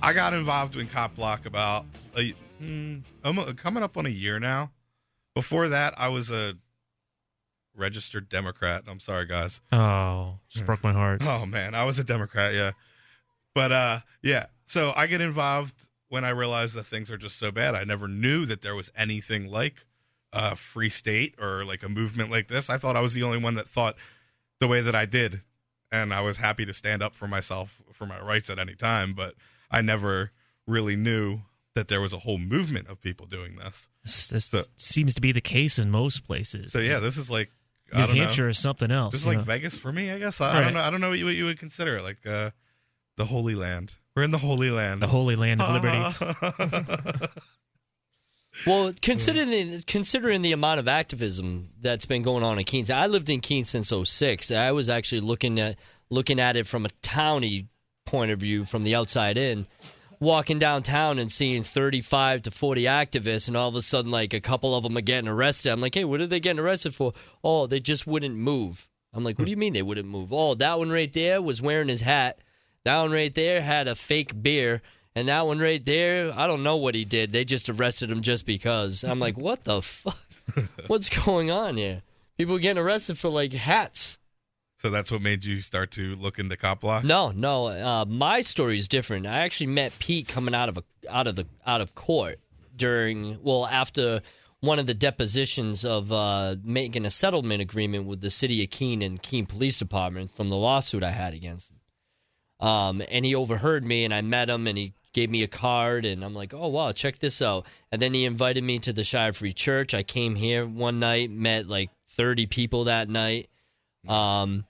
I got involved in Cop Block about coming up on a year now. Before that, I was a registered Democrat. I'm sorry, guys. Oh, just broke my heart. Oh, man, I was a Democrat, yeah. But, yeah, so I get involved when I realize that things are just so bad. I never knew that there was anything like Free State or like a movement like this. I thought I was the only one that thought the way that I did, and I was happy to stand up for myself, for my rights at any time, but I never really knew that there was a whole movement of people doing this. This seems to be the case in most places. So yeah, this is like New Hampshire is something else. This is like Vegas for me, I guess. I don't know. I don't know what you would consider it, like the Holy Land. We're in the Holy Land. The Holy Land of Liberty. Well, considering the amount of activism that's been going on in Keene, I lived in Keene since 2006. I was actually looking at it from a townie point of view, from the outside in, walking downtown and seeing 35 to 40 activists, and all of a sudden, like, a couple of them are getting arrested. I'm like, hey, what are they getting arrested for? Oh, they just wouldn't move. I'm like, what do you mean they wouldn't move? Oh, that one right there was wearing his hat. That one right there had a fake beer. And that one right there, I don't know what he did. They just arrested him just because. I'm like, what the fuck? What's going on here? People getting arrested for, like, hats. So that's what made you start to look into Cop Block? No. My story is different. I actually met Pete coming out of court after one of the depositions of making a settlement agreement with the city of Keene and Keene Police Department from the lawsuit I had against him. And he overheard me, and I met him, and he gave me a card, and I'm like, oh, wow, check this out. And then he invited me to the Shire Free Church. I came here one night, met like 30 people that night. And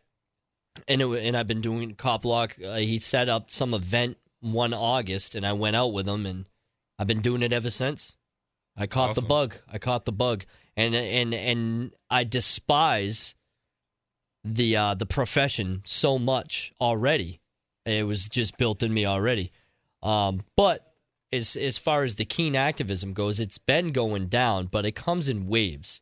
I've been doing Cop Block. He set up some event one August, and I went out with him, and I've been doing it ever since. I caught the bug. And I despise the profession so much already. It was just built in me already. But as far as the Keene activism goes, it's been going down, but it comes in waves.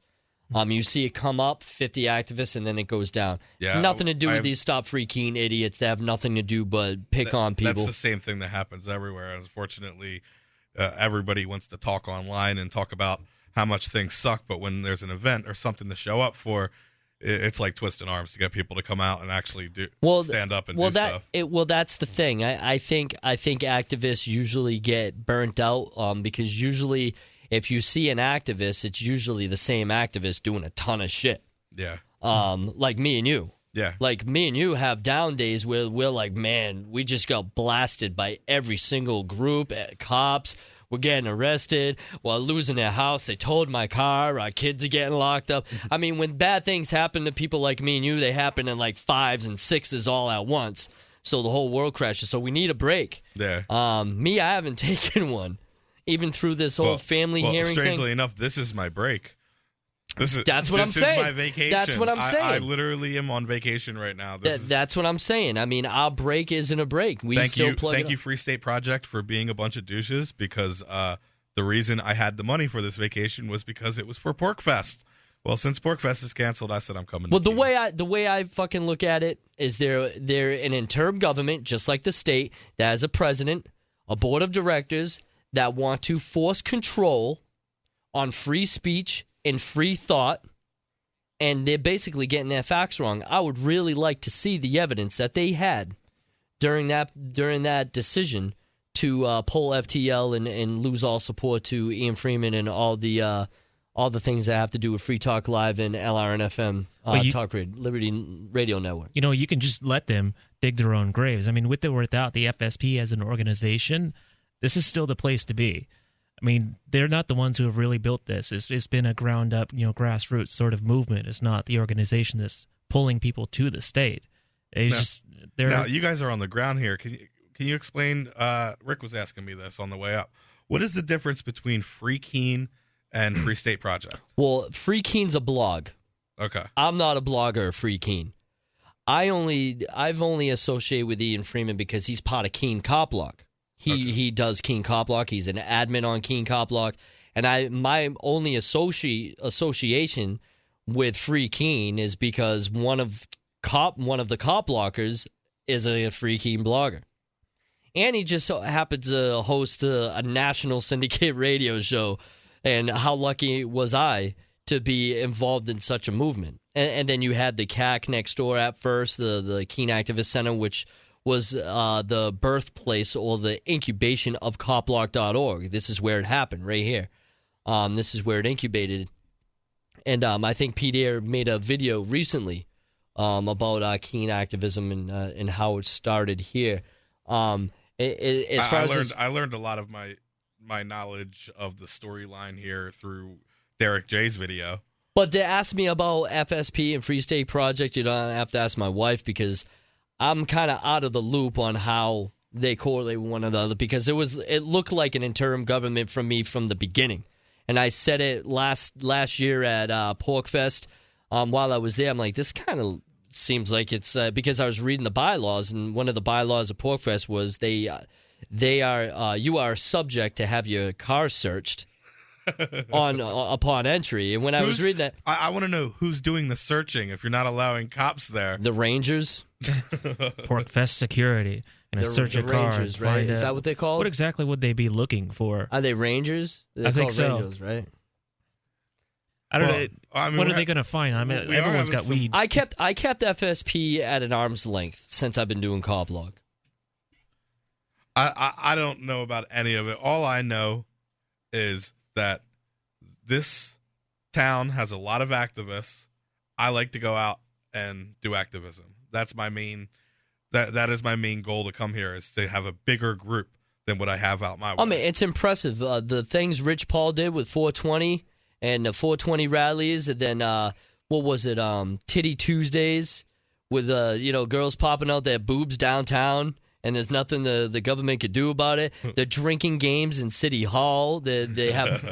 You see it come up, 50 activists, and then it goes down. Yeah, it's nothing to do with these Stop Free Keene idiots that have nothing to do but pick on people. That's the same thing that happens everywhere. Unfortunately, everybody wants to talk online and talk about how much things suck, but when there's an event or something to show up for, it's like twisting arms to get people to come out and actually stand up and do stuff. That's the thing. I think activists usually get burnt out because usually if you see an activist, it's usually the same activist doing a ton of shit. Yeah. Like me and you. Yeah. Like me and you have down days where we're like, man, we just got blasted by every single group, cops. We're getting arrested. While losing their house, they towed my car. Our kids are getting locked up. I mean, when bad things happen to people like me and you, they happen in like 5s and 6s all at once. So the whole world crashes. So we need a break. Yeah. Me, I haven't taken one. Even through this whole family hearing strangely thing. enough, this is my break. That's what I'm saying. This is my vacation. That's what I'm saying. I literally am on vacation right now. That's what I'm saying. I mean, our break isn't a break. Thank you, Free State Project, for being a bunch of douches, because the reason I had the money for this vacation was because it was for PorkFest. Well, since PorkFest is canceled, I said I'm coming. Well, the way I fucking look at it is they're an interim government, just like the state, that has a president, a board of directors that want to force control on free speech and free thought, and they're basically getting their facts wrong. I would really like to see the evidence that they had during that decision to pull FTL and lose all support to Ian Freeman and all the things that have to do with Free Talk Live and LRN-FM Talk Liberty Radio Network. You can just let them dig their own graves. I mean, with or without the FSP as an organization, this is still the place to be. I mean, they're not the ones who have really built this. It's been a ground-up, grassroots sort of movement. It's not the organization that's pulling people to the state. Now, you guys are on the ground here. Can you explain? Rick was asking me this on the way up. What is the difference between Free Keene and Free State Project? Well, Free Keene's a blog. Okay. I'm not a blogger of Free Keene. I've only associated with Ian Freeman because he's part of Keene Cop Block. He does Keene Cop Block. He's an admin on Keene Cop Block. And my only association with Free Keene is because one of the cop blockers is a Free Keene blogger. And he just happens to host a national syndicate radio show. And how lucky was I to be involved in such a movement? And then you had the CAC next door at first, the Keene Activist Center, which was the birthplace or the incubation of copblock.org. This is where it happened, right here. This is where it incubated. And I think Pete Air made a video recently about Keene activism and how it started here. I learned a lot of my knowledge of the storyline here through Derek J's video. But to ask me about FSP and Free State Project, you don't have to ask my wife because I'm kind of out of the loop on how they correlate with one another because it looked like an interim government from me from the beginning. And I said it last year at PorcFest while I was there. I'm like, this kind of seems like it's because I was reading the bylaws, and one of the bylaws of PorcFest was you are subject to have your car searched upon entry. And when I was reading that, I want to know who's doing the searching if you're not allowing cops there. The Rangers. PorcFest security and search a car. Rangers, right? Is that what they call? What exactly would they be looking for? Are they Rangers? I think so. Rangers, right? I don't know. What are they going to find? I mean, everyone's got weed. I kept FSP at an arm's length since I've been doing Cop Block. I don't know about any of it. All I know is that this town has a lot of activists. I like to go out and do activism. That's my main. That is my main goal to come here, is to have a bigger group than what I have out my way. I mean, it's impressive. The things Rich Paul did with 420 and the 420 rallies, and then what was it? Titty Tuesdays with girls popping out their boobs downtown. And there's nothing the government could do about it. The drinking games in City Hall, they have,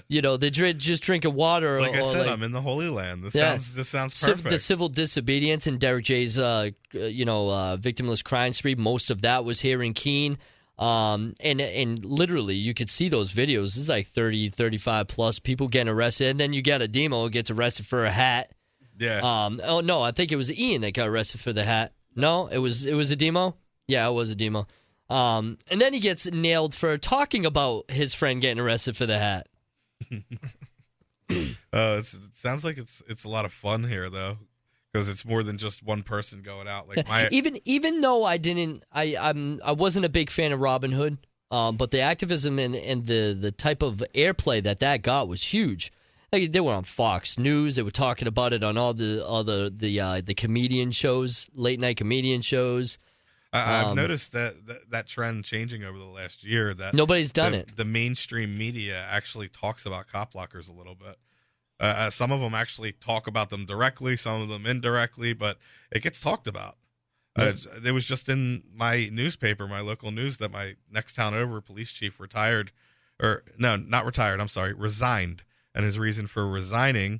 they're just drinking water. Like I said, I'm in the Holy Land. This sounds perfect. The civil disobedience and Derek J's, victimless crime spree. Most of that was here in Keene. And literally, you could see those videos. This is like 30, 35 plus people getting arrested. And then you got a demo who gets arrested for a hat. Yeah. No, I think it was Ian that got arrested for the hat. No, it was a demo. Yeah, it was a demo. And then he gets nailed for talking about his friend getting arrested for the hat. It sounds like it's a lot of fun here, though, because it's more than just one person going out. Like even though I wasn't a big fan of Robin Hood, but the activism and the type of airplay that got was huge. Like, they were on Fox News. They were talking about it on all the comedian shows, late night comedian shows. I've noticed that trend changing over the last year. That nobody's done it. The mainstream media actually talks about cop blockers a little bit. Some of them actually talk about them directly, some of them indirectly, but it gets talked about. It was just in my newspaper, my local news, that my next town over police chief resigned. And his reason for resigning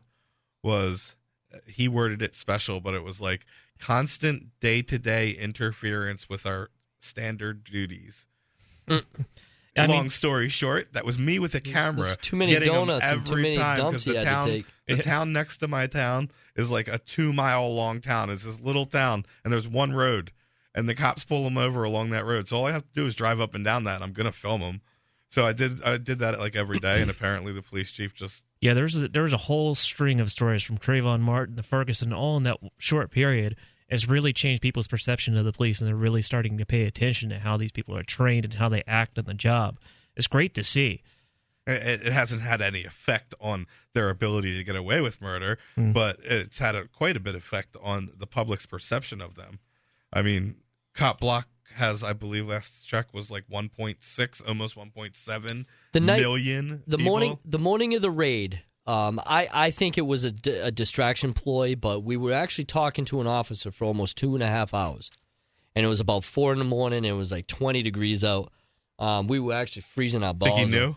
was, he worded it special, but it was like, constant day-to-day interference with our standard duties. Long story short, that was me with a camera. There's too many donuts and too many dumps you had to take. The town next to my town is like a 2-mile long town. It's this little town, and there's one road, and the cops pull them over along that road. So all I have to do is drive up and down that, and I'm going to film them. So I did that like every day, and apparently the police chief just... Yeah, there was a whole string of stories from Trayvon Martin, the Ferguson, all in that short period. It's really changed people's perception of the police, and they're really starting to pay attention to how these people are trained and how they act on the job. It's great to see. It hasn't had any effect on their ability to get away with murder, but it's had quite a bit of effect on the public's perception of them. I mean, Cop Block has, I believe, last check was like 1.6, almost 1.7 million. The morning of the raid. I think it was a distraction ploy, but we were actually talking to an officer for almost 2.5 hours, and it was about 4 in the morning. And it was like 20 degrees out. We were actually freezing our balls. Think he knew?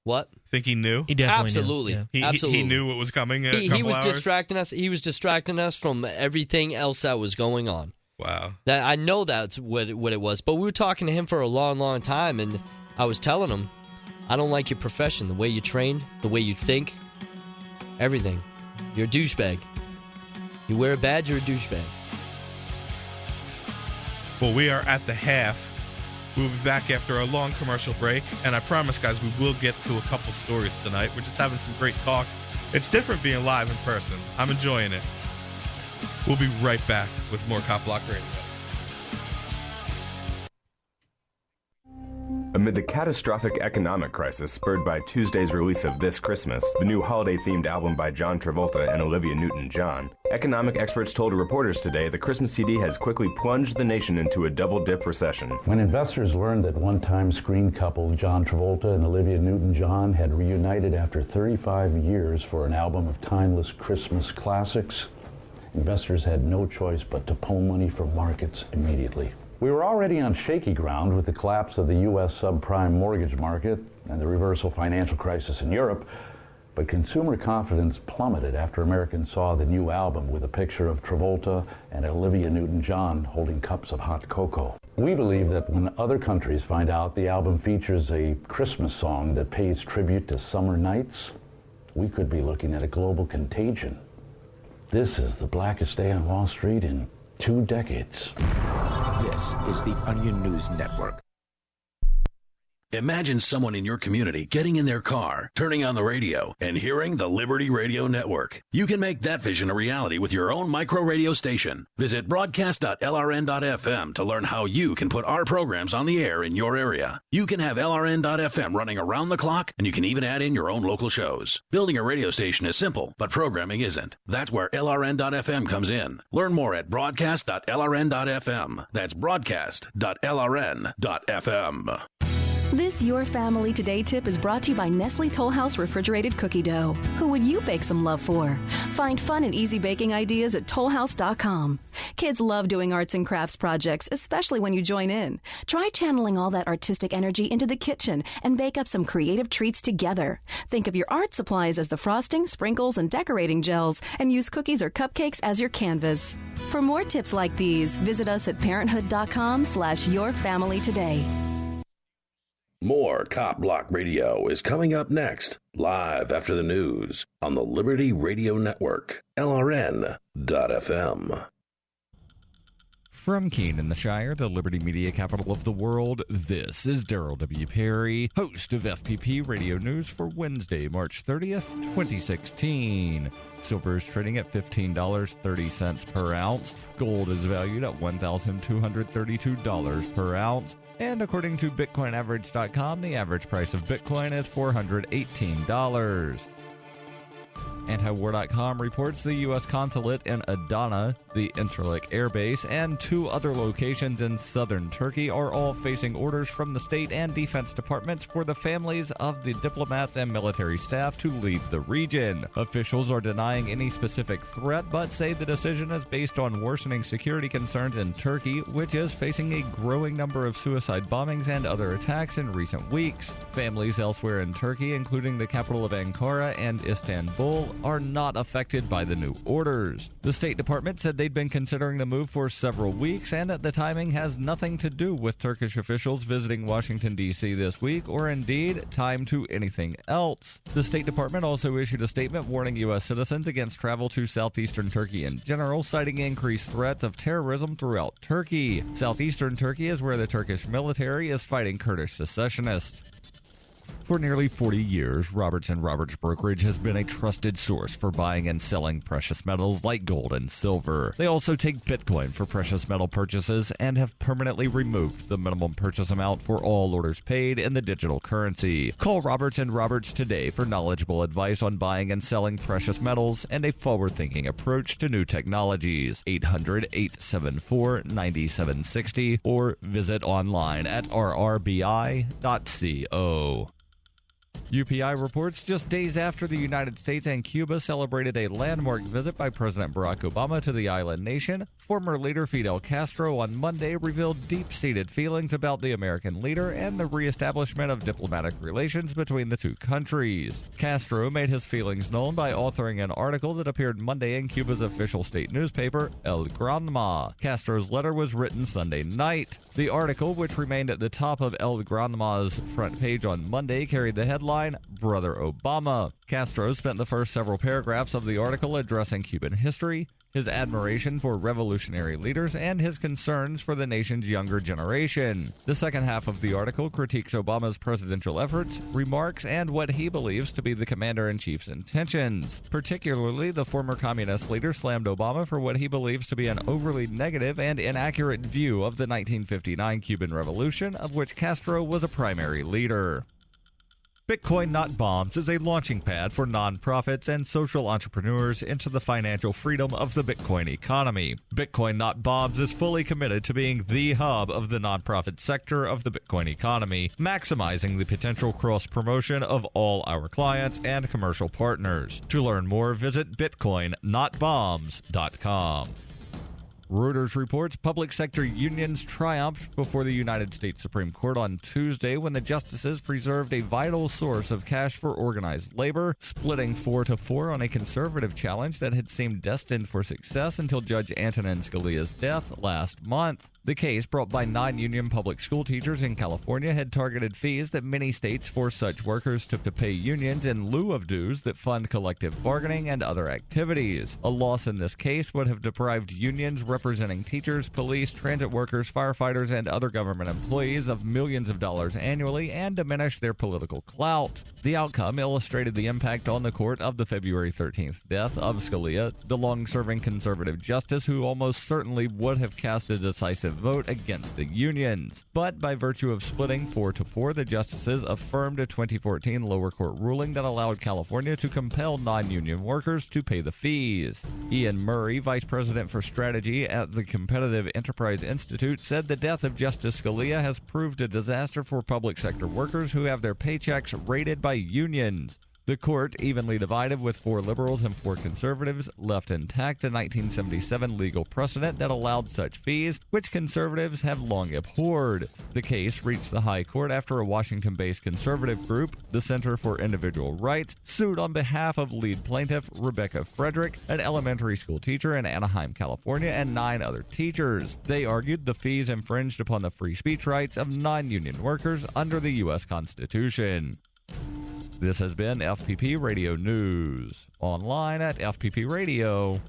What? Think he knew? He definitely absolutely knew. Yeah. Absolutely. He knew what was coming. He was distracting us. He was distracting us from everything else that was going on. Wow. I know that's what it was. But we were talking to him for a long, long time, and I was telling him, I don't like your profession, the way you train, the way you think, everything. You're a douchebag. You wear a badge, you're a douchebag. Well, we are at the half. We'll be back after a long commercial break, and I promise, guys, we will get to a couple stories tonight. We're just having some great talk. It's different being live in person. I'm enjoying it. We'll be right back with more Cop Block Radio. Amid the catastrophic economic crisis spurred by Tuesday's release of This Christmas, the new holiday-themed album by John Travolta and Olivia Newton-John, economic experts told reporters today the Christmas CD has quickly plunged the nation into a double-dip recession. When investors learned that one-time screen couple John Travolta and Olivia Newton-John had reunited after 35 years for an album of timeless Christmas classics, investors had no choice but to pull money from markets immediately. We were already on shaky ground with the collapse of the U.S. subprime mortgage market and the reversal financial crisis in Europe, but consumer confidence plummeted after Americans saw the new album with a picture of Travolta and Olivia Newton-John holding cups of hot cocoa. We believe that when other countries find out the album features a Christmas song that pays tribute to summer nights, we could be looking at a global contagion. This is the blackest day on Wall Street in 2 decades. This is the Onion News Network. Imagine someone in your community getting in their car, turning on the radio, and hearing the Liberty Radio Network. You can make that vision a reality with your own micro radio station. Visit broadcast.lrn.fm to learn how you can put our programs on the air in your area. You can have LRN.FM running around the clock, and you can even add in your own local shows. Building a radio station is simple, but programming isn't. That's where LRN.FM comes in. Learn more at broadcast.lrn.fm. That's broadcast.lrn.fm. This Your Family Today tip is brought to you by Nestle Toll House Refrigerated Cookie Dough. Who would you bake some love for? Find fun and easy baking ideas at tollhouse.com. Kids love doing arts and crafts projects, especially when you join in. Try channeling all that artistic energy into the kitchen and bake up some creative treats together. Think of your art supplies as the frosting, sprinkles, and decorating gels, and use cookies or cupcakes as your canvas. For more tips like these, visit us at parenthood.com/yourfamilytoday. More Cop Block Radio is coming up next, live after the news on the Liberty Radio Network, LRN.FM. From Keene in the Shire, the Liberty Media capital of the world, this is Daryl W. Perry, host of FPP Radio News for Wednesday, March 30th, 2016. Silver is trading at $15.30 per ounce. Gold is valued at $1,232 per ounce. And according to BitcoinAverage.com, the average price of Bitcoin is $418. Antiwar.com reports the U.S. consulate in Adana, the Incirlik Air Base, and 2 other locations in southern Turkey are all facing orders from the state and defense departments for the families of the diplomats and military staff to leave the region. Officials are denying any specific threat, but say the decision is based on worsening security concerns in Turkey, which is facing a growing number of suicide bombings and other attacks in recent weeks. Families elsewhere in Turkey, including the capital of Ankara and Istanbul, are not affected by the new orders. The State Department said they'd been considering the move for several weeks and that the timing has nothing to do with Turkish officials visiting Washington, D.C. this week, or indeed time to anything else. The State Department also issued a statement warning U.S. citizens against travel to southeastern Turkey in general, citing increased threats of terrorism throughout Turkey. Southeastern Turkey is where the Turkish military is fighting Kurdish secessionists. For nearly 40 years, Roberts & Roberts Brokerage has been a trusted source for buying and selling precious metals like gold and silver. They also take Bitcoin for precious metal purchases and have permanently removed the minimum purchase amount for all orders paid in the digital currency. Call Roberts & Roberts today for knowledgeable advice on buying and selling precious metals and a forward-thinking approach to new technologies. 800-874-9760 or visit online at rrbi.co. UPI reports just days after the United States and Cuba celebrated a landmark visit by President Barack Obama to the island nation, former leader Fidel Castro on Monday revealed deep-seated feelings about the American leader and the reestablishment of diplomatic relations between the two countries. Castro made his feelings known by authoring an article that appeared Monday in Cuba's official state newspaper, El Granma. Castro's letter was written Sunday night. The article, which remained at the top of El Granma's front page on Monday, carried the headline, Brother Obama. Castro spent the first several paragraphs of the article addressing Cuban history, his admiration for revolutionary leaders, and his concerns for the nation's younger generation. The second half of the article critiques Obama's presidential efforts, remarks, and what he believes to be the commander-in-chief's intentions. Particularly, the former communist leader slammed Obama for what he believes to be an overly negative and inaccurate view of the 1959 Cuban Revolution, of which Castro was a primary leader. Bitcoin Not Bombs is a launching pad for nonprofits and social entrepreneurs into the financial freedom of the Bitcoin economy. Bitcoin Not Bombs is fully committed to being the hub of the nonprofit sector of the Bitcoin economy, maximizing the potential cross-promotion of all our clients and commercial partners. To learn more, visit bitcoinnotbombs.com. Reuters reports public sector unions triumphed before the United States Supreme Court on Tuesday when the justices preserved a vital source of cash for organized labor, splitting 4-4 on a conservative challenge that had seemed destined for success until Judge Antonin Scalia's death last month. The case, brought by non-union public school teachers in California, had targeted fees that many states force such workers to pay unions in lieu of dues that fund collective bargaining and other activities. A loss in this case would have deprived unions representing teachers, police, transit workers, firefighters, and other government employees of millions of dollars annually and diminished their political clout. The outcome illustrated the impact on the court of the February 13th death of Scalia, the long-serving conservative justice who almost certainly would have cast a decisive vote against the unions. But by virtue of splitting 4-4, the justices affirmed a 2014 lower court ruling that allowed California to compel non-union workers to pay the fees. Ian Murray, vice president for strategy at the Competitive Enterprise Institute, said the death of Justice Scalia has proved a disaster for public sector workers who have their paychecks raided by unions. The court, evenly divided with 4 liberals and 4 conservatives, left intact a 1977 legal precedent that allowed such fees, which conservatives have long abhorred. The case reached the High Court after a Washington-based conservative group, the Center for Individual Rights, sued on behalf of lead plaintiff Rebecca Frederick, an elementary school teacher in Anaheim, California, and 9 other teachers. They argued the fees infringed upon the free speech rights of non-union workers under the U.S. Constitution. This has been FPP Radio News, online at fppradio.com.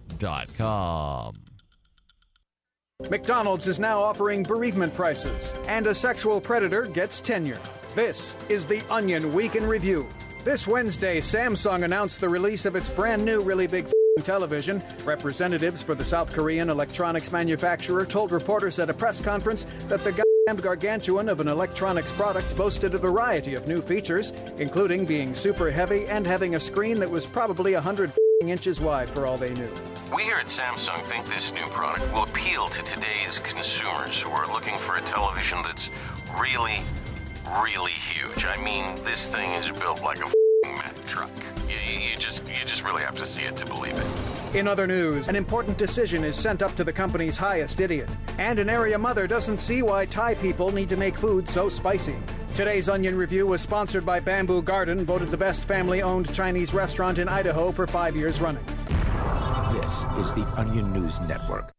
McDonald's is now offering bereavement prices, and a sexual predator gets tenure. This is the Onion Week in Review. This Wednesday, Samsung announced the release of its brand new really big television. Representatives for the South Korean electronics manufacturer told reporters at a press conference that the gargantuan of an electronics product boasted a variety of new features, including being super heavy and having a screen that was probably 100 inches wide for all they knew. We here at Samsung think this new product will appeal to today's consumers who are looking for a television that's really, really huge. I mean, this thing is built like a Mack truck. You just really have to see it to believe it. In other news, an important decision is sent up to the company's highest idiot. And an area mother doesn't see why Thai people need to make food so spicy. Today's Onion Review was sponsored by Bamboo Garden, voted the best family-owned Chinese restaurant in Idaho for 5 years running. This is the Onion News Network.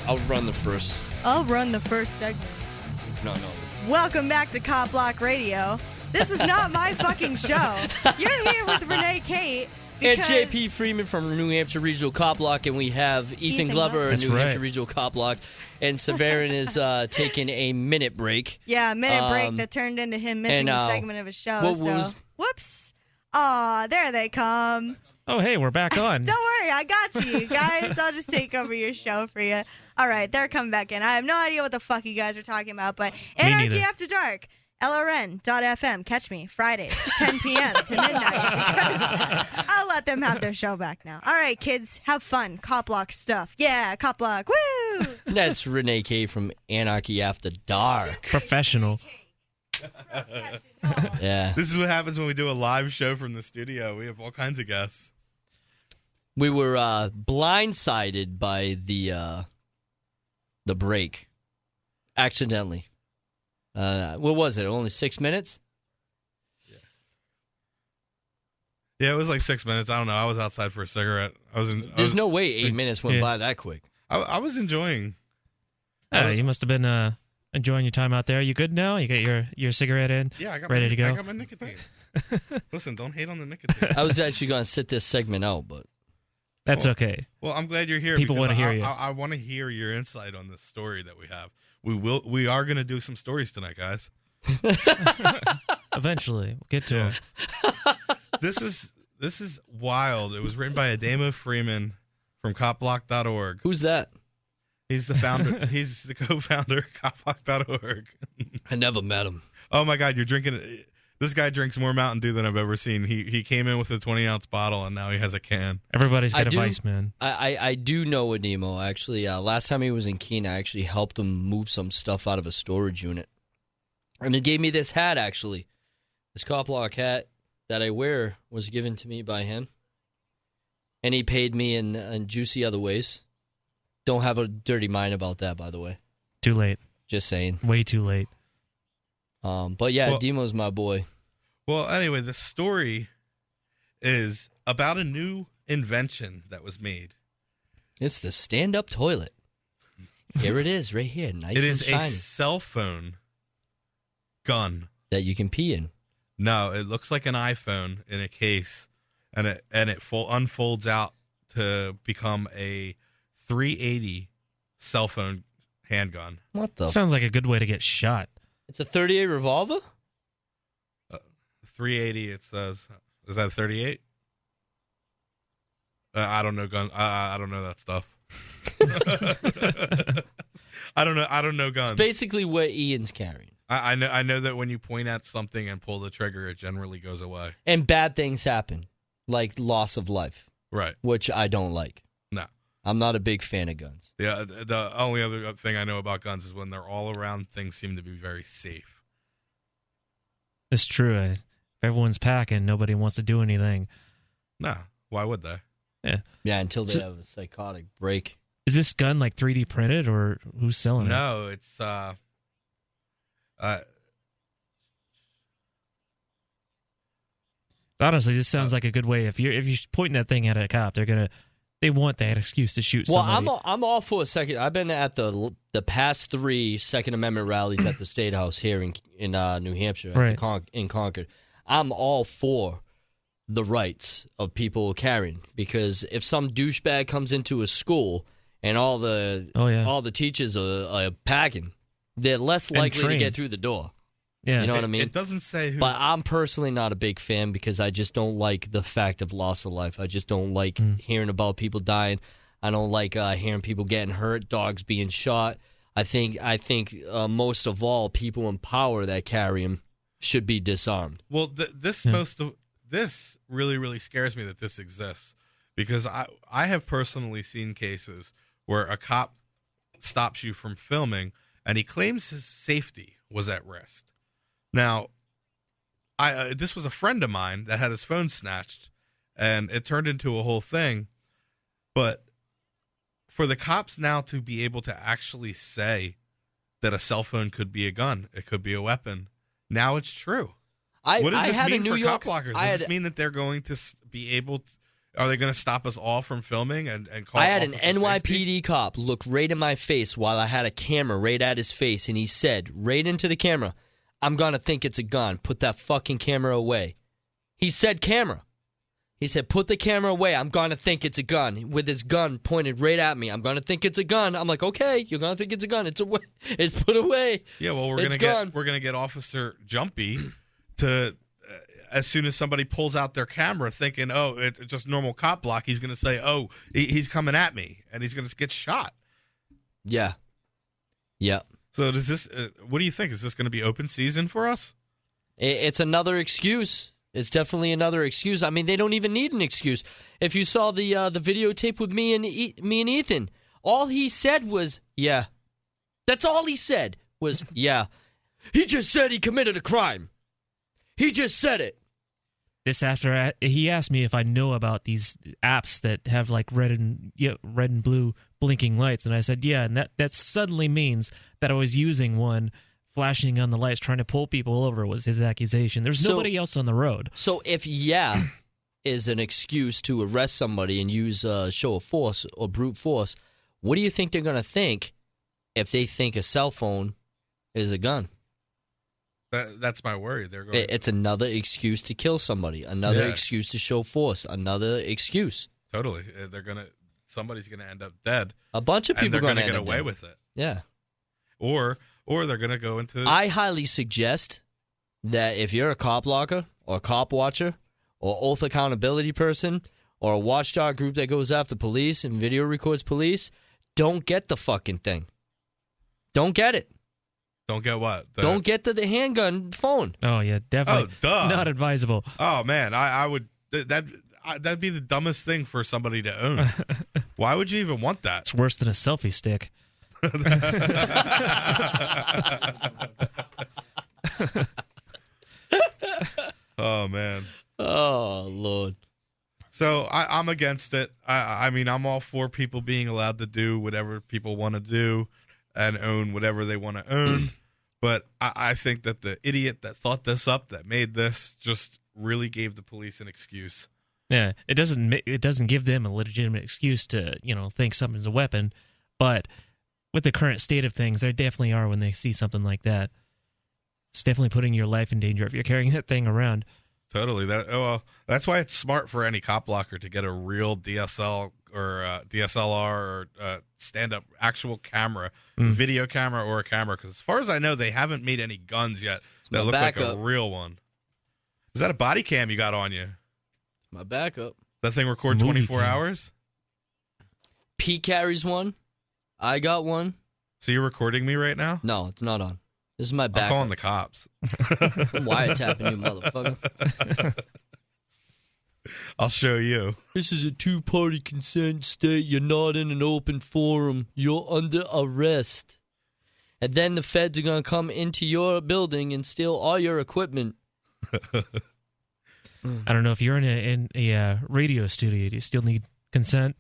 I'll run the first. I'll run the first segment. No. Welcome back to Cop Block Radio. This is not my fucking show. You're here with Renee Kate, And Because- JP Freeman from New Hampshire Regional Cop Block, and we have Ethan Glover, That's New right. Hampshire Regional Cop Block, and Severin is taking a minute break. Yeah, a minute break that turned into him missing a segment of his show. Whoops. Aw, there they come. Oh, hey, we're back on. Don't worry, I got you, guys. I'll just take over your show for you. All right, they're coming back in. I have no idea what the fuck you guys are talking about, but Anarchy neither. After Dark, LRN.FM. Catch me Fridays, 10 p.m. to midnight, because I'll let them have their show back now. All right, kids, have fun. Cop Block stuff. Yeah, Cop Block. Woo! That's Renee K from Anarchy After Dark. Professional. Yeah. This is what happens when we do a live show from the studio. We have all kinds of guests. We were blindsided by the break, accidentally. What was it? Only 6 minutes? Yeah, it was like 6 minutes. I don't know. I was outside for a cigarette. There's no way 8 minutes went by that quick. I was enjoying. You must have been enjoying your time out there. You good now? You got your cigarette in? Yeah, I got ready to go. I got my nicotine. Listen, don't hate on the nicotine. I was actually going to sit this segment out, but That's okay. Well, I'm glad you're here. People because want to hear you. I want to hear your insight on this story that we have. We are going to do some stories tonight, guys. Eventually, we'll get to them. This is wild. It was written by Ademo Freeman from copblock.org. Who's that? He's the founder. He's the co-founder of copblock.org. I never met him. Oh my God, you're drinking. This guy drinks more Mountain Dew than I've ever seen. He came in with a 20-ounce bottle, and now he has a can. Everybody's got a vice, man. I do know Ademo, actually. Last time he was in Keene, I actually helped him move some stuff out of a storage unit. And he gave me this hat, actually. This Cop Block hat that I wear was given to me by him. And he paid me in juicy other ways. Don't have a dirty mind about that, by the way. Too late. Just saying. Way too late. But yeah, Demo's my boy. Well, anyway, the story is about a new invention that was made. It's the stand-up toilet. Here it is, right here, nice It and is shiny. a cell phone gun that you can pee in. No, it looks like an iPhone in a case, and it unfolds out to become a 380 cell phone handgun. What the? Sounds like a good way to get shot. It's a 38 revolver? 380, it says. Is that a 38? I don't know gun. I don't know that stuff. I don't know guns. It's basically what Ian's carrying. I know that when you point at something and pull the trigger, it generally goes away. And bad things happen, like loss of life. Right. Which I don't like. No. I'm not a big fan of guns. Yeah, the only other thing I know about guns is when they're all around, things seem to be very safe. It's true. If everyone's packing, nobody wants to do anything. No. Why would they? Yeah. Yeah, until they have a psychotic break. Is this gun like 3D printed, or who's selling it? No, it's honestly, this sounds like a good way. If you're pointing that thing at a cop, they want that excuse to shoot somebody. Well, I'm all for a second. I've been at the past 3 Second Amendment rallies at the State House here in New Hampshire, Right. in Concord. I'm all for the rights of people carrying, because if some douchebag comes into a school and all the teachers are packing, they're less And likely to trained. get through the door. Yeah. You know what I mean? It doesn't say who. But I'm personally not a big fan, because I just don't like the fact of loss of life. I just don't like hearing about people dying. I don't like hearing people getting hurt, dogs being shot. I think most of all, people in power that carry them should be disarmed. Well, this really, really scares me that this exists, because I have personally seen cases where a cop stops you from filming and he claims his safety was at risk. Now, this was a friend of mine that had his phone snatched, and it turned into a whole thing. But for the cops now to be able to actually say that a cell phone could be a gun, it could be a weapon, now it's true. What does this mean for cop blockers? Does this mean that they're going to be able to, are they going to stop us all from filming and call I had an officer NYPD cop look right in my face while I had a camera right at his face, and he said right into the camera, "I'm going to think it's a gun. Put that fucking camera away." He said camera. He said, put the camera away. I'm going to think it's a gun. With his gun pointed right at me. I'm going to think it's a gun. I'm like, okay, you're going to think it's a gun. It's away. It's put away. Yeah, well, we're gonna get Officer Jumpy to as soon as somebody pulls out their camera thinking, oh, it's just normal cop block, he's going to say, oh, he's coming at me, and he's going to get shot. Yeah. Yeah. So does this? What do you think? Is this going to be open season for us? It's another excuse. It's definitely another excuse. I mean, they don't even need an excuse. If you saw the videotape with me and Ethan, all he said was, yeah. That's all he said was, yeah. He just said he committed a crime. He just said it. This after he asked me if I know about these apps that have like red and blue blinking lights, and I said yeah, and that suddenly means that I was using one, flashing on the lights, trying to pull people over was his accusation. There's nobody else on the road. So if is an excuse to arrest somebody and use show of force or brute force, what do you think they're going to think if they think a cell phone is a gun? That's my worry. It's another excuse to kill somebody, another excuse to show force, another excuse. Totally. Somebody's going to end up dead. A bunch of people are going to get away with it. Yeah. Or they're going to go into... I highly suggest that if you're a cop blocker or a cop watcher or oath accountability person or a watchdog group that goes after police and video records police, don't get the fucking thing. Don't get it. Don't get what? Don't get the handgun phone. Oh, yeah, definitely. Oh, duh. Not advisable. Oh, man, I would... That'd be the dumbest thing for somebody to own. Why would you even want that? It's worse than a selfie stick. Oh, man. Oh, Lord. So I'm against it. I mean, I'm all for people being allowed to do whatever people want to do and own whatever they want to own. But I think that the idiot that thought this up, that made this, just really gave the police an excuse. Yeah, it doesn't give them a legitimate excuse to, think something's a weapon. But with the current state of things, they definitely are when they see something like that. It's definitely putting your life in danger if you're carrying that thing around. Totally. That's why it's smart for any cop blocker to get a real DSL or DSLR or stand-up actual camera, video camera or a camera. Because as far as I know, they haven't made any guns yet that look like a real one. Is that a body cam you got on you? My backup. That thing record 24 hours? Pete carries one. I got one. So you're recording me right now? No, it's not on. This is my backup. I'm calling the cops. I'm wiretapping you, motherfucker. I'll show you. This is a two-party consent state. You're not in an open forum. You're under arrest. And then the feds are going to come into your building and steal all your equipment. I don't know if you're in a radio studio. Do you still need consent?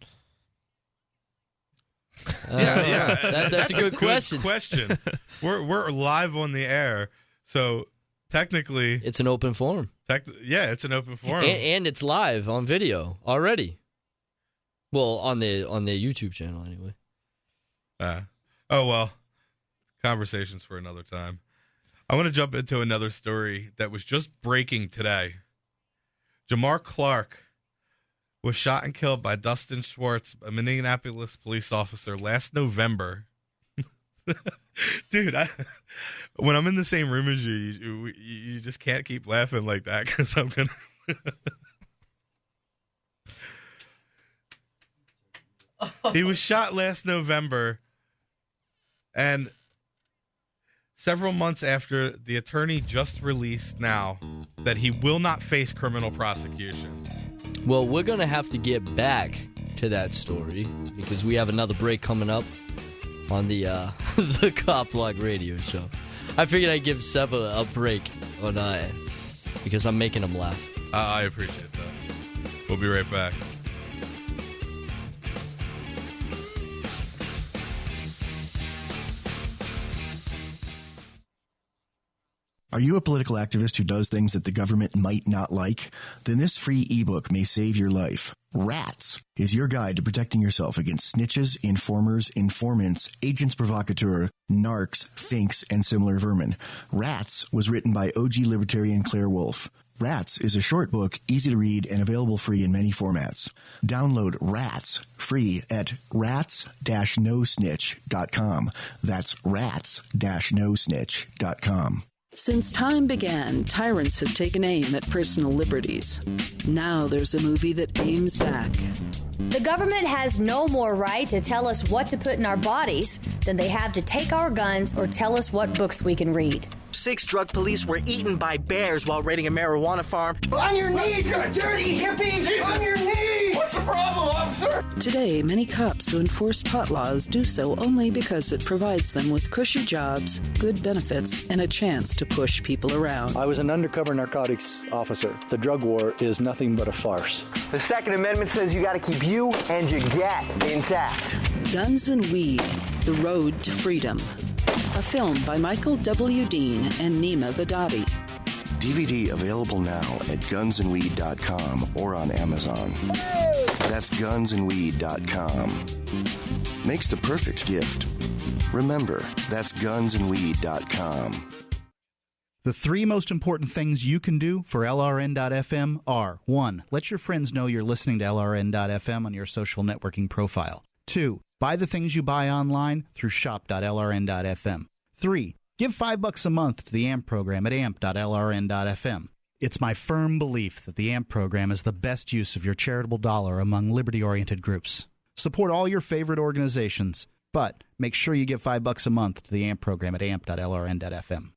Yeah. That's a good question. We're live on the air, so technically it's an open forum. It's an open forum, and it's live on video already. Well, on the YouTube channel anyway. Oh well, conversations for another time. I want to jump into another story that was just breaking today. Jamar Clark was shot and killed by Dustin Schwartz, a Minneapolis police officer, last November. Dude, when I'm in the same room as you just can't keep laughing like that because I'm going to... He was shot last November, and several months after, the attorney just released now that he will not face criminal prosecution. Well, we're going to have to get back to that story because we have another break coming up on the the Cop Block radio show. I figured I'd give Seb a break on because I'm making him laugh. I appreciate that. We'll be right back. Are you a political activist who does things that the government might not like? Then this free ebook may save your life. Rats is your guide to protecting yourself against snitches, informers, informants, agents provocateur, narcs, finks, and similar vermin. Rats was written by OG libertarian Claire Wolfe. Rats is a short book, easy to read, and available free in many formats. Download Rats free at rats-nosnitch.com. That's rats-nosnitch.com. Since time began, tyrants have taken aim at personal liberties. Now there's a movie that aims back. The government has no more right to tell us what to put in our bodies than they have to take our guns or tell us what books we can read. 6 drug police were eaten by bears while raiding a marijuana farm. On your knees, you dirty hippies! Jesus. On your knees! What's the problem, officer? Today, many cops who enforce pot laws do so only because it provides them with cushy jobs, good benefits, and a chance to push people around. I was an undercover narcotics officer. The drug war is nothing but a farce. The Second Amendment says you got to keep you and your gat intact. Guns and Weed, The Road to Freedom. A film by Michael W. Dean and Nima Vadadi. DVD available now at gunsandweed.com or on Amazon. That's gunsandweed.com. Makes the perfect gift. Remember, that's gunsandweed.com. The 3 most important things you can do for LRN.FM are: 1. Let your friends know you're listening to LRN.FM on your social networking profile. 2. Buy the things you buy online through shop.lrn.fm. 3. Give $5 a month to the AMP program at amp.lrn.fm. It's my firm belief that the AMP program is the best use of your charitable dollar among liberty-oriented groups. Support all your favorite organizations, but make sure you give $5 a month to the AMP program at amp.lrn.fm.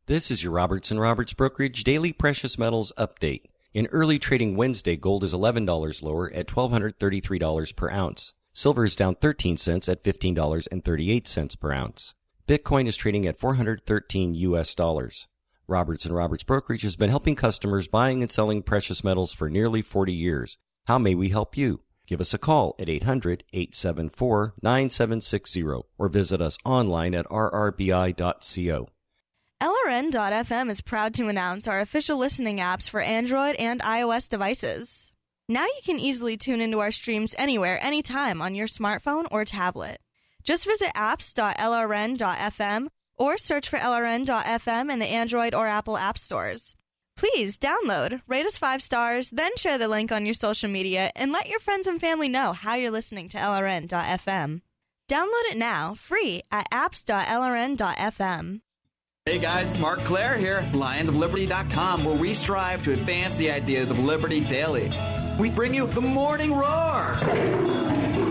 This is your Robertson Roberts Brokerage Daily Precious Metals Update. In early trading Wednesday, gold is $11 lower at $1,233 per ounce. Silver is down 13 cents at $15.38 per ounce. Bitcoin is trading at $413 US. Robertson Roberts Brokerage has been helping customers buying and selling precious metals for nearly 40 years. How may we help you? Give us a call at 800-874-9760 or visit us online at rrbi.co. LRN.FM is proud to announce our official listening apps for Android and iOS devices. Now you can easily tune into our streams anywhere, anytime on your smartphone or tablet. Just visit apps.lrn.fm or search for LRN.FM in the Android or Apple app stores. Please download, rate us 5 stars, then share the link on your social media and let your friends and family know how you're listening to LRN.FM. Download it now, free at apps.lrn.fm. Hey guys, Mark Claire here, lionsofliberty.com, where we strive to advance the ideas of liberty daily. We bring you the Morning Roar.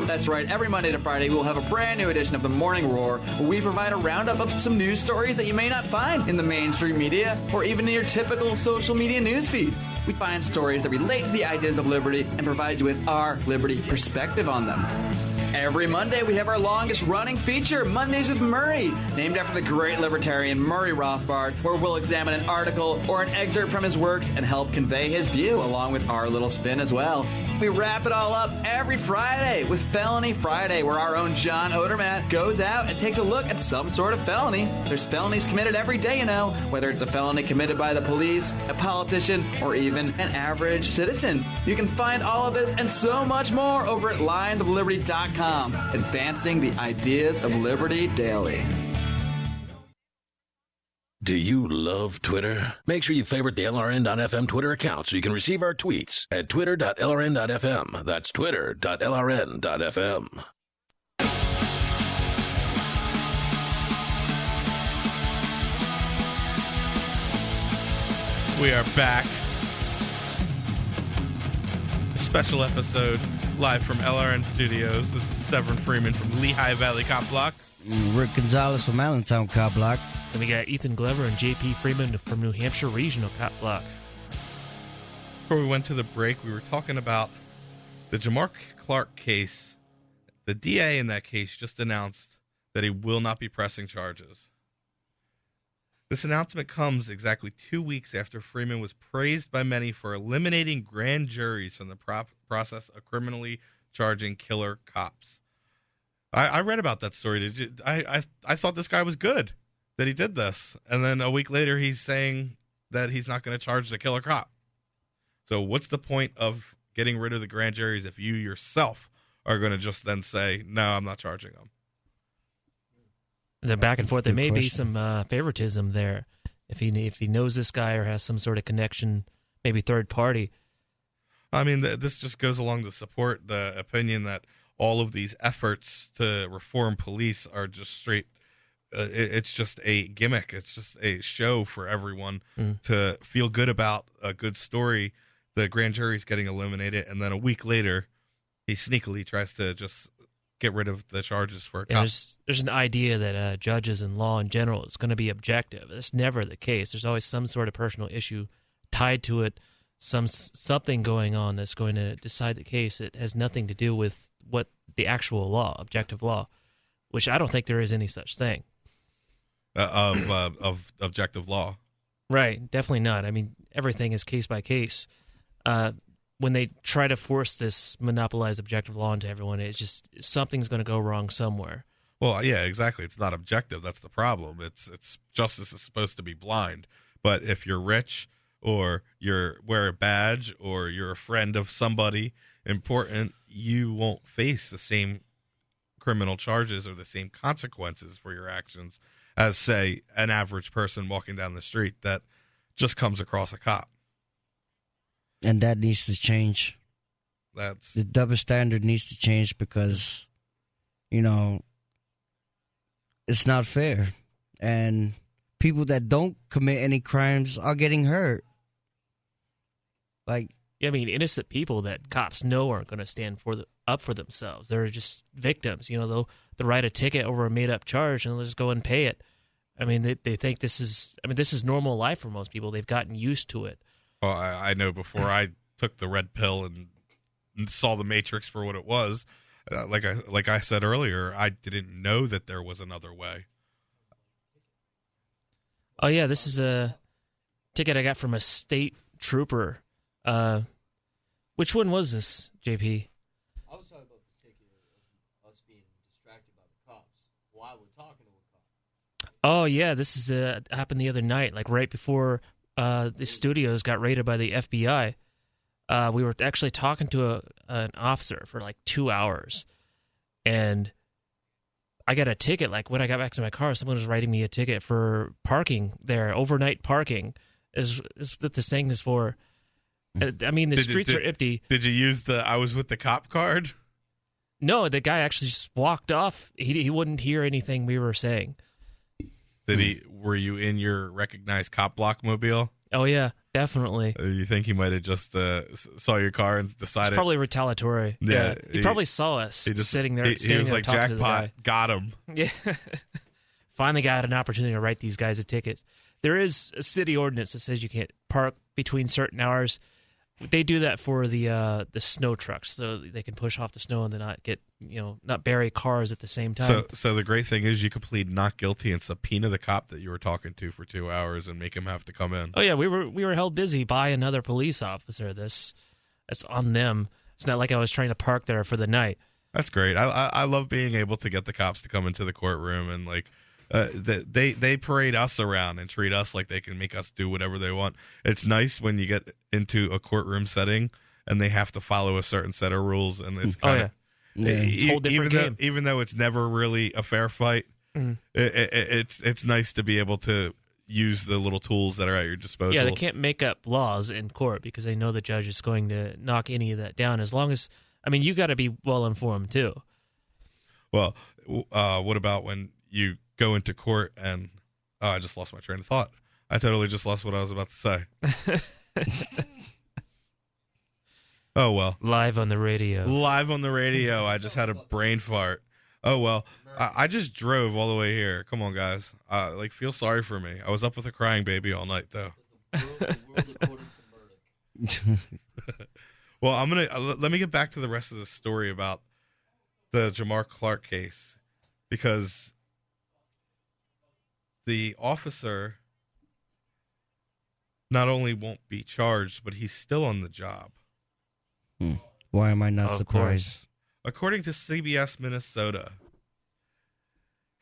That's right, every Monday to Friday we'll have a brand new edition of the Morning Roar, where we provide a roundup of some news stories that you may not find in the mainstream media or even in your typical social media newsfeed. We find stories that relate to the ideas of liberty and provide you with our liberty perspective on them. Every Monday, we have our longest-running feature, Mondays with Murray, named after the great libertarian Murray Rothbard, where we'll examine an article or an excerpt from his works and help convey his view, along with our little spin as well. We wrap it all up every Friday with Felony Friday, where our own John Odermatt goes out and takes a look at some sort of felony. There's felonies committed every day, you know, whether it's a felony committed by the police, a politician, or even an average citizen. You can find all of this and so much more over at lionsofliberty.com. Advancing the ideas of liberty daily. Do you love Twitter? Make sure you favorite the LRN.FM Twitter account so you can receive our tweets at twitter.lrn.fm. That's twitter.lrn.fm. We are back. A special episode live from LRN Studios. This is Severin Freeman from Lehigh Valley Cop Block. Rick Gonzalez from Allentown Cop Block. And we got Ethan Glover and J.P. Freeman from New Hampshire Regional Cop Block. Before we went to the break, we were talking about the Jamar Clark case. The DA in that case just announced that he will not be pressing charges. This announcement comes exactly 2 weeks after Freeman was praised by many for eliminating grand juries from the process of criminally charging killer cops. I read about that story. I thought this guy was good, that he did this. And then a week later, he's saying that he's not going to charge the killer cop. So what's the point of getting rid of the grand juries if you yourself are going to just then say, no, I'm not charging them? The back and forth. There may be some favoritism there. if he knows this guy or has some sort of connection, maybe third party. I mean, this just goes along to support the opinion that all of these efforts to reform police are just straight. It's just a gimmick. It's just a show for everyone to feel good about a good story. The grand jury's getting eliminated, and then a week later, he sneakily tries to just get rid of the charges for a cop. There's an idea that judges and law in general is going to be objective. That's never the case. There's always some sort of personal issue tied to it, something going on that's going to decide the case. It has nothing to do with what the actual law, objective law, which I don't think there is any such thing. Of objective law. Right, definitely not. I mean, everything is case by case. When they try to force this monopolized objective law into everyone, it's just something's going to go wrong somewhere. Well, yeah, exactly. It's not objective. That's the problem. It's justice is supposed to be blind. But if you're rich or you wear a badge or you're a friend of somebody important, you won't face the same criminal charges or the same consequences for your actions as, say, an average person walking down the street that just comes across a cop. And that needs to change. The double standard needs to change because, it's not fair. And people that don't commit any crimes are getting hurt. Innocent people that cops know aren't going to stand up for themselves. They're just victims. They'll write a ticket over a made-up charge and they'll just go and pay it. I mean, they think this is normal life for most people. They've gotten used to it. Well, I know before I took the red pill and saw the Matrix for what it was, like I said earlier, I didn't know that there was another way. Oh, yeah, this is a ticket I got from a state trooper. Which one was this, JP? I was talking about the ticket of us being distracted by the cops while we're talking to a cop. Oh, yeah, this is happened the other night, like right before the studios got raided by the FBI. We were actually talking to an officer for like 2 hours, and I got a ticket. Like when I got back to my car, someone was writing me a ticket for parking there. Overnight parking is what this thing is for. I mean, the streets are empty. Did you use the I was with the cop card? No, the guy actually just walked off. He wouldn't hear anything we were saying. Were you in your recognized cop block mobile? Oh, yeah, definitely. You think he might have just saw your car and decided? It's probably retaliatory. Yeah. He probably saw us sitting there. He was like, talking to the guy. Jackpot, got him. Yeah. Finally got an opportunity to write these guys a ticket. There is a city ordinance that says you can't park between certain hours. They do that for the snow trucks, so they can push off the snow and then not bury cars at the same time. So the great thing is you could plead not guilty and subpoena the cop that you were talking to for 2 hours and make him have to come in. Oh yeah, we were held busy by another police officer. That's on them. It's not like I was trying to park there for the night. That's great. I love being able to get the cops to come into the courtroom and they parade us around and treat us like they can make us do whatever they want. It's nice when you get into a courtroom setting and they have to follow a certain set of rules, and it's kind of it's a whole different game. Even though it's never really a fair fight, it's nice to be able to use the little tools that are at your disposal. Yeah, they can't make up laws in court because they know the judge is going to knock any of that down. As long as you got to be well informed too. Well, what about when you go into court and I just lost my train of thought. I totally just lost what I was about to say. Oh, well. Live on the radio. I just had a brain fart. Oh, well. I just drove all the way here. Come on, guys. Feel sorry for me. I was up with a crying baby all night, though. Well, let me get back to the rest of the story about the Jamar Clark case, because the officer not only won't be charged, but he's still on the job. Why am I not surprised? Course. According to CBS Minnesota,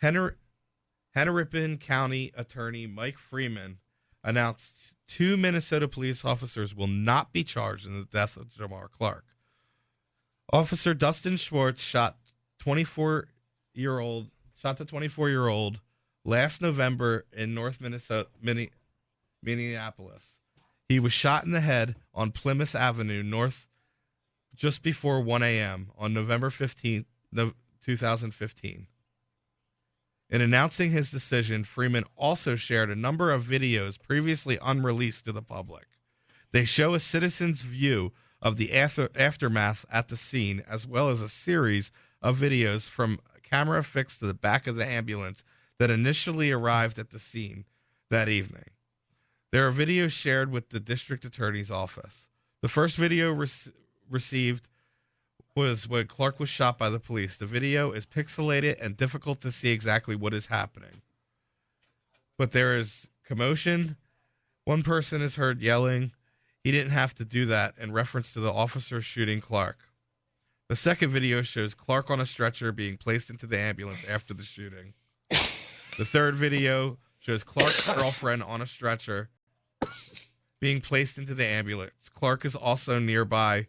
Hennepin County Attorney Mike Freeman announced 2 Minnesota police officers will not be charged in the death of Jamar Clark. Officer Dustin Schwartz shot the 24-year-old last November in North Minnesota, Minneapolis. He was shot in the head on Plymouth Avenue North just before 1 a.m. on November 15th, 2015. In announcing his decision, Freeman also shared a number of videos previously unreleased to the public. They show a citizen's view of the aftermath at the scene, as well as a series of videos from a camera fixed to the back of the ambulance that initially arrived at the scene that evening. There are videos shared with the district attorney's office. The first video received was when Clark was shot by the police. The video is pixelated and difficult to see exactly what is happening. But there is commotion. One person is heard yelling, "He didn't have to do that," in reference to the officer shooting Clark. The second video shows Clark on a stretcher being placed into the ambulance after the shooting. The third video shows Clark's girlfriend on a stretcher being placed into the ambulance. Clark is also nearby.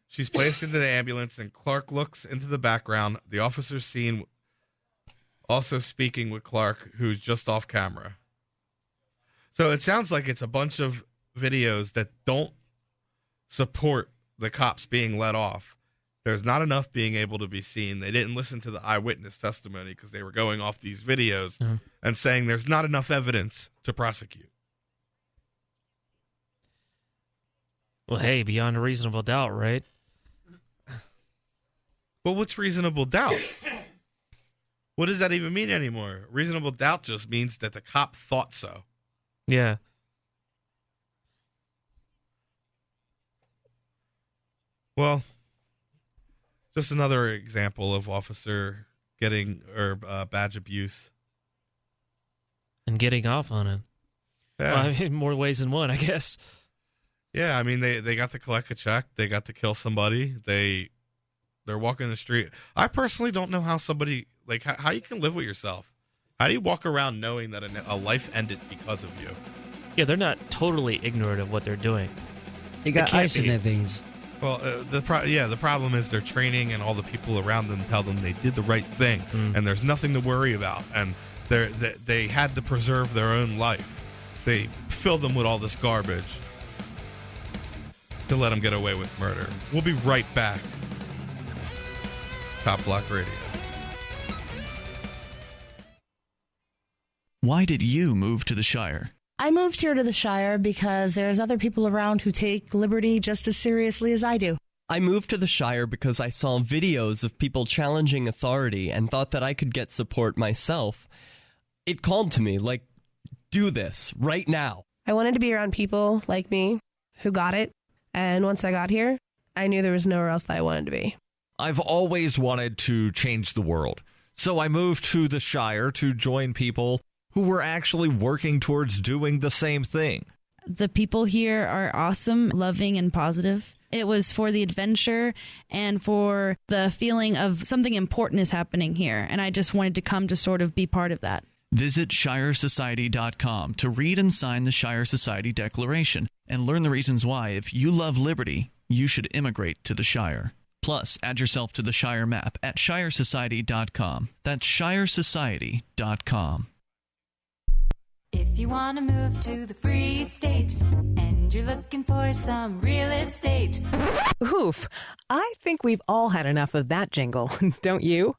She's placed into the ambulance, and Clark looks into the background. The officer's seen also speaking with Clark, who's just off camera. So it sounds like it's a bunch of videos that don't support the cops being let off. There's not enough being able to be seen. They didn't listen to the eyewitness testimony because they were going off these videos and saying there's not enough evidence to prosecute. Well, hey, beyond a reasonable doubt, right? Well, what's reasonable doubt? What does that even mean anymore? Reasonable doubt just means that the cop thought so. Yeah. Well, just another example of officer getting badge abuse. And getting off on it. Yeah. Well, I mean, more ways than one, I guess. Yeah, I mean, they got to collect a check. They got to kill somebody. They're walking the street. I personally don't know how somebody, like, how you can live with yourself. How do you walk around knowing that a life ended because of you? Yeah, they're not totally ignorant of what they're doing. They got ice in their veins. Well, the problem is their training and all the people around them tell them they did the right thing, and there's nothing to worry about. And they had to preserve their own life. They filled them with all this garbage to let them get away with murder. We'll be right back. Top Block Radio. Why did you move to the Shire? I moved here to the Shire because there's other people around who take liberty just as seriously as I do. I moved to the Shire because I saw videos of people challenging authority and thought that I could get support myself. It called to me, like, do this right now. I wanted to be around people like me who got it. And once I got here, I knew there was nowhere else that I wanted to be. I've always wanted to change the world. So I moved to the Shire to join people who were actually working towards doing the same thing. The people here are awesome, loving, and positive. It was for the adventure and for the feeling of something important is happening here. And I just wanted to come to sort of be part of that. Visit ShireSociety.com to read and sign the Shire Society Declaration and learn the reasons why, if you love liberty, you should immigrate to the Shire. Plus, add yourself to the Shire map at ShireSociety.com. That's ShireSociety.com. If you want to move to the Free State and you're looking for some real estate. Oof, I think we've all had enough of that jingle, don't you?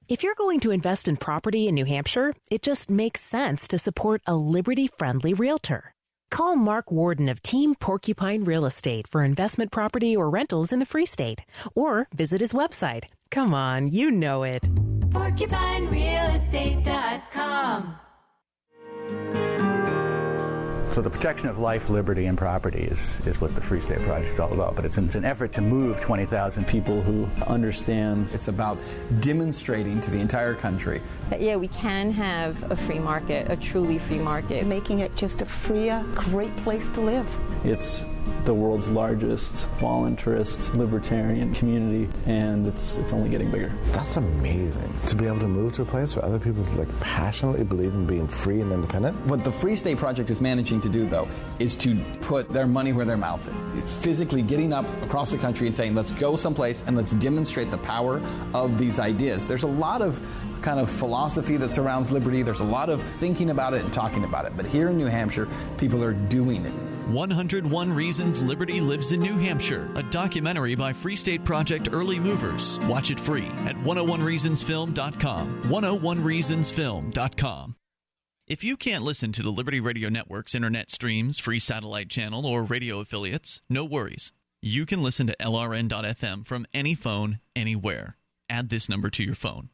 If you're going to invest in property in New Hampshire, it just makes sense to support a liberty-friendly realtor. Call Mark Warden of Team Porcupine Real Estate for investment property or rentals in the Free State. Or visit his website. Come on, you know it. PorcupineRealEstate.com. So the protection of life, liberty, and property is what the Free State Project is all about. But it's an effort to move 20,000 people who understand. It's about demonstrating to the entire country that, yeah, we can have a free market, a truly free market. Making it just a freer, great place to live. It's the world's largest voluntarist libertarian community, and it's only getting bigger. That's amazing. To be able to move to a place where other people passionately believe in being free and independent. What the Free State Project is managing to do, though, is to put their money where their mouth is. It's physically getting up across the country and saying, let's go someplace and let's demonstrate the power of these ideas. There's a lot of kind of philosophy that surrounds liberty. There's a lot of thinking about it and talking about it. But here in New Hampshire, people are doing it. 101 Reasons Liberty Lives in New Hampshire, a documentary by Free State Project Early Movers. Watch it free at 101reasonsfilm.com. 101reasonsfilm.com. If you can't listen to the Liberty Radio Network's internet streams, free satellite channel, or radio affiliates, no worries. You can listen to LRN.FM from any phone, anywhere. Add this number to your phone.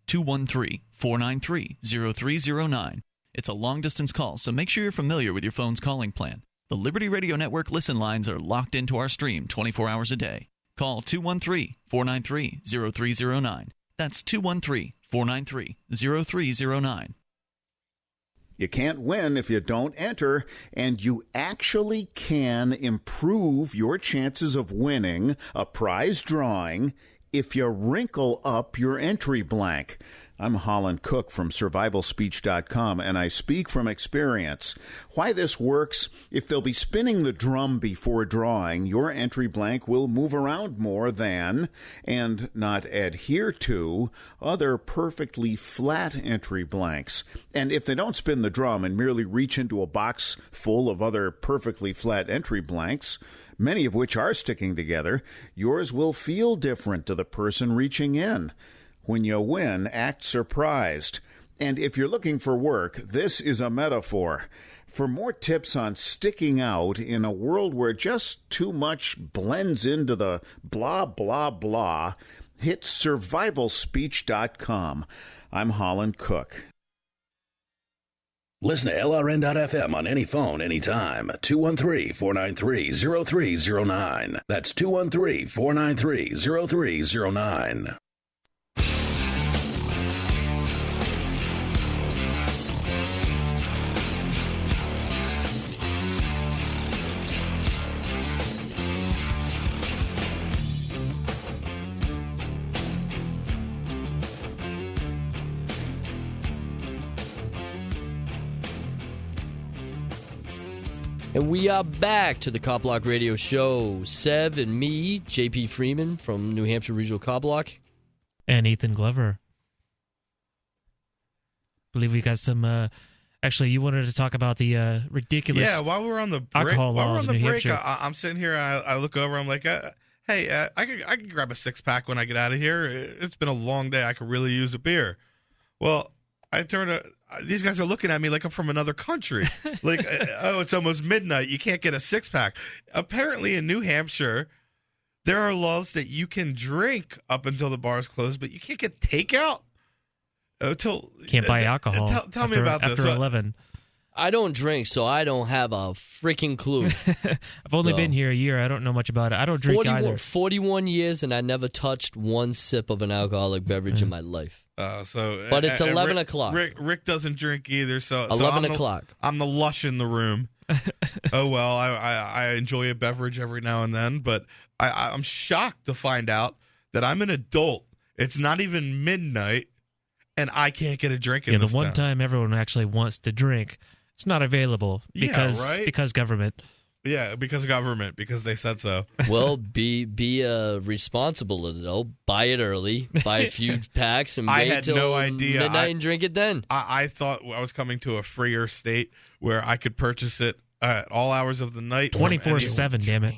213-493-0309. It's a long-distance call, so make sure you're familiar with your phone's calling plan. The Liberty Radio Network listen lines are locked into our stream 24 hours a day. Call 213-493-0309. That's 213-493-0309. You can't win if you don't enter, and you actually can improve your chances of winning a prize drawing if you wrinkle up your entry blank. I'm Holland Cook from survivalspeech.com, and I speak from experience. Why this works: if they'll be spinning the drum before drawing, your entry blank will move around more than, and not adhere to, other perfectly flat entry blanks. And if they don't spin the drum and merely reach into a box full of other perfectly flat entry blanks, many of which are sticking together, yours will feel different to the person reaching in. When you win, act surprised. And if you're looking for work, this is a metaphor. For more tips on sticking out in a world where just too much blends into the blah, blah, blah, hit survivalspeech.com. I'm Holland Cook. Listen to LRN.FM on any phone, anytime. 213-493-0309. That's 213-493-0309. And we are back to the Cop Block Radio Show. Sev and me, JP Freeman from New Hampshire Regional Cop Block. And Ethan Glover. Believe we got some... actually, you wanted to talk about the ridiculous... Yeah, while we're on the break, alcohol laws in New Hampshire. I'm sitting here and I look over, I'm like, hey, I could grab a six-pack when I get out of here. It's been a long day. I could really use a beer. Well, I turn to... These guys are looking at me like I'm from another country. Like, oh, it's almost midnight. You can't get a six-pack. Apparently, in New Hampshire, there are laws that you can drink up until the bars close, but you can't get takeout until... Can't buy alcohol tell me about this. After 11. I don't drink, so I don't have a freaking clue. I've only been here a year. I don't know much about it. I don't drink either. 41 years, and I never touched one sip of an alcoholic beverage in my life. But it's 11 o'clock. Rick doesn't drink either, so 11 o'clock. I'm the lush in the room. Oh well, I enjoy a beverage every now and then, but I'm shocked to find out that I'm an adult. It's not even midnight, and I can't get a drink in this the one town. time everyone actually wants to drink, it's not available because government. Yeah, because of government, because they said so. Well, be a responsible adult. Buy it early. Buy a few packs and wait till midnight and drink it then. I thought I was coming to a freer state where I could purchase it at all hours of the night. 24/7, damn it.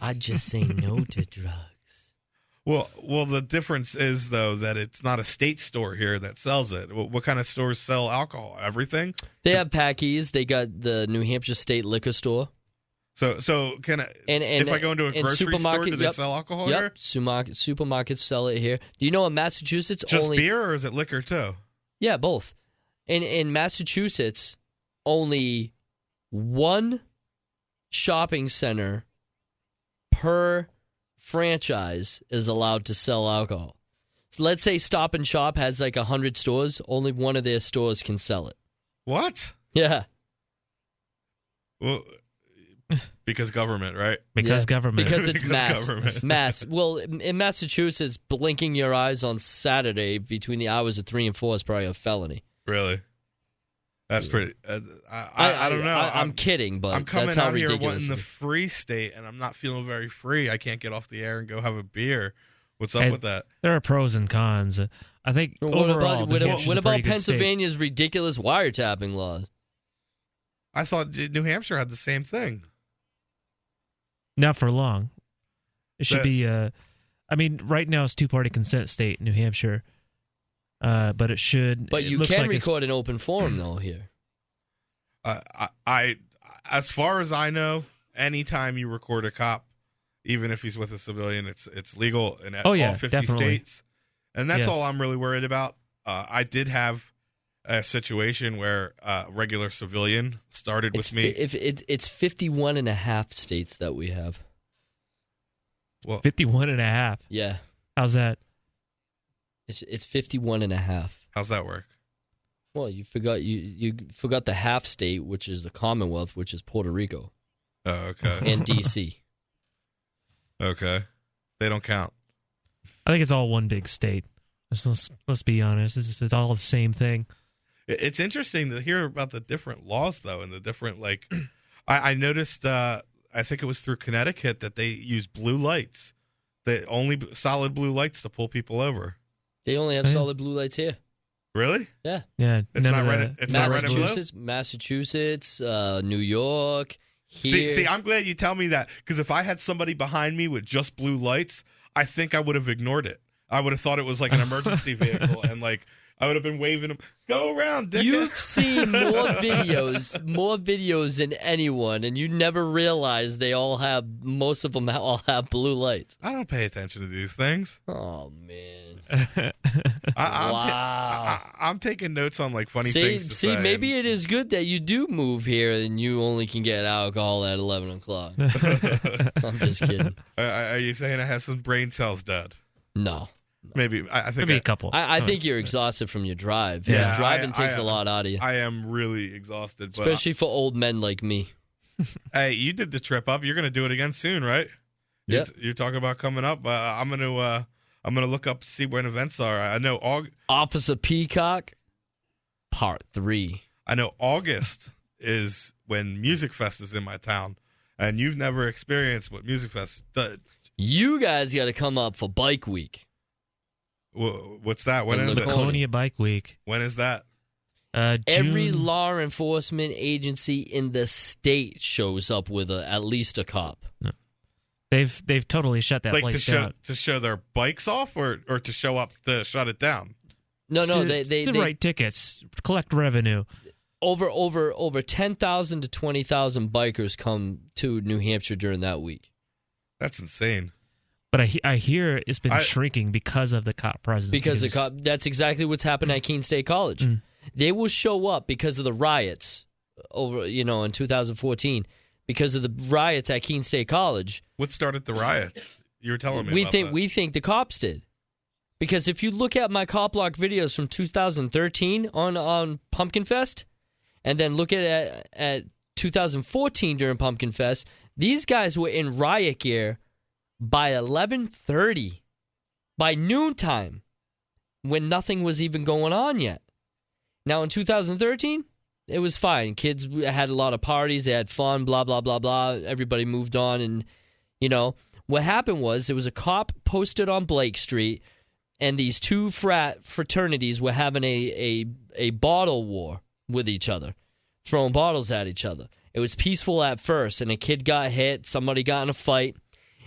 I'd just say no to drugs. Well, the difference is, though, that it's not a state store here that sells it. What kind of stores sell alcohol? Everything? They have Packies. They got the New Hampshire State Liquor Store. So can I? If I go into a grocery store, do they sell alcohol here? Supermarkets sell it here. Do you know in Massachusetts just beer, or is it liquor too? Yeah, both. In Massachusetts, only one shopping center per franchise is allowed to sell alcohol. So let's say Stop and Shop has like 100 stores. Only one of their stores can sell it. What? Yeah. Well, Because government, right? Because government. Because it's mass. government. Mass. Well, in Massachusetts, blinking your eyes on Saturday between the hours of 3 and 4 is probably a felony. Really? That's pretty. I don't know. I'm kidding, but I'm coming that's how out here ridiculous wanting it the is. free state, and I'm not feeling very free. I can't get off the air and go have a beer. What's up And with that? There are pros and cons. I think overall, New Hampshire's What a about pretty good state. Pennsylvania's ridiculous wiretapping laws? I thought New Hampshire had the same thing. Not for long. It should That- be. I mean, right now it's two-party consent state, New Hampshire. But it should. But it you looks can like it's- record an open forum though here. I, as far as I know, anytime you record a cop, even if he's with a civilian, it's legal in all 50 definitely. states, and that's Yeah. all I'm really worried about. I did have a situation where a regular civilian started with me. It's 51 and a half states that we have. Well, 51 and a half. Yeah. How's that? It's 51 and a half. How's that work? Well, you forgot the half state, which is the Commonwealth, which is Puerto Rico. Oh, okay. And DC. Okay. They don't count. I think it's all one big state. Let's be honest. It's all the same thing. It's interesting to hear about the different laws, though, and the different, like, I noticed, I think it was through Connecticut, that they use blue lights. Only solid blue lights to pull people over. They only have solid blue lights here. Really? Yeah. Yeah. It's not red. It's not red and blue. Massachusetts, New York. Here. See, I'm glad you tell me that, because if I had somebody behind me with just blue lights, I think I would have ignored it. I would have thought it was like an emergency vehicle, and like I would have been waving them. Go around, dickhead. You've seen more videos than anyone, and you never realize most of them all have blue lights. I don't pay attention to these things. Oh man! I'm taking notes on like funny things to say. Maybe it is good that you do move here and you only can get alcohol at 11 o'clock. I'm just kidding. Are you saying I have some brain cells dead? No. Maybe. I think Maybe a couple. I think you're exhausted from your drive. Yeah, driving takes a lot out of you. I am really exhausted. Especially for old men like me. Hey, you did the trip up. You're going to do it again soon, right? Yep. You're talking about coming up. I'm going to look up, see when events are. I know Officer Peacock, Part 3. I know August is when Music Fest is in my town, and you've never experienced what Music Fest does. You guys got to come up for Bike Week. What's that? When is it? Laconia Bike Week. When is that? Every June. law enforcement agency in the state shows up with at least a cop. No. They've totally shut that Like place to down. show their bikes off, or to show up to shut it down. No, they write tickets, collect revenue. Over 10,000 to 20,000 bikers come to New Hampshire during that week. That's insane. But I hear it's been shrinking because of the cop presence. Because that's exactly what's happened at Keene State College. They will show up because of the riots in 2014. Because of the riots at Keene State College. What started the riots? You were telling me about that. We think the cops did. Because if you look at my cop block videos from 2013 on Pumpkin Fest, and then look at 2014 during Pumpkin Fest, these guys were in riot gear by 11:30, by noontime, when nothing was even going on yet. Now in 2013, it was fine. Kids had a lot of parties, they had fun, blah, blah, blah, blah. Everybody moved on, and, what happened was there was a cop posted on Blake Street, and these two fraternities were having a bottle war with each other, throwing bottles at each other. It was peaceful at first, and a kid got hit, somebody got in a fight,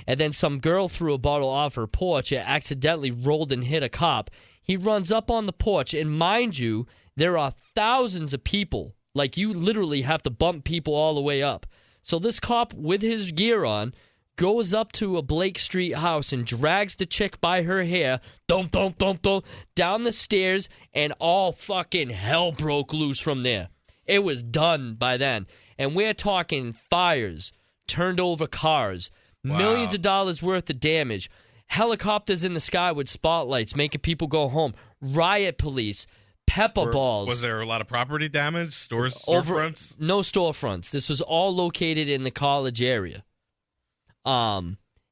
and then some girl threw a bottle off her porch and accidentally rolled and hit a cop. He runs up on the porch, and mind you, there are thousands of people. Like, you literally have to bump people all the way up. So this cop, with his gear on, goes up to a Blake Street house and drags the chick by her hair, down the stairs, and all fucking hell broke loose from there. It was done by then. And we're talking fires, turned over cars, millions of dollars worth of damage, helicopters in the sky with spotlights making people go home, riot police, pepper balls. Was there a lot of property damage? Storefronts? No storefronts. This was all located in the college area.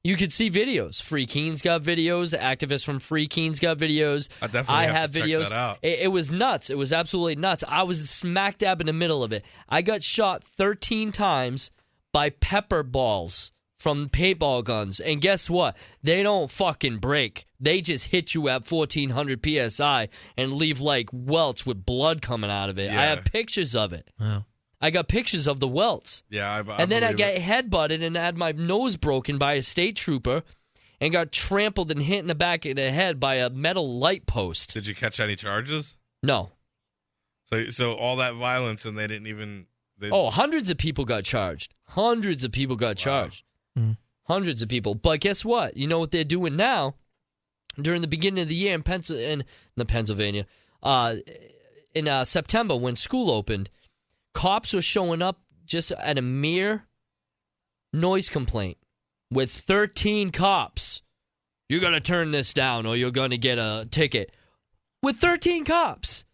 You could see videos. Free Keens got videos. The activists from Free Keens got videos. I definitely have to videos. check that out. It was nuts. It was absolutely nuts. I was smack dab in the middle of it. I got shot 13 times by pepper balls from paintball guns. And guess what? They don't fucking break. They just hit you at 1,400 PSI and leave like welts with blood coming out of it. Yeah. I have pictures of it. Wow. I got pictures of the welts. Yeah, and then I got believe headbutted and had my nose broken by a state trooper and got trampled and hit in the back of the head by a metal light post. Did you catch any charges? No. So all that violence and they didn't even... Hundreds of people got charged. Hundreds of people got charged. Hundreds of people. But guess what? You know what they're doing now? During the beginning of the year in Pennsylvania, in September when school opened, cops were showing up just at a mere noise complaint with 13 cops. You got to turn this down or you're going to get a ticket. With 13 cops.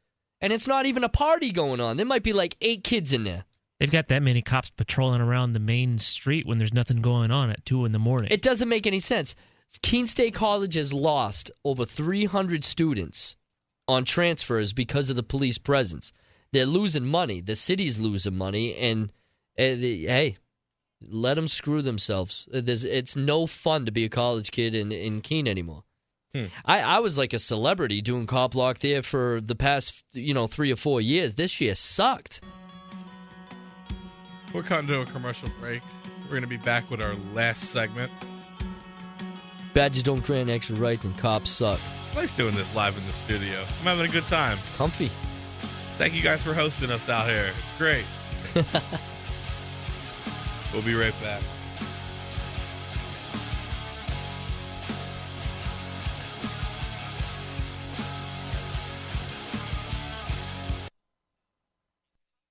And it's not even a party going on. There might be like 8 kids in there. They've got that many cops patrolling around the main street when there's nothing going on at 2 in the morning. It doesn't make any sense. Keene State College has lost over 300 students on transfers because of the police presence. They're losing money. The city's losing money, and hey, let them screw themselves. It's no fun to be a college kid in Keene anymore. I was like a celebrity doing cop block there for the past 3 or 4 years. This year sucked. We're cutting to a commercial break. We're going to be back with our last segment. Badges don't grant extra rights, and cops suck. It's nice doing this live in the studio. I'm having a good time. It's comfy. Thank you guys for hosting us out here. It's great. We'll be right back.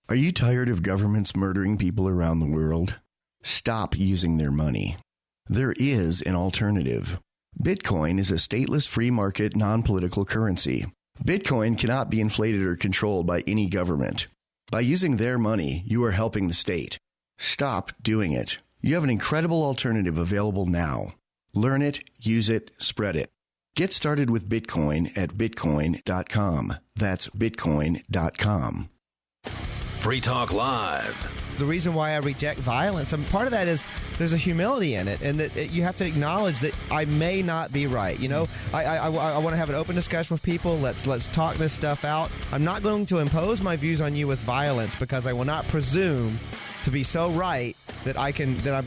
Are you tired of governments murdering people around the world? Stop using their money. There is an alternative. Bitcoin is a stateless free market non-political currency. Bitcoin cannot be inflated or controlled by any government. By using their money, you are helping the state. Stop doing it. You have an incredible alternative available now. Learn it, use it, spread it. Get started with Bitcoin at bitcoin.com. That's bitcoin.com. Free Talk Live. The reason why I reject violence, and part of that is there's a humility in it, and that you have to acknowledge that I may not be right. I want to have an open discussion with people. Let's talk this stuff out. I'm not going to impose my views on you with violence because I will not presume to be so right that I'm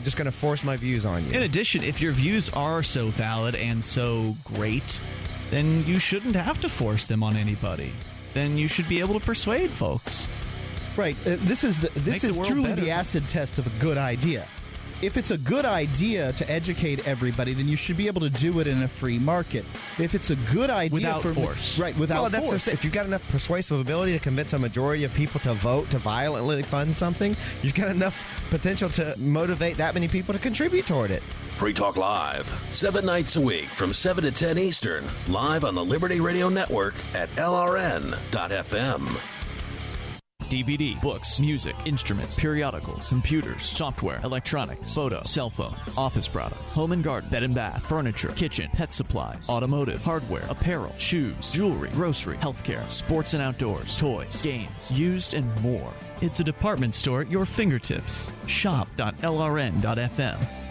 just going to force my views on you. In addition, if your views are so valid and so great, then you shouldn't have to force them on anybody. Then you should be able to persuade folks. Right. This is truly the acid test of a good idea. If it's a good idea to educate everybody, then you should be able to do it in a free market. If it's a good idea without force, right? Without force. That's if you've got enough persuasive ability to convince a majority of people to vote to violently fund something, you've got enough potential to motivate that many people to contribute toward it. Free Talk Live, 7 nights a week from 7 to 10 Eastern, live on the Liberty Radio Network at LRN.FM. DVD, books, music, instruments, periodicals, computers, software, electronics, photo, cell phones, office products, home and garden, bed and bath, furniture, kitchen, pet supplies, automotive, hardware, apparel, shoes, jewelry, grocery, healthcare, sports and outdoors, toys, games, used, and more. It's a department store at your fingertips. Shop.lrn.fm.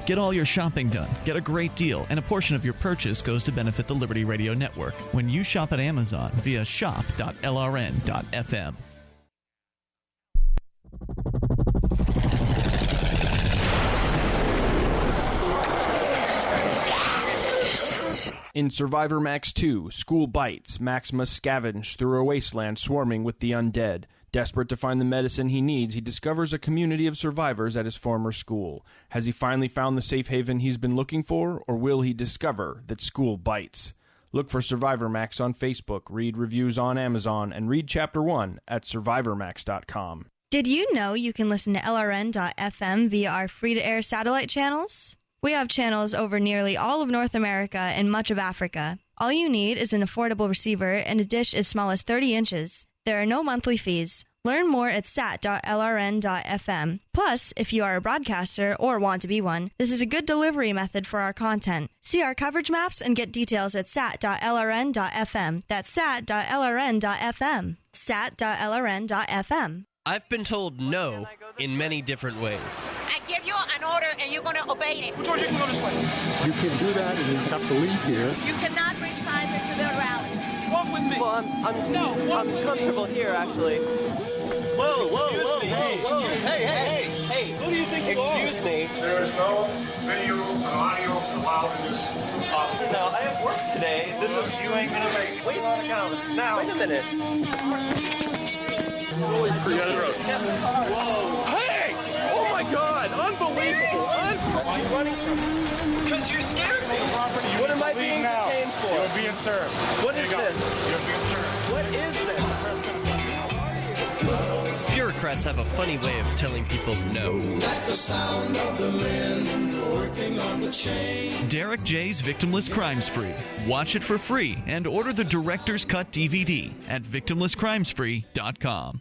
Get all your shopping done, get a great deal, and a portion of your purchase goes to benefit the Liberty Radio Network when you shop at Amazon via shop.lrn.fm. In Survivor Max 2, School Bites, Max must scavenge through a wasteland swarming with the undead. Desperate to find the medicine he needs, he discovers a community of survivors at his former school. Has he finally found the safe haven he's been looking for, or will he discover that school bites? Look for Survivor Max on Facebook, read reviews on Amazon, and read Chapter 1 at survivormax.com. Did you know you can listen to LRN.FM via our free-to-air satellite channels? We have channels over nearly all of North America and much of Africa. All you need is an affordable receiver and a dish as small as 30 inches. There are no monthly fees. Learn more at sat.lrn.fm. Plus, if you are a broadcaster or want to be one, this is a good delivery method for our content. See our coverage maps and get details at sat.lrn.fm. That's sat.lrn.fm. sat.lrn.fm. I've been told no in many different ways. I give you an order and you're going to obey it. George, you can go this way. You can do that and you have to leave here. You cannot bring signs into the rally. Walk with me. Well, I'm comfortable here, actually. Whoa, hey, who do you think you are? Excuse me. There is no video and audio allowed in this office. No, I have work today. You ain't gonna make it. Wait on account. Now. Wait a minute. Forget it. Whoa. Hey! Oh my God! Unbelievable! Why are you running from me? Because you scared me. What am I being detained for? You're being served. What is this? You're being served. What is this? Bureaucrats have a funny way of telling people no. That's the sound of the men working on the chain. Derek J's Victimless Crime Spree. Watch it for free and order the Director's Cut DVD at victimlesscrimespree.com.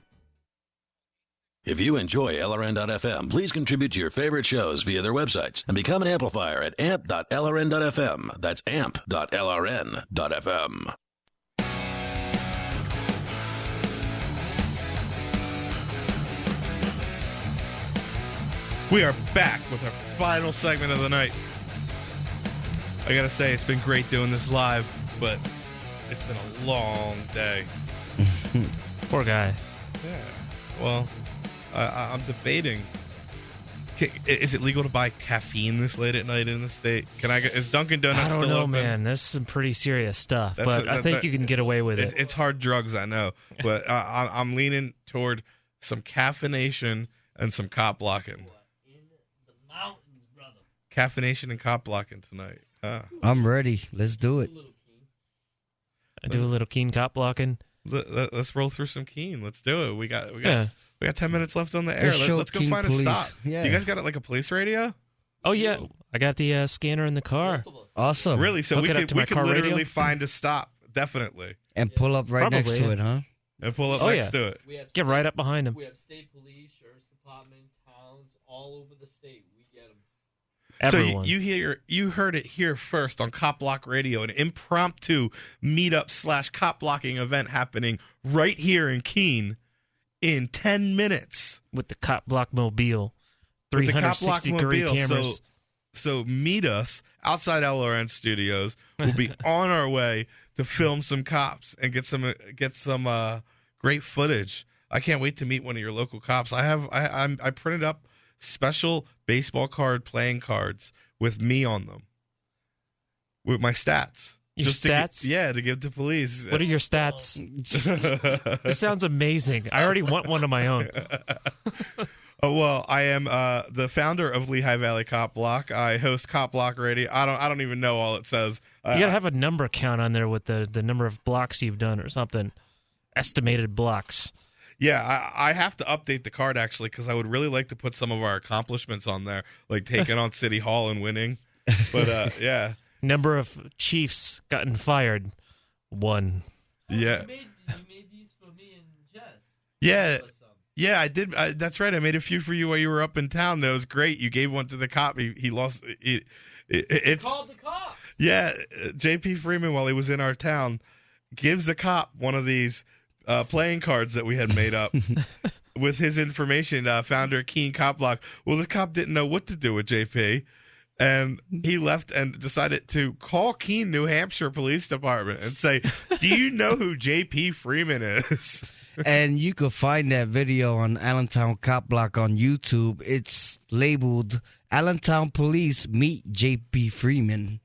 If you enjoy LRN.FM, please contribute to your favorite shows via their websites and become an amplifier at amp.lrn.fm. That's amp.lrn.fm. We are back with our final segment of the night. I gotta say, it's been great doing this live, but it's been a long day. Poor guy. Yeah. Well, I'm debating. Is it legal to buy caffeine this late at night in the state? Is Dunkin' Donuts I don't still know, open? man. This is some pretty serious stuff, but I think you can get away with it. It's hard drugs, I know, but I'm leaning toward some caffeination and some cop blocking. Caffeination and cop blocking tonight. I'm ready. Let's do it. I do a little keen cop blocking. Let's roll through some keen. Let's do it. We got 10 minutes left on the air. Let's go find police. a stop. Yeah. You guys got like a police radio? Oh yeah, I got the scanner in the car. Awesome. Really? So Hook we it up could to my car literally radio? find a stop, definitely, And pull up right next to it, huh? and pull up next to it. Get right up behind him. We have state police, sheriff's department, towns all over the state. We get them. Everyone. So you heard it here first on Cop Block Radio, an impromptu meetup / cop blocking event happening right here in Keene in 10 minutes with the cop block mobile, With the Cop 360-degree Block Mobile. cameras. So meet us outside LRN Studios. We'll be on our way to film some cops and get some great footage. I can't wait to meet one of your local cops. I printed up special baseball card playing cards with me on them, with my stats. Your stats? To give to police. What are your stats? This sounds amazing. I already want one of my own. Well, I am the founder of Lehigh Valley Cop Block. I host Cop Block Radio. I don't even know all it says. You gotta have a number count on there with the number of blocks you've done or something. Estimated blocks. Yeah, I have to update the card, actually, because I would really like to put some of our accomplishments on there, like taking on City Hall and winning. But, yeah. Number of chiefs gotten fired, 1. Yeah. You made these for me and Jess. Yeah, I did. That's right. I made a few for you while you were up in town. That was great. You gave one to the cop. He lost. It's called the cops. Yeah, J.P. Freeman, while he was in our town, gives a cop one of these playing cards that we had made up with his information, founder Keene Cop Block. Well, the cop didn't know what to do with JP, and he left and decided to call Keene, New Hampshire Police Department and say, do you know who JP Freeman is? And you could find that video on Allentown Cop Block on YouTube. It's labeled Allentown Police Meet JP Freeman.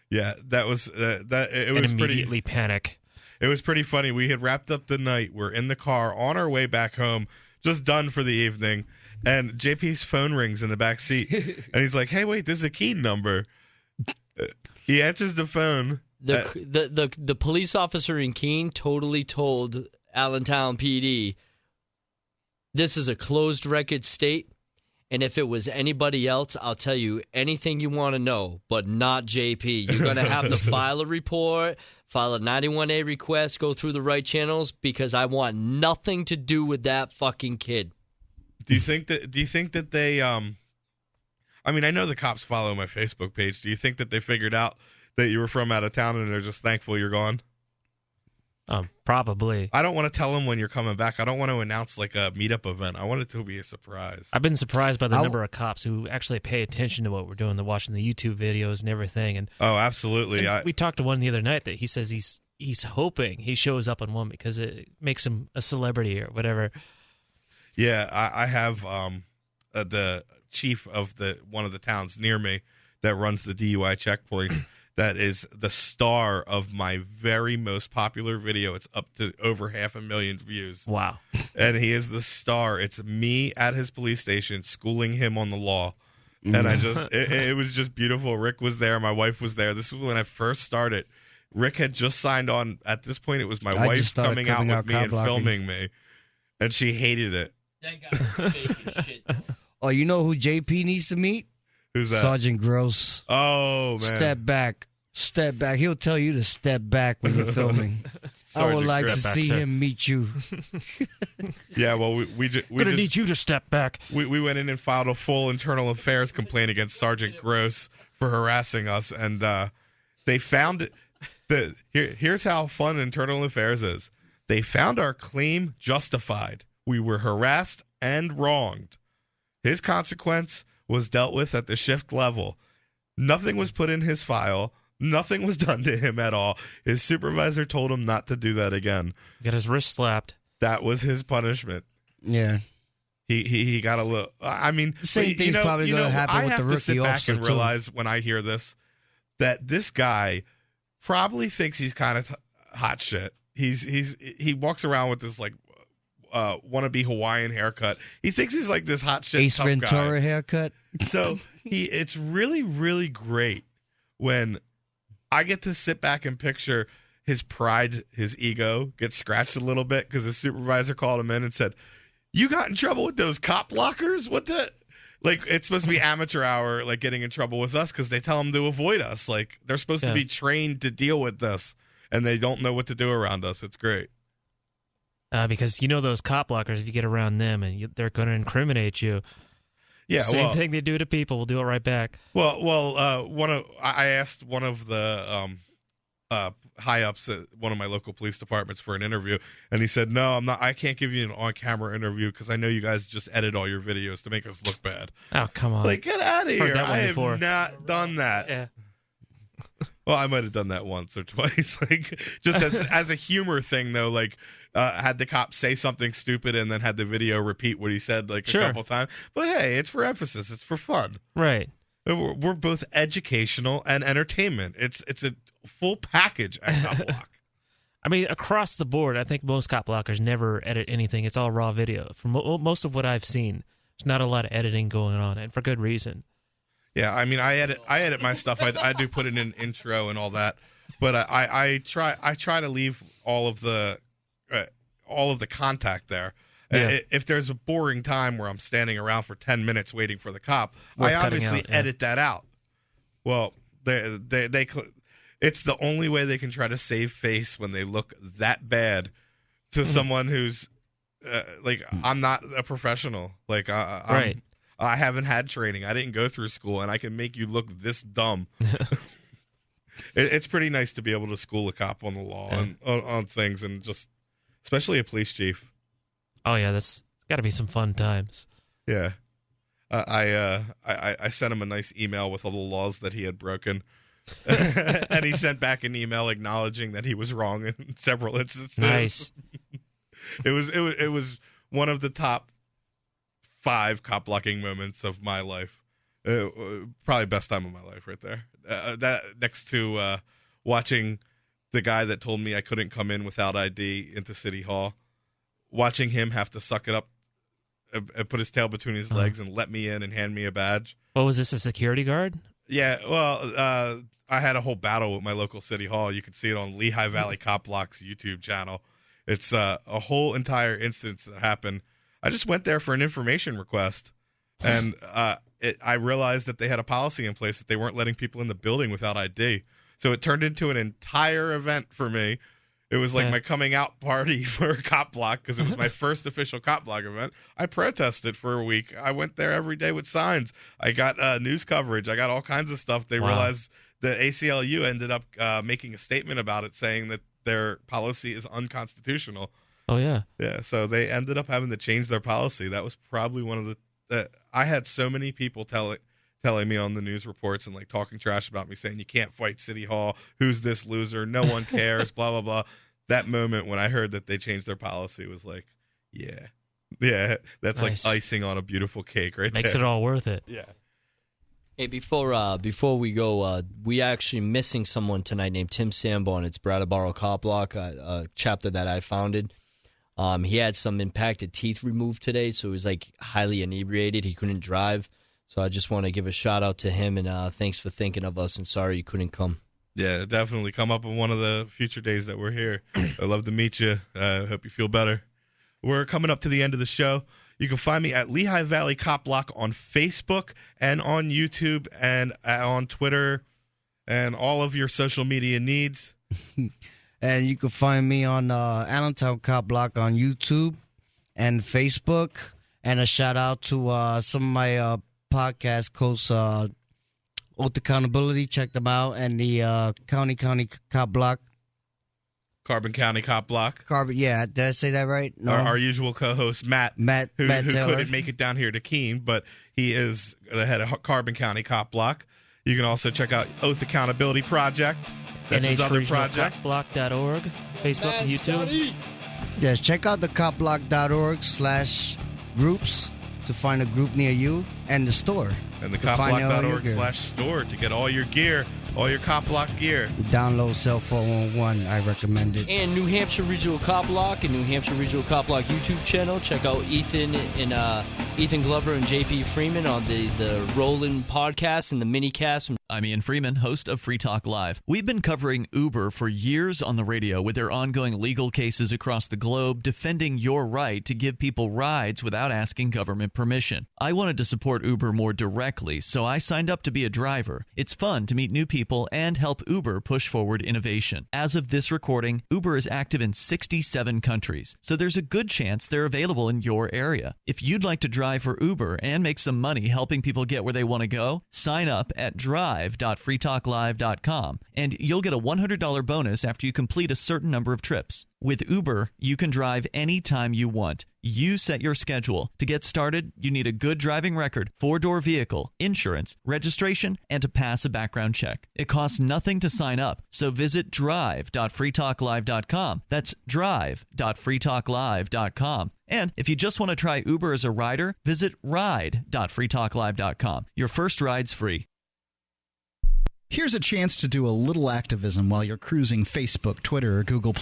Yeah, that was that. It and was immediately panic. It was pretty funny. We had wrapped up the night. We're in the car on our way back home, just done for the evening. And JP's phone rings in the back seat, and he's like, "Hey, wait, this is a Keene number." He answers the phone. The police officer in Keene totally told Allentown PD, "This is a closed record state, And if it was anybody else, I'll tell you anything you want to know, but not JP. You're going to have to file a report, file a 91A request, go through the right channels, because I want nothing to do with that fucking kid. Do you think that they I mean, I know the cops follow my Facebook page. Do you think that they figured out that you were from out of town and they're just thankful you're gone? Probably. I don't want to tell them when you're coming back. I don't want to announce like a meetup event. I want it to be a surprise. I've been surprised by the number of cops who actually pay attention to what we're doing. They're watching the YouTube videos and everything. And oh, absolutely. We talked to one the other night that he says he's hoping he shows up on one because it makes him a celebrity or whatever. Yeah, I have the chief of one of the towns near me that runs the DUI checkpoints. That is the star of my very most popular video. It's up to over 500,000 views. Wow. And he is the star. It's me at his police station schooling him on the law. And it was just beautiful. Rick was there. My wife was there. This was when I first started. Rick had just signed on. At this point, it was my wife coming out with me and filming me. And she hated it. That guy was fake as shit. Oh, you know who JP needs to meet? Who's that? Sergeant Gross. Oh, man. Step back. Step back. He'll tell you to step back when you're filming. I would like to see him meet you. Yeah, well, we gonna need you to step back. We went in and filed a full internal affairs complaint against Sergeant Gross for harassing us, and they found it. Here's how fun internal affairs is. They found our claim justified. We were harassed and wronged. His consequence was dealt with at the shift level. Nothing was put in his file. Nothing was done to him at all. His supervisor told him not to do that again. Got his wrist slapped. That was his punishment. Yeah. He got a little. I mean, same thing's probably going to happen with the rookie officer. I have to sit back and realize when I hear this that this guy probably thinks he's kind of hot shit. He walks around with this like wannabe Hawaiian haircut. He thinks he's like this hot shit Ace tough Ventura guy. haircut. So it's really, really great when I get to sit back and picture his pride, his ego get scratched a little bit because his supervisor called him in and said, "You got in trouble with those cop blockers? What the?" Like, it's supposed to be amateur hour, like getting in trouble with us because they tell them to avoid us. Like, they're supposed to be trained to deal with this, and they don't know what to do around us. It's great. Because you know those cop blockers, if you get around them, and they're going to incriminate you. Yeah, Same thing they do to people. We'll do it right back. I asked one of the high ups at one of my local police departments for an interview, and he said, "No, I'm not. I can't give you an on-camera interview because I know you guys just edit all your videos to make us look bad." Oh, come on! Like, get out of here! I have not done that. Yeah. Well, I might have done that once or twice, like just as a humor thing, though. Like, had the cop say something stupid and then had the video repeat what he said like a couple times. But hey, it's for emphasis. It's for fun. Right. We're both educational and entertainment. It's a full package at Cop Block. I mean, across the board, I think most cop blockers never edit anything. It's all raw video. From most of what I've seen, there's not a lot of editing going on, and for good reason. Yeah, I mean, I edit my stuff. I do put it in intro and all that, but I try to leave all of the contact there. Yeah. If there's a boring time where I'm standing around for 10 minutes waiting for the cop, I obviously edit that out. Well, they it's the only way they can try to save face when they look that bad to someone who's like, I'm not a professional. Like, I haven't had training. I didn't go through school, and I can make you look this dumb. It's pretty nice to be able to school a cop on the law and on things, and just especially a police chief. Oh yeah, that's got to be some fun times. Yeah, I sent him a nice email with all the laws that he had broken, and he sent back an email acknowledging that he was wrong in several instances. Nice. It was one of the top 5 cop blocking moments of my life. Probably best time of my life right there. That next to watching the guy that told me I couldn't come in without ID into City Hall. Watching him have to suck it up and put his tail between his legs and let me in and hand me a badge. Oh, was this a security guard? Yeah, well, I had a whole battle with my local City Hall. You can see it on Lehigh Valley Cop Block's YouTube channel. It's a whole entire instance that happened. I just went there for an information request. And I realized that they had a policy in place that they weren't letting people in the building without ID. So it turned into an entire event for me. It was like my coming out party for Cop Block because it was my first official Cop Block event. I protested for a week. I went there every day with signs. I got news coverage. I got all kinds of stuff. They realized the ACLU ended up making a statement about it saying that their policy is unconstitutional. Oh, yeah. Yeah, so they ended up having to change their policy. That was probably one of the I had so many people telling me on the news reports and like talking trash about me saying you can't fight City Hall. Who's this loser? No one cares, blah, blah, blah. That moment when I heard that they changed their policy was like, yeah, that's nice. Like icing on a beautiful cake right Makes there. it all worth it. Yeah. Hey, before we go, we actually missing someone tonight named Tim Sanborn. It's Brattleboro Cop Block, a chapter that I founded. He had some impacted teeth removed today, so he was like highly inebriated. He couldn't drive. So I just want to give a shout out to him and thanks for thinking of us and sorry you couldn't come. Yeah, definitely come up on one of the future days that we're here. I'd love to meet you. Hope you feel better. We're coming up to the end of the show. You can find me at Lehigh Valley Cop Block on Facebook and on YouTube and on Twitter and all of your social media needs. And you can find me on Allentown Cop Block on YouTube and Facebook. And a shout out to some of my podcast hosts, Oath Accountability, check them out, and the County Cop Block. Carbon County Cop Block. Yeah, did I say that right? No. Our usual co-host, Matt who Taylor. couldn't make it down here to Keene, but he is the head of Carbon County Cop Block. You can also check out Oath Accountability Project. That's his other project. NHRegionalCopBlock.org, Facebook and YouTube. Yes, check out the copblock.org/groups to find a group near you, and the store. And the copblock.org/store to get all your gear, all your Cop Block gear. Download Cell 411. I recommend it. And New Hampshire Regional Cop Block and New Hampshire Regional Cop Block YouTube channel. Check out Ethan Glover and JP Freeman on the Roland podcast and the minicast. I'm Ian Freeman, host of Free Talk Live. We've been covering Uber for years on the radio with their ongoing legal cases across the globe defending your right to give people rides without asking government permission. I wanted to support Uber more directly, so I signed up to be a driver. It's fun to meet new people and help Uber push forward innovation. As of this recording, Uber is active in 67 countries, so there's a good chance they're available in your area. If you'd like to drive for Uber and make some money helping people get where they want to go, sign up at drive.freetalklive.com, and you'll get a $100 bonus after you complete a certain number of trips. With Uber, you can drive anytime you want. You set your schedule. To get started, you need a good driving record, 4-door vehicle, insurance, registration, and to pass a background check. It costs nothing to sign up, so visit drive.freetalklive.com. That's drive.freetalklive.com. And if you just want to try Uber as a rider, visit ride.freetalklive.com. Your first ride's free. Here's a chance to do a little activism while you're cruising Facebook, Twitter, or Google+.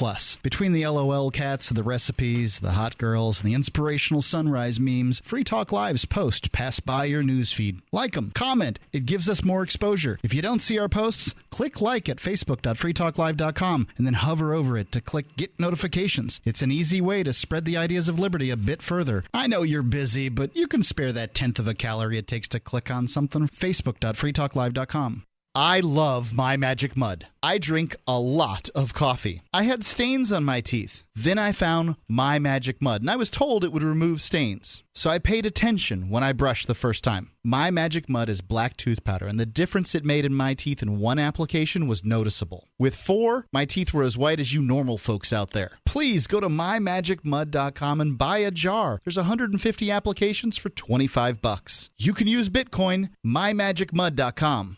Between the LOL cats, the recipes, the hot girls, and the inspirational sunrise memes, Free Talk Live's posts pass by your newsfeed. Like them, comment. It gives us more exposure. If you don't see our posts, click like at facebook.freetalklive.com and then hover over it to click Get Notifications. It's an easy way to spread the ideas of liberty a bit further. I know you're busy, but you can spare that 1/10 of a calorie it takes to click on something. Facebook.freetalklive.com. I love My Magic Mud. I drink a lot of coffee. I had stains on my teeth. Then I found My Magic Mud, and I was told it would remove stains. So I paid attention when I brushed the first time. My Magic Mud is black tooth powder, and the difference it made in my teeth in one application was noticeable. With 4, my teeth were as white as you normal folks out there. Please go to mymagicmud.com and buy a jar. There's 150 applications for $25. You can use Bitcoin, mymagicmud.com.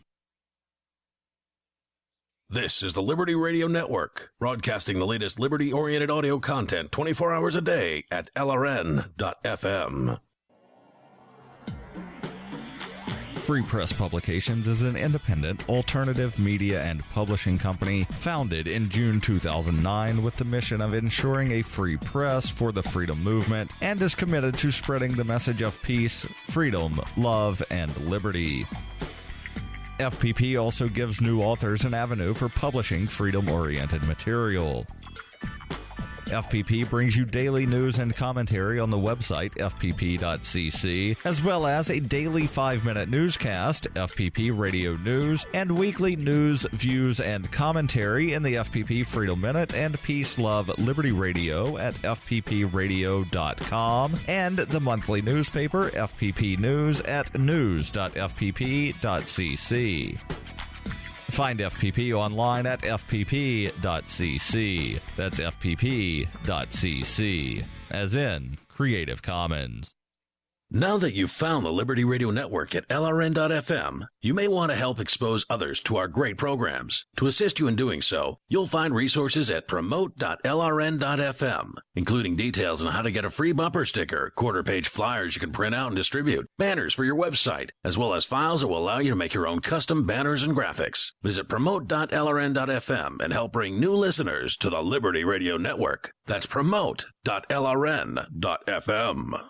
This is the Liberty Radio Network, broadcasting the latest liberty-oriented audio content 24 hours a day at LRN.FM. Free Press Publications is an independent, alternative media and publishing company founded in June 2009 with the mission of ensuring a free press for the freedom movement and is committed to spreading the message of peace, freedom, love, and liberty. FPP also gives new authors an avenue for publishing freedom-oriented material. FPP brings you daily news and commentary on the website, fpp.cc, as well as a daily 5-minute newscast, FPP Radio News, and weekly news, views, and commentary in the FPP Freedom Minute and Peace, Love, Liberty Radio at fppradio.com, and the monthly newspaper, FPP News, at news.fpp.cc. Find FPP online at fpp.cc. That's fpp.cc, as in Creative Commons. Now that you've found the Liberty Radio Network at LRN.FM, you may want to help expose others to our great programs. To assist you in doing so, you'll find resources at promote.lrn.fm, including details on how to get a free bumper sticker, quarter-page flyers you can print out and distribute, banners for your website, as well as files that will allow you to make your own custom banners and graphics. Visit promote.lrn.fm and help bring new listeners to the Liberty Radio Network. That's promote.lrn.fm.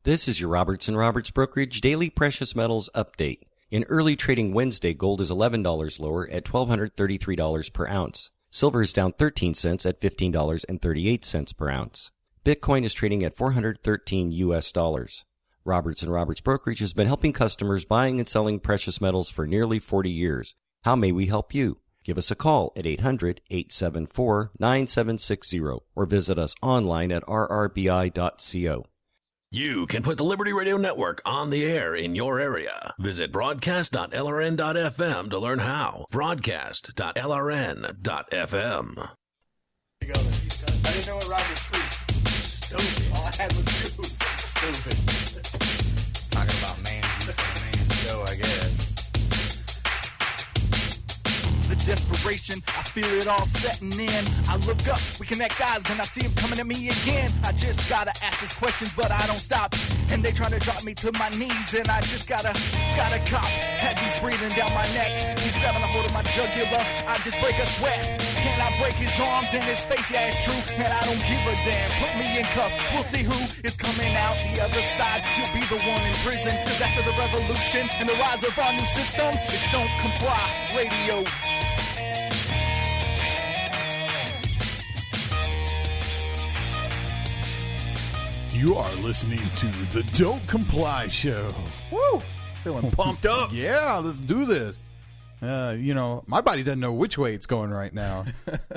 This is your Robertson Roberts Brokerage Daily Precious Metals Update. In early trading Wednesday, gold is $11 lower at $1,233 per ounce. Silver is down 13 cents at $15.38 per ounce. Bitcoin is trading at $413 US. Robertson Roberts Brokerage has been helping customers buying and selling precious metals for nearly 40 years. How may we help you? Give us a call at 800-874-9760 or visit us online at rrbi.co. You can put the Liberty Radio Network on the air in your area. Visit broadcast.lrn.fm to learn how. Broadcast.lrn.fm. I didn't know what Roger preached. Stupid. All I had was shoes. Stupid. Talking about man show, I guess. The desperation, I feel it all setting in. I look up, we connect eyes, and I see him coming at me again. I just gotta ask his questions, but I don't stop. And they try to drop me to my knees, and I just gotta cop. As he's breathing down my neck, he's grabbing a hold of my jugular. I just break a sweat, and I break his arms and his face. Yeah, it's true, and I don't give a damn. Put me in cuffs, we'll see who is coming out the other side. You'll be the one in prison, cause after the revolution and the rise of our new system, it's Don't Comply Radio. You are listening to the Don't Comply Show. Woo! Feeling pumped up. Yeah, let's do this. My body doesn't know which way it's going right now.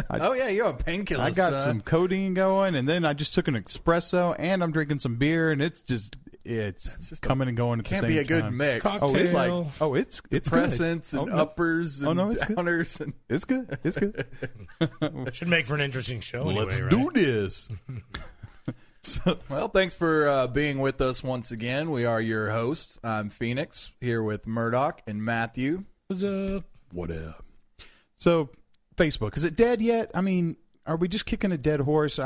Oh, yeah, you're on painkillers. I got some codeine going, and then I just took an espresso, and I'm drinking some beer, and it's just coming and going at the same time. Can't be a good mix. Cocktail. Oh, it's like it's depressants good. and uppers and downers. And it's good. It's good. It should make for an interesting show anyway, Let's right? do this. Well, thanks for being with us once again. We are your hosts. I'm Phoenix, here with Murdoch and Matthew. What's up? What up? So, Facebook, is it dead yet? I mean, are we just kicking a dead horse?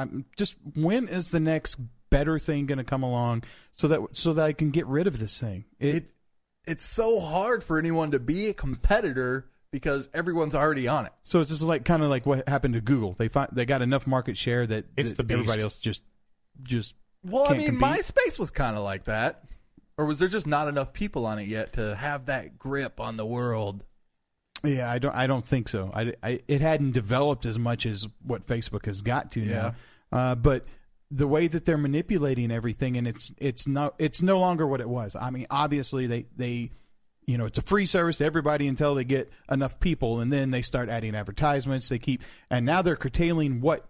When is the next better thing going to come along so that I can get rid of this thing? It's so hard for anyone to be a competitor because everyone's already on it. So it's just kind of like what happened to Google. They got enough market share that everybody else just well, I mean, compete. MySpace was kind of like that. Or was there just not enough people on it yet to have that grip on the world? Yeah, I don't think so. It hadn't developed as much as what Facebook has got to now. But the way that they're manipulating everything, and it's no longer what it was. I mean, obviously they it's a free service to everybody until they get enough people, and then they start adding advertisements. And now they're curtailing what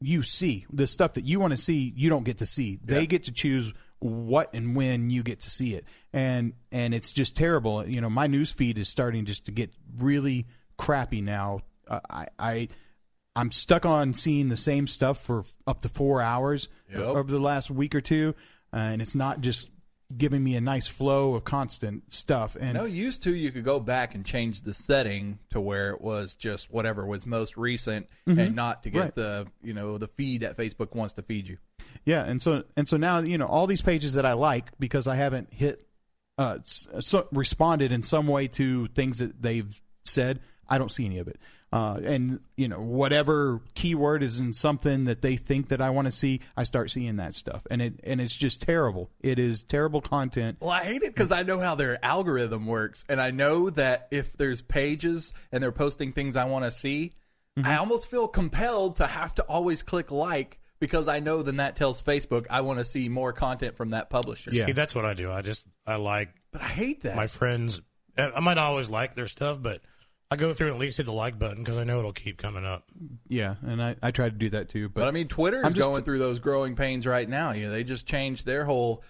you see. The stuff that you want to see, you don't get to see. They get to choose what and when you get to see it, and it's just terrible. My news feed is starting just to get really crappy now. I'm stuck on seeing the same stuff for up to 4 hours over the last week or two, and it's not just giving me a nice flow of constant stuff. And used to you could go back and change the setting to where it was just whatever was most recent, and not to get the the feed that Facebook wants to feed you. Yeah, and so now all these pages that I like because I haven't responded in some way to things that they've said, I don't see any of it. And whatever keyword is in something that they think that I want to see, I start seeing that stuff, and it's just terrible. It is terrible content. Well, I hate it because I know how their algorithm works, and I know that if there's pages and they're posting things I want to see, I almost feel compelled to have to always click like, because I know then that tells Facebook I want to see more content from that publisher. See, that's what I do. I like. But I hate that. My friends, I might not always like their stuff, but I go through and at least hit the like button because I know it'll keep coming up. Yeah, and I try to do that too. But I mean, Twitter is going through those growing pains right now. They just changed their whole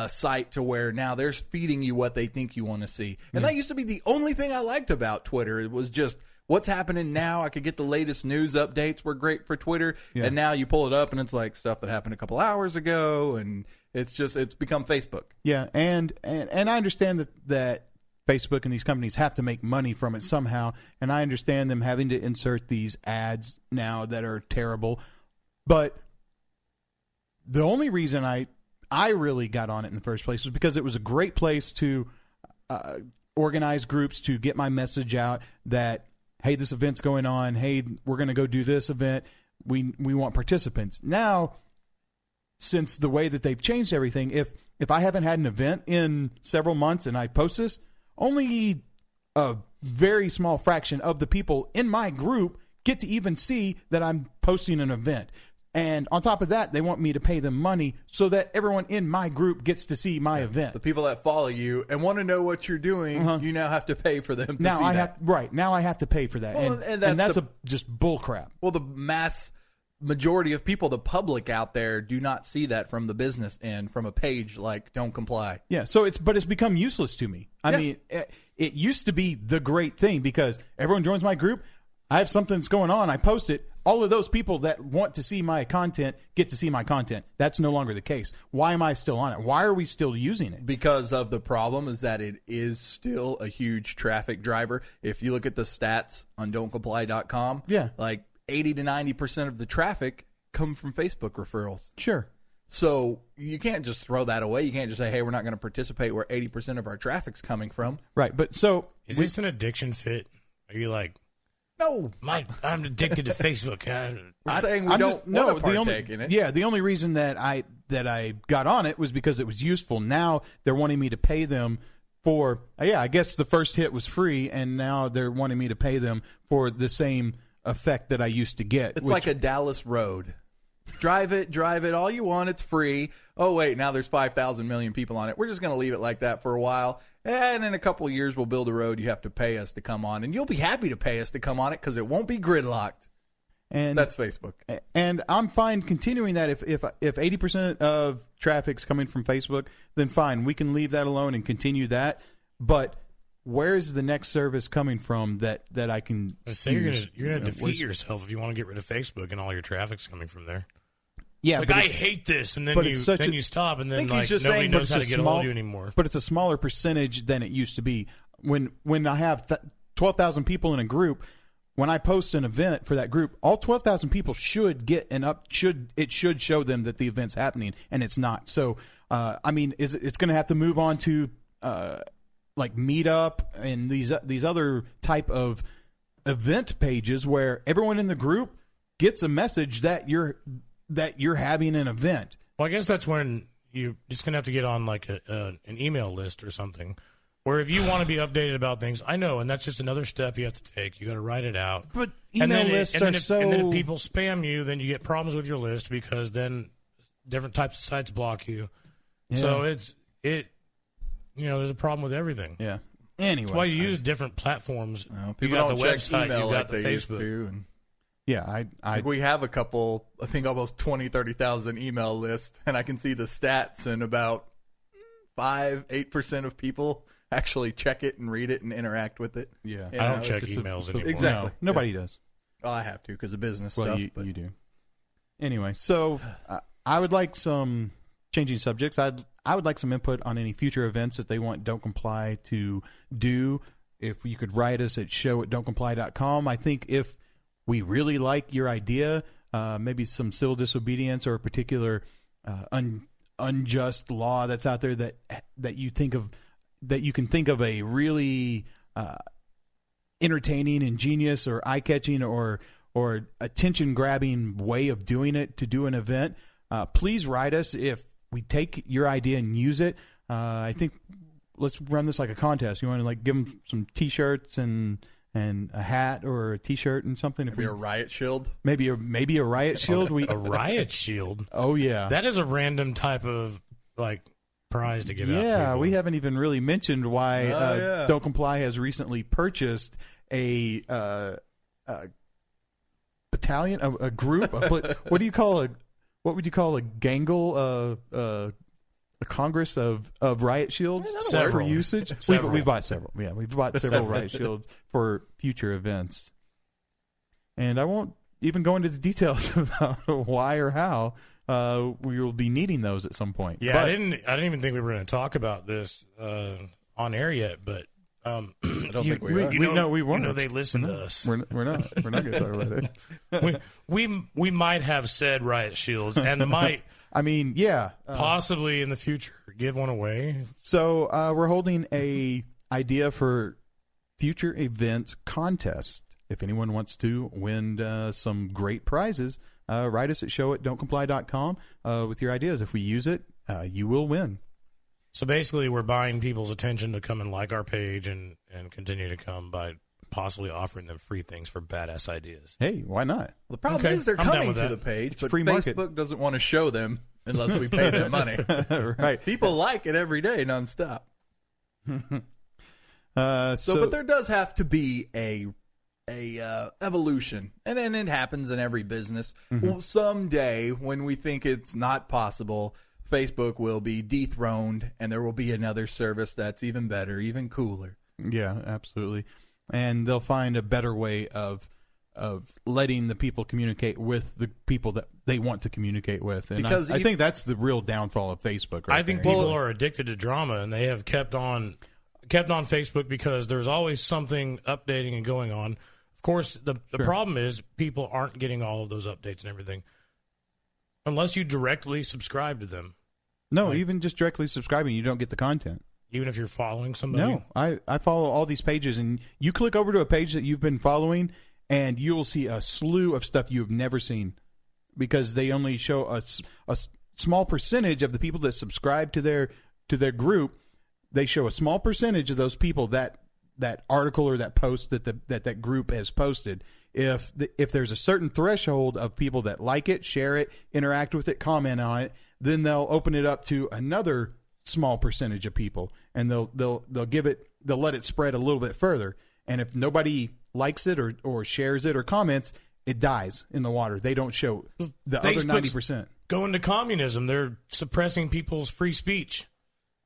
site to where now they're feeding you what they think you want to see. And that used to be the only thing I liked about Twitter. It was just what's happening now. I could get the latest news updates were great for Twitter. Yeah. And now you pull it up and it's like stuff that happened a couple hours ago, and it's become Facebook. Yeah, and I understand that Facebook and these companies have to make money from it somehow, and I understand them having to insert these ads now that are terrible. But the only reason I really got on it in the first place was because it was a great place to organize groups, to get my message out that, hey, this event's going on. Hey, we're going to go do this event. We want participants. Now, since the way that they've changed everything, if I haven't had an event in several months and I post this, only a very small fraction of the people in my group get to even see that I'm posting an event. And on top of that, they want me to pay them money so that everyone in my group gets to see my event. The people that follow you and want to know what you're doing, you now have to pay for them to see that. Now I have to pay for that. Well, and that's just bull crap. Well, the mass majority of people, the public out there, do not see that from the business end, from a page like Don't Comply. Yeah, so it's become useless to me. I mean, it used to be the great thing because everyone joins my group. I have something that's going on. I post it. All of those people that want to see my content get to see my content. That's no longer the case. Why am I still on it? Why are we still using it? Because of the problem is that it is still a huge traffic driver. If you look at the stats on don'tcomply.com, like 80 to 90% of the traffic come from Facebook referrals. Sure. So you can't just throw that away. You can't just say, hey, we're not going to participate where 80% of our traffic's coming from. Right. But so is this an addiction fit? Are you like, no, I'm addicted to Facebook. We're saying we don't want to partake in it. Yeah, the only reason that I got on it was because it was useful. Now they're wanting me to pay them for, I guess the first hit was free, and now they're wanting me to pay them for the same effect that I used to get. It's like a Dallas road. Drive it all you want. It's free. Oh, wait, now there's 5,000 million people on it. We're just going to leave it like that for a while. And in a couple of years, we'll build a road you have to pay us to come on. And you'll be happy to pay us to come on it because it won't be gridlocked. And that's Facebook. And I'm fine continuing that. If 80% of traffic's coming from Facebook, then fine. We can leave that alone and continue that. But where is the next service coming from that I can use? You're going to defeat yourself if you want to get rid of Facebook and all your traffic's coming from there. Yeah, like, I hate this, and then you stop, and then like nobody knows how to get a hold of you anymore. But it's a smaller percentage than it used to be. When I have 12,000 people in a group, when I post an event for that group, all 12,000 people should get it should show them that the event's happening, and it's not. So, I mean, it's going to have to move on to like Meetup and these other type of event pages where everyone in the group gets a message that you're having an event. Well, I guess that's when you're just going to have to get on like an email list or something, where if you want to be updated about things, I know, and that's just another step you have to take. You got to write it out. But email lists are so... And then if people spam you, then you get problems with your list because then different types of sites block you. Yeah. So there's a problem with everything. Yeah. Anyway. That's why you use different platforms. People you got don't the check website, email you got like the they used Facebook. to, and yeah, we have a couple, I think almost 20, 30,000 email lists, and I can see the stats, and about 5-8% of people actually check it and read it and interact with it. Yeah. I don't check emails anymore. Exactly. No, nobody does. Well, I have to because of business stuff. You do. Anyway, so I would like some, changing subjects, I would like some input on any future events that they want Don't Comply to do. If you could write us at show@don'tcomply.com. I think if we really like your idea, maybe some civil disobedience or a particular unjust law that's out there that you think of, that you can think of a really entertaining, ingenious, or eye-catching or attention-grabbing way of doing it to do an event, please write us. If we take your idea and use it, I think let's run this like a contest. You want to like give them some T-shirts and and a hat or a T-shirt and something. Maybe a riot shield. Maybe a riot shield. A riot shield. Oh yeah, that is a random type of prize to give out. Yeah, we haven't even really mentioned why Don't Comply has recently purchased a battalion, a group. What do you call what would you call a gangle? A congress of riot shields for usage. We bought several. Yeah, we've bought several riot shields for future events. And I won't even go into the details about why or how we will be needing those at some point. Yeah, but I didn't even think we were going to talk about this on air yet, but I don't think we are. We weren't. You know, they listen to us. We're not going to talk about it. we might have said riot shields and might. I mean, yeah. Possibly in the future, give one away. So we're holding a idea for future events contest. If anyone wants to win some great prizes, write us at show@don'tcomply.com with your ideas. If we use it, you will win. So basically, we're buying people's attention to come and like our page and continue to come by possibly offering them free things for badass ideas. Hey, why not? Well, the problem is they're coming to the page, but Facebook market. Doesn't want to show them unless we pay them money. Right. People like it every day nonstop. But there does have to be a evolution, and then it happens in every business. Mm-hmm. Well, someday when we think it's not possible, Facebook will be dethroned, and there will be another service that's even better, even cooler. Yeah, absolutely. And they'll find a better way of letting the people communicate with the people that they want to communicate with. And because I think that's the real downfall of Facebook. Right I think people are addicted to drama, and they have kept on Facebook because there's always something updating and going on. Of course, the problem is people aren't getting all of those updates and everything unless you directly subscribe to them. No, even just directly subscribing, you don't get the content. Even if you're following somebody? No, I follow all these pages, and you click over to a page that you've been following, and you'll see a slew of stuff you've never seen because they only show a small percentage of the people that subscribe to their group. They show a small percentage of those people that article or that post that group has posted. If there's a certain threshold of people that like it, share it, interact with it, comment on it, then they'll open it up to another small percentage of people, and they'll let it spread a little bit further. And if nobody likes it or shares it or comments, it dies in the water. They don't show the Facebook's other 90%. Going to communism, they're suppressing people's free speech.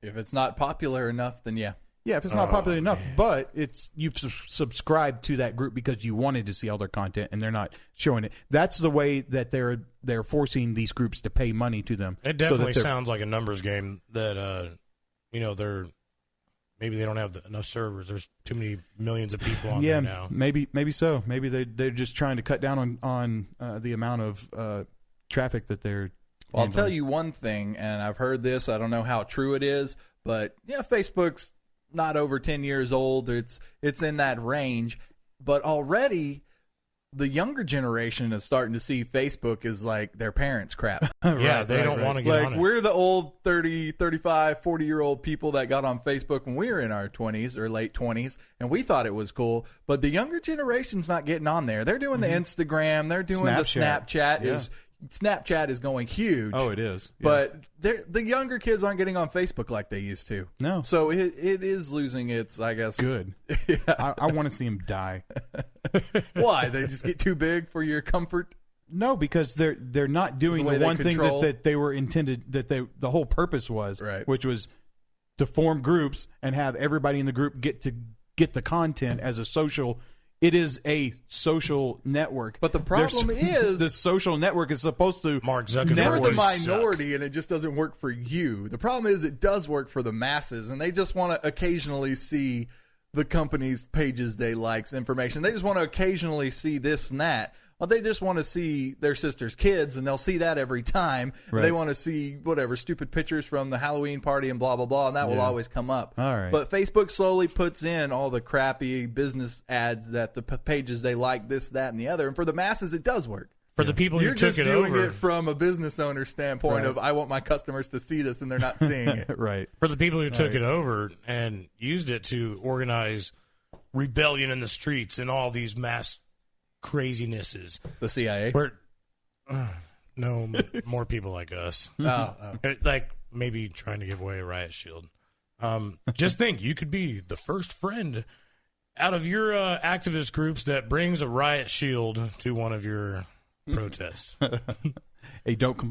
If it's not popular enough, then yeah. Yeah, if it's not popular enough, but you've subscribed to that group because you wanted to see all their content, and they're not showing it. That's the way that they're forcing these groups to pay money to them. It definitely sounds like a numbers game that maybe they don't have enough servers. There's too many millions of people on there now. Maybe so. Maybe they're just trying to cut down on the amount of traffic that they're. Well, I'll tell you one thing, and I've heard this. I don't know how true it is, but Facebook's not over 10 years old. It's in that range, but already the younger generation is starting to see Facebook as like their parents' crap. Yeah, they don't want to get on it. We're the old 30, 35, 40-year-old people that got on Facebook when we were in our 20s or late 20s, and we thought it was cool. But the younger generation's not getting on there. They're doing the Instagram. They're doing the Snapchat. Snapchat is going huge. Oh, it is. Yeah. But the younger kids aren't getting on Facebook like they used to. No. So it is losing its, I guess. Good. Yeah. I want to see them die. Why? They just get too big for your comfort? No, because they're not doing the one thing that they were intended, the whole purpose was, right, which was to form groups and have everybody in the group get the content as a social. It is a social network. But the problem is the social network is supposed to Mark Zuckerberg. You're the minority, and it just doesn't work for you. The problem is it does work for the masses, and they just want to occasionally see the company's pages they likes information. They just want to occasionally see this and that. Well, they just want to see their sister's kids, and they'll see that every time. Right. They want to see whatever stupid pictures from the Halloween party and blah, blah, blah, and that will always come up. All right. But Facebook slowly puts in all the crappy business ads that the pages they like, this, that, and the other. And for the masses, it does work. For the people who took it over. You're just doing it from a business owner standpoint of, I want my customers to see this, and they're not seeing it. Right. For the people who took it over and used it to organize rebellion in the streets and all these mass crazinesses. The CIA? No, more people like us. Like maybe trying to give away a riot shield. Just think, you could be the first friend out of your activist groups that brings a riot shield to one of your protests.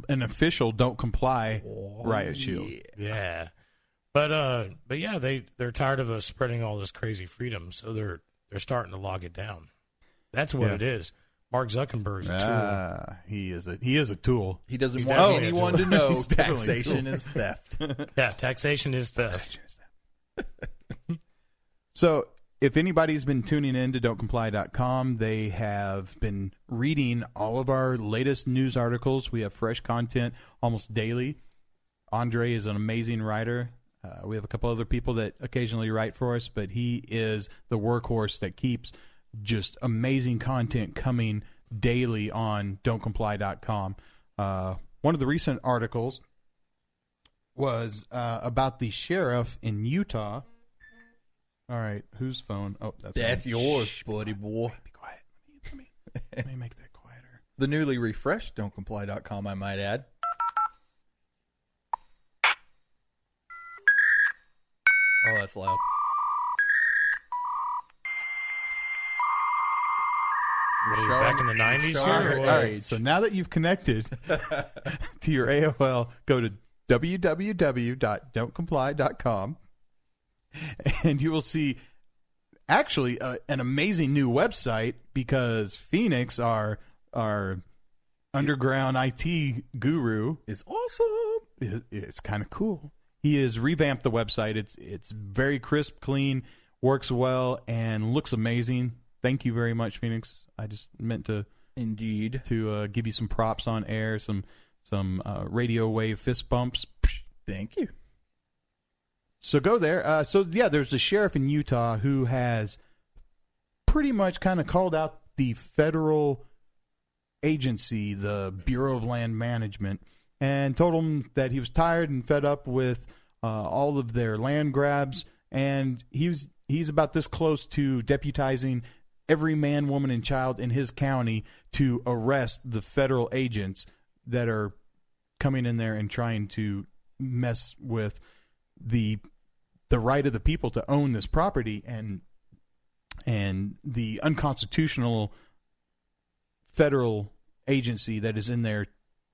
An official don't comply riot shield. Yeah. But yeah, they're tired of us spreading all this crazy freedom, so they're starting to log it down. That's what it is. Mark Zuckerberg's a tool. He is a tool. He doesn't want anyone to know taxation is theft. Yeah, taxation is theft. So if anybody's been tuning in to don'tcomply.com, they have been reading all of our latest news articles. We have fresh content almost daily. Andre is an amazing writer. We have a couple other people that occasionally write for us, but he is the workhorse that keeps just amazing content coming daily on don'tcomply.com. One of the recent articles was about the sheriff in Utah. All right, whose phone? Oh, that's yours, buddy boy. Be quiet. Let me make that quieter. The newly refreshed don'tcomply.com, I might add. Oh, that's loud. Back in the 90s here? All right, so now that you've connected to your AOL, go to www.don'tcomply.com, and you will see actually an amazing new website, because Phoenix, our underground IT guru, is awesome. It's kind of cool. He has revamped the website. It's very crisp, clean, works well, and looks amazing. Thank you very much, Phoenix. I just meant to give you some props on air, some radio wave fist bumps. Thank you. So go there. There's the sheriff in Utah who has pretty much kind of called out the federal agency, the Bureau of Land Management, and told them that he was tired and fed up with all of their land grabs, and he's about this close to deputizing every man, woman, and child in his county to arrest the federal agents that are coming in there and trying to mess with the right of the people to own this property and the unconstitutional federal agency that is in there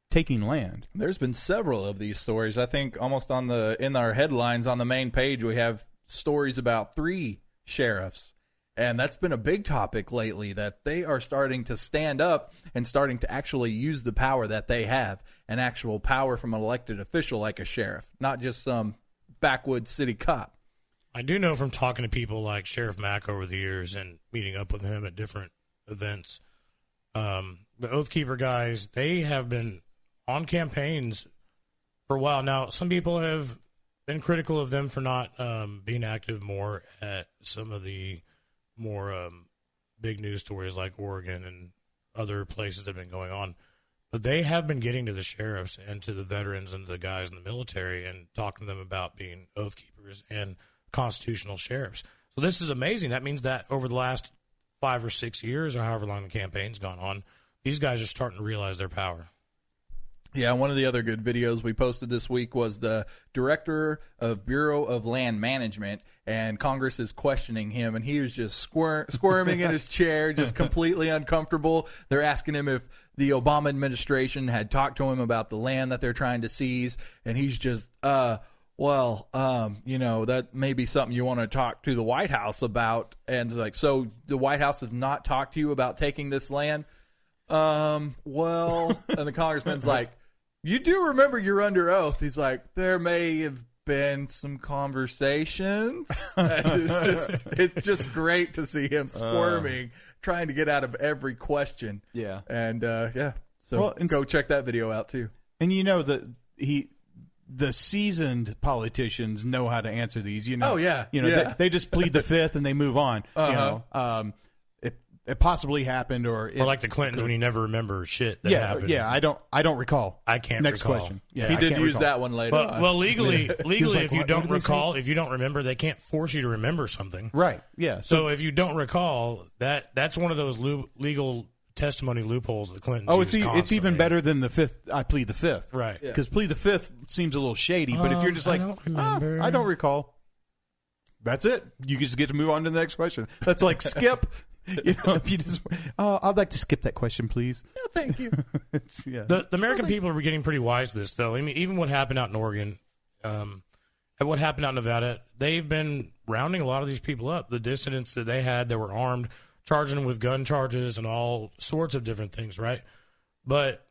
taking land. There's been several of these stories. I think almost in our headlines on the main page we have stories about 3 sheriffs. And that's been a big topic lately, that they are starting to stand up and starting to actually use the power that they have, an actual power from an elected official like a sheriff, not just some backwoods city cop. I do know from talking to people like Sheriff Mack over the years and meeting up with him at different events, the Oathkeeper guys, they have been on campaigns for a while now. Some people have been critical of them for not being active more at some of the more big news stories like Oregon and other places that have been going on. But they have been getting to the sheriffs and to the veterans and the guys in the military and talking to them about being oath keepers and constitutional sheriffs. So this is amazing. That means that over the last 5 or 6 years, or however long the campaign's gone on, these guys are starting to realize their power. Yeah, one of the other good videos we posted this week was the director of Bureau of Land Management, and Congress is questioning him, and he was just squirming in his chair, just completely uncomfortable. They're asking him if the Obama administration had talked to him about the land that they're trying to seize, and he's just, that may be something you want to talk to the White House about. And like, so the White House has not talked to you about taking this land? And the congressman's like, you do remember you're under oath. He's like, there may have been some conversations. It's just great to see him squirming, trying to get out of every question. Yeah. And, so go check that video out too. And the seasoned politicians know how to answer these, Oh, yeah. They just plead the fifth and they move on. it possibly happened, or like the Clintons when you never remember shit that happened. Yeah, I don't recall. I can't Next recall. question. Yeah, he I did can't use recall. that one later on. Well, legally, like, if you what don't did they recall, say? if you don't remember, they can't force you to remember something. Right. Yeah. So if you don't recall, that's one of those legal testimony loopholes that the Clintons Oh, use it's constantly. even better than the fifth. I plead the fifth. Right. Because plead the fifth seems a little shady. But if you're just like, I don't remember. I don't recall. That's it. You just get to move on to the next question. That's like skip. If you just, I'd like to skip that question, please. No, thank you. The American people are getting pretty wise to this, though. I mean, even what happened out in Oregon, and what happened out in Nevada, they've been rounding a lot of these people up. The dissidents that they had that were armed, charging them with gun charges and all sorts of different things, right? But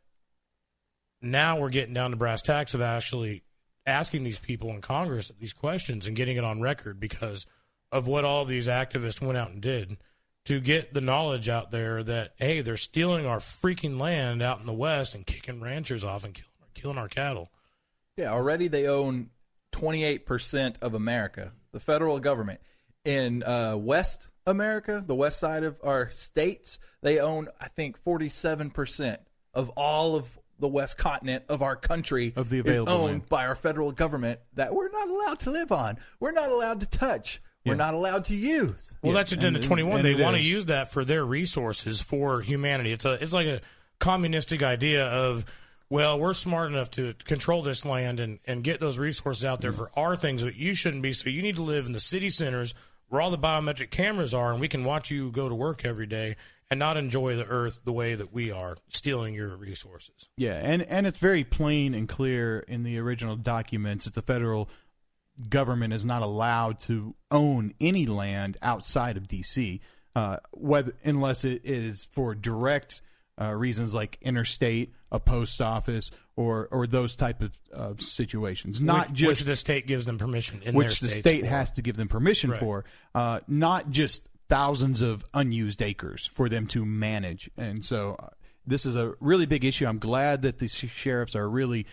now we're getting down to brass tacks of actually asking these people in Congress these questions and getting it on record because of what all these activists went out and did to get the knowledge out there that, hey, they're stealing our freaking land out in the West and kicking ranchers off and killing our cattle. Yeah, already they own 28% of America, the federal government. In West America, the west side of our states, they own, I think, 47% of all of the west continent of our country of the is available owned land by our federal government that we're not allowed to live on. We're not allowed to touch. We're not allowed to use. Well, that's Agenda 21. and They it want to is. use that for their resources for humanity. It's like a communistic idea of, well, we're smart enough to control this land and get those resources out there for our things, but you shouldn't be. So you need to live in the city centers where all the biometric cameras are, and we can watch you go to work every day and not enjoy the earth the way that we are, stealing your resources. Yeah, and it's very plain and clear in the original documents that the federal government is not allowed to own any land outside of D.C., unless it is for direct reasons like interstate, a post office, or those type of situations. Which the state gives them permission in which their the states state for. has to give them permission Right. for, not just thousands of unused acres for them to manage. And so this is a really big issue. I'm glad that the sheriffs are really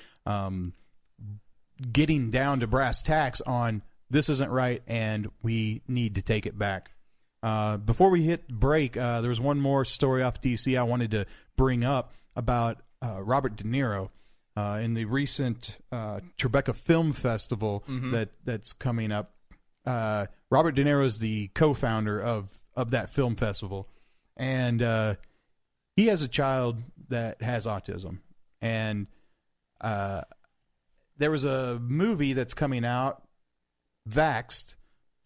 getting down to brass tacks on this isn't right and we need to take it back. Before we hit break, there was one more story off D.C. I wanted to bring up about Robert De Niro in the recent Tribeca Film Festival that's coming up. Robert De Niro is the co-founder of that film festival, and he has a child that has autism. And there was a movie that's coming out, Vaxxed,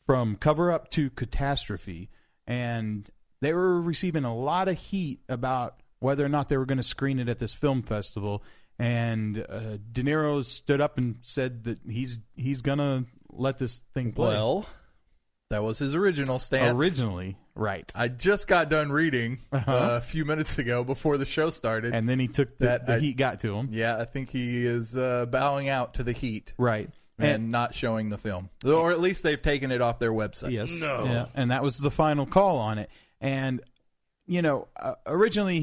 from cover up to catastrophe, and they were receiving a lot of heat about whether or not they were going to screen it at this film festival. And De Niro stood up and said that he's going to let this thing play. Well, that was his original stance. Originally, right. I just got done reading a few minutes ago before the show started. And then he took the heat got to him. Yeah, I think he is bowing out to the heat. Right. And not showing the film. Or at least they've taken it off their website. Yes. No. Yeah, and that was the final call on it. And, originally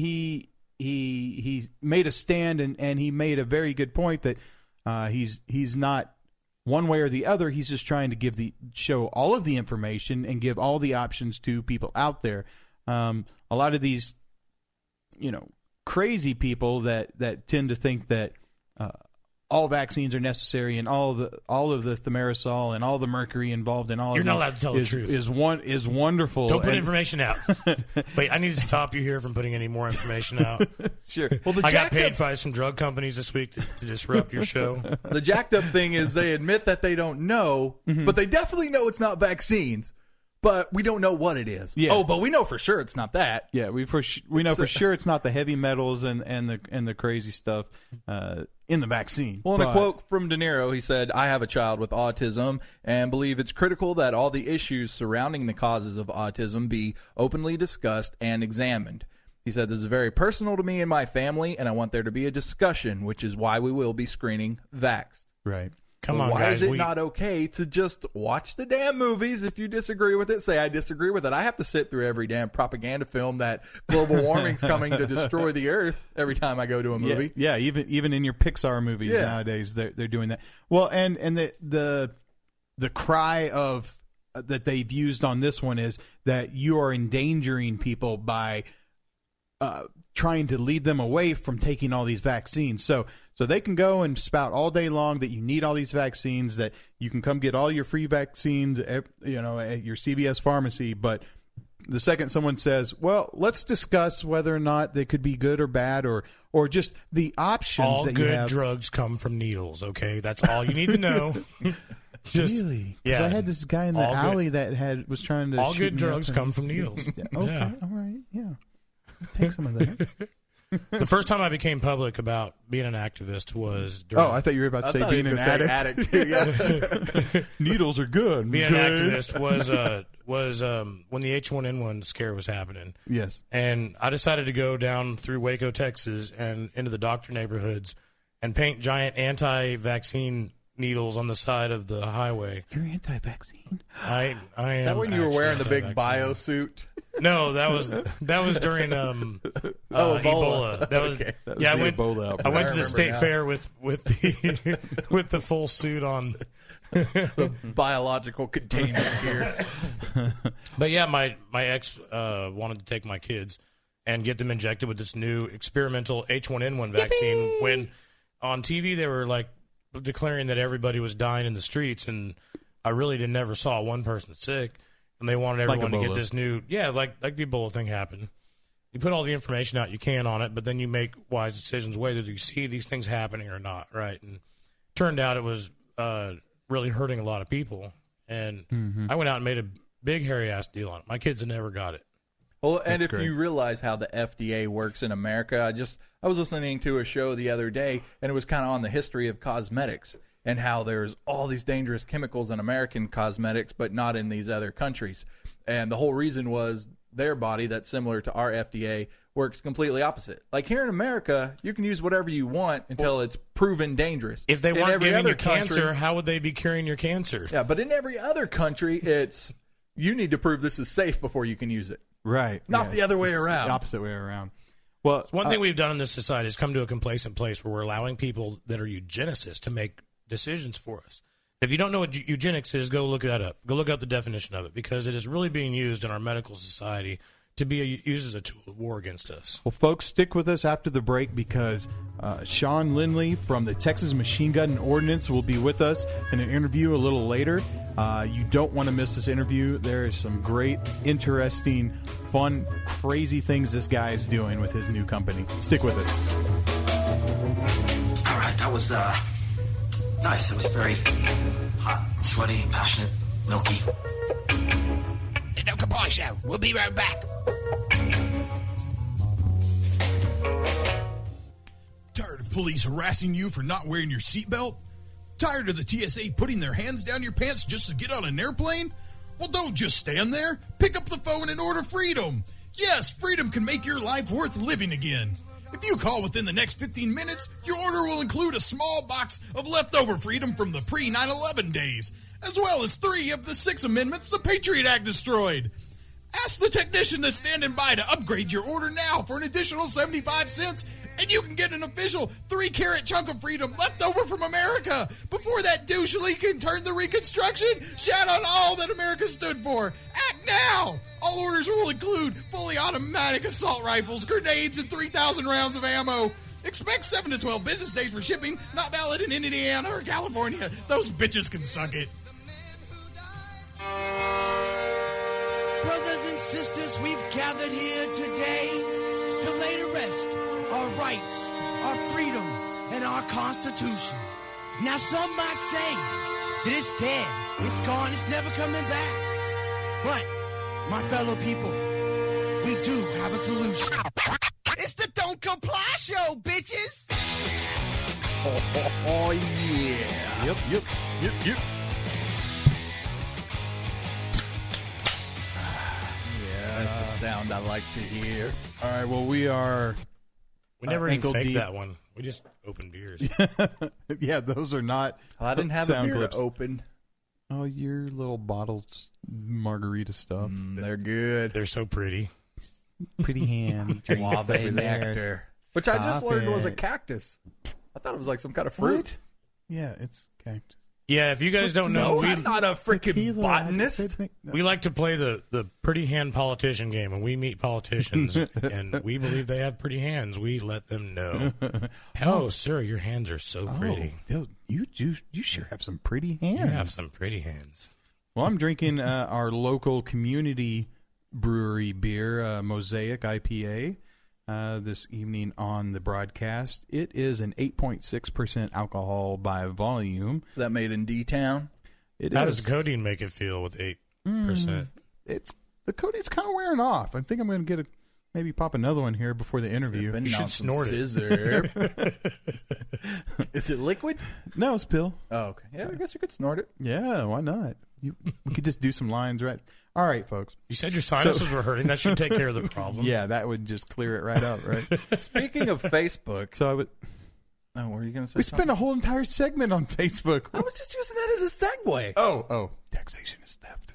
he made a stand and he made a very good point that he's not one way or the other. He's just trying to show all of the information and give all the options to people out there. A lot of these, crazy people that tend to think that all vaccines are necessary and all of the thimerosal and all the mercury involved in all You're of not it allowed to tell the truth. is wonderful. Don't put And- information out. Wait, I need to stop you here from putting any more information out. Sure. Well, I got paid by some drug companies this week to disrupt your show. The jacked up thing is they admit that they don't know, but they definitely know it's not vaccines. But we don't know what it is. Yeah. Oh, but we know for sure it's not that. Yeah, we know for sure it's not the heavy metals and the crazy stuff in the vaccine. Well, in a But- quote from De Niro, he said, "I have a child with autism and believe it's critical that all the issues surrounding the causes of autism be openly discussed and examined." He said, "This is very personal to me and my family, and I want there to be a discussion, which is why we will be screening Vaxxed." Right. Come on, why guys. is it not okay to just watch the damn movies? If you disagree with it, say I disagree with it. I have to sit through every damn propaganda film that global warming's coming to destroy the earth every time I go to a movie. Yeah, even in your Pixar movies nowadays, they're doing that. Well, and the cry of that they've used on this one is that you are endangering people by trying to lead them away from taking all these vaccines. So they can go and spout all day long that you need all these vaccines, that you can come get all your free vaccines, at your CVS pharmacy. But the second someone says, well, let's discuss whether or not they could be good or bad, or just the options all that good you have. drugs come from needles, okay? That's all you need to know. Really? Because I had this guy in the alley that was trying to all shoot good me drugs up come from needles. Okay, Yeah. all right, yeah. Take some of that. The first time I became public about being an activist was during... I thought you were about to say being an addict. Yeah. Needles are good. Being an activist was when the H1N1 scare was happening. Yes. And I decided to go down through Waco, Texas, and into the doctor neighborhoods and paint giant anti-vaccine needles on the side of the highway. You're anti-vaccine? I am. Is that when you were wearing the big anti-vaccine. bio suit? No, that was during Ebola. That was okay. That was yeah. the I went Ebola outbreak. I went to the I state remember fair with the with the full suit on. The biological containment gear. But yeah, my ex wanted to take my kids and get them injected with this new experimental H1N1 vaccine. When on TV they were like declaring that everybody was dying in the streets, and I really never saw one person sick. And they wanted everyone to get this new, like the Ebola thing happened. You put all the information out you can on it, but then you make wise decisions whether you see these things happening or not, right? And it turned out it was really hurting a lot of people. And I went out and made a big hairy-ass deal on it. My kids have never got it. Well, and That's if great. you realize how the FDA works in America, I was listening to a show the other day, and it was kind of on the history of cosmetics and how there's all these dangerous chemicals in American cosmetics, but not in these other countries. And the whole reason was their body, that's similar to our FDA, works completely opposite. Like here in America, you can use whatever you want until it's proven dangerous. If they In weren't every giving other you cancer, country- how would they be curing your cancer? Yeah, but in every other country, it's you need to prove this is safe before you can use it. Right. Not yes. the other way It's around. The opposite way around. Well, One thing we've done in this society is come to a complacent place where we're allowing people that are eugenicists to make decisions for us. If you don't know what eugenics is, go look that up. Go look up the definition of it, because it is really being used in our medical society to be used as a tool of war against us. Well, folks, stick with us after the break, because Sean Lindley from the Texas Machine Gun and Ordnance will be with us in an interview a little later. You don't want to miss this interview. There is some great, interesting, fun, crazy things this guy is doing with his new company. Stick with us. All right, that was nice. It was very hot, sweaty, passionate, milky. The No Kapoi Show. We'll be right back. Tired of police harassing you for not wearing your seatbelt? Tired of the TSA putting their hands down your pants just to get on an airplane? Well, don't just stand there. Pick up the phone and order freedom. Yes, freedom can make your life worth living again. If you call within the next 15 minutes, your order will include a small box of leftover freedom from the pre-9/11 days, as well as 3 of the 6 amendments the Patriot Act destroyed. Ask the technician that's standing by to upgrade your order now for an additional 75 cents, and you can get an official 3-carat chunk of freedom left over from America before that douche leak can turn the Reconstruction. Shout out all that America stood for. Act now! All orders will include fully automatic assault rifles, grenades, and 3,000 rounds of ammo. Expect 7 to 12 business days for shipping, not valid in Indiana or California. Those bitches can suck it. Brothers and sisters, we've gathered here today to lay to rest our rights, our freedom, and our Constitution. Now, some might say that it's dead, it's gone, it's never coming back. But, my fellow people, we do have a solution. It's the Don't Comply Show, bitches! Oh yeah. Yep. That's the sound I like to hear. All right, well, we are We never ankle even faked deep. that one. We just opened beers. Yeah, those are not I didn't have a sound beer clips. to open. Oh, your little bottled margarita stuff. They're good. They're so pretty. Pretty hand. Guave nectar. Which I just Stop learned was a it. cactus. I thought it was like some kind of fruit. What? Yeah, it's cactus. Yeah, if you guys don't know, I'm not a freaking botanist. We like to play the pretty hand politician game. When we meet politicians and we believe they have pretty hands, we let them know. Oh, sir, your hands are so pretty. Dude, you sure have some pretty hands. You have some pretty hands. Well, I'm drinking our local community brewery beer, Mosaic IPA, this evening on the broadcast. It is an 8.6% alcohol by volume. Is that made in D-Town? How does codeine make it feel with 8%? The codeine's kind of wearing off. I think I'm going to maybe pop another one here before the interview. You should snort it. Is it liquid? No, it's pill. Oh, okay. Yeah, I guess you could snort it. Yeah, why not? We could just do some lines, right? All right, folks. You said your sinuses were hurting. That should take care of the problem. Yeah, that would just clear it right out, right? Speaking of Facebook. So I would... Oh, what were you going to say? We spent a whole entire segment on Facebook. I was just using that as a segue. Oh. Taxation is theft.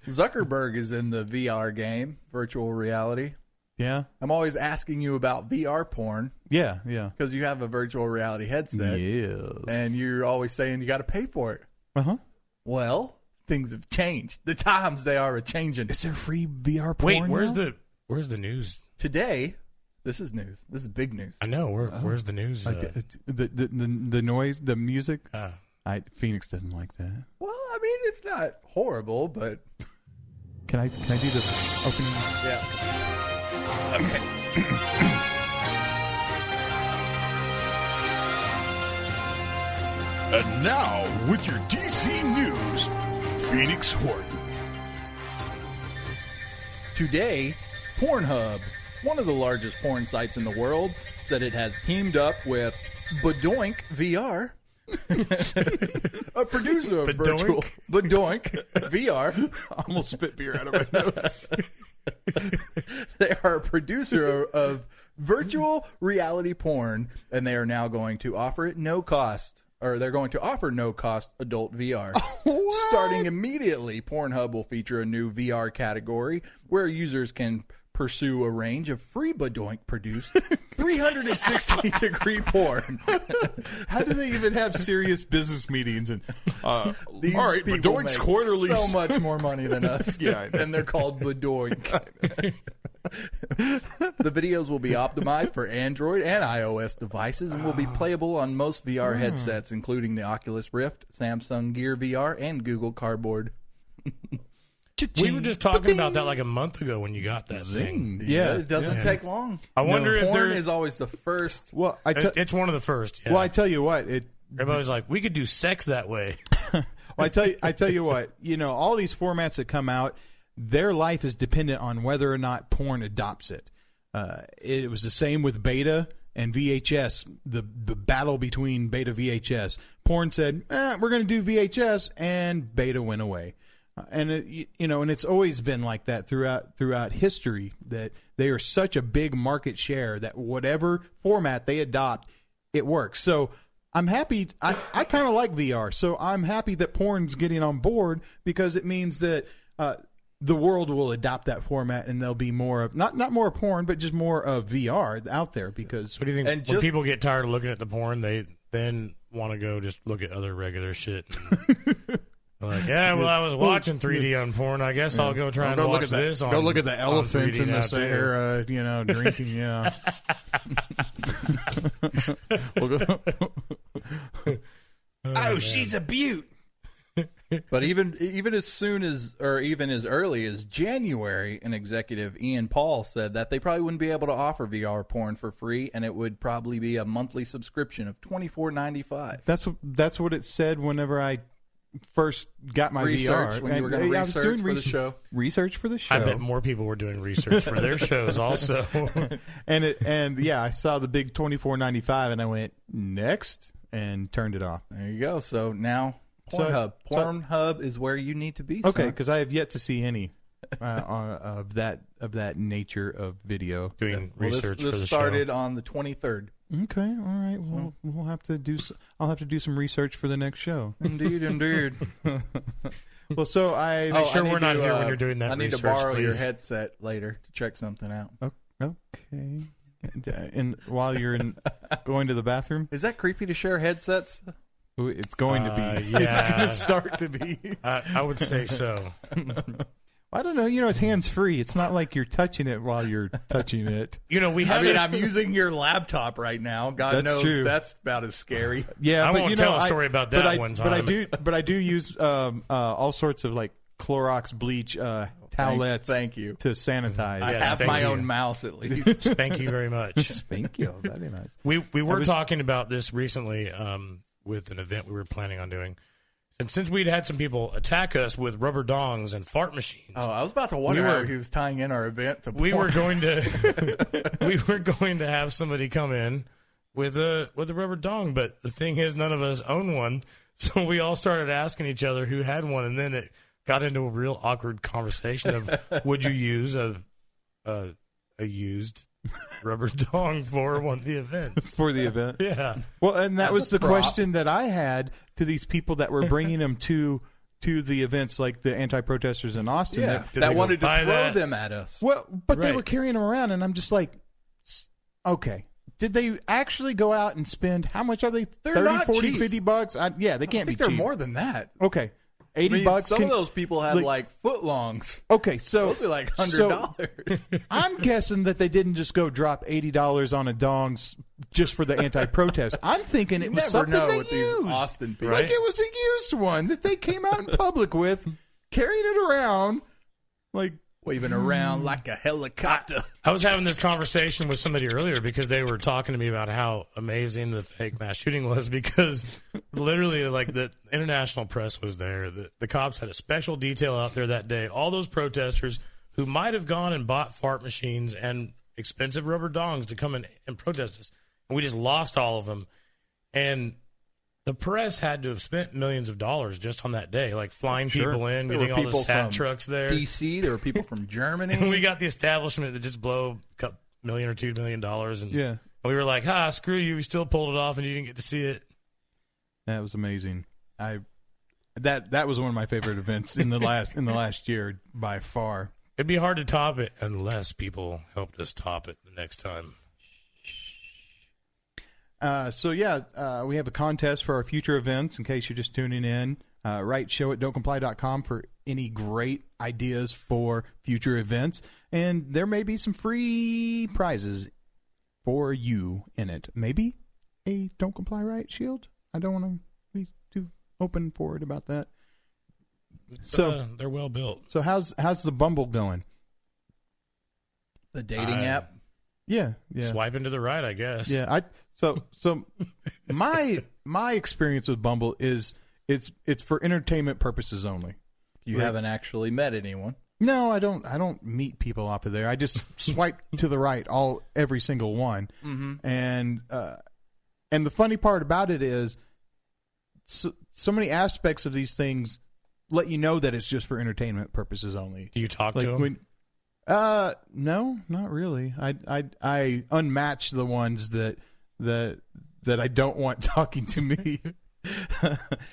Zuckerberg is in the VR game, virtual reality. Yeah. I'm always asking you about VR porn. Yeah. Because you have a virtual reality headset. Yes. And you're always saying you got to pay for it. Uh-huh. Well, things have changed. The times they are a-changing. Is there free VR porn Wait, where's the news? Today, this is news. This is big news. I know. Where's the news? The noise, the music. Phoenix doesn't like that. Well, I mean, it's not horrible, but... Can I do the opening? Yeah. Okay. And now, with your DC News, Phoenix Horton. Today, Pornhub, one of the largest porn sites in the world, said it has teamed up with Badoink VR, a producer of virtual Badoink VR. I almost spit beer out of my nose. They are a producer of virtual reality porn, and they are now going to offer it no cost. Or they're going to offer no-cost adult VR. Starting immediately, Pornhub will feature a new VR category where users can pursue a range of free Badoink-produced 360-degree porn. How do they even have serious business meetings? And all right, Badoink's quarterly so much more money than us. Yeah, and they're called Badoink. The videos will be optimized for Android and iOS devices and will be playable on most VR headsets, including the Oculus Rift, Samsung Gear VR, and Google Cardboard. We were just talking about that like a month ago when you got that thing. Yeah, it doesn't take long. I wonder if porn there is always the first. Well, it's one of the first. Yeah. Well, I tell you what, everybody's like, we could do sex that way. Well, I tell you what, all these formats that come out, their life is dependent on whether or not porn adopts it. It was the same with Beta and VHS, the battle between Beta VHS. Porn said, we're going to do VHS, and Beta went away. And and it's always been like that throughout history, that they are such a big market share that whatever format they adopt, it works. So I'm happy. I kind of like VR, so I'm happy that porn's getting on board, because it means that the world will adopt that format, and there'll be more of not more porn, but just more of VR out there. Because so what do you think? When people get tired of looking at the porn, they then want to go just look at other regular shit. Like, I was watching 3D on porn. I guess I'll go try and watch this. Go look at the elephants in the Sahara, drinking. Yeah. Oh, she's a beaut. But even as soon as, or even as early as January, an executive, Ian Paul, said that they probably wouldn't be able to offer VR porn for free, and it would probably be a monthly subscription of $24.95. That's what it said whenever I first got my VR. When you were going to research for the show. Research for the show. I bet more people were doing research for their shows also. and I saw the big $24.95, and I went next and turned it off. There you go. So now Pornhub. Pornhub is where you need to be. Okay, because I have yet to see any of that nature of video. Doing research for the show. This started on the 23rd. Okay, all right. Well, we'll have to do. I'll have to do some research for the next show. Indeed. Well, so make sure we're not here when you're doing that. I need research, to borrow please. your headset later to check something out. Okay. And while you're going to the bathroom, is that creepy to share headsets? It's going to be. Yeah. It's going to start to be. I would say so. I don't know. It's hands-free. It's not like you're touching it while you're touching it. I'm using your laptop right now. God That's knows true. that's about as scary. Yeah, I but won't tell a story about that one time. But I do use all sorts of like Clorox bleach towelettes. Thank you. To sanitize. I have my own mouse at least. Thank you very much. Thank you. Very nice. We were talking about this recently with an event we were planning on doing. And since we'd had some people attack us with rubber dongs and fart machines. Oh, I was about to wonder how he was tying in our event to we were porn. going to have somebody come in with a rubber dong, but the thing is none of us own one. So we all started asking each other who had one, and then it got into a real awkward conversation of would you use a used rubber dong for one of the events. For the event? Yeah. Well, and that As was a the prop. question that I had to these people that were bringing them to the events, like the anti-protesters in Austin. Yeah, Did that they wanted to buy throw that? them at us. Well, but they Right. were carrying them around, and I'm just like, okay. Did they actually go out and spend, how much are they? They're 30, not 40, cheap. $50? Yeah, they can't I think be they're cheap. more than that. Okay. $80. Some of those people had like- like footlongs. Okay, so Those are like $100. I'm guessing that they didn't just go drop $80 on a dongs just for the anti-protest. I'm thinking it You was never something know they with these used. Austin people. Like Right? it was a used one that they came out in public with, carrying it around, like Waving around like a helicopter. I was having this conversation with somebody earlier because they were talking to me about how amazing the fake mass shooting was because literally like the international press was there. The cops had a special detail out there that day. All those protesters who might have gone and bought fart machines and expensive rubber dongs to come in and protest us. And we just lost all of them. And the press had to have spent millions of dollars just on that day, like flying Sure. people in, There getting were all the people SAT from trucks there. DC. There were people from Germany. And we got the establishment to just blow $1 million or $2 million. And yeah, we were like, screw you. We still pulled it off and you didn't get to see it. that was amazing. That was one of my favorite events in the last year by far. It'd be hard to top it unless people helped us top it the next time. We have a contest for our future events in case you're just tuning in. Write show at don'tcomply.com for any great ideas for future events. And there may be some free prizes for you in it. Maybe a Don't Comply Right shield. I don't want to be too open forward about that. They're well built. So how's the Bumble going? The dating app. Yeah. Swiping to the right, I guess. Yeah, So my experience with Bumble is it's for entertainment purposes only. You haven't actually met anyone. No, I don't meet people off of there. I just swipe to the right every single one. Mm-hmm. And the funny part about it is so many aspects of these things let you know that it's just for entertainment purposes only. Do you talk to them? No, not really. I unmatch the ones that I don't want talking to me.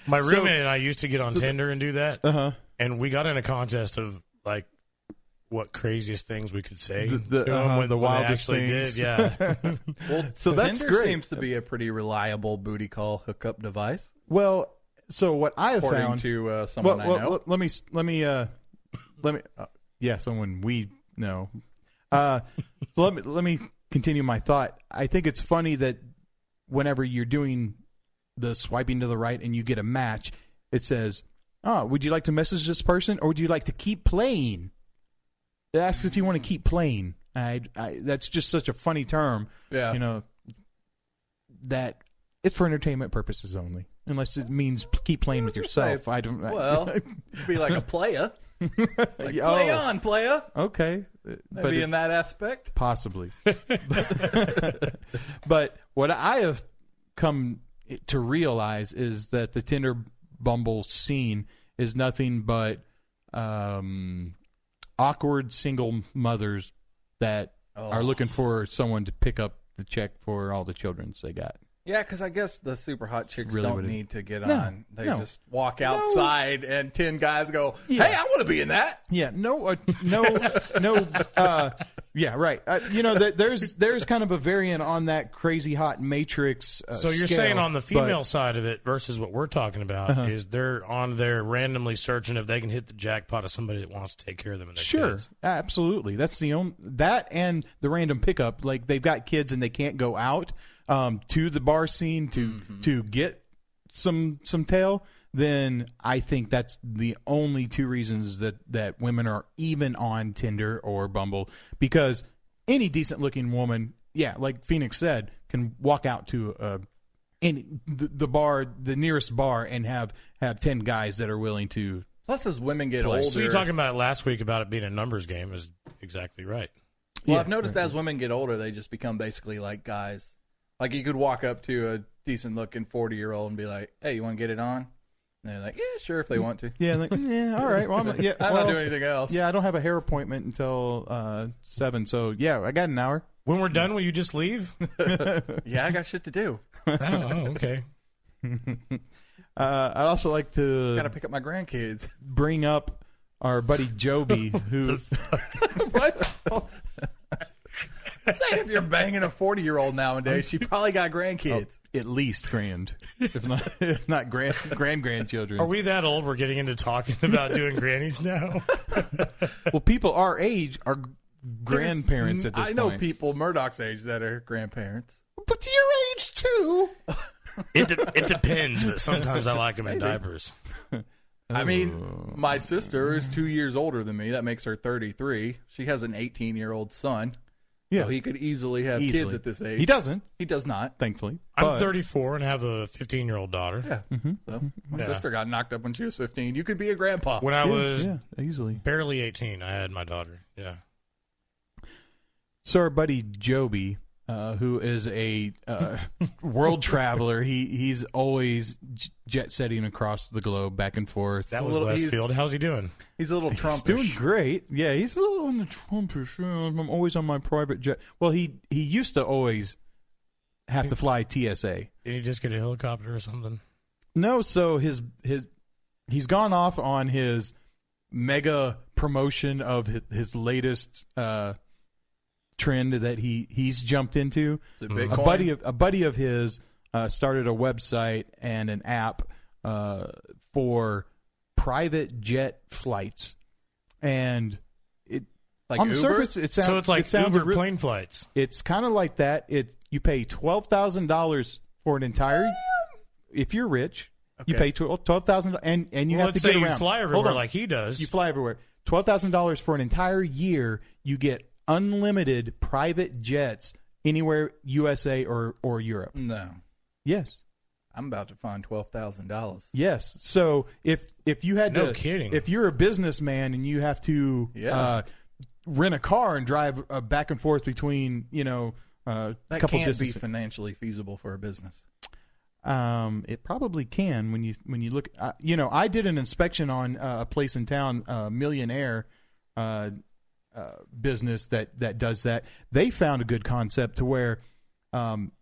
My roommate and I used to get on Tinder and do that. Uh-huh. And we got in a contest of like what craziest things we could say to The them when they wildest actually things. did. Yeah. Well, So that's Tinder great. seems to be a pretty reliable booty call hookup device. Well, so what I have According found to someone I know. Let me someone we know. So let me continue my thought. I think it's funny that whenever you're doing the swiping to the right and you get a match, it says, "Oh, would you like to message this person, or would you like to keep playing?" It asks if you want to keep playing. That's just such a funny term. Yeah. That it's for entertainment purposes only, unless it means keep playing with yourself. I don't. Well, be like a player. Like, play on, player. Okay. Maybe in that aspect. Possibly. But what I have come to realize is that the Tinder Bumble scene is nothing but awkward single mothers that are looking for someone to pick up the check for all the children they got. Yeah, because I guess the super hot chicks Really don't would've- need to get No, on. They no. just walk outside, and 10 guys go, "Hey, Yeah. I want to be in that." Yeah, no. Yeah, right. There's kind of a variant on that crazy hot Matrix. So you're scale, saying on the female but- side of it versus what we're talking about Uh-huh. is they're on there randomly searching if they can hit the jackpot of somebody that wants to take care of them and their Sure, kids. absolutely. That's the only that and the random pickup. Like they've got kids and they can't go out to the bar scene to get some tail. Then I think that's the only two reasons that women are even on Tinder or Bumble, because any decent looking woman, yeah, like Phoenix said, can walk out to the bar, the nearest bar, and have 10 guys that are willing to. Plus, as women get Well, older, so you're talking about last week about it being a numbers game is exactly right. Well, I've noticed as women get older, they just become basically like guys. Like you could walk up to a decent-looking 40-year-old and be like, "Hey, you want to get it on?" And they're like, "Yeah, sure," if they want to. Yeah, like, yeah, all right. Well, I'm not doing anything else. Yeah, I don't have a hair appointment until 7, so yeah, I got an hour. When we're done, will you just leave? Yeah, I got shit to do. Oh, okay. I'd also like to Got to pick up my grandkids. bring up our buddy Joby, who What? Say if you're banging a 40-year-old nowadays, she probably got grandkids. at least grand, if not grandchildren. Are we that old? We're getting into talking about doing grannies now. Well, people our age are grandparents at this I know point. people Murdoch's age that are grandparents. But to your age too. It depends, but sometimes I like them in Maybe. diapers. I mean, my sister is 2 years older than me. That makes her 33. She has an 18-year-old son. Yeah. So he could easily have kids Easily. at this age. He doesn't. He does not. Thankfully. I'm But- 34 and have a 15-year-old daughter. Yeah. So my Yeah. sister got knocked up when she was 15. You could be a grandpa. When I was easily barely 18, I had my daughter. Yeah. So our buddy Joby, who is a world traveler, he's always jet setting across the globe, back and forth. That was Westfield. How's he doing? He's a little He's Trumpish. doing great. Yeah, he's a little on the Trumpish. I'm always on my private jet. Well, he used to always have to fly TSA. Did he just get a helicopter or something? No, so he's gone off on his mega promotion of his latest trend that he's jumped into. Is it Bitcoin? A buddy of his started a website and an app for private jet flights, and it Like on the Uber? surface it sounds So it's like it sounded Uber real- plane flights. It's kind of like that. You pay $12,000 for an entire. If you're rich, you Okay. pay $12,000, and you Well, have to let's get say you around. fly Hold everywhere on. like he does. You fly everywhere. $12,000 for an entire year. You get unlimited private jets anywhere, USA or Europe. No. Yes. I'm about to find $12,000. Yes. So if you had No to, kidding. if you're a businessman and you have to rent a car and drive back and forth between a That couple can't be distances. financially feasible for a business. It probably can when you look. I did an inspection on a place in town, Millionaire business that does that. They found a good concept to where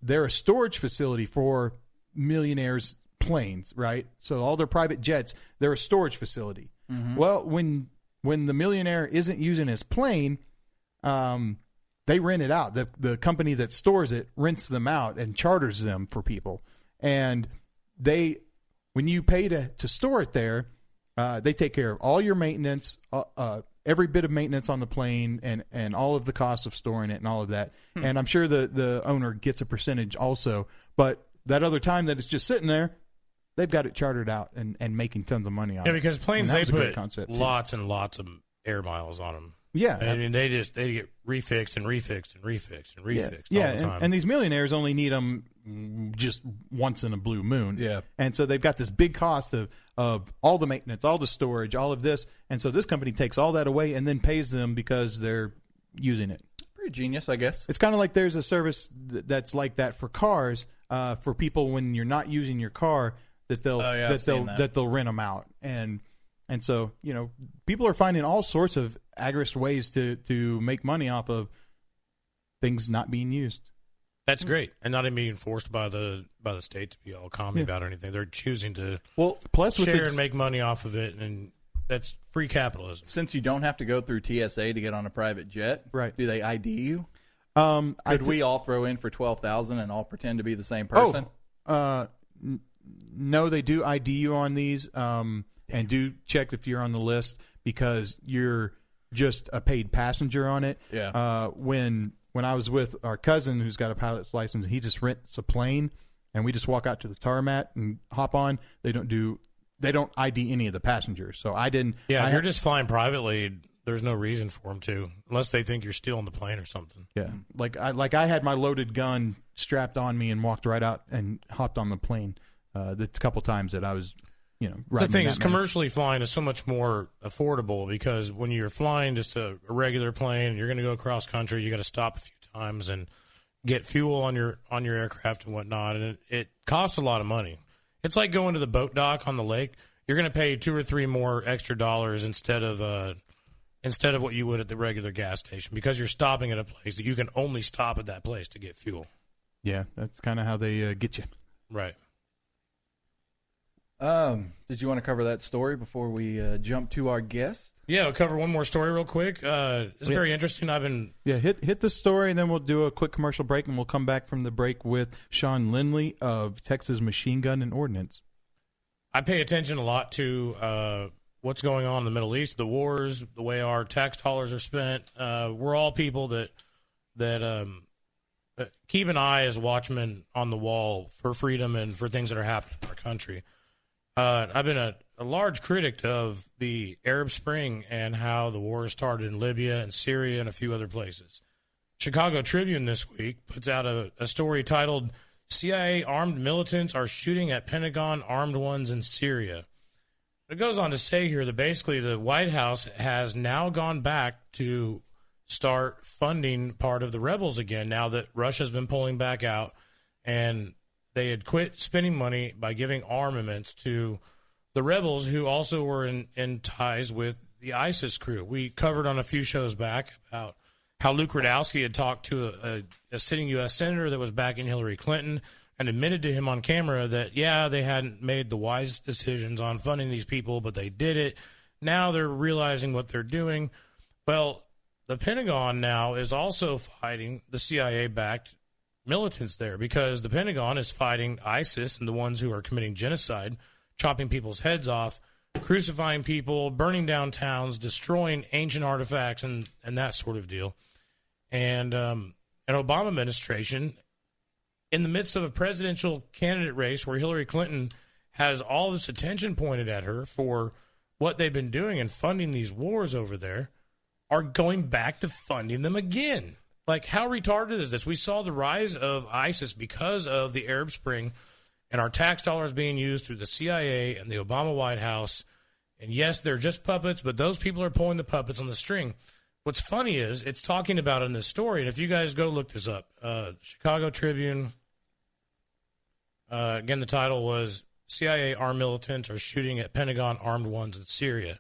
they're a storage facility for millionaires' planes, right? So all their private jets, they're a storage facility. Mhm. Well, when the millionaire isn't using his plane, they rent it out. The company that stores it rents them out and charters them for people. And when you pay to store it there, they take care of all your maintenance, every bit of maintenance on the plane, and all of the costs of storing it and all of that. And I'm sure the owner gets a percentage also. But that other time that it's just sitting there, they've got it chartered out and making tons of money on it. Yeah, because planes, And that they was a great put concept, too. lots and lots of air miles on them. Yeah. And they get refixed and refixed and refixed and refixed all the time. And these millionaires only need them just once in a blue moon. Yeah. And so they've got this big cost of all the maintenance, all the storage, all of this. And so this company takes all that away and then pays them because they're using it. Pretty genius, I guess. It's kind of like there's a service that's like that for cars, for people when you're not using your car, that they'll rent them out. And so, people are finding all sorts of agorist ways to make money off of things not being used. That's great, and not even being forced by the state to be all commie about it or anything. They're choosing to plus with share this, and make money off of it, and that's free capitalism. Since you don't have to go through TSA to get on a private jet, right? Do they ID you? Could we all throw in for $12,000 and all pretend to be the same person? No, they do ID you on these, and do check if you're on the list because you're just a paid passenger on it. Yeah. When I was with our cousin who's got a pilot's license, he just rents a plane, and we just walk out to the tarmac and hop on. They don't ID any of the passengers, so I didn't. Yeah, if you're just flying privately, there's no reason for them to, unless they think you're stealing the plane or something. Yeah, like I had my loaded gun strapped on me and walked right out and hopped on the plane. The couple times that I was, the thing is, commercially flying is so much more affordable because when you're flying just a regular plane, you're going to go across country, you got to stop a few times and get fuel on your aircraft and whatnot, and it costs a lot of money. It's like going to the boat dock on the lake. You're going to pay $2 or $3 more extra dollars instead of what you would at the regular gas station because you're stopping at a place that you can only stop at that place to get fuel. Yeah, that's kind of how they get you. Right. Did you want to cover that story before we jump to our guest? Yeah, we'll cover one more story real quick. It's very interesting. Hit the story, and then we'll do a quick commercial break, and we'll come back from the break with Sean Lindley of Texas Machine Gun and Ordnance. I pay attention a lot to what's going on in the Middle East, the wars, the way our tax dollars are spent. We're all people that keep an eye as watchmen on the wall for freedom and for things that are happening in our country. I've been a large critic of the Arab Spring and how the war started in Libya and Syria and a few other places. Chicago Tribune this week puts out a story titled, CIA armed militants are shooting at Pentagon armed ones in Syria. It goes on to say here that basically the White House has now gone back to start funding part of the rebels again now that Russia's been pulling back out, and they had quit spending money by giving armaments to the rebels who also were in ties with the ISIS crew. We covered on a few shows back about how Luke Rudkowski had talked to a sitting U.S. senator that was backing Hillary Clinton and admitted to him on camera that, yeah, they hadn't made the wise decisions on funding these people, but they did it. Now they're realizing what they're doing. Well, the Pentagon now is also fighting the CIA-backed militants there because the Pentagon is fighting ISIS and the ones who are committing genocide, chopping people's heads off, crucifying people, burning down towns, destroying ancient artifacts, and that sort of deal. And an Obama administration, in the midst of a presidential candidate race where Hillary Clinton has all this attention pointed at her for what they've been doing and funding these wars over there, are going back to funding them again. Like, how retarded is this? We saw the rise of ISIS because of the Arab Spring and our tax dollars being used through the CIA and the Obama White House. And yes, they're just puppets, but those people are pulling the puppets on the string. What's funny is it's talking about in this story, and if you guys go look this up, Chicago Tribune, again, the title was CIA armed militants are shooting at Pentagon armed ones in Syria.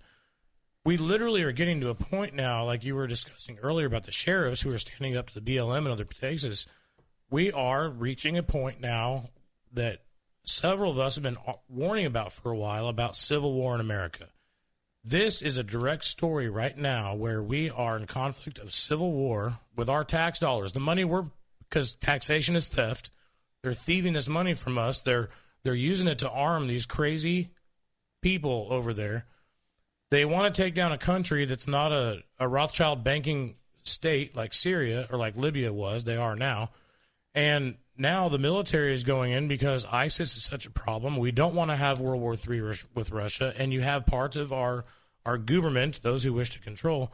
We literally are getting to a point now, like you were discussing earlier about the sheriffs who are standing up to the BLM and other places. We are reaching a point now that several of us have been warning about for a while about civil war in America. This is a direct story right now where we are in conflict of civil war with our tax dollars. The money because taxation is theft. They're thieving this money from us. They're using it to arm these crazy people over there. They want to take down a country that's not a Rothschild banking state like Syria or like Libya was. They are now. And now the military is going in because ISIS is such a problem. We don't want to have World War III with Russia. And you have parts of our government, those who wish to control,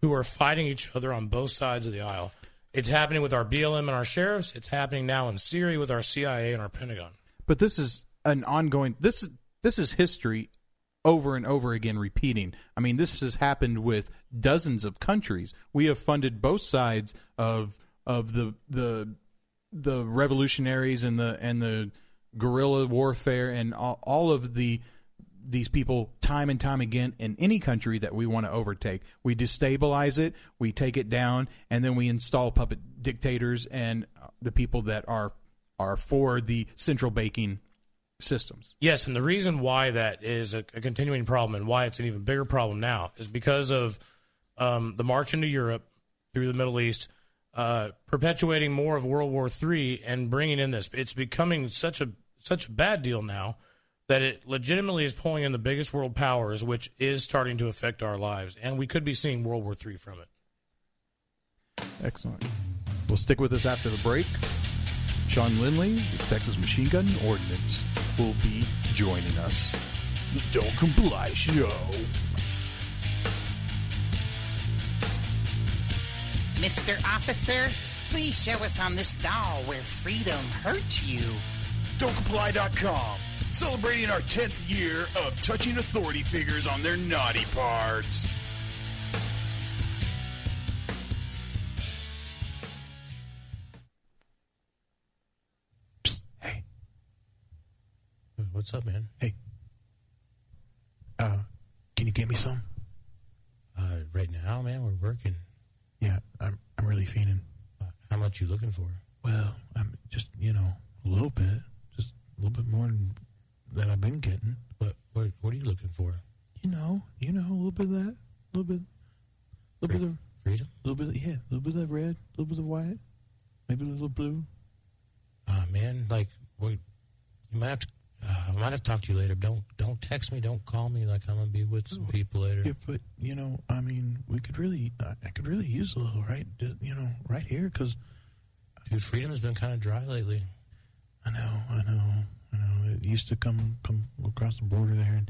who are fighting each other on both sides of the aisle. It's happening with our BLM and our sheriffs. It's happening now in Syria with our CIA and our Pentagon. But this is an ongoing. This is history. Over and over again repeating. I mean, this has happened with dozens of countries. We have funded both sides of the revolutionaries and the guerrilla warfare and all of the these people time and time again in any country that we want to overtake. We destabilize it, we take it down, and then we install puppet dictators and the people that are for the central banking systems. Yes, and the reason why that is a continuing problem and why it's an even bigger problem now is because of the march into Europe through the Middle East, perpetuating more of World War III and bringing in this. It's becoming such a bad deal now that it legitimately is pulling in the biggest world powers, which is starting to affect our lives, and we could be seeing World War III from it. Excellent. We'll stick with us after the break. Sean Lindley with Texas Machine Gun Ordnance will be joining us. The Don't Comply Show. Mr. Officer, please show us on this doll where freedom hurts you. Don'tComply.com, celebrating our 10th year of touching authority figures on their naughty parts. Psst, hey. What's up, man? Hey. Can you get me some? Right now, man, we're working. Yeah, I'm really feeling. How much you looking for? Well, I'm just, a little bit. Just a little bit more than I've been getting. What are you looking for? A little bit of that. A little bit of freedom? A little bit of that red, a little bit of white, maybe a little blue. Man, you might have to. I might have to talk to you later. Don't text me. Don't call me. Like I'm gonna be with some people later. Yeah, but we could really. I could really use a little, right? Right here, because dude, freedom's been kind of dry lately. I know. It used to come across the border there, and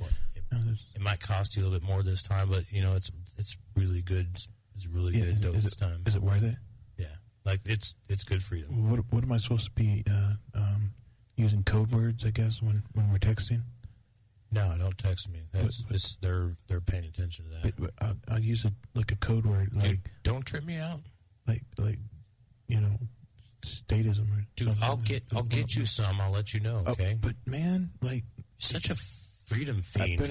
it might cost you a little bit more this time, but it's really good. It's really good this time. Is it worth it? Yeah, it's good freedom. What am I supposed to be? Using code words, I guess, when we're texting? No, don't text me. They're paying attention to that. But I'll use a code word like. Dude, don't trip me out. Like statism. Or dude, I'll get you some. I'll let you know. Okay. But man, such a freedom fiend. But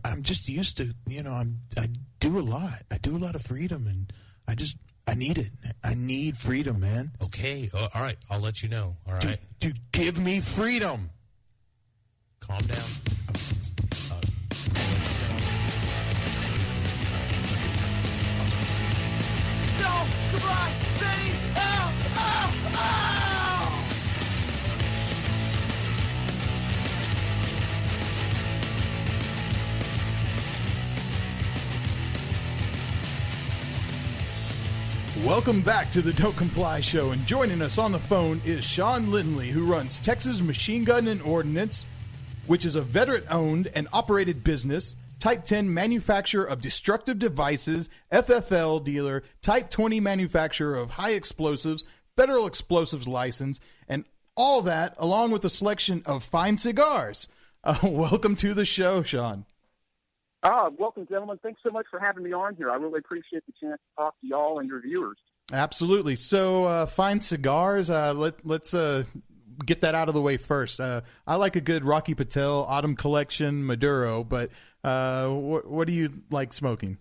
I'm just used to. I do a lot. I do a lot of freedom, and I need it. I need freedom, man. Okay. All right. I'll let you know. All right. Dude, give me freedom. Calm down. I'll let you know. Don't comply, Benny. Ow! Welcome back to the Don't Comply Show, and joining us on the phone is Sean Lindley, who runs Texas Machine Gun and Ordnance, which is a veteran-owned and operated business, Type 10 manufacturer of destructive devices, FFL dealer, Type 20 manufacturer of high explosives, federal explosives license, and all that along with a selection of fine cigars. Welcome to the show, Sean. Welcome, gentlemen. Thanks so much for having me on here. I really appreciate the chance to talk to y'all and your viewers. Absolutely. So, fine cigars. Let's get that out of the way first. I like a good Rocky Patel Autumn Collection Maduro, but what do you like smoking?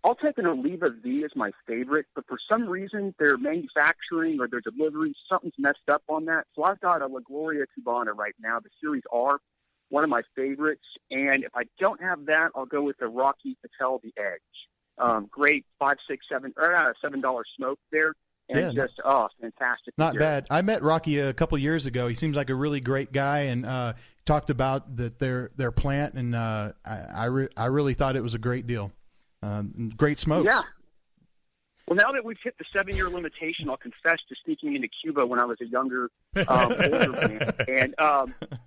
I'll take an Oliva V as my favorite, but for some reason their manufacturing or their delivery, something's messed up on that. So I've got a La Gloria Cubana right now, the Series R, one of my favorites. And if I don't have that, I'll go with the Rocky Patel The Edge. Great $5, $6, $7 smoke there. And fantastic. Not bad. I met Rocky a couple years ago. He seems like a really great guy, and talked about their plant, and I really thought it was a great deal. Great smokes. Yeah. Well, now that we've hit the 7-year limitation, I'll confess to sneaking into Cuba when I was a younger, older man, and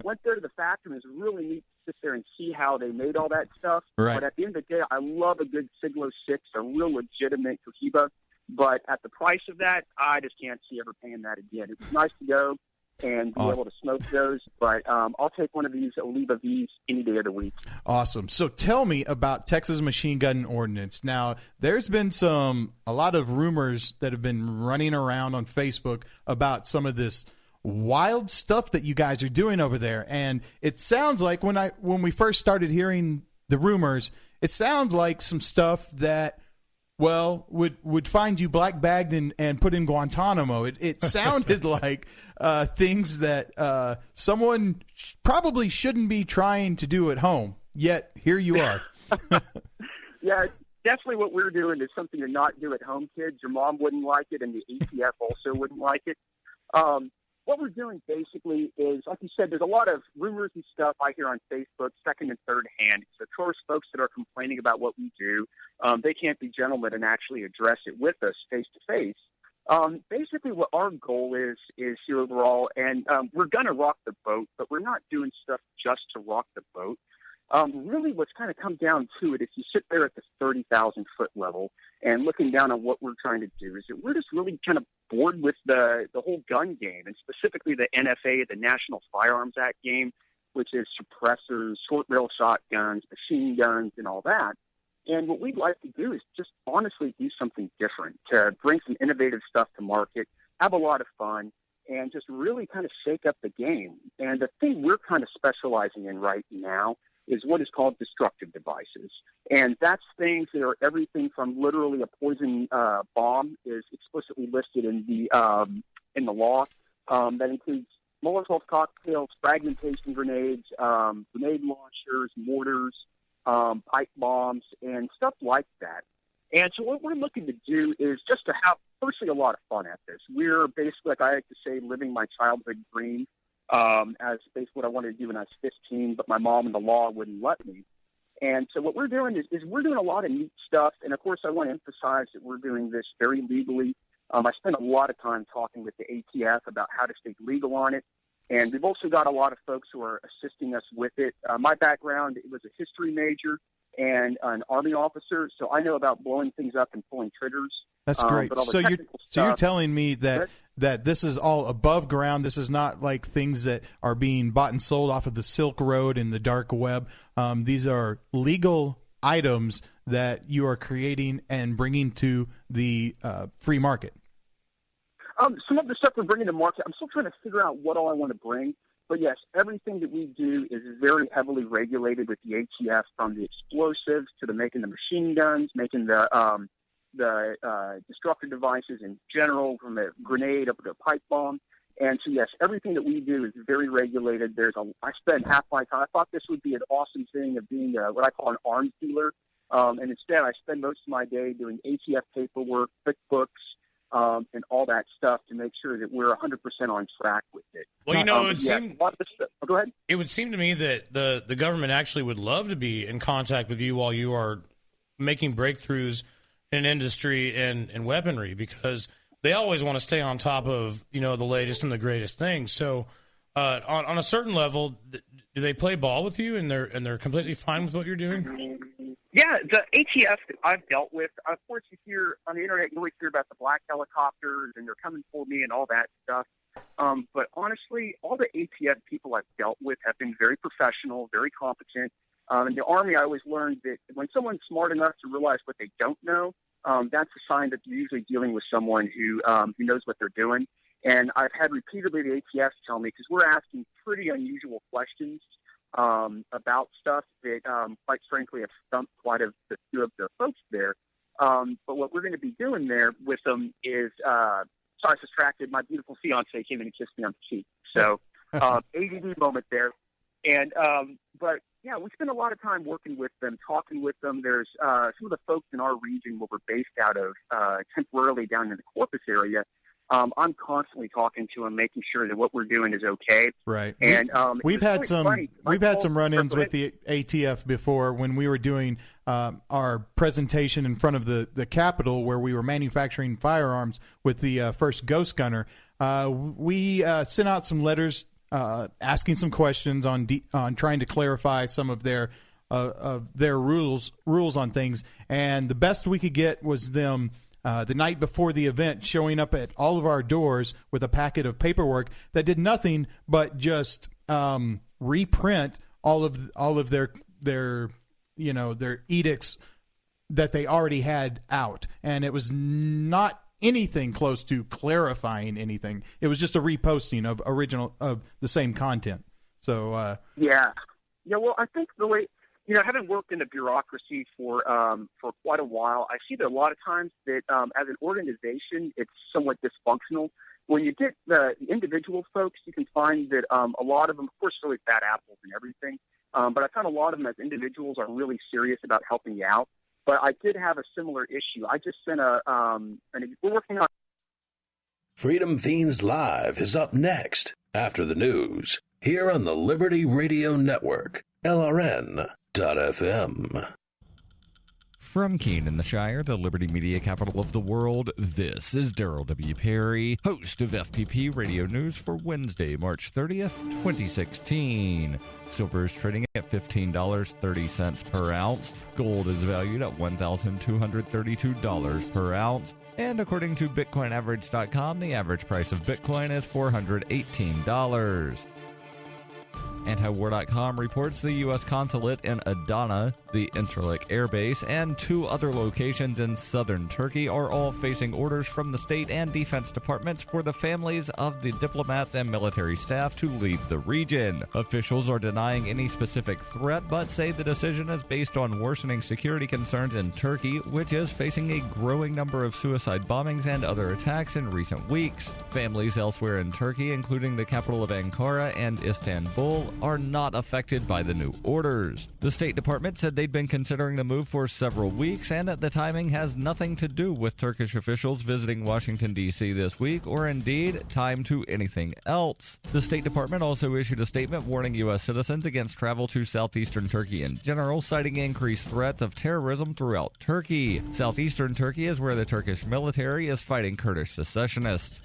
went there to the factory. And it was really neat to sit there and see how they made all that stuff. Right. But at the end of the day, I love a good Siglo 6, a real legitimate Cohiba. But at the price of that, I just can't see ever paying that again. It was nice to go and be able to smoke those, but I'll take one of these Oliva Vs any day of the week. Awesome. So tell me about Texas Machine Gun and Ordnance. Now, there's been a lot of rumors that have been running around on Facebook about some of this wild stuff that you guys are doing over there. And it sounds like when we first started hearing the rumors, it sounds like some stuff that, well, would find you black bagged and put in Guantanamo. It sounded like things that someone probably shouldn't be trying to do at home. Yet here you are. Yeah, definitely what we're doing is something to not do at home, kids. Your mom wouldn't like it, and the ATF also wouldn't like it. What we're doing basically is, like you said, there's a lot of rumors and stuff I hear on Facebook, second and third hand. So, of course, folks that are complaining about what we do, they can't be gentlemen and actually address it with us face to face. Basically, what our goal is here overall, and we're going to rock the boat, but we're not doing stuff just to rock the boat. Really, what's kind of come down to it, if you sit there at the 30,000-foot level and looking down on what we're trying to do, is that we're just really kind of bored with the whole gun game, and specifically the NFA, the National Firearms Act game, which is suppressors, short-barrel shotguns, machine guns, and all that. And what we'd like to do is just honestly do something different, to bring some innovative stuff to market, have a lot of fun, and just really kind of shake up the game. And the thing we're kind of specializing in right now is what is called destructive devices. And that's things that are everything from literally a poison bomb is explicitly listed in the law. That includes Molotov cocktails, fragmentation grenades, grenade launchers, mortars, pipe bombs, and stuff like that. And so what we're looking to do is just to have, firstly, a lot of fun at this. We're basically, like I like to say, living my childhood dream. As basically what I wanted to do when I was 15, but my mom and the law wouldn't let me. And so what we're doing is we're doing a lot of neat stuff. And, of course, I want to emphasize that we're doing this very legally. I spent a lot of time talking with the ATF about how to stay legal on it. And we've also got a lot of folks who are assisting us with it. My background, it was a history major and an Army officer, so I know about blowing things up and pulling triggers. That's great. So you're telling me that this is all above ground. This is not like things that are being bought and sold off of the Silk Road and the dark web. These are legal items that you are creating and bringing to the free market. Some of the stuff we're bringing to market, I'm still trying to figure out what all I want to bring. But, yes, everything that we do is very heavily regulated with the ATF, from the explosives to the making the machine guns, making the destructive devices in general, from a grenade up to a pipe bomb. And so, yes, everything that we do is very regulated. I spend half my time. I thought this would be an awesome thing of being what I call an arms dealer. And instead, I spend most of my day doing ATF paperwork, QuickBooks, and all that stuff to make sure that we're 100% on track with it. Well, it would go ahead. It would seem to me that the government actually would love to be in contact with you while you are making breakthroughs in industry and weaponry, because they always want to stay on top of the latest and the greatest things. So, on a certain level, do they play ball with you and they're completely fine with what you're doing? Yeah, the ATF that I've dealt with, of course, you hear on the internet, you always hear about the black helicopters and they're coming for me and all that stuff. But honestly, all the ATF people I've dealt with have been very professional, very competent. In the Army, I always learned that when someone's smart enough to realize what they don't know, that's a sign that you're usually dealing with someone who knows what they're doing. And I've had repeatedly the ATF tell me, because we're asking pretty unusual questions about stuff that, quite frankly, have stumped quite a few of the folks there. But what we're going to be doing there with them is, sorry, I was distracted. My beautiful fiance came in and kissed me on the cheek. So, ADD moment there. And, but yeah, we spend a lot of time working with them, talking with them. There's, some of the folks in our region where we're based out of, temporarily down in the Corpus area. I'm constantly talking to them, making sure that what we're doing is okay. Right. And we've had some run-ins with the ATF before when we were doing our presentation in front of the Capitol, where we were manufacturing firearms with the first Ghost Gunner. We sent out some letters asking some questions on trying to clarify some of their rules on things, and the best we could get was them. The night before the event, showing up at all of our doors with a packet of paperwork that did nothing but just reprint all of their edicts that they already had out, and it was not anything close to clarifying anything. It was just a reposting of the same content. So yeah. Well, I think the way, having worked in the bureaucracy for quite a while, I see that a lot of times that as an organization, it's somewhat dysfunctional. When you get the individual folks, you can find that a lot of them, of course, really bad apples and everything. But I found a lot of them as individuals are really serious about helping you out. But I did have a similar issue. I just sent we're working on. Freedom Fiends Live is up next after the news here on the Liberty Radio Network, LRN.FM. From Keene in the Shire, the Liberty Media capital of the world, this is Daryl W. Perry, host of FPP Radio News for Wednesday, March 30th, 2016. Silver is trading at $15.30 per ounce. Gold is valued at $1,232 per ounce. And according to BitcoinAverage.com, the average price of Bitcoin is $418. Antiwar.com reports the U.S. consulate in Adana, the Incirlik Air Base, and 2 other locations in southern Turkey are all facing orders from the state and defense departments for the families of the diplomats and military staff to leave the region. Officials are denying any specific threat, but say the decision is based on worsening security concerns in Turkey, which is facing a growing number of suicide bombings and other attacks in recent weeks. Families elsewhere in Turkey, including the capital of Ankara and Istanbul, are not affected by the new orders. The State Department said they'd been considering the move for several weeks and that the timing has nothing to do with Turkish officials visiting Washington, D.C. this week, or indeed time to anything else. The State Department also issued a statement warning U.S. citizens against travel to southeastern Turkey in general, citing increased threats of terrorism throughout Turkey. Southeastern Turkey is where the Turkish military is fighting Kurdish secessionists.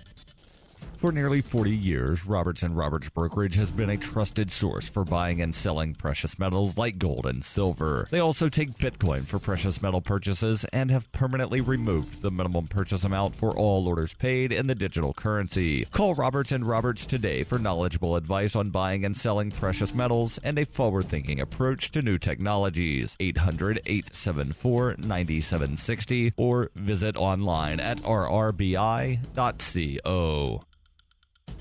For nearly 40 years, Robertson Roberts Brokerage has been a trusted source for buying and selling precious metals like gold and silver. They also take Bitcoin for precious metal purchases and have permanently removed the minimum purchase amount for all orders paid in the digital currency. Call Robertson Roberts today for knowledgeable advice on buying and selling precious metals and a forward-thinking approach to new technologies. 800-874-9760 or visit online at rrbi.co.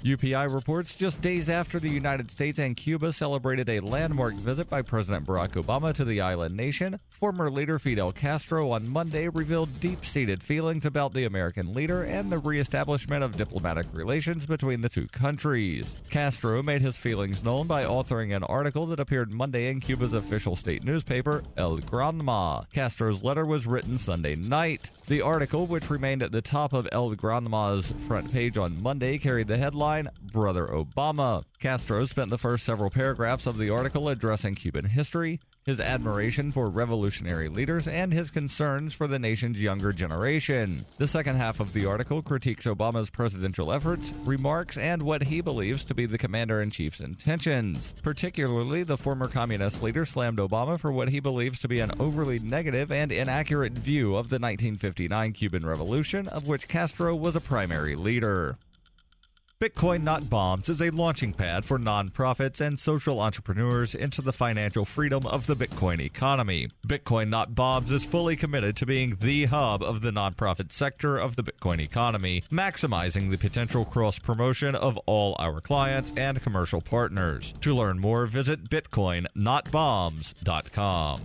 UPI reports just days after the United States and Cuba celebrated a landmark visit by President Barack Obama to the island nation, former leader Fidel Castro on Monday revealed deep-seated feelings about the American leader and the reestablishment of diplomatic relations between the two countries. Castro made his feelings known by authoring an article that appeared Monday in Cuba's official state newspaper, El Granma. Castro's letter was written Sunday night. The article, which remained at the top of El Granma's front page on Monday, carried the headline, Brother Obama. Castro spent the first several paragraphs of the article addressing Cuban history, his admiration for revolutionary leaders, and his concerns for the nation's younger generation. The second half of the article critiques Obama's presidential efforts, remarks, and what he believes to be the commander-in-chief's intentions. Particularly, the former communist leader slammed Obama for what he believes to be an overly negative and inaccurate view of the 1959 Cuban Revolution, of which Castro was a primary leader. Bitcoin Not Bombs is a launching pad for nonprofits and social entrepreneurs into the financial freedom of the Bitcoin economy. Bitcoin Not Bombs is fully committed to being the hub of the nonprofit sector of the Bitcoin economy, maximizing the potential cross-promotion of all our clients and commercial partners. To learn more, visit bitcoinnotbombs.com.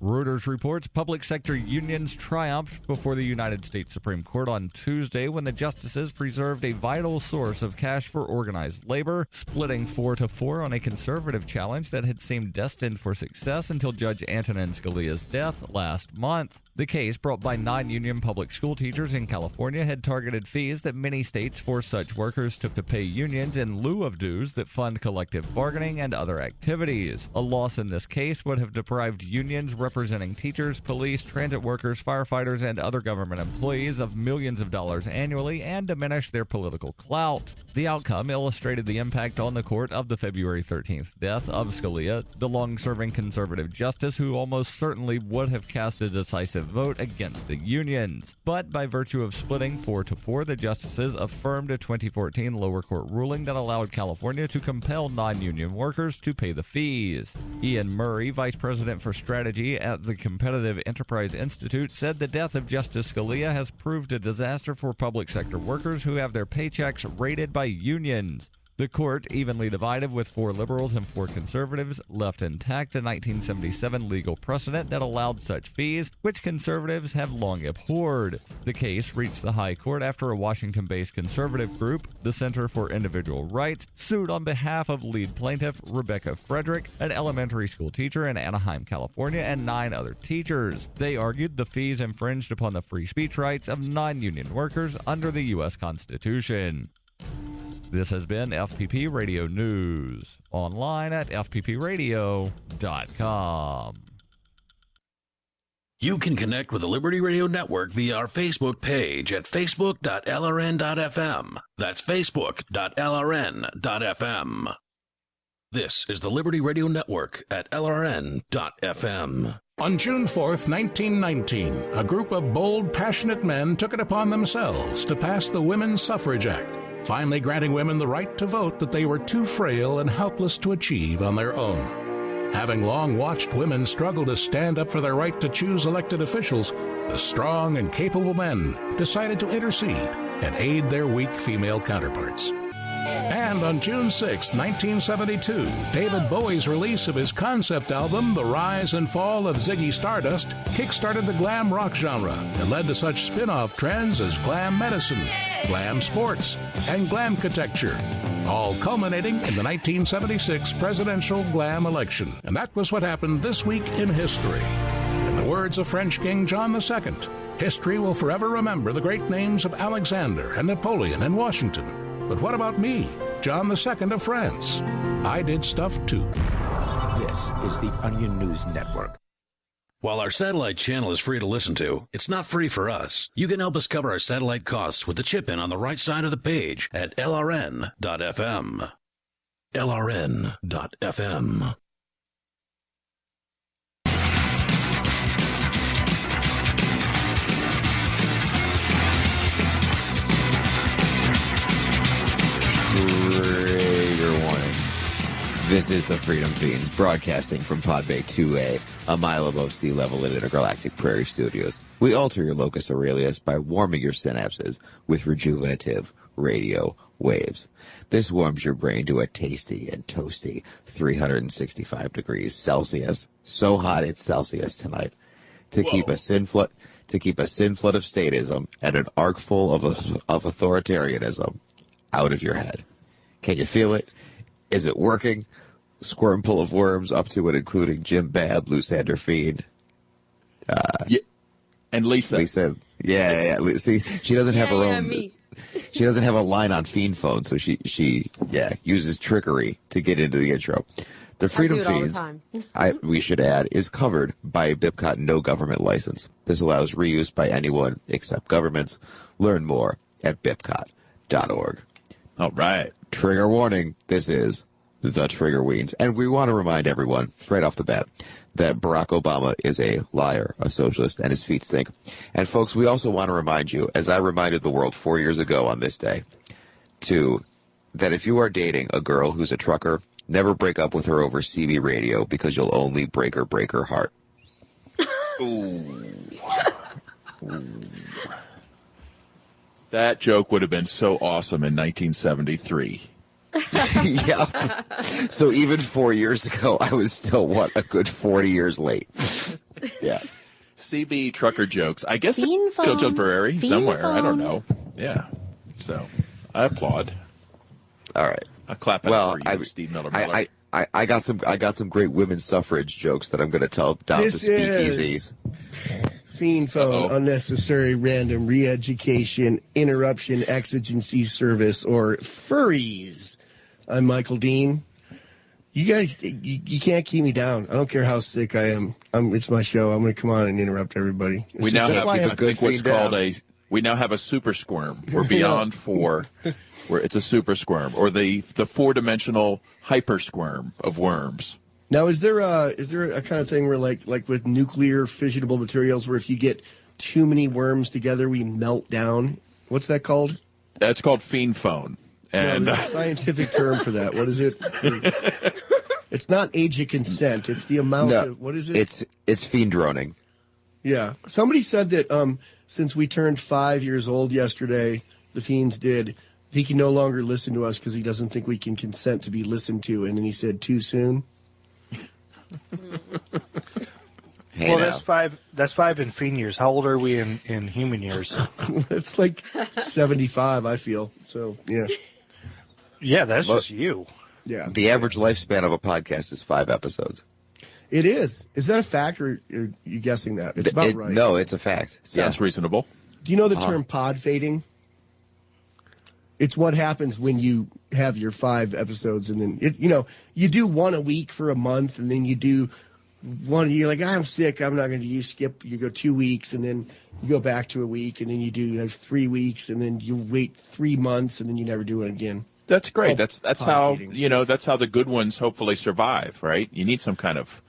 Reuters reports public sector unions triumphed before the United States Supreme Court on Tuesday when the justices preserved a vital source of cash for organized labor, splitting 4-4 on a conservative challenge that had seemed destined for success until Judge Antonin Scalia's death last month. The case, brought by non-union public school teachers in California, had targeted fees that many states force such workers to pay unions in lieu of dues that fund collective bargaining and other activities. A loss in this case would have deprived unions representing teachers, police, transit workers, firefighters, and other government employees of millions of dollars annually and diminished their political clout. The outcome illustrated the impact on the court of the February 13th death of Scalia, the long-serving conservative justice who almost certainly would have cast a decisive vote against the unions. But by virtue of splitting 4-4, the justices affirmed a 2014 lower court ruling that allowed California to compel non-union workers to pay the fees. Ian Murray, vice president for strategy Secretary at the Competitive Enterprise Institute said the death of Justice Scalia has proved a disaster for public sector workers who have their paychecks raided by unions. The court, evenly divided with 4 liberals and 4 conservatives, left intact a 1977 legal precedent that allowed such fees, which conservatives have long abhorred. The case reached the High Court after a Washington-based conservative group, the Center for Individual Rights, sued on behalf of lead plaintiff Rebecca Frederick, an elementary school teacher in Anaheim, California, and 9 other teachers. They argued the fees infringed upon the free speech rights of non-union workers under the U.S. Constitution. This has been FPP Radio News. Online at fppradio.com. You can connect with the Liberty Radio Network via our Facebook page at facebook.lrn.fm. That's facebook.lrn.fm. This is the Liberty Radio Network at lrn.fm. On June 4th, 1919, a group of bold, passionate men took it upon themselves to pass the Women's Suffrage Act, finally granting women the right to vote that they were too frail and helpless to achieve on their own. Having long watched women struggle to stand up for their right to choose elected officials, the strong and capable men decided to intercede and aid their weak female counterparts. And on June 6, 1972, David Bowie's release of his concept album, The Rise and Fall of Ziggy Stardust, kick-started the glam rock genre and led to such spin-off trends as glam medicine, glam sports, and glamcatecture, all culminating in the 1976 presidential glam election. And that was what happened this week in history. In the words of French King John II, history will forever remember the great names of Alexander and Napoleon and Washington. But what about me, John II of France? I did stuff too. This is the Onion News Network. While our satellite channel is free to listen to, it's not free for us. You can help us cover our satellite costs with the chip-in on the right side of the page at lrn.fm. lrn.fm. Trigger warning. This is the Freedom Fiends, broadcasting from Pod Bay 2A, a mile above sea level in Intergalactic Prairie Studios. We alter your locus aurelius by warming your synapses with rejuvenative radio waves. This warms your brain to a tasty and toasty 365 degrees Celsius. So hot it's Celsius tonight. To keep a sin flood of statism and an arc full of authoritarianism out of your head. Can you feel it? Is it working? Squirm full of worms up to and including Jim Babb, Lusander Fiend. Yeah. And Lisa. Yeah. See, she doesn't have her own. Me. She doesn't have a line on Fiend Phone, so she uses trickery to get into the intro. The Freedom Fiends, we should add, is covered by a BIPCOT no government license. This allows reuse by anyone except governments. Learn more at bipcot.org. All right. Trigger warning. This is the Trigger Weens. And we want to remind everyone, right off the bat, that Barack Obama is a liar, a socialist, and his feet stink. And folks, we also want to remind you, as I reminded the world 4 years ago on this day, that if you are dating a girl who's a trucker, never break up with her over CB radio because you'll only break her heart. Ooh. That joke would have been so awesome in 1973. Yeah. So even 4 years ago, I was still, a good 40 years late. Yeah. CB trucker jokes. I guess JoJo Barreri somewhere. I don't know. Yeah. So I applaud. All right. A clap for you, Steve Miller. I got some great women's suffrage jokes that I'm going to tell down to Speakeasy. Fiend phone, unnecessary, random, re-education, interruption, exigency service, or furries. I'm Michael Dean. You guys, you can't keep me down. I don't care how sick I am. It's my show. I'm going to come on and interrupt everybody. We now have a super squirm. We're beyond four. Where it's a super squirm, or the 4-dimensional hyper squirm of worms. Now, is there a kind of thing where like with nuclear fissionable materials, where if you get too many worms together, we melt down? What's that called? That's called fiend phone. And there's a scientific term for that. What is it? It's not age of consent. It's the amount of, what is it? It's fiend droning. Yeah. Somebody said that since we turned 5 years old yesterday, the Fiends did, he can no longer listen to us because he doesn't think we can consent to be listened to. And then he said, too soon. Well, that's five in fiend years. How old are we in human years? It's like 75, I feel. So, yeah. Yeah, that's just you. Yeah. The average lifespan of a podcast is 5 episodes. It is. Is that a fact, or are you guessing that? It's about right. No, it's a fact. Sounds reasonable. Do you know the term pod fading? It's what happens when you have your 5 episodes, and then you do one a week for a month, and then you do one. You're like, I'm sick. I'm not going to. You skip. You go 2 weeks, and then you go back to a week, and then you have 3 weeks, and then you wait 3 months, and then you never do it again. That's great. That's how that's how the good ones hopefully survive, right? You need some kind of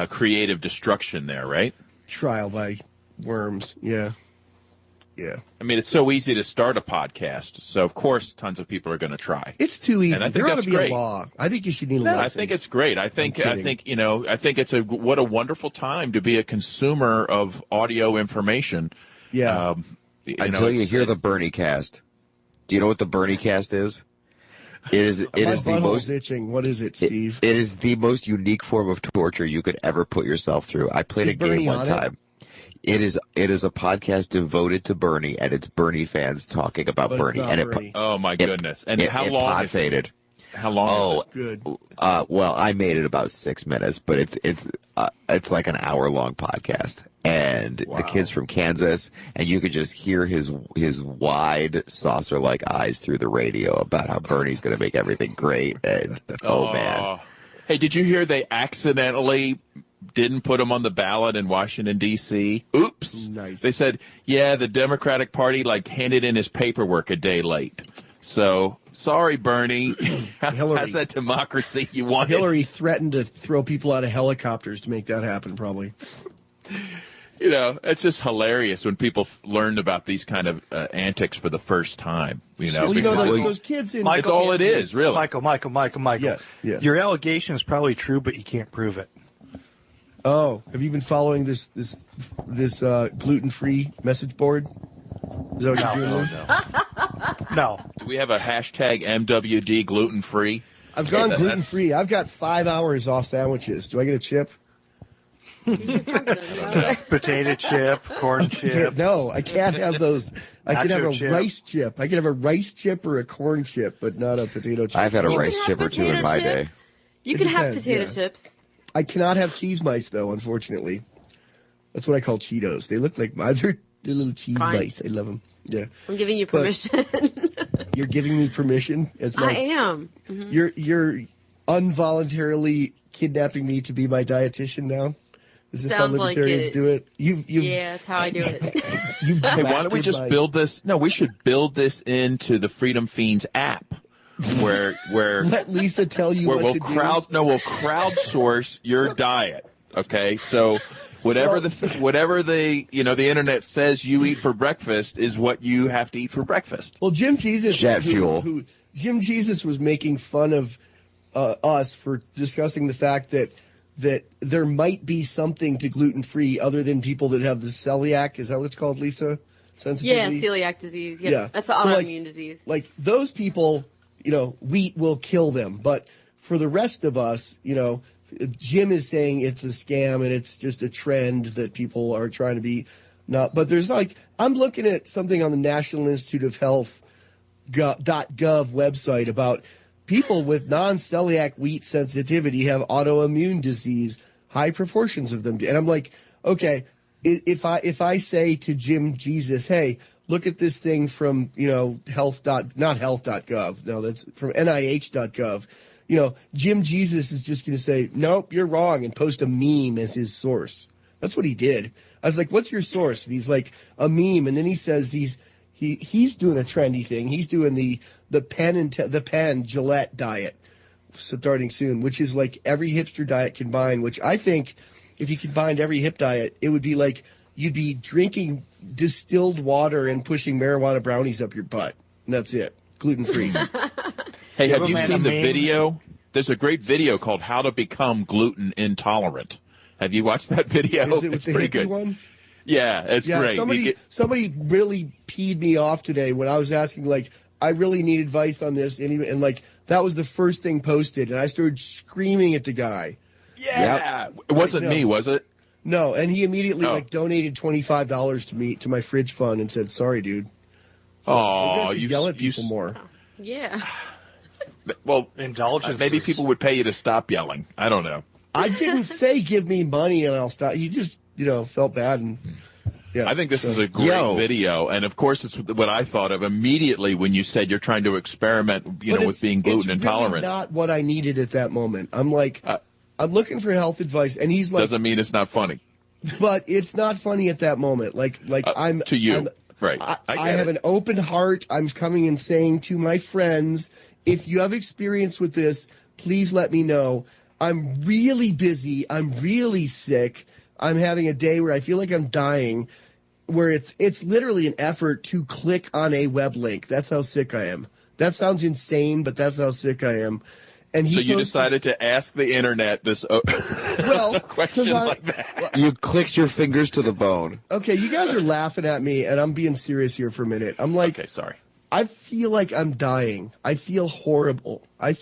creative destruction there, right? Trial by worms. Yeah. Yeah. I mean, it's so easy to start a podcast, so of course tons of people are going to try. It's too easy. And I think there ought that's to be great. a law. I think you should need a license. I think it's great. I think it's what a wonderful time to be a consumer of audio information. Yeah. Until you hear the Bernie cast. Do you know what the Bernie cast is? It is the most itching. What is it, Steve? It is the most unique form of torture you could ever put yourself through. I played a game one time. It is a podcast devoted to Bernie, and it's Bernie fans talking about Bernie. And oh my goodness! And how long? Pod faded. How long? Is it? Good. Well, I made it about 6 minutes, but it's like an hour-long podcast, and the kid's from Kansas, and you could just hear his wide saucer-like eyes through the radio about how Bernie's going to make everything great. And oh man, hey, did you hear they accidentally didn't put him on the ballot in Washington, D.C.? Oops. Nice. They said, yeah, the Democratic Party handed in his paperwork a day late. So, sorry, Bernie. How's that democracy you wanted? Hillary threatened to throw people out of helicopters to make that happen, probably. It's just hilarious when people learned about these kind of antics for the first time. Well, those kids in Michael, it's all it is, really. Michael. Yeah. Your allegation is probably true, but you can't prove it. Oh, have you been following this gluten-free message board? Is that what you're doing? No. Do we have a hashtag MWD gluten-free? I've gone gluten-free. I've got 5 hours off sandwiches. Do I get a chip? Potato chip, corn chip. No, I can't have those. I can have a rice chip. I can have a rice chip or a corn chip, but not a potato chip. I've had a rice chip or two in my day. You can have potato chips. I cannot have cheese mice, though, unfortunately. That's what I call Cheetos. They look like mice. They're little cheese mice. I love them. Yeah. I'm giving you permission. You're giving me permission? I am. Mm-hmm. You're involuntarily kidnapping me to be my dietitian now? Is this Sounds how libertarians do it? Yeah, that's how I do it. Hey, why don't we just build this? No, we should build this into the Freedom Fiends app. Where let Lisa tell you what to do. We'll We'll crowdsource your diet. Okay, so whatever the internet says you eat for breakfast is what you have to eat for breakfast. Well, Jim Jesus, jet fuel. Jim Jesus was making fun of us for discussing the fact that there might be something to gluten-free other than people that have the celiac. Is that what it's called, Lisa? Yeah, celiac disease. Yeah. That's an autoimmune disease. Like those people, wheat will kill them. But for the rest of us, Jim is saying it's a scam and it's just a trend that people are trying to be not. But there's I'm looking at something on the National Institute of Health .gov website about people with non-celiac wheat sensitivity have autoimmune disease, high proportions of them. And I'm like, okay, if I say to Jim Jesus, hey, look at this thing from, not health.gov. No, that's from NIH.gov. Jim Jesus is just going to say, nope, you're wrong, and post a meme as his source. That's what he did. I was like, what's your source? And he's like, a meme. And then he says he's doing a trendy thing. He's doing the Penn Gillette diet starting soon, which is like every hipster diet combined, which I think if you combined every hip diet, it would be like you'd be drinking distilled water and pushing marijuana brownies up your butt. And that's it. Gluten-free. Hey, have you seen the video There's a great video called "How to Become Gluten Intolerant." Have you watched that video? Is it with the pretty hippie good. one? Yeah, it's great. Somebody really peed me off today when I was asking, like, I really need advice on this, and like that was the first thing posted, and I started screaming at the guy. Yeah, it wasn't me, was it? No, and he immediately donated $25 to my fridge fund and said, "Sorry, dude." So you yell at people more. Yeah. Well, indulgence. Maybe people would pay you to stop yelling. I don't know. I didn't say give me money and I'll stop. You just, felt bad. And I think this is a great video. And, of course, it's what I thought of immediately when you said you're trying to experiment, with being gluten intolerant. It's really not what I needed at that moment. I'm like, I'm looking for health advice. And he's like. Doesn't mean it's not funny. But it's not funny at that moment. Like I'm. To you. Right. I have an open heart. I'm coming and saying to my friends, if you have experience with this, please let me know. I'm really busy. I'm really sick. I'm having a day where I feel like I'm dying, where it's literally an effort to click on a web link. That's how sick I am. That sounds insane, but that's how sick I am. And so you decided to ask the internet this question like that. You clicked your fingers to the bone. Okay, you guys are laughing at me, and I'm being serious here for a minute. I'm like, okay, sorry. I feel like I'm dying. I feel horrible. I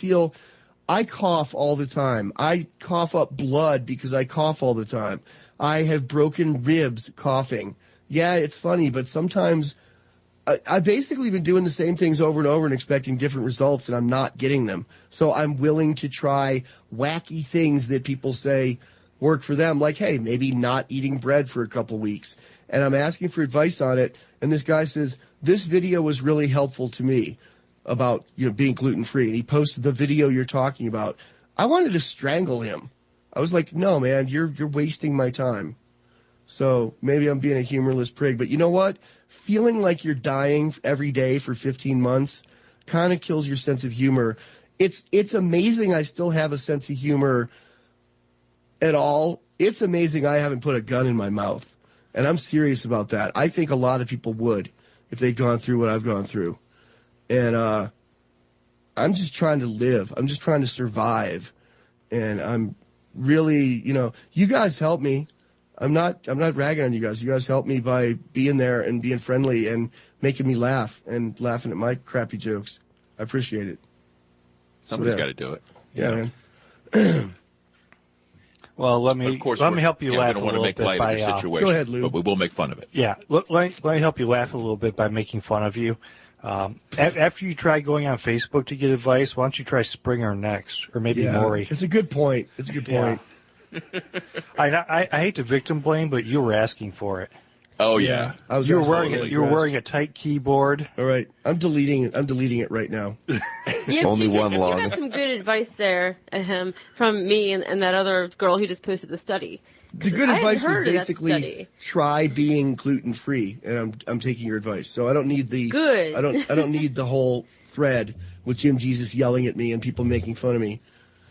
cough all the time. I cough up blood because I cough all the time. I have broken ribs coughing. Yeah, it's funny, but sometimes I've basically been doing the same things over and over and expecting different results, and I'm not getting them. So I'm willing to try wacky things that people say work for them, like, hey, maybe not eating bread for a couple weeks. And I'm asking for advice on it, and this guy says, this video was really helpful to me about being gluten-free. And he posted the video you're talking about. I wanted to strangle him. I was like, no, man, you're wasting my time. So maybe I'm being a humorless prig. But you know what? Feeling like you're dying every day for 15 months kind of kills your sense of humor. It's amazing I still have a sense of humor at all. It's amazing I haven't put a gun in my mouth. And I'm serious about that. I think a lot of people would if they'd gone through what I've gone through. And I'm just trying to live. I'm just trying to survive. And I'm really, you guys help me. I'm not ragging on you guys. You guys help me by being there and being friendly and making me laugh and laughing at my crappy jokes. I appreciate it. Somebody's got to do it. Yeah, man. Well, let me help you laugh a little bit by situation, go ahead, Lou. But we will make fun of it. Yeah, let me help you laugh a little bit by making fun of you. After you try going on Facebook to get advice, why don't you try Springer next, or maybe Maury? It's a good point. Yeah. I hate to victim blame, but you were asking for it. Oh yeah, you were wearing a tight keyboard. All right, I'm deleting it right now. Only one long. You had some good advice there, from me and that other girl who just posted the study. The good advice was basically try being gluten free, and I'm taking your advice. So I don't need the good. I don't need the whole thread with Jim Jesus yelling at me and people making fun of me.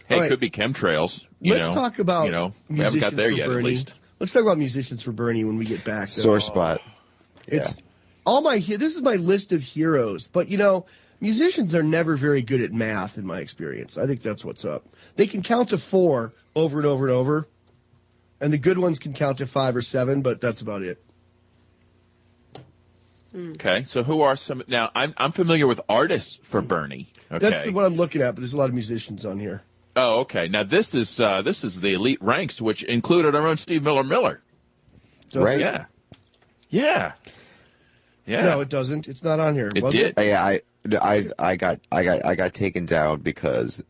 Hey, it could be chemtrails. Let's talk about we haven't got there yet, Bernie. at least. Let's talk about musicians for Bernie when we get back. Sore spot. It's this is my list of heroes, but musicians are never very good at math in my experience. I think that's what's up. They can count to 4 over and over and over, and the good ones can count to 5 or 7, but that's about it. Okay, so who are some? Now I'm familiar with artists for Bernie. Okay. That's what I'm looking at, but there's a lot of musicians on here. Oh, okay. Now this is the elite ranks, which included our own Steve Miller. Right? Yeah. No, it doesn't. It's not on here. It did. Yeah, I got taken down because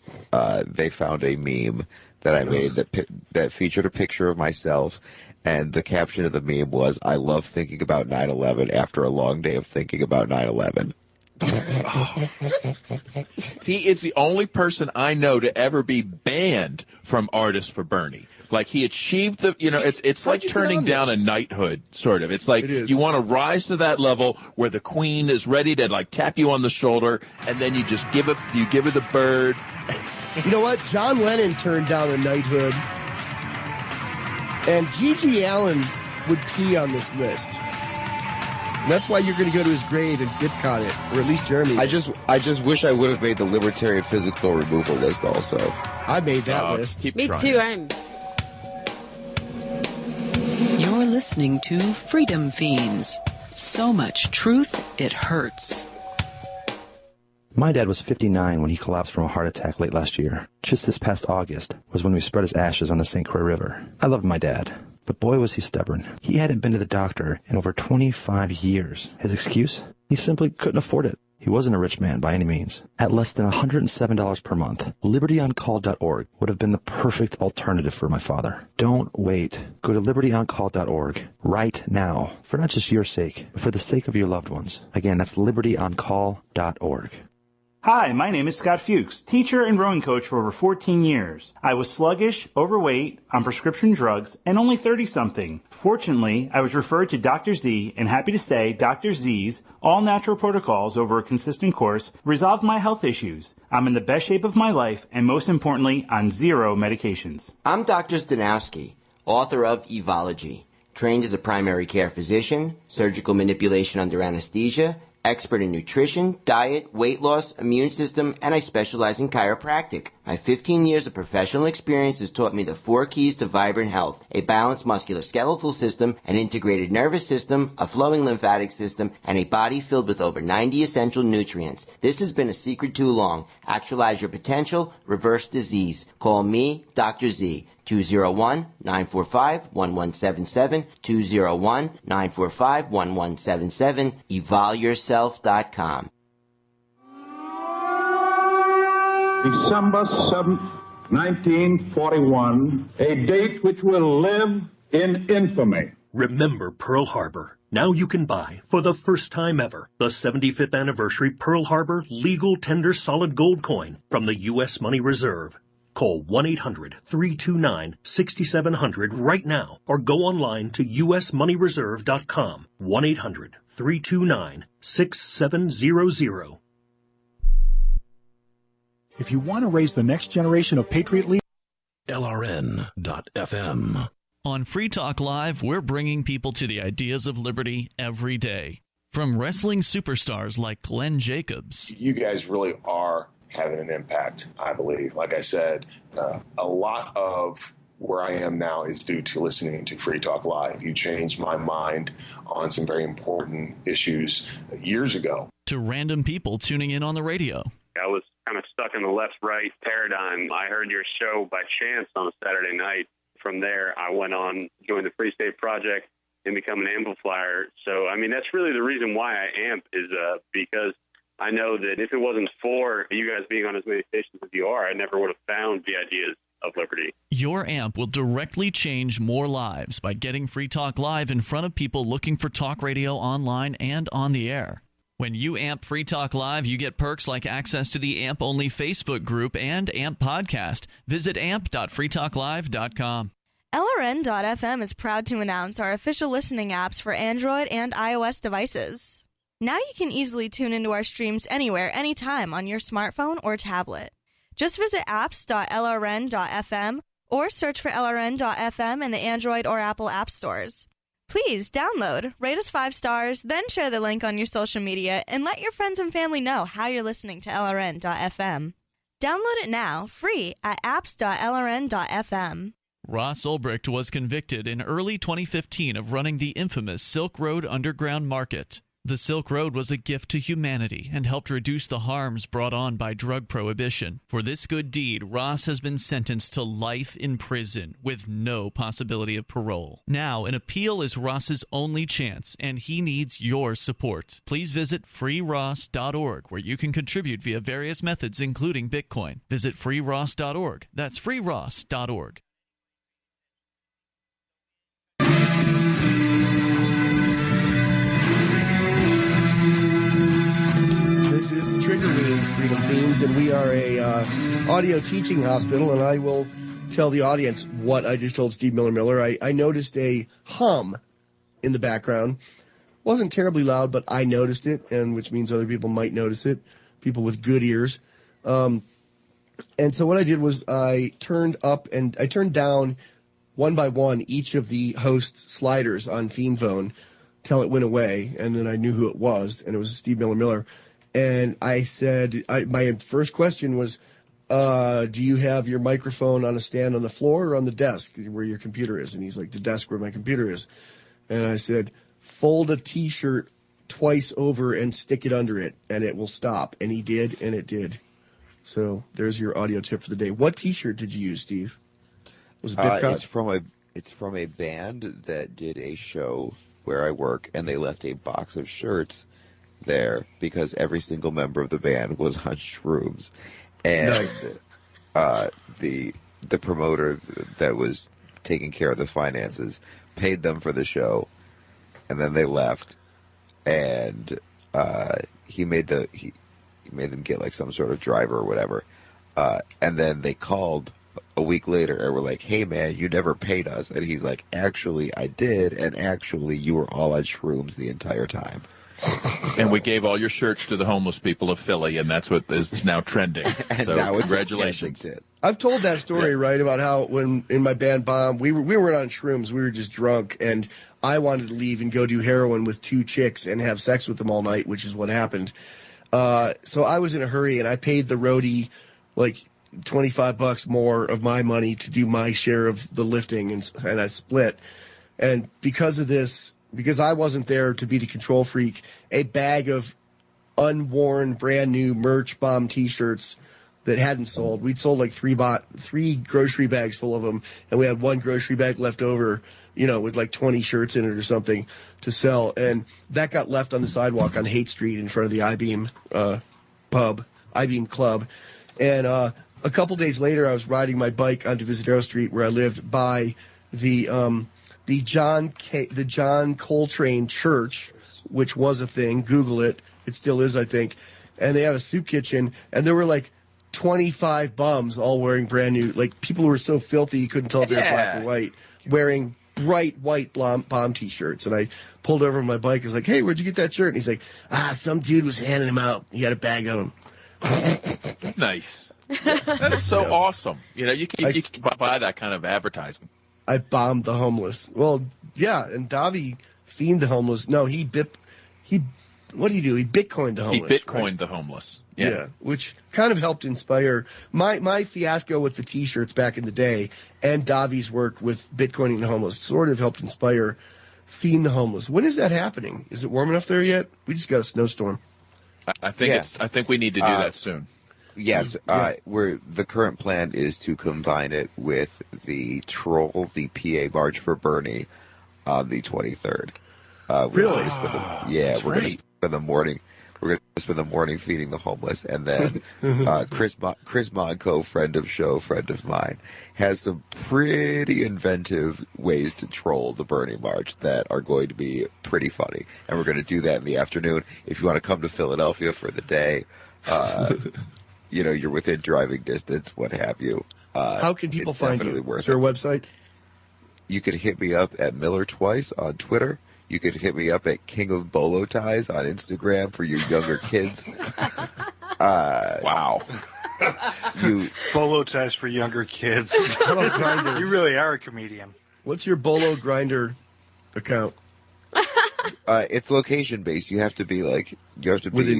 they found a meme that I made that featured a picture of myself, and the caption of the meme was, "I love thinking about 9/11 after a long day of thinking about 9/11." He is the only person I know to ever be banned from Artists for Bernie. Like, he achieved it's like turning down a knighthood, sort of. It's like you want to rise to that level where the queen is ready to tap you on the shoulder, and then you just give her the bird. You know what? John Lennon turned down a knighthood, and Gigi Allen would pee on this list. And that's why you're going to go to his grave and get caught it, or at least Jeremy. I just wish I would have made the libertarian physical removal list also. I made that list. Me too. You're listening to Freedom Fiends. So much truth, it hurts. My dad was 59 when he collapsed from a heart attack late last year. Just this past August was when we spread his ashes on the St. Croix River. I loved my dad, but boy was he stubborn. He hadn't been to the doctor in over 25 years. His excuse? He simply couldn't afford it. He wasn't a rich man by any means. At less than $107 per month, LibertyOnCall.org would have been the perfect alternative for my father. Don't wait. Go to LibertyOnCall.org right now, for not just your sake, but for the sake of your loved ones. Again, that's LibertyOnCall.org. Hi, my name is Scott Fuchs, teacher and rowing coach for over 14 years. I was sluggish, overweight, on prescription drugs, and only 30-something. Fortunately, I was referred to Dr. Z, and happy to say Dr. Z's all-natural protocols over a consistent course resolved my health issues. I'm in the best shape of my life, and most importantly, on 0 medications. I'm Dr. Stanowski, author of Evology, trained as a primary care physician, surgical manipulation under anesthesia, expert in nutrition, diet, weight loss, immune system, and I specialize in chiropractic. My 15 years of professional experience has taught me the 4 keys to vibrant health: a balanced musculoskeletal system, an integrated nervous system, a flowing lymphatic system, and a body filled with over 90 essential nutrients. This has been a secret too long. Actualize your potential, reverse disease. Call me, Dr. Z. 201-945-1177, 201-945-1177, evolyourself.com. December 7th, 1941, a date which will live in infamy. Remember Pearl Harbor. Now you can buy, for the first time ever, the 75th anniversary Pearl Harbor legal tender solid gold coin from the U.S. Money Reserve. Call 1-800-329-6700 right now or go online to usmoneyreserve.com. 1-800-329-6700. If you want to raise the next generation of patriot leaders, LRN.FM. On Free Talk Live, we're bringing people to the ideas of liberty every day. From wrestling superstars like Glenn Jacobs. You guys really are having an impact, I believe. Like I said, a lot of where I am now is due to listening to Free Talk Live. You changed my mind on some very important issues years ago. To random people tuning in on the radio. I was kind of stuck in the left-right paradigm. I heard your show by chance on a Saturday night. From there, I went on, joined the Free State Project, and become an amplifier. So, I mean, that's really the reason why I amp is because I know that if it wasn't for you guys being on as many stations as you are, I never would have found the ideas of liberty. Your amp will directly change more lives by getting Free Talk Live in front of people looking for talk radio online and on the air. When you amp Free Talk Live, you get perks like access to the AMP-only Facebook group and AMP podcast. Visit amp.freetalklive.com. LRN.FM is proud to announce our official listening apps for Android and iOS devices. Now you can easily tune into our streams anywhere, anytime on your smartphone or tablet. Just visit apps.lrn.fm or search for LRN.FM in the Android or Apple app stores. Please download, rate us 5 stars, then share the link on your social media and let your friends and family know how you're listening to LRN.FM. Download it now, free at apps.lrn.fm. Ross Ulbricht was convicted in early 2015 of running the infamous Silk Road Underground Market. The Silk Road was a gift to humanity and helped reduce the harms brought on by drug prohibition. For this good deed, Ross has been sentenced to life in prison with no possibility of parole. Now, an appeal is Ross's only chance, and he needs your support. Please visit freeross.org, where you can contribute via various methods, including Bitcoin. Visit freeross.org. That's freeross.org. This is the Trigger Warnings, Freedom Fiends, and we are a audio teaching hospital, and I will tell the audience what I just told Steve Miller. I noticed a hum in the background. Wasn't terribly loud, but I noticed it, and which means other people might notice it, people with good ears. And so what I did was I turned up and I turned down one by one each of the host sliders on Fiend Phone till it went away, and then I knew who it was, and it was Steve Miller. And I said, my first question was, do you have your microphone on a stand on the floor or on the desk where your computer is? And he's like, the desk where my computer is. And I said, fold a T-shirt twice over and stick it under it, and it will stop. And he did, and it did. So there's your audio tip for the day. What T-shirt did you use, Steve? Was it Bipcot? It's from a band that did a show where I work, and they left a box of shirts there because every single member of the band was on shrooms. And nice. The promoter that was taking care of the finances paid them for the show, and then they left, and he made them get like some sort of driver or whatever, and then they called a week later and were like, hey man, you never paid us. And he's like, actually I did, and actually you were all on shrooms the entire time. And we gave all your shirts to the homeless people of Philly, and that's what is now trending. So now congratulations. I've told that story, right, about how when in my band Bomb, we weren't on shrooms, we were just drunk, and I wanted to leave and go do heroin with 2 chicks and have sex with them all night, which is what happened. So I was in a hurry, and I paid the roadie like $25 more of my money to do my share of the lifting, and I split. And because of this, because I wasn't there to be the control freak, a bag of unworn, brand new merch Bomb T-shirts that hadn't sold. We'd sold like 3 grocery bags full of them, and we had 1 grocery bag left over, with like 20 shirts in it or something to sell. And that got left on the sidewalk on Haight Street in front of the I-Beam I-Beam Club. And a couple days later, I was riding my bike onto Visadero Street, where I lived, by the John Coltrane Church, which was a thing. Google it. It still is, I think. And they have a soup kitchen, and there were like 25 bums all wearing brand new, like people who were so filthy you couldn't tell if they were black or white, wearing bright white Bomb T-shirts. And I pulled over on my bike. I was like, hey, where'd you get that shirt? And he's like, some dude was handing him out. He had a bag of them. Nice. That is so awesome. You can buy that kind of advertising. I bombed the homeless. Well, yeah, and Davi fiend the homeless. No, what did he do? He Bitcoined the homeless. He Bitcoined the homeless. Yeah, which kind of helped inspire my fiasco with the T-shirts back in the day, and Davi's work with Bitcoining the homeless sort of helped inspire Fiend the Homeless. When is that happening? Is it warm enough there yet? We just got a snowstorm. I think we need to do that soon. Yes, where the current plan is to combine it with the PA March for Bernie on the 23rd. Really? We're going to spend the morning. We're going to spend the morning feeding the homeless, and then Chris Monco, friend of mine, has some pretty inventive ways to troll the Bernie March that are going to be pretty funny. And we're going to do that in the afternoon. If you want to come to Philadelphia for the day, you're within driving distance, what have you. How can people find you? Is there a website? You can hit me up at Miller Twice on Twitter. You could hit me up at King of Bolo Ties on Instagram for you younger kids. Wow. Bolo Ties for younger kids. You really are a comedian. What's your Bolo Grinder account? It's location based. You have to be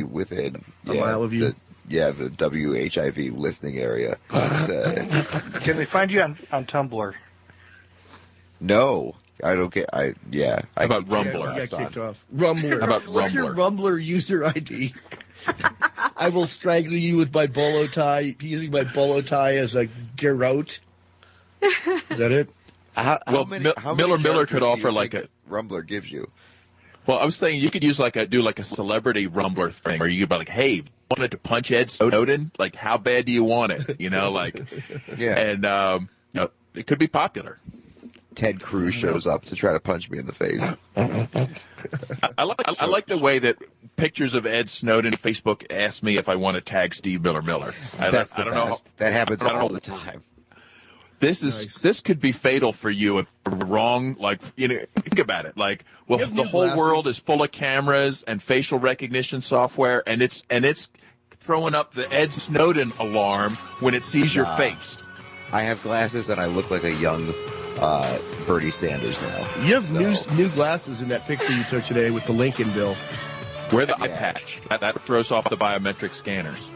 within a mile of you. The WHIV listening area. Can they find you on Tumblr? No. I don't get. How about Rumbler? You got kicked off. Rumbler. How about What's your Rumbler user ID? I will strangle you with my bolo tie, using my bolo tie as a garrote. Is that it? How Miller could offer like a Rumbler gives you. Well, I was saying you could use do a celebrity Rumbler thing, where you could be like, hey, wanted to punch Ed Snowden? Like, how bad do you want it? And it could be popular. Ted Cruz shows up to try to punch me in the face. I like the way that pictures of Ed Snowden Facebook ask me if I want to tag Steve Miller. I don't know. That happens all the time. This could be fatal for you if wrong. Think about it. The whole world is full of cameras and facial recognition software, and it's throwing up the Ed Snowden alarm when it sees your face. I have glasses and I look like a young Bernie Sanders now. You have new glasses in that picture you took today with the Lincoln bill. Wear the eye patch. That throws off the biometric scanners.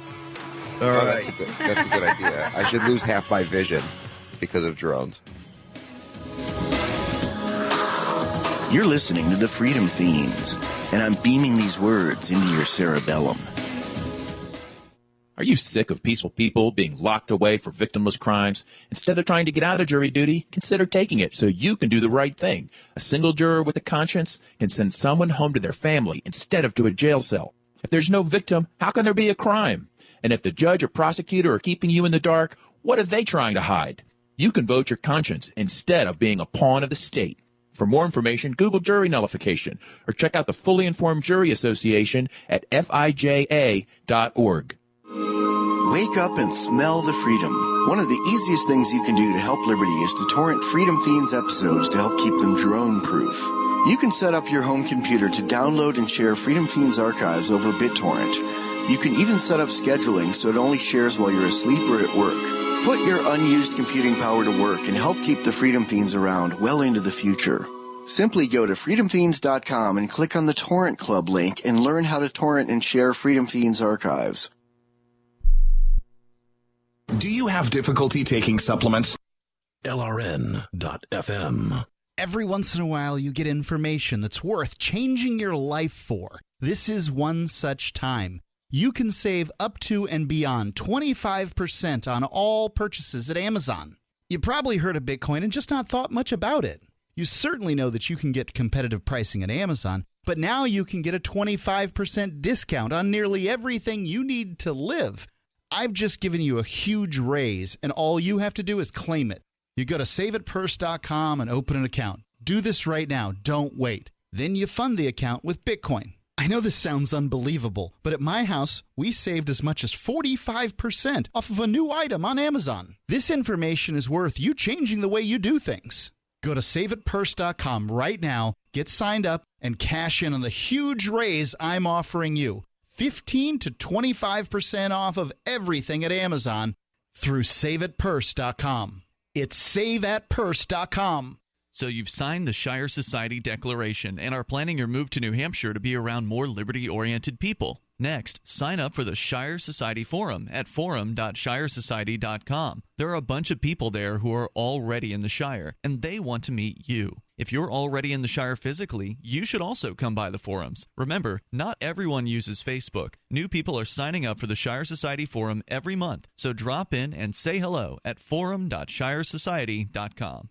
All right. That's a good idea. I should lose half my vision because of drones. You're listening to the Freedom Fiends, and I'm beaming these words into your cerebellum. Are you sick of peaceful people being locked away for victimless crimes? Instead of trying to get out of jury duty, consider taking it so you can do the right thing. A single juror with a conscience can send someone home to their family instead of to a jail cell. If there's no victim, how can there be a crime? And if the judge or prosecutor are keeping you in the dark, what are they trying to hide? You can vote your conscience instead of being a pawn of the state. For more information, Google jury nullification or check out the Fully Informed Jury Association at FIJA.org. Wake up and smell the freedom. One of the easiest things you can do to help liberty is to torrent Freedom Fiends episodes to help keep them drone-proof. You can set up your home computer to download and share Freedom Fiends archives over BitTorrent. You can even set up scheduling so it only shares while you're asleep or at work. Put your unused computing power to work and help keep the Freedom Fiends around well into the future. Simply go to freedomfiends.com and click on the Torrent Club link and learn how to torrent and share Freedom Fiends archives. Do you have difficulty taking supplements? LRN.FM. Every once in a while you get information that's worth changing your life for. This is one such time. You can save up to and beyond 25% on all purchases at Amazon. You probably heard of Bitcoin and just not thought much about it. You certainly know that you can get competitive pricing at Amazon, but now you can get a 25% discount on nearly everything you need to live. I've just given you a huge raise, and all you have to do is claim it. You go to saveitpurse.com and open an account. Do this right now. Don't wait. Then you fund the account with Bitcoin. I know this sounds unbelievable, but at my house, we saved as much as 45% off of a new item on Amazon. This information is worth you changing the way you do things. Go to saveitpurse.com right now, get signed up, and cash in on the huge raise I'm offering you. 15 to 25% off of everything at Amazon through saveitpurse.com. It's saveatpurse.com. So you've signed the Shire Society Declaration and are planning your move to New Hampshire to be around more liberty-oriented people. Next, sign up for the Shire Society Forum at forum.shiresociety.com. There are a bunch of people there who are already in the Shire, and they want to meet you. If you're already in the Shire physically, you should also come by the forums. Remember, not everyone uses Facebook. New people are signing up for the Shire Society Forum every month, so drop in and say hello at forum.shiresociety.com.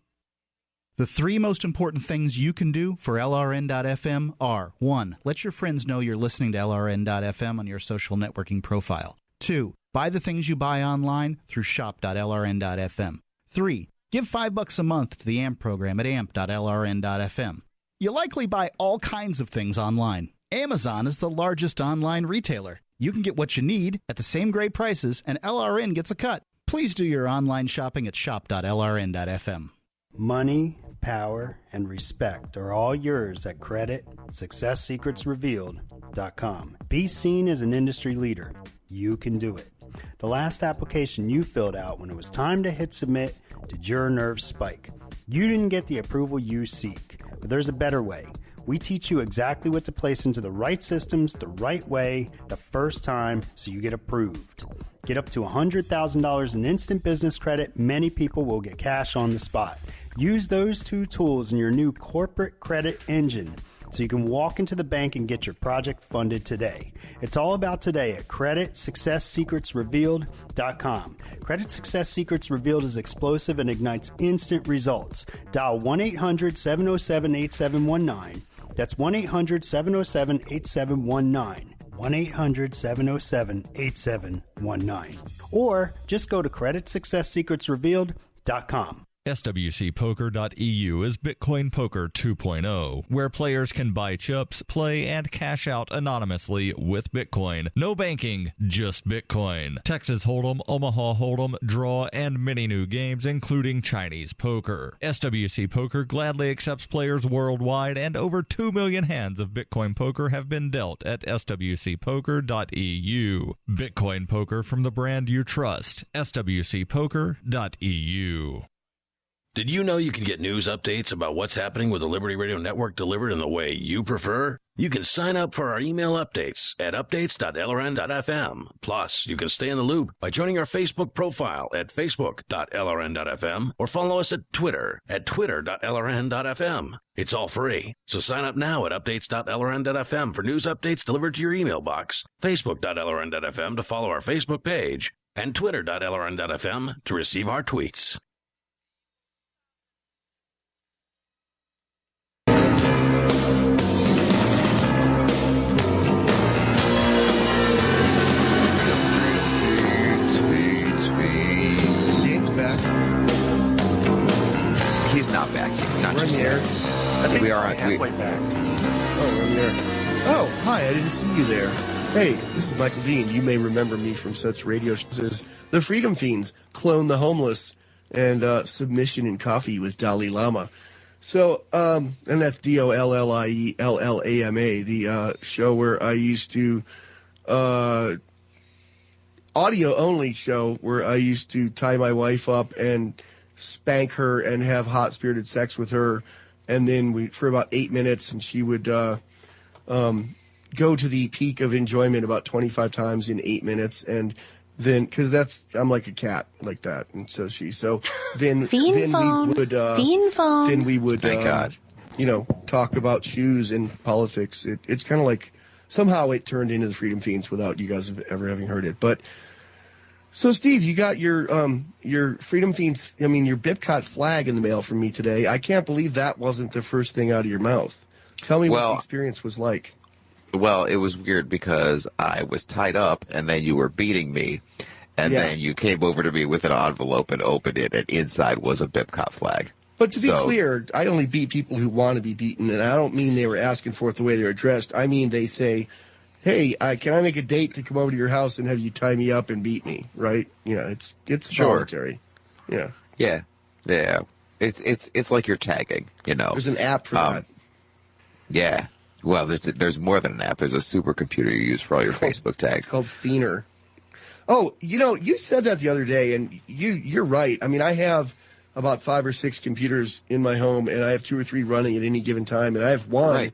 The three most important things you can do for LRN.FM are: 1. Let your friends know you're listening to LRN.FM on your social networking profile. 2. Buy the things you buy online through shop.LRN.FM. 3. Give $5 a month to the AMP program at amp.lrn.fm. You likely buy all kinds of things online. Amazon is the largest online retailer. You can get what you need at the same great prices, and LRN gets a cut. Please do your online shopping at shop.lrn.fm. Money, power, and respect are all yours at CreditSuccessSecretsRevealed.com. Be seen as an industry leader. You can do it. The last application you filled out when it was time to hit submit did your nerves spike. You didn't get the approval you seek, but there's a better way. We teach you exactly what to place into the right systems the right way the first time so you get approved. Get up to $100,000 in instant business credit. Many people will get cash on the spot. Use those two tools in your new corporate credit engine so you can walk into the bank and get your project funded today. It's all about today at CreditSuccessSecretsRevealed.com. Credit Success Secrets Revealed is explosive and ignites instant results. Dial 1-800-707-8719. That's 1-800-707-8719. 1-800-707-8719. Or just go to CreditSuccessSecretsRevealed.com. SWCPoker.eu is Bitcoin Poker 2.0, where players can buy chips, play, and cash out anonymously with Bitcoin. No banking, just Bitcoin. Texas Hold'em, Omaha Hold'em, Draw, and many new games, including Chinese poker. SWC Poker gladly accepts players worldwide, and over 2 million hands of Bitcoin Poker have been dealt at SWCPoker.eu. Bitcoin Poker from the brand you trust. SWCPoker.eu. Did you know you can get news updates about what's happening with the Liberty Radio Network delivered in the way you prefer? You can sign up for our email updates at updates.lrn.fm. Plus, you can stay in the loop by joining our Facebook profile at facebook.lrn.fm or follow us at Twitter at twitter.lrn.fm. It's all free, so sign up now at updates.lrn.fm for news updates delivered to your email box, facebook.lrn.fm to follow our Facebook page, and twitter.lrn.fm to receive our tweets. He's not back. Not we're in the air. I think we are halfway back. Oh, we're in the air. Oh, hi, I didn't see you there. Hey, this is Michael Dean. You may remember me from such radio shows as The Freedom Fiends, Clone the Homeless, and Submission in Coffee with Dalai Lama. So, and that's DOLLIELLAMA, the show where I used to, audio-only show where I used to tie my wife up and spank her and have hot-spirited sex with her, and then for about 8 minutes, and she would go to the peak of enjoyment about 25 times in 8 minutes, and then because I'm like a cat like that, and so then we would thank God, talk about shoes and politics. It's kind of like somehow it turned into the Freedom Fiends without you guys ever having heard it, but. So, Steve, you got your Freedom Fiends, your BIPCOT flag in the mail from me today. I can't believe that wasn't the first thing out of your mouth. Tell me what the experience was like. Well, it was weird because I was tied up, and then you were beating me, and then you came over to me with an envelope and opened it, and inside was a BIPCOT flag. But to be clear, I only beat people who want to be beaten, and I don't mean they were asking for it the way they were dressed. I mean they say, hey, can I make a date to come over to your house and have you tie me up and beat me? Right? It's voluntary. Yeah. Yeah. Yeah. It's like you're tagging. There's an app for that. Yeah. Well, there's more than an app. There's a supercomputer you use for all your Facebook tags. It's called Feener. Oh, you said that the other day, and you're right. I mean, I have about 5 or 6 computers in my home, and I have 2 or 3 running at any given time, and I have one. Right.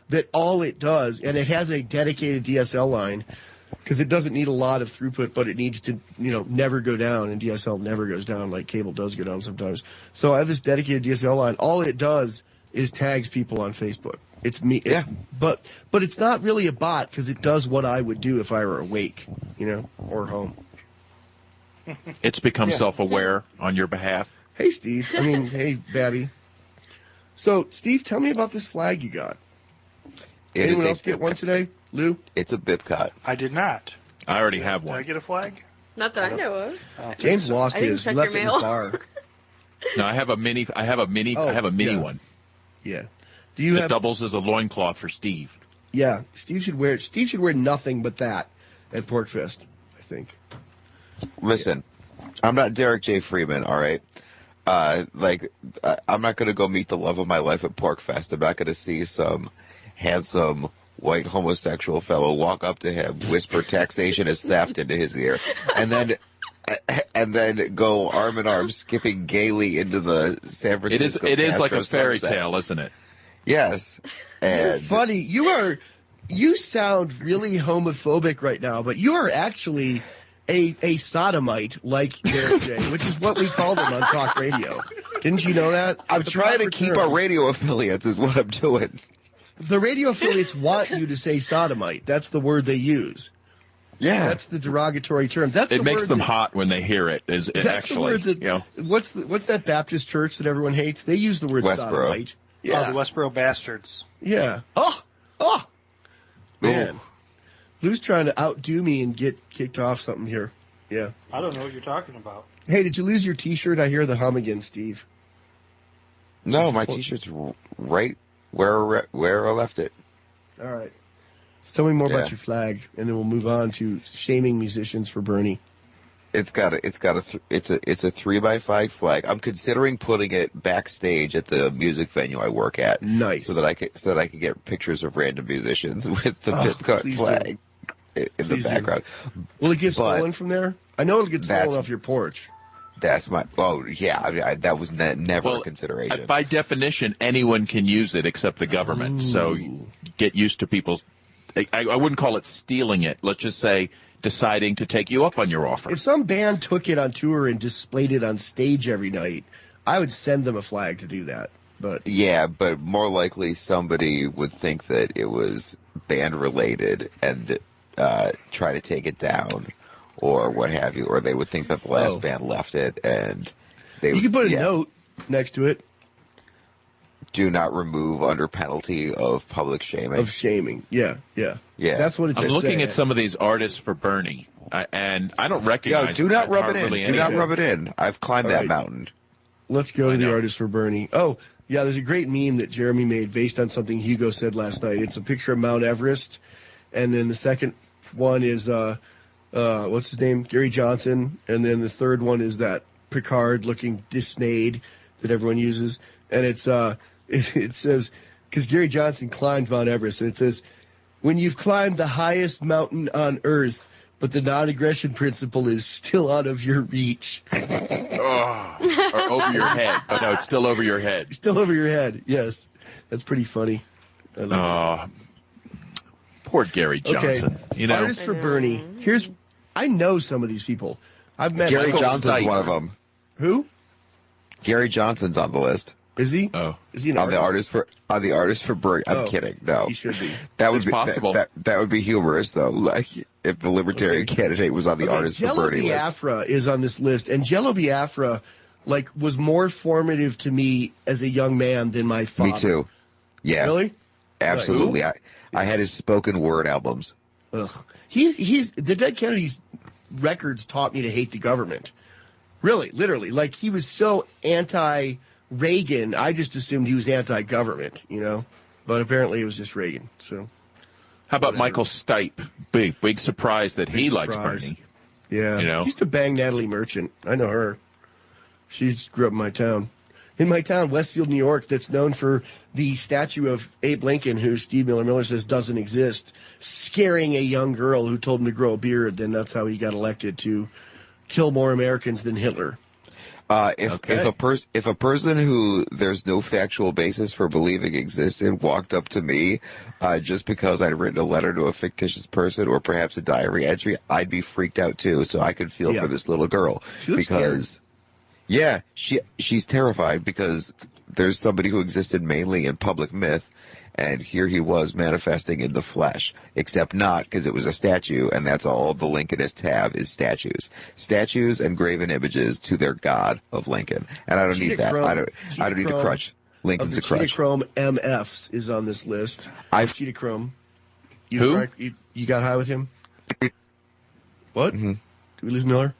That all it does, and it has a dedicated DSL line, because it doesn't need a lot of throughput, but it needs to, never go down, and DSL never goes down, like cable does go down sometimes. So I have this dedicated DSL line. All it does is tags people on Facebook. It's me. But it's not really a bot, because it does what I would do if I were awake, or home. It's become self-aware on your behalf. Hey, Steve. Hey, Babby. So, Steve, tell me about this flag you got. Anyone else get one today? Lou? It's a BIPCOT. I did not. I already have one. Did I get a flag? Not that I know of. James lost his. He left it in the car. No, I have a mini one. Yeah. Do you have doubles as a loincloth for Steve? Yeah. Steve should wear nothing but that at PorcFest, I think. Listen, I'm not Derek J. Freeman, all right? I'm not going to go meet the love of my life at PorcFest. I'm not going to see some handsome white homosexual fellow walk up to him, whisper taxation is theft into his ear, and then go arm in arm skipping gaily into the San Francisco. It is like a fairy sunset. tale, isn't it? Yes. And funny. You sound really homophobic right now, but you are actually a sodomite like Derek J, which is what we called him on talk radio. Didn't you know that? I'm trying to keep our radio affiliates is what I'm doing. The radio affiliates want you to say sodomite. That's the word they use. Yeah, that's the derogatory term. It makes them hot when they hear it. What's that Baptist church that everyone hates? They use the word Westboro. sodomite. Yeah, the Westboro bastards. Yeah. Oh, man. Lou's trying to outdo me and get kicked off something here. Yeah. I don't know what you're talking about. Hey, did you lose your T-shirt? I hear the hum again, Steve. No, my T-shirt's right where I left it. All right. So tell me more about your flag, and then we'll move on to shaming musicians for Bernie. It's a 3x5 flag. I'm considering putting it backstage at the music venue I work at. Nice. So that I could get pictures of random musicians with the BIPCOT flag in the background. Will it get stolen from there? I know it'll get stolen off your porch. That's my. Oh yeah, that was never a consideration. By definition, anyone can use it except the government. So get used to people. I wouldn't call it stealing it. Let's just say deciding to take you up on your offer. If some band took it on tour and displayed it on stage every night, I would send them a flag to do that. But yeah, but more likely somebody would think that it was band related and try to take it down or what have you, or they would think that the last band left it and they. You could put a note next to it. Do not remove under penalty of public shaming. Of shaming, yeah. That's what it should I'm looking say. at some of these artists for Bernie, and I don't recognize. Do not rub it in. Really Do not rub it in. I've climbed that mountain. Let's go to the artist for Bernie. Oh, yeah, there's a great meme that Jeremy made based on something Hugo said last night. It's a picture of Mount Everest, and then the second one is what's his name? Gary Johnson, and then the third one is that Picard-looking dismayed that everyone uses, and it's it says, because Gary Johnson climbed Mount Everest, and it says, when you've climbed the highest mountain on Earth, but the non-aggression principle is still out of your reach. Or over your head. Oh, no, it's still over your head. Still over your head, yes. That's pretty funny. Poor Gary Johnson. Okay, artist for Bernie. I know some of these people. I've met Gary Michael Johnson's Stipe. one of them. Who? Gary Johnson's on the list. Is he? Oh, is he an on artist? the artist for Bernie? I'm kidding. No, he should be. That would It's be possible. That would be humorous though. Like if the Libertarian candidate was on the artist for Jello Bernie list. Biafra is on this list, and Jello Biafra, was more formative to me as a young man than my father. Me too. Yeah. Really? Absolutely. I had his spoken word albums. Ugh. He's the Dead Kennedys records taught me to hate the government. Really, literally. Like, he was so anti-Reagan, I just assumed he was anti-government, But apparently it was just Reagan, so. How about Michael Stipe? Big surprise that he likes Bernie. Yeah. He used to bang Natalie Merchant. I know her. She grew up in my town. In my town, Westfield, New York, that's known for the statue of Abe Lincoln, who Steve Miller says doesn't exist, scaring a young girl who told him to grow a beard. Then that's how he got elected to kill more Americans than Hitler. If a person who there's no factual basis for believing existed walked up to me just because I'd written a letter to a fictitious person or perhaps a diary entry, I'd be freaked out too. So I could feel for this little girl because, she's terrified because there's somebody who existed mainly in public myth. And here he was manifesting in the flesh, except not because it was a statue, and that's all the Lincolnists have is statues. Statues and graven images to their god of Lincoln. And I don't need that. I don't need a crutch. Lincoln's a crutch. Cheetah MFs is on this list. Cheetah Chrome. Who? You got high with him? What? Mm-hmm. Did we lose Miller?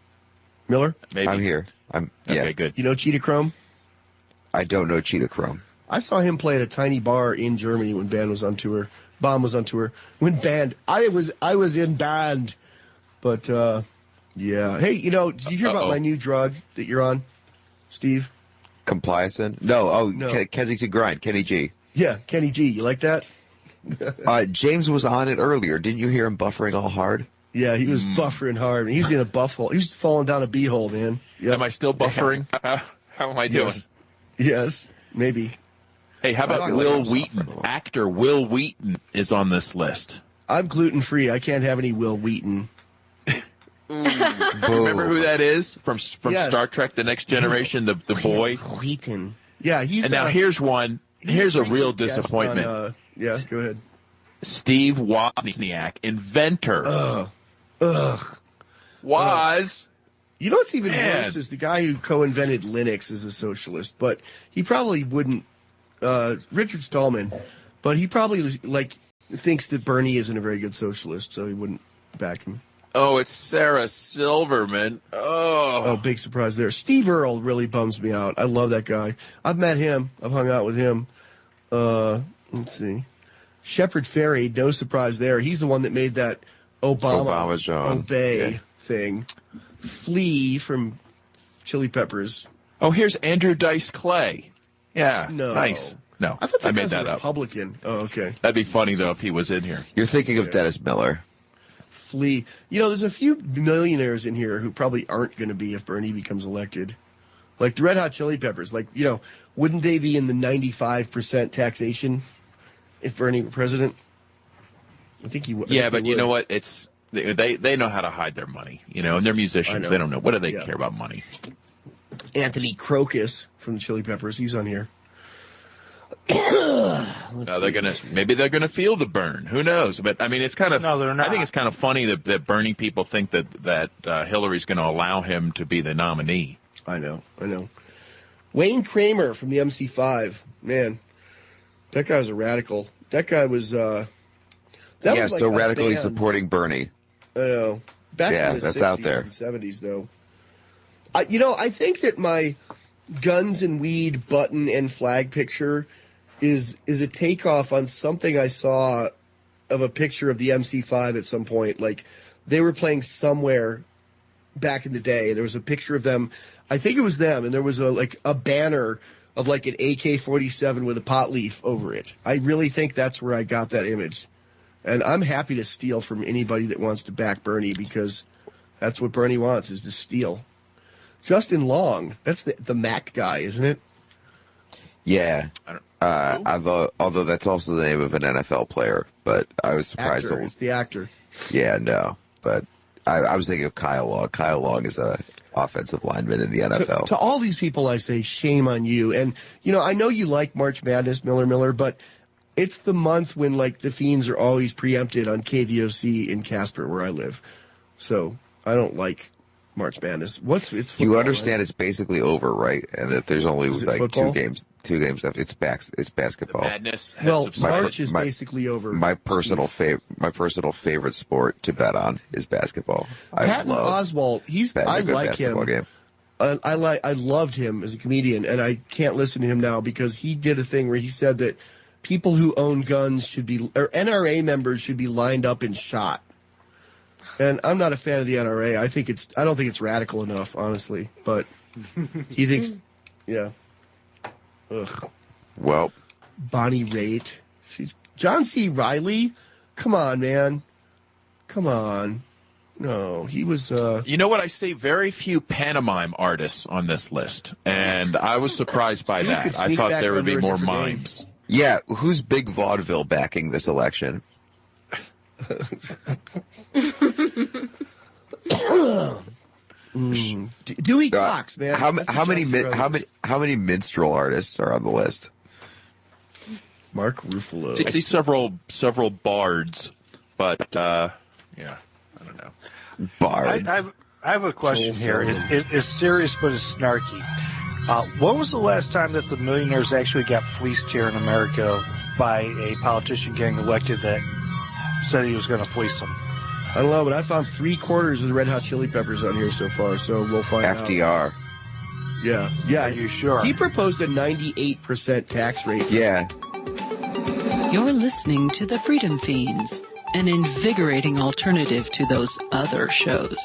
Miller? Maybe. I'm here. Okay, good. You know Cheetah Chrome? I don't know Cheetah Chrome. I saw him play at a tiny bar in Germany when Band was on tour. Bomb was on tour. I was in Band. But, yeah. Hey, did you hear about my new drug that you're on, Steve? Complacent? No. Kensington Grind, Kenny G. Yeah, Kenny G. You like that? James was on it earlier. Didn't you hear him buffering all hard? Yeah, he was buffering hard. He's in a buff hole. He's falling down a bee hole, man. Yep. Am I still buffering? How am I doing? Yes, maybe. Hey, how about Will Wheaton? Actor Will Wheaton is on this list. I'm gluten-free. I can't have any Will Wheaton. Remember who that is from Star Trek: The Next Generation? The boy Wheaton. Yeah, he's. And now here's one. Here's a real disappointment. Go ahead. Steve Wozniak, inventor. Woz. You know what's even worse is the guy who co-invented Linux is a socialist, but he probably wouldn't. Richard Stallman, but he probably thinks that Bernie isn't a very good socialist, so he wouldn't back him. Oh, it's Sarah Silverman. Oh, big surprise there. Steve Earle really bums me out. I love that guy. I've met him. I've hung out with him. Let's see. Shepard Fairey, no surprise there. He's the one that made that Obama obey thing. Flea from Chili Peppers. Oh, here's Andrew Dice Clay. Yeah, no. Nice. No, I thought that made was that a up. Republican. Oh, okay. That'd be funny, though, if he was in here. You're thinking of Dennis Miller. flee. There's a few millionaires in here who probably aren't going to be if Bernie becomes elected. Like the Red Hot Chili Peppers. Like, wouldn't they be in the 95% taxation if Bernie were president? I think he would. Yeah, but you know what? It's they know how to hide their money, and they're musicians. They don't know. What do they care about money? Anthony Crocus from the Chili Peppers. He's on here. Maybe they're gonna feel the burn. Who knows? But I mean, it's kind of. No, they're not. I think it's kind of funny that Bernie people think that Hillary's going to allow him to be the nominee. I know. Wayne Kramer from the MC5. Man, that guy was a radical. That guy was. Was like so radically supporting Bernie. I know. Back in the that's 60s out there. and 70s, though. I think that my guns and weed button and flag picture is a takeoff on something I saw of a picture of the MC5 at some point. Like, they were playing somewhere back in the day, and there was a picture of them. I think it was them, and there was a banner of like an AK-47 with a pot leaf over it. I really think that's where I got that image. And I'm happy to steal from anybody that wants to back Bernie, because that's what Bernie wants, is to steal. Justin Long, that's the Mac guy, isn't it? Yeah. Although that's also the name of an NFL player, but I was surprised. Actor, it's the actor. Yeah, no. But I was thinking of Kyle Long. Kyle Long is a offensive lineman in the NFL. To all these people, I say, shame on you. And, I know you like March Madness, Miller, but it's the month when, like, the Fiends are always preempted on KVOC in Casper, where I live. So I don't like March Madness. It's football, you understand, right? It's basically over, right? And that there's only like football? two games left. It's basketball. The madness has subsided. March is basically over. My personal favorite sport to bet on is basketball. Patton Oswalt, I like him. Game. I loved him as a comedian, and I can't listen to him now because he did a thing where he said that people who own guns or NRA members should be lined up and shot. And I'm not a fan of the NRA. I don't think it's radical enough, honestly. But he thinks, yeah. Ugh. Well, Bonnie Raitt. John C. Reilly. Come on, man. Come on. No, he was. You know what? I see very few pantomime artists on this list, and I was surprised by that. I thought there would be more mimes. Yeah, who's big vaudeville backing this election? Dewey Cox, man. How many minstrel artists are on the list? Mark Ruffalo. I see several bards, but yeah, I don't know. Bards. I have a question here. It's serious, but it's snarky. When was the last time that the millionaires actually got fleeced here in America by a politician getting elected that said he was going to fleece them? I don't know, but I found 3/4 of the Red Hot Chili Peppers on here so far, so we'll find out. FDR. Yeah. Are you sure? He proposed a 98% tax rate. Yeah. You're listening to the Freedom Fiends, an invigorating alternative to those other shows.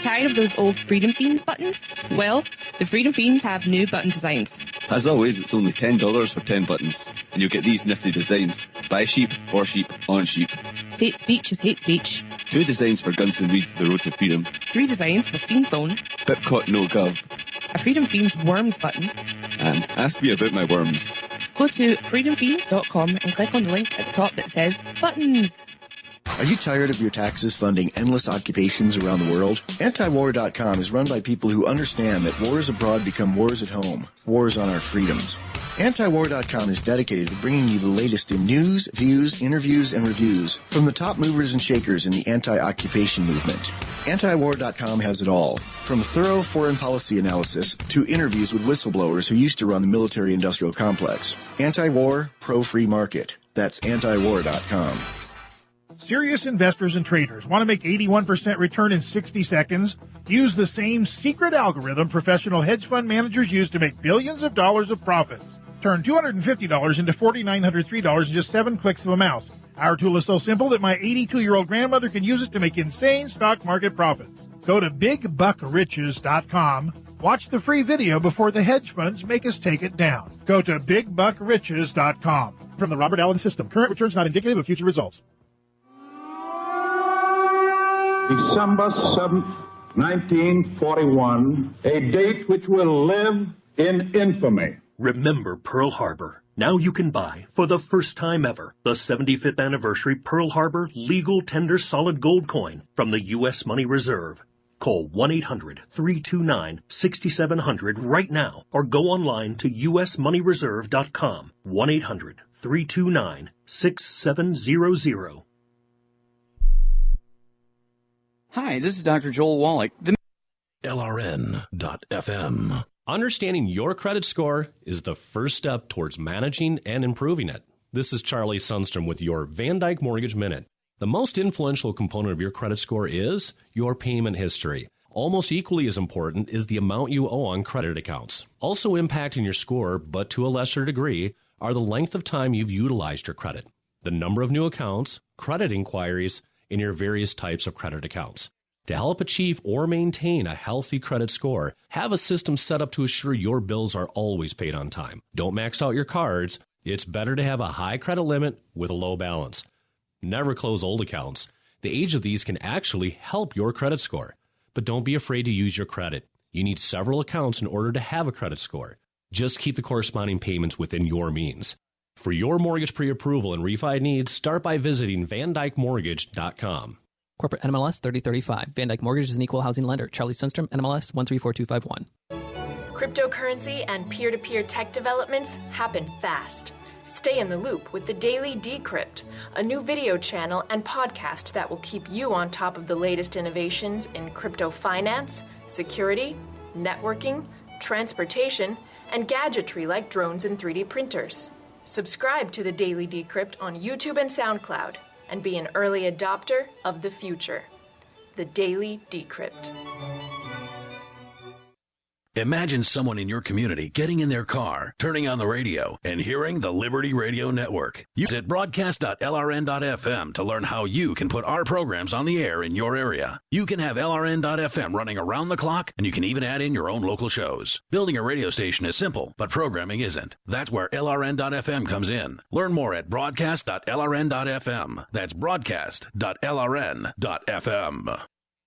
Tired of those old Freedom Fiends buttons? Well, the Freedom Fiends have new button designs. As always, it's only $10 for 10 buttons, and you'll get these nifty designs. Buy sheep, for sheep, on sheep. State speech is hate speech. 2 designs for Guns and Weed, the road to freedom. 3 designs for Fiend Phone. Bipcot no gov. A Freedom Fiends Worms button. And ask me about my worms. Go to freedomfiends.com and click on the link at the top that says Buttons. Are you tired of your taxes funding endless occupations around the world? Antiwar.com is run by people who understand that wars abroad become wars at home, wars on our freedoms. Antiwar.com is dedicated to bringing you the latest in news, views, interviews, and reviews from the top movers and shakers in the anti-occupation movement. Antiwar.com has it all, from thorough foreign policy analysis to interviews with whistleblowers who used to run the military-industrial complex. Anti-war, pro-free market. That's antiwar.com. Serious investors and traders want to make 81% return in 60 seconds? Use the same secret algorithm professional hedge fund managers use to make billions of dollars of profits. Turn $250 into $4,903 in just 7 clicks of a mouse. Our tool is so simple that my 82-year-old grandmother can use it to make insane stock market profits. Go to BigBuckRiches.com. Watch the free video before the hedge funds make us take it down. Go to BigBuckRiches.com. from the Robert Allen System. Current returns not indicative of future results. December 7th, 1941, a date which will live in infamy. Remember Pearl Harbor. Now you can buy, for the first time ever, the 75th anniversary Pearl Harbor legal tender solid gold coin from the U.S. Money Reserve. Call 1-800-329-6700 right now or go online to usmoneyreserve.com. 1-800-329-6700. Hi, this is Dr. Joel Wallach. LRN.FM. Understanding your credit score is the first step towards managing and improving it. This is Charlie Sundstrom with your Van Dyke Mortgage Minute. The most influential component of your credit score is your payment history. Almost equally as important is the amount you owe on credit accounts. Also impacting your score, but to a lesser degree, are the length of time you've utilized your credit, the number of new accounts, credit inquiries, and your various types of credit accounts. To help achieve or maintain a healthy credit score, have a system set up to assure your bills are always paid on time. Don't max out your cards. It's better to have a high credit limit with a low balance. Never close old accounts. The age of these can actually help your credit score. But don't be afraid to use your credit. You need several accounts in order to have a credit score. Just keep the corresponding payments within your means. For your mortgage pre-approval and refi needs, start by visiting VanDykeMortgage.com. Corporate NMLS 3035. Van Dyke Mortgage is an equal housing lender. Charlie Sundstrom, NMLS 134251. Cryptocurrency and peer-to-peer tech developments happen fast. Stay in the loop with the Daily Decrypt, a new video channel and podcast that will keep you on top of the latest innovations in crypto finance, security, networking, transportation, and gadgetry like drones and 3D printers. Subscribe to the Daily Decrypt on YouTube and SoundCloud and be an early adopter of the future. The Daily Decrypt. Imagine someone in your community getting in their car, turning on the radio, and hearing the Liberty Radio Network. Visit broadcast.lrn.fm to learn how you can put our programs on the air in your area. You can have LRN.FM running around the clock, and you can even add in your own local shows. Building a radio station is simple, but programming isn't. That's where LRN.FM comes in. Learn more at broadcast.lrn.fm. That's broadcast.lrn.fm.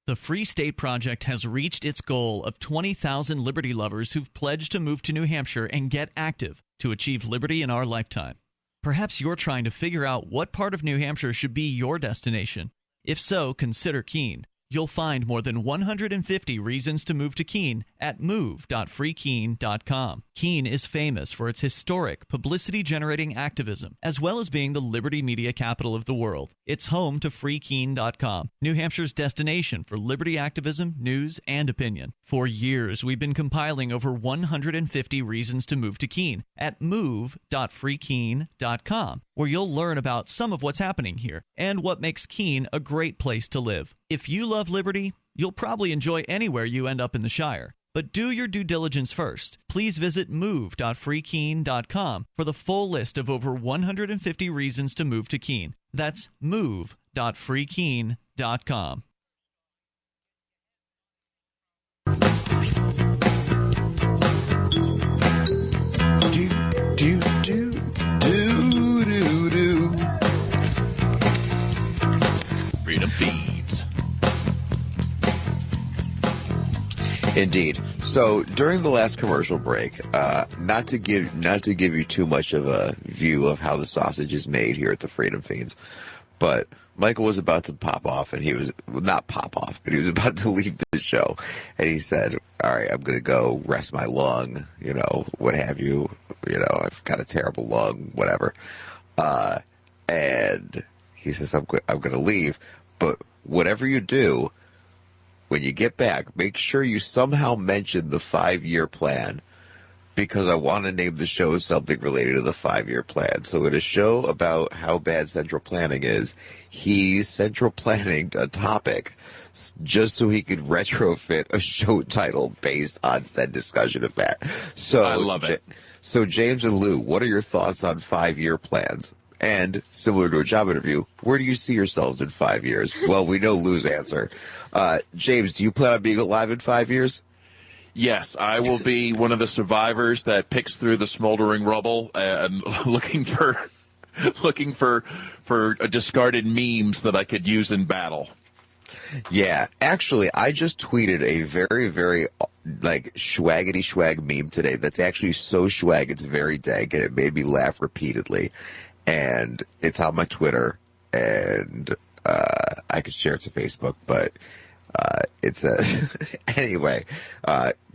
The Free State Project has reached its goal of 20,000 liberty lovers who've pledged to move to New Hampshire and get active to achieve liberty in our lifetime. Perhaps you're trying to figure out what part of New Hampshire should be your destination. If so, consider Keene. You'll find more than 150 reasons to move to Keene at move.freekeene.com. Keene is famous for its historic, publicity-generating activism, as well as being the liberty media capital of the world. It's home to freekeene.com, New Hampshire's destination for liberty activism, news, and opinion. For years, we've been compiling over 150 reasons to move to Keene at move.freekeene.com, where you'll learn about some of what's happening here and what makes Keene a great place to live. If you love liberty, you'll probably enjoy anywhere you end up in the Shire. But do your due diligence first. Please visit move.freekeene.com for the full list of over 150 reasons to move to Keene. That's move.freekeene.com. Freedom Feeds. Indeed. So during the last commercial break, not to give you too much of a view of how the sausage is made here at the Freedom Fiends, but Michael was about to pop off, and he was not pop off, but he was about to leave the show, and he said, "All right, I'm going to go rest my lung, what have you, I've got a terrible lung, whatever," and he says, "I'm going to leave, but whatever you do, when you get back, make sure you somehow mention the 5-year plan, because I want to name the show something related to the 5-year plan." So in a show about how bad central planning is, he's central planning a topic just so he could retrofit a show title based on said discussion of that. So I love it. So James and Lou, what are your thoughts on 5-year plans? And, similar to a job interview, where do you see yourselves in 5 years? Well, we know Lou's answer. James, do you plan on being alive in 5 years? Yes, I will be one of the survivors that picks through the smoldering rubble and looking for looking for discarded memes that I could use in battle. Yeah, actually, I just tweeted a very, very, like, schwaggity swag meme today that's actually so swag it's very dank, and it made me laugh repeatedly. And it's on my Twitter, and I could share it to Facebook, but it's a... anyway,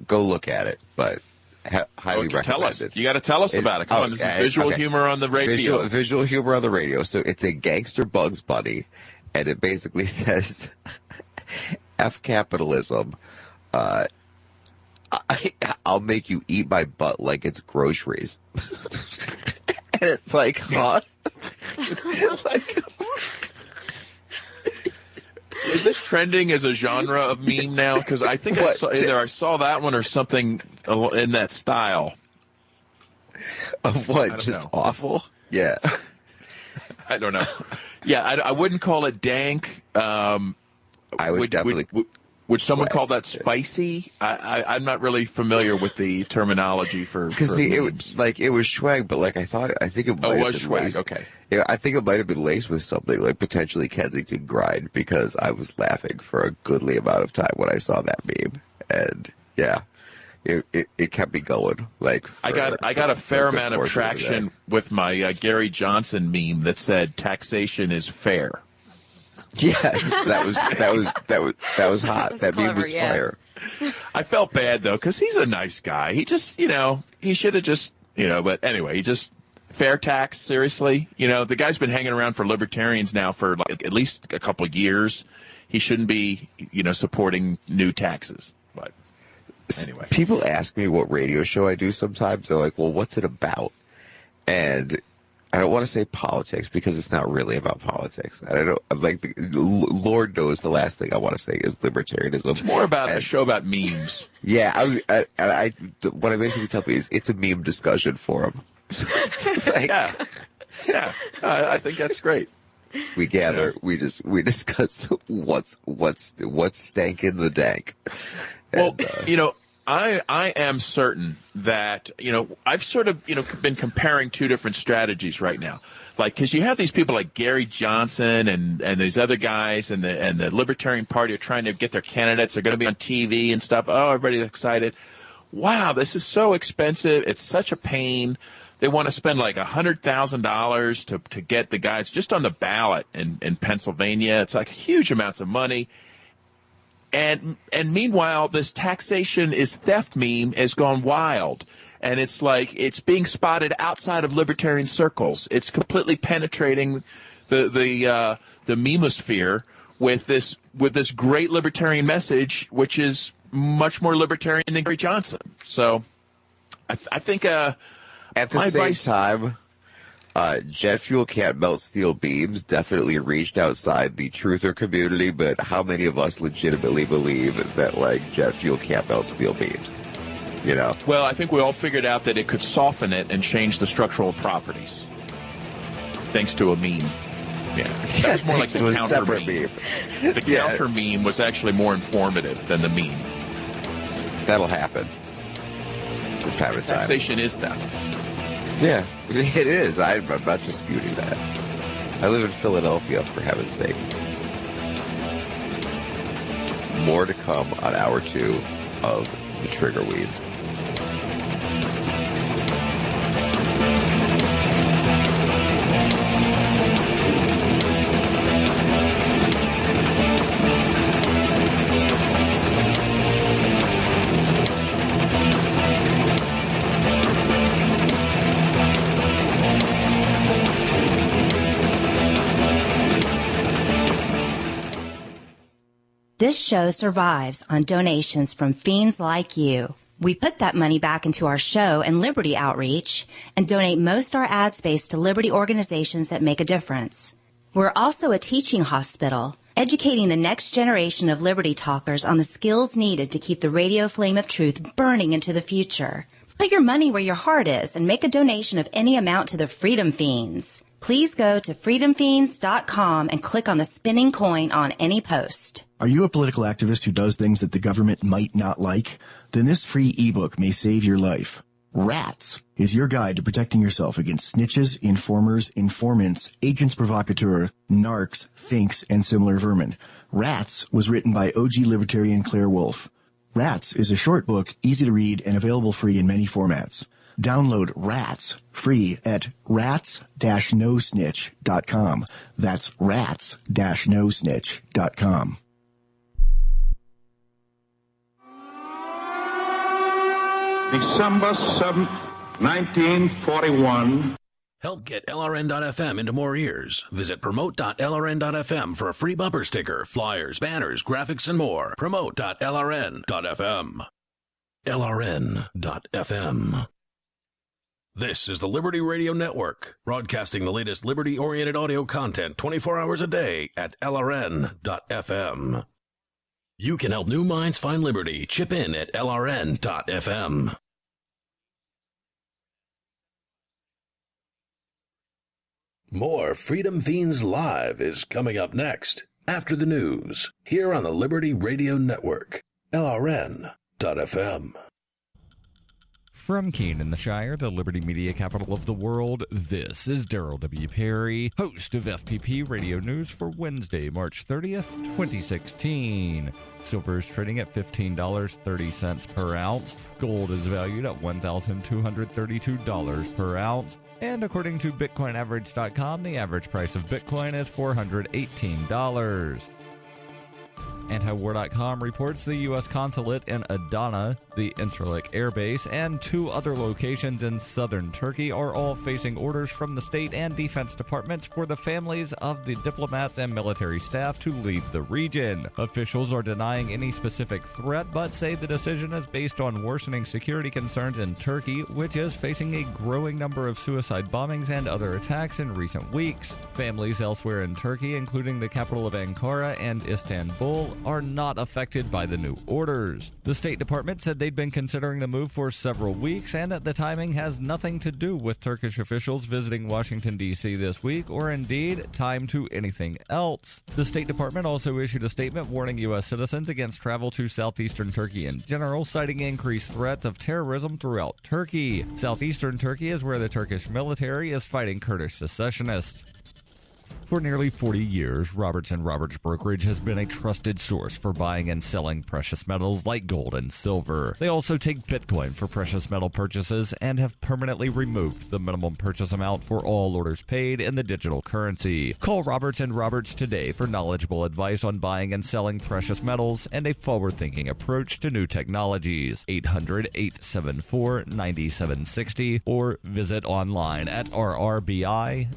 go look at it, but highly recommend tell us. it. You got to tell us about it. Come on, this is visual humor on the radio. Visual humor on the radio. So it's a gangster Bugs Bunny, and it basically says... F capitalism. I'll make you eat my butt like it's groceries. And it's like, huh? Is this trending as a genre of meme now? Because I think I saw that one or something in that style. Of what? Just know. Awful? Yeah. I don't know. Yeah, I wouldn't call it dank. I would definitely. Would someone call that spicy? I'm not really familiar with the terminology for. Because it was swag, but I think it might have been swag. Laced. Okay. Yeah, I think it might have been laced with something like potentially Kensington Grind, because I was laughing for a goodly amount of time when I saw that meme, and yeah, it kept me going. I got a fair amount of traction with my Gary Johnson meme that said taxation is fair. Yes, that was hot. That meme was fire. I felt bad though, because he's a nice guy. He just, he should have just, but anyway, he just fair tax. Seriously, the guy's been hanging around for libertarians now for at least a couple of years. He shouldn't be, supporting new taxes. But anyway, people ask me what radio show I do sometimes. They're like, "Well, what's it about?" And I don't want to say politics because it's not really about politics. I don't Lord knows the last thing I want to say is libertarianism. It's more about a show about memes. Yeah, what I basically tell people is it's a meme discussion forum. Yeah, I think that's great. We gather, we discuss what's stankin' the dank. Well, I am certain that, I've sort of, been comparing two different strategies right now. Because you have these people like Gary Johnson and these other guys and the Libertarian Party are trying to get their candidates. They're going to be on TV and stuff. Oh, everybody's excited. Wow, this is so expensive. It's such a pain. They want to spend $100,000 to get the guys just on the ballot in Pennsylvania. It's huge amounts of money. And meanwhile, this taxation is theft meme has gone wild. And it's it's being spotted outside of libertarian circles. It's completely penetrating the memosphere with this great libertarian message, which is much more libertarian than Gary Johnson. So I think at the same time, jet fuel can't melt steel beams definitely reached outside the truther community, but how many of us legitimately believe that jet fuel can't melt steel beams? Well, I think we all figured out that it could soften it and change the structural properties, thanks to a meme. Yeah, that was more like the counter meme. The counter meme was actually more informative than the meme. That'll happen. From time to time. Taxation is theft. Yeah, it is. I'm not disputing that. I live in Philadelphia, for heaven's sake. More to come on hour 2 of the Trigger Weeds. This show survives on donations from fiends like you. We put that money back into our show and Liberty outreach and donate most our ad space to Liberty organizations that make a difference. We're also a teaching hospital, educating the next generation of Liberty talkers on the skills needed to keep the radio flame of truth burning into the future. Put your money where your heart is and make a donation of any amount to the Freedom Fiends. Please go to freedomfiends.com and click on the spinning coin on any post. Are you a political activist who does things that the government might not like? Then this free ebook may save your life. RATS is your guide to protecting yourself against snitches, informers, informants, agents provocateur, narcs, finks, and similar vermin. RATS was written by OG libertarian Claire Wolfe. RATS is a short book, easy to read, and available free in many formats. Download RATS free at rats-nosnitch.com. That's rats-nosnitch.com. December 7th, 1941. Help get LRN.FM into more ears. Visit promote.lrn.fm for a free bumper sticker, flyers, banners, graphics, and more. Promote.lrn.fm. LRN.FM. This is the Liberty Radio Network, broadcasting the latest liberty-oriented audio content 24 hours a day at LRN.FM. You can help new minds find liberty. Chip in at LRN.FM. More Freedom Fiends Live is coming up next, after the news, here on the Liberty Radio Network, LRN.FM. From Keene in the Shire, the Liberty Media capital of the world, this is Daryl W. Perry, host of FPP Radio News for Wednesday, March 30th, 2016. Silver is trading at $15.30 per ounce. Gold is valued at $1,232 per ounce. And according to BitcoinAverage.com, the average price of Bitcoin is $418. Antiwar.com reports the U.S. consulate in Adana, the Incirlik Air Base, and 2 other locations in southern Turkey are all facing orders from the state and defense departments for the families of the diplomats and military staff to leave the region. Officials are denying any specific threat, but say the decision is based on worsening security concerns in Turkey, which is facing a growing number of suicide bombings and other attacks in recent weeks. Families elsewhere in Turkey, including the capital of Ankara and Istanbul, are not affected by the new orders. The State Department said they'd been considering the move for several weeks and that the timing has nothing to do with Turkish officials visiting Washington, D.C. this week, or indeed time to anything else. The State Department also issued a statement warning U.S. citizens against travel to southeastern Turkey in general, citing increased threats of terrorism throughout Turkey. Southeastern Turkey is where the Turkish military is fighting Kurdish secessionists. For nearly 40 years, Roberts & Roberts Brokerage has been a trusted source for buying and selling precious metals like gold and silver. They also take Bitcoin for precious metal purchases and have permanently removed the minimum purchase amount for all orders paid in the digital currency. Call Roberts & Roberts today for knowledgeable advice on buying and selling precious metals and a forward-thinking approach to new technologies. 800-874-9760 or visit online at rrbi.co.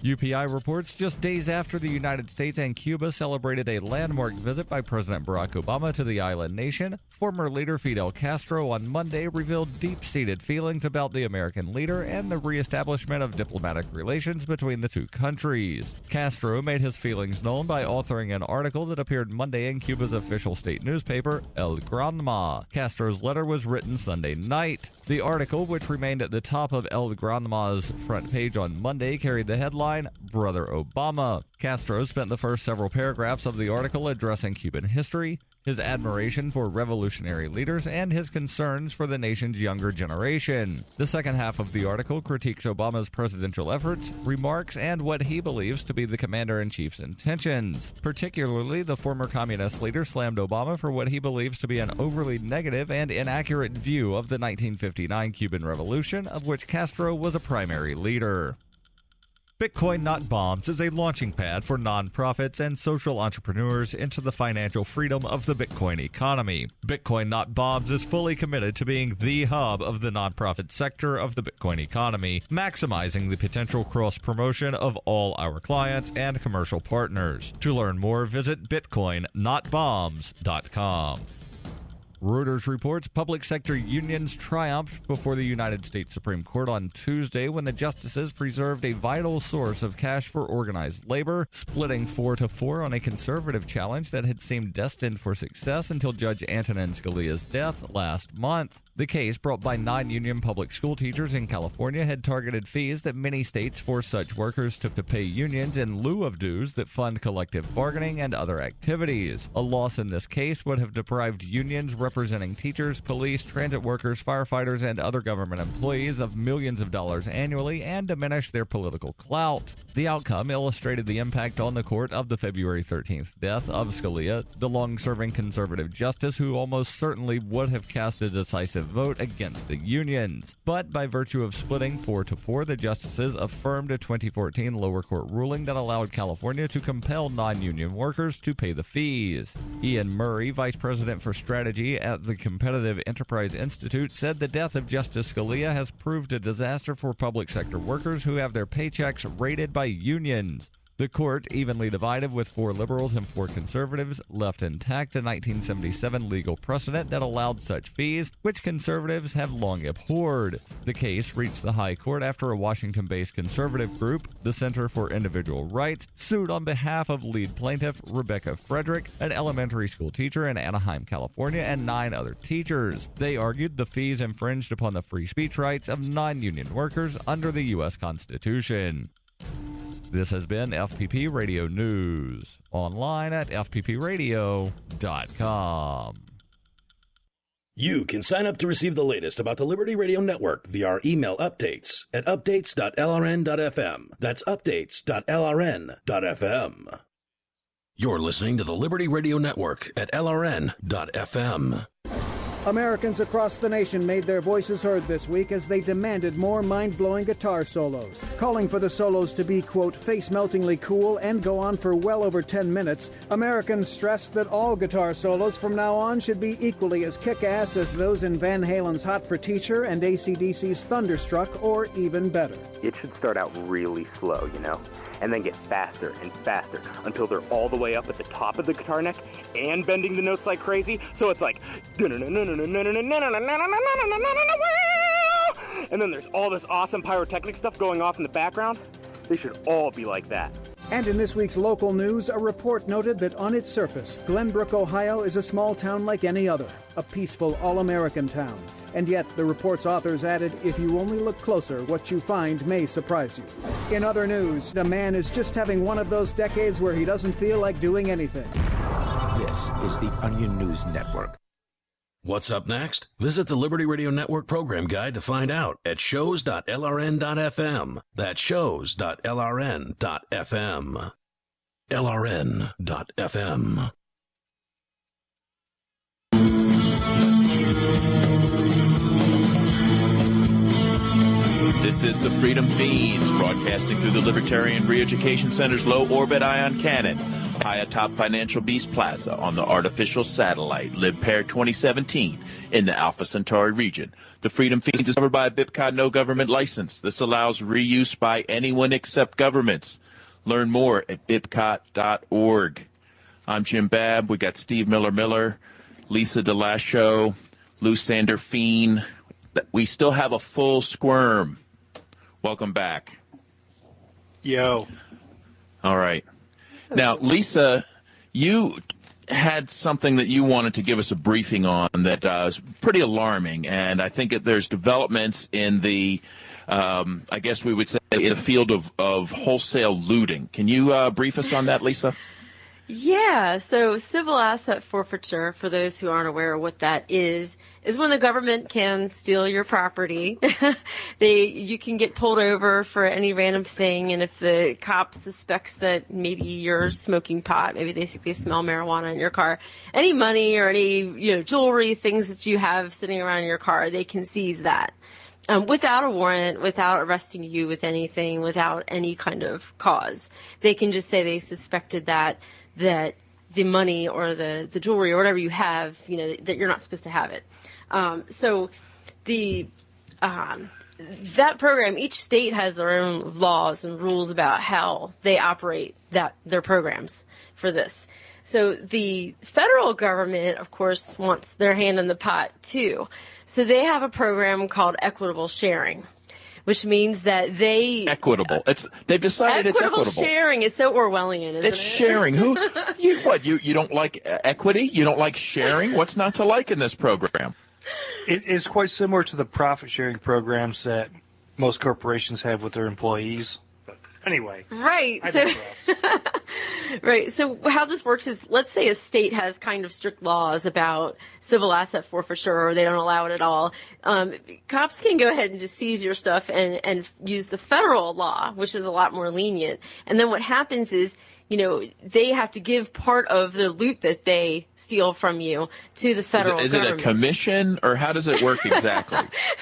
UPI reports just days after the United States and Cuba celebrated a landmark visit by President Barack Obama to the island nation, former leader Fidel Castro on Monday revealed deep-seated feelings about the American leader and the reestablishment of diplomatic relations between the two countries. Castro made his feelings known by authoring an article that appeared Monday in Cuba's official state newspaper, El Granma. Castro's letter was written Sunday night. The article, which remained at the top of El Granma's front page on Monday, carried the headline, Brother Obama. Castro spent the first several paragraphs of the article addressing Cuban history, his admiration for revolutionary leaders, and his concerns for the nation's younger generation. The second half of the article critiques Obama's presidential efforts, remarks, and what he believes to be the commander-in-chief's intentions. Particularly, the former communist leader slammed Obama for what he believes to be an overly negative and inaccurate view of the 1959 Cuban Revolution, of which Castro was a primary leader. Bitcoin Not Bombs is a launching pad for nonprofits and social entrepreneurs into the financial freedom of the Bitcoin economy. Bitcoin Not Bombs is fully committed to being the hub of the nonprofit sector of the Bitcoin economy, maximizing the potential cross-promotion of all our clients and commercial partners. To learn more, visit bitcoinnotbombs.com. Reuters reports public sector unions triumphed before the United States Supreme Court on Tuesday when the justices preserved a vital source of cash for organized labor, splitting 4-4 on a conservative challenge that had seemed destined for success until Judge Antonin Scalia's death last month. The case, brought by non-union public school teachers in California, had targeted fees that many states force such workers to pay unions in lieu of dues that fund collective bargaining and other activities. A loss in this case would have deprived unions representing teachers, police, transit workers, firefighters, and other government employees of millions of dollars annually and diminish their political clout. The outcome illustrated the impact on the court of the February 13th death of Scalia, the long-serving conservative justice who almost certainly would have cast a decisive vote against the unions. But by virtue of splitting 4-4, the justices affirmed a 2014 lower court ruling that allowed California to compel non-union workers to pay the fees. Ian Murray, vice president for strategy at the Competitive Enterprise Institute, said the death of Justice Scalia has proved a disaster for public sector workers who have their paychecks raided by unions. The court, evenly divided with 4 liberals and 4 conservatives, left intact a 1977 legal precedent that allowed such fees, which conservatives have long abhorred. The case reached the High Court after a Washington-based conservative group, the Center for Individual Rights, sued on behalf of lead plaintiff Rebecca Frederick, an elementary school teacher in Anaheim, California, and 9 other teachers. They argued the fees infringed upon the free speech rights of non-union workers under the U.S. Constitution. This has been FPP Radio News, online at fppradio.com. You can sign up to receive the latest about the Liberty Radio Network via our email updates at updates.lrn.fm. That's updates.lrn.fm. You're listening to the Liberty Radio Network at lrn.fm. Americans across the nation made their voices heard this week as they demanded more mind-blowing guitar solos. Calling for the solos to be, quote, face-meltingly cool and go on for well over 10 minutes, Americans stressed that all guitar solos from now on should be equally as kick-ass as those in Van Halen's Hot for Teacher and AC/DC's Thunderstruck, or even better. It should start out really slow, and then get faster and faster until they're all the way up at the top of the guitar neck and bending the notes like crazy. So it's like, and then there's all this awesome pyrotechnic stuff going off in the background. They should all be like that. And in this week's local news, a report noted that on its surface, Glenbrook, Ohio is a small town like any other, a peaceful, all-American town. And yet, the report's authors added, if you only look closer, what you find may surprise you. In other news, a man is just having one of those decades where he doesn't feel like doing anything. This is the Onion News Network. What's up next? Visit the Liberty Radio Network program guide to find out at shows.lrn.fm. That's shows.lrn.fm. LRN.fm. This is the Freedom Fiends, broadcasting through the Libertarian Re-Education Center's low-orbit ion cannon, high atop Financial Beast Plaza on the artificial satellite LibPair 2017 in the Alpha Centauri region. The Freedom Fiends is covered by a BIPCOT no government license. This allows reuse by anyone except governments. Learn more at bipcot.org. I'm Jim Babb. We got Steve Miller, Lisa DeLasho, Lou Sander Fiend. We still have a full squirm. Welcome back. Yo. All right. Now, Lisa, you had something that you wanted to give us a briefing on that is pretty alarming, and I think that there's developments in the, I guess we would say, in the field of wholesale looting. Can you brief us on that, Lisa? Yeah, so civil asset forfeiture, for those who aren't aware of what that is when the government can steal your property. You can get pulled over for any random thing, and if the cop suspects that maybe you're smoking pot, maybe they think they smell marijuana in your car, any money or any jewelry, things that you have sitting around in your car, they can seize that. Without a warrant, without arresting you with anything, without any kind of cause. They can just say they suspected that the money or the jewelry or whatever you have, that you're not supposed to have it. So that program, each state has their own laws and rules about how they operate their programs for this. So the federal government, of course, wants their hand in the pot too. So they have a program called equitable sharing, which means that equitable. They've decided it's equitable. Equitable sharing is so Orwellian, isn't it? It's sharing. You don't like equity? You don't like sharing? What's not to like in this program? It is quite similar to the profit-sharing programs that most corporations have with their employees. But anyway. Right. Right. So how this works is, let's say a state has kind of strict laws about civil asset forfeiture, or they don't allow it at all. Cops can go ahead and just seize your stuff and use the federal law, which is a lot more lenient. And then what happens is, they have to give part of the loot that they steal from you to the federal government. Is it a commission, or how does it work exactly?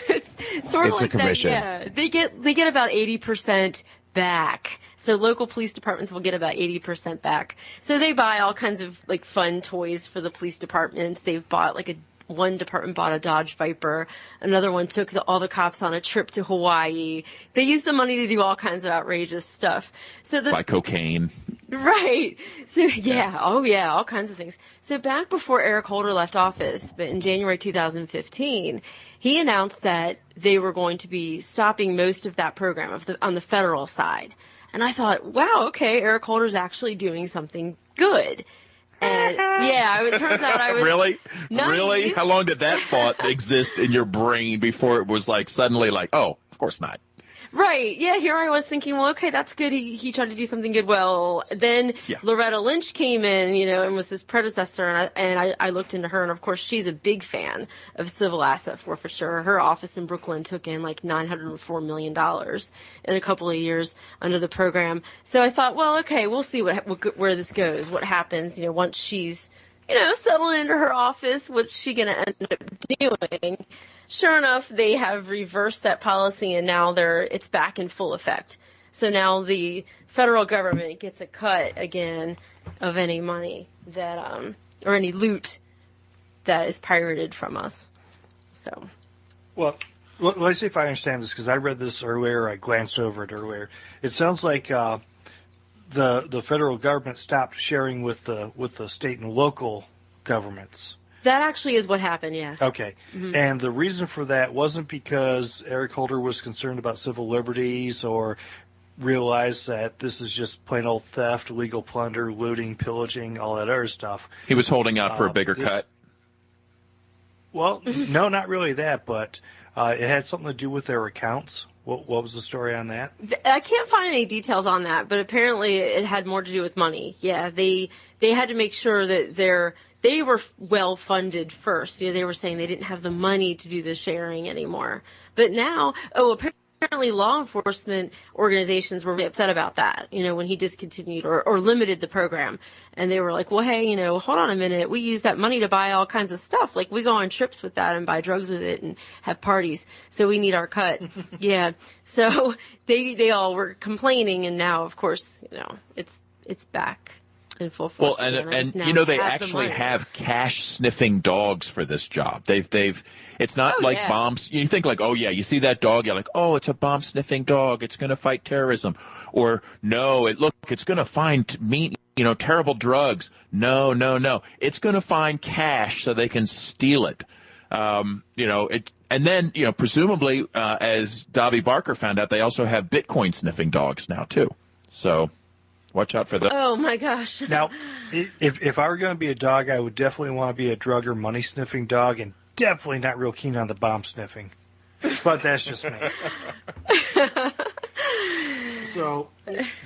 It's sort of like a commission. that, yeah. They get about 80% back. So local police departments will get about 80% back. So they buy all kinds of fun toys for the police departments. They've bought one department bought a Dodge Viper. Another one took all the cops on a trip to Hawaii. They use the money to do all kinds of outrageous stuff. Buy cocaine. Right. So yeah. Oh yeah. All kinds of things. So back before Eric Holder left office, but in January 2015, he announced that they were going to be stopping most of that program on the federal side. And I thought, wow, okay, Eric Holder's actually doing something good. And yeah, it turns out I was Really? naive. Really? How long did that thought exist in your brain before it was suddenly oh, of course not? Right. Yeah, here I was thinking, well, okay, that's good. He tried to do something good. Well, then Loretta Lynch came in, and was his predecessor, and I looked into her, and of course she's a big fan of civil asset forfeiture. Her office in Brooklyn took in $904 million in a couple of years under the program. So I thought, well, okay, we'll see where this goes, what happens, once she's, settled into her office, what's she going to end up doing? Sure enough, they have reversed that policy, and now it's back in full effect. So now the federal government gets a cut again of any money that or any loot that is pirated from us. So, well, let's see if I understand this, because I read this earlier. I glanced over it earlier. It sounds like the federal government stopped sharing with the state and local governments. That actually is what happened, yeah. Okay. Mm-hmm. And the reason for that wasn't because Eric Holder was concerned about civil liberties or realized that this is just plain old theft, illegal plunder, looting, pillaging, all that other stuff. He was holding out for a bigger cut? Well, no, not really that, but it had something to do with their accounts. What was the story on that? I can't find any details on that, but apparently it had more to do with money. Yeah, they had to make sure that they were well funded first. They were saying they didn't have the money to do the sharing anymore. But now, apparently law enforcement organizations were really upset about that, when he discontinued or limited the program. And they were like, well, hey, hold on a minute. We use that money to buy all kinds of stuff. We go on trips with that and buy drugs with it and have parties. So we need our cut. Yeah. So they all were complaining. And now, of course, it's back in full force. Well, and they actually have cash sniffing dogs for this job. It's not bombs. You think you see that dog, you're like, oh, it's a bomb sniffing dog. It's going to fight terrorism. Or no, it's going to find terrible drugs. No. It's going to find cash so they can steal it. And then, presumably, as Davi Barker found out, they also have Bitcoin sniffing dogs now too. So watch out for that. Oh, my gosh. Now, if I were going to be a dog, I would definitely want to be a drug or money sniffing dog, and definitely not real keen on the bomb sniffing. But that's just me. So,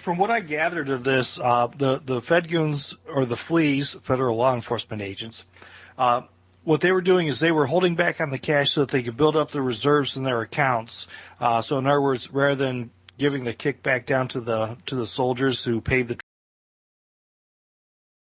from what I gathered of this, the FedGoons, or the FLEAs, federal law enforcement agents, what they were doing is they were holding back on the cash so that they could build up the reserves in their accounts. So, in other words, rather than giving the kickback down to the soldiers who paid the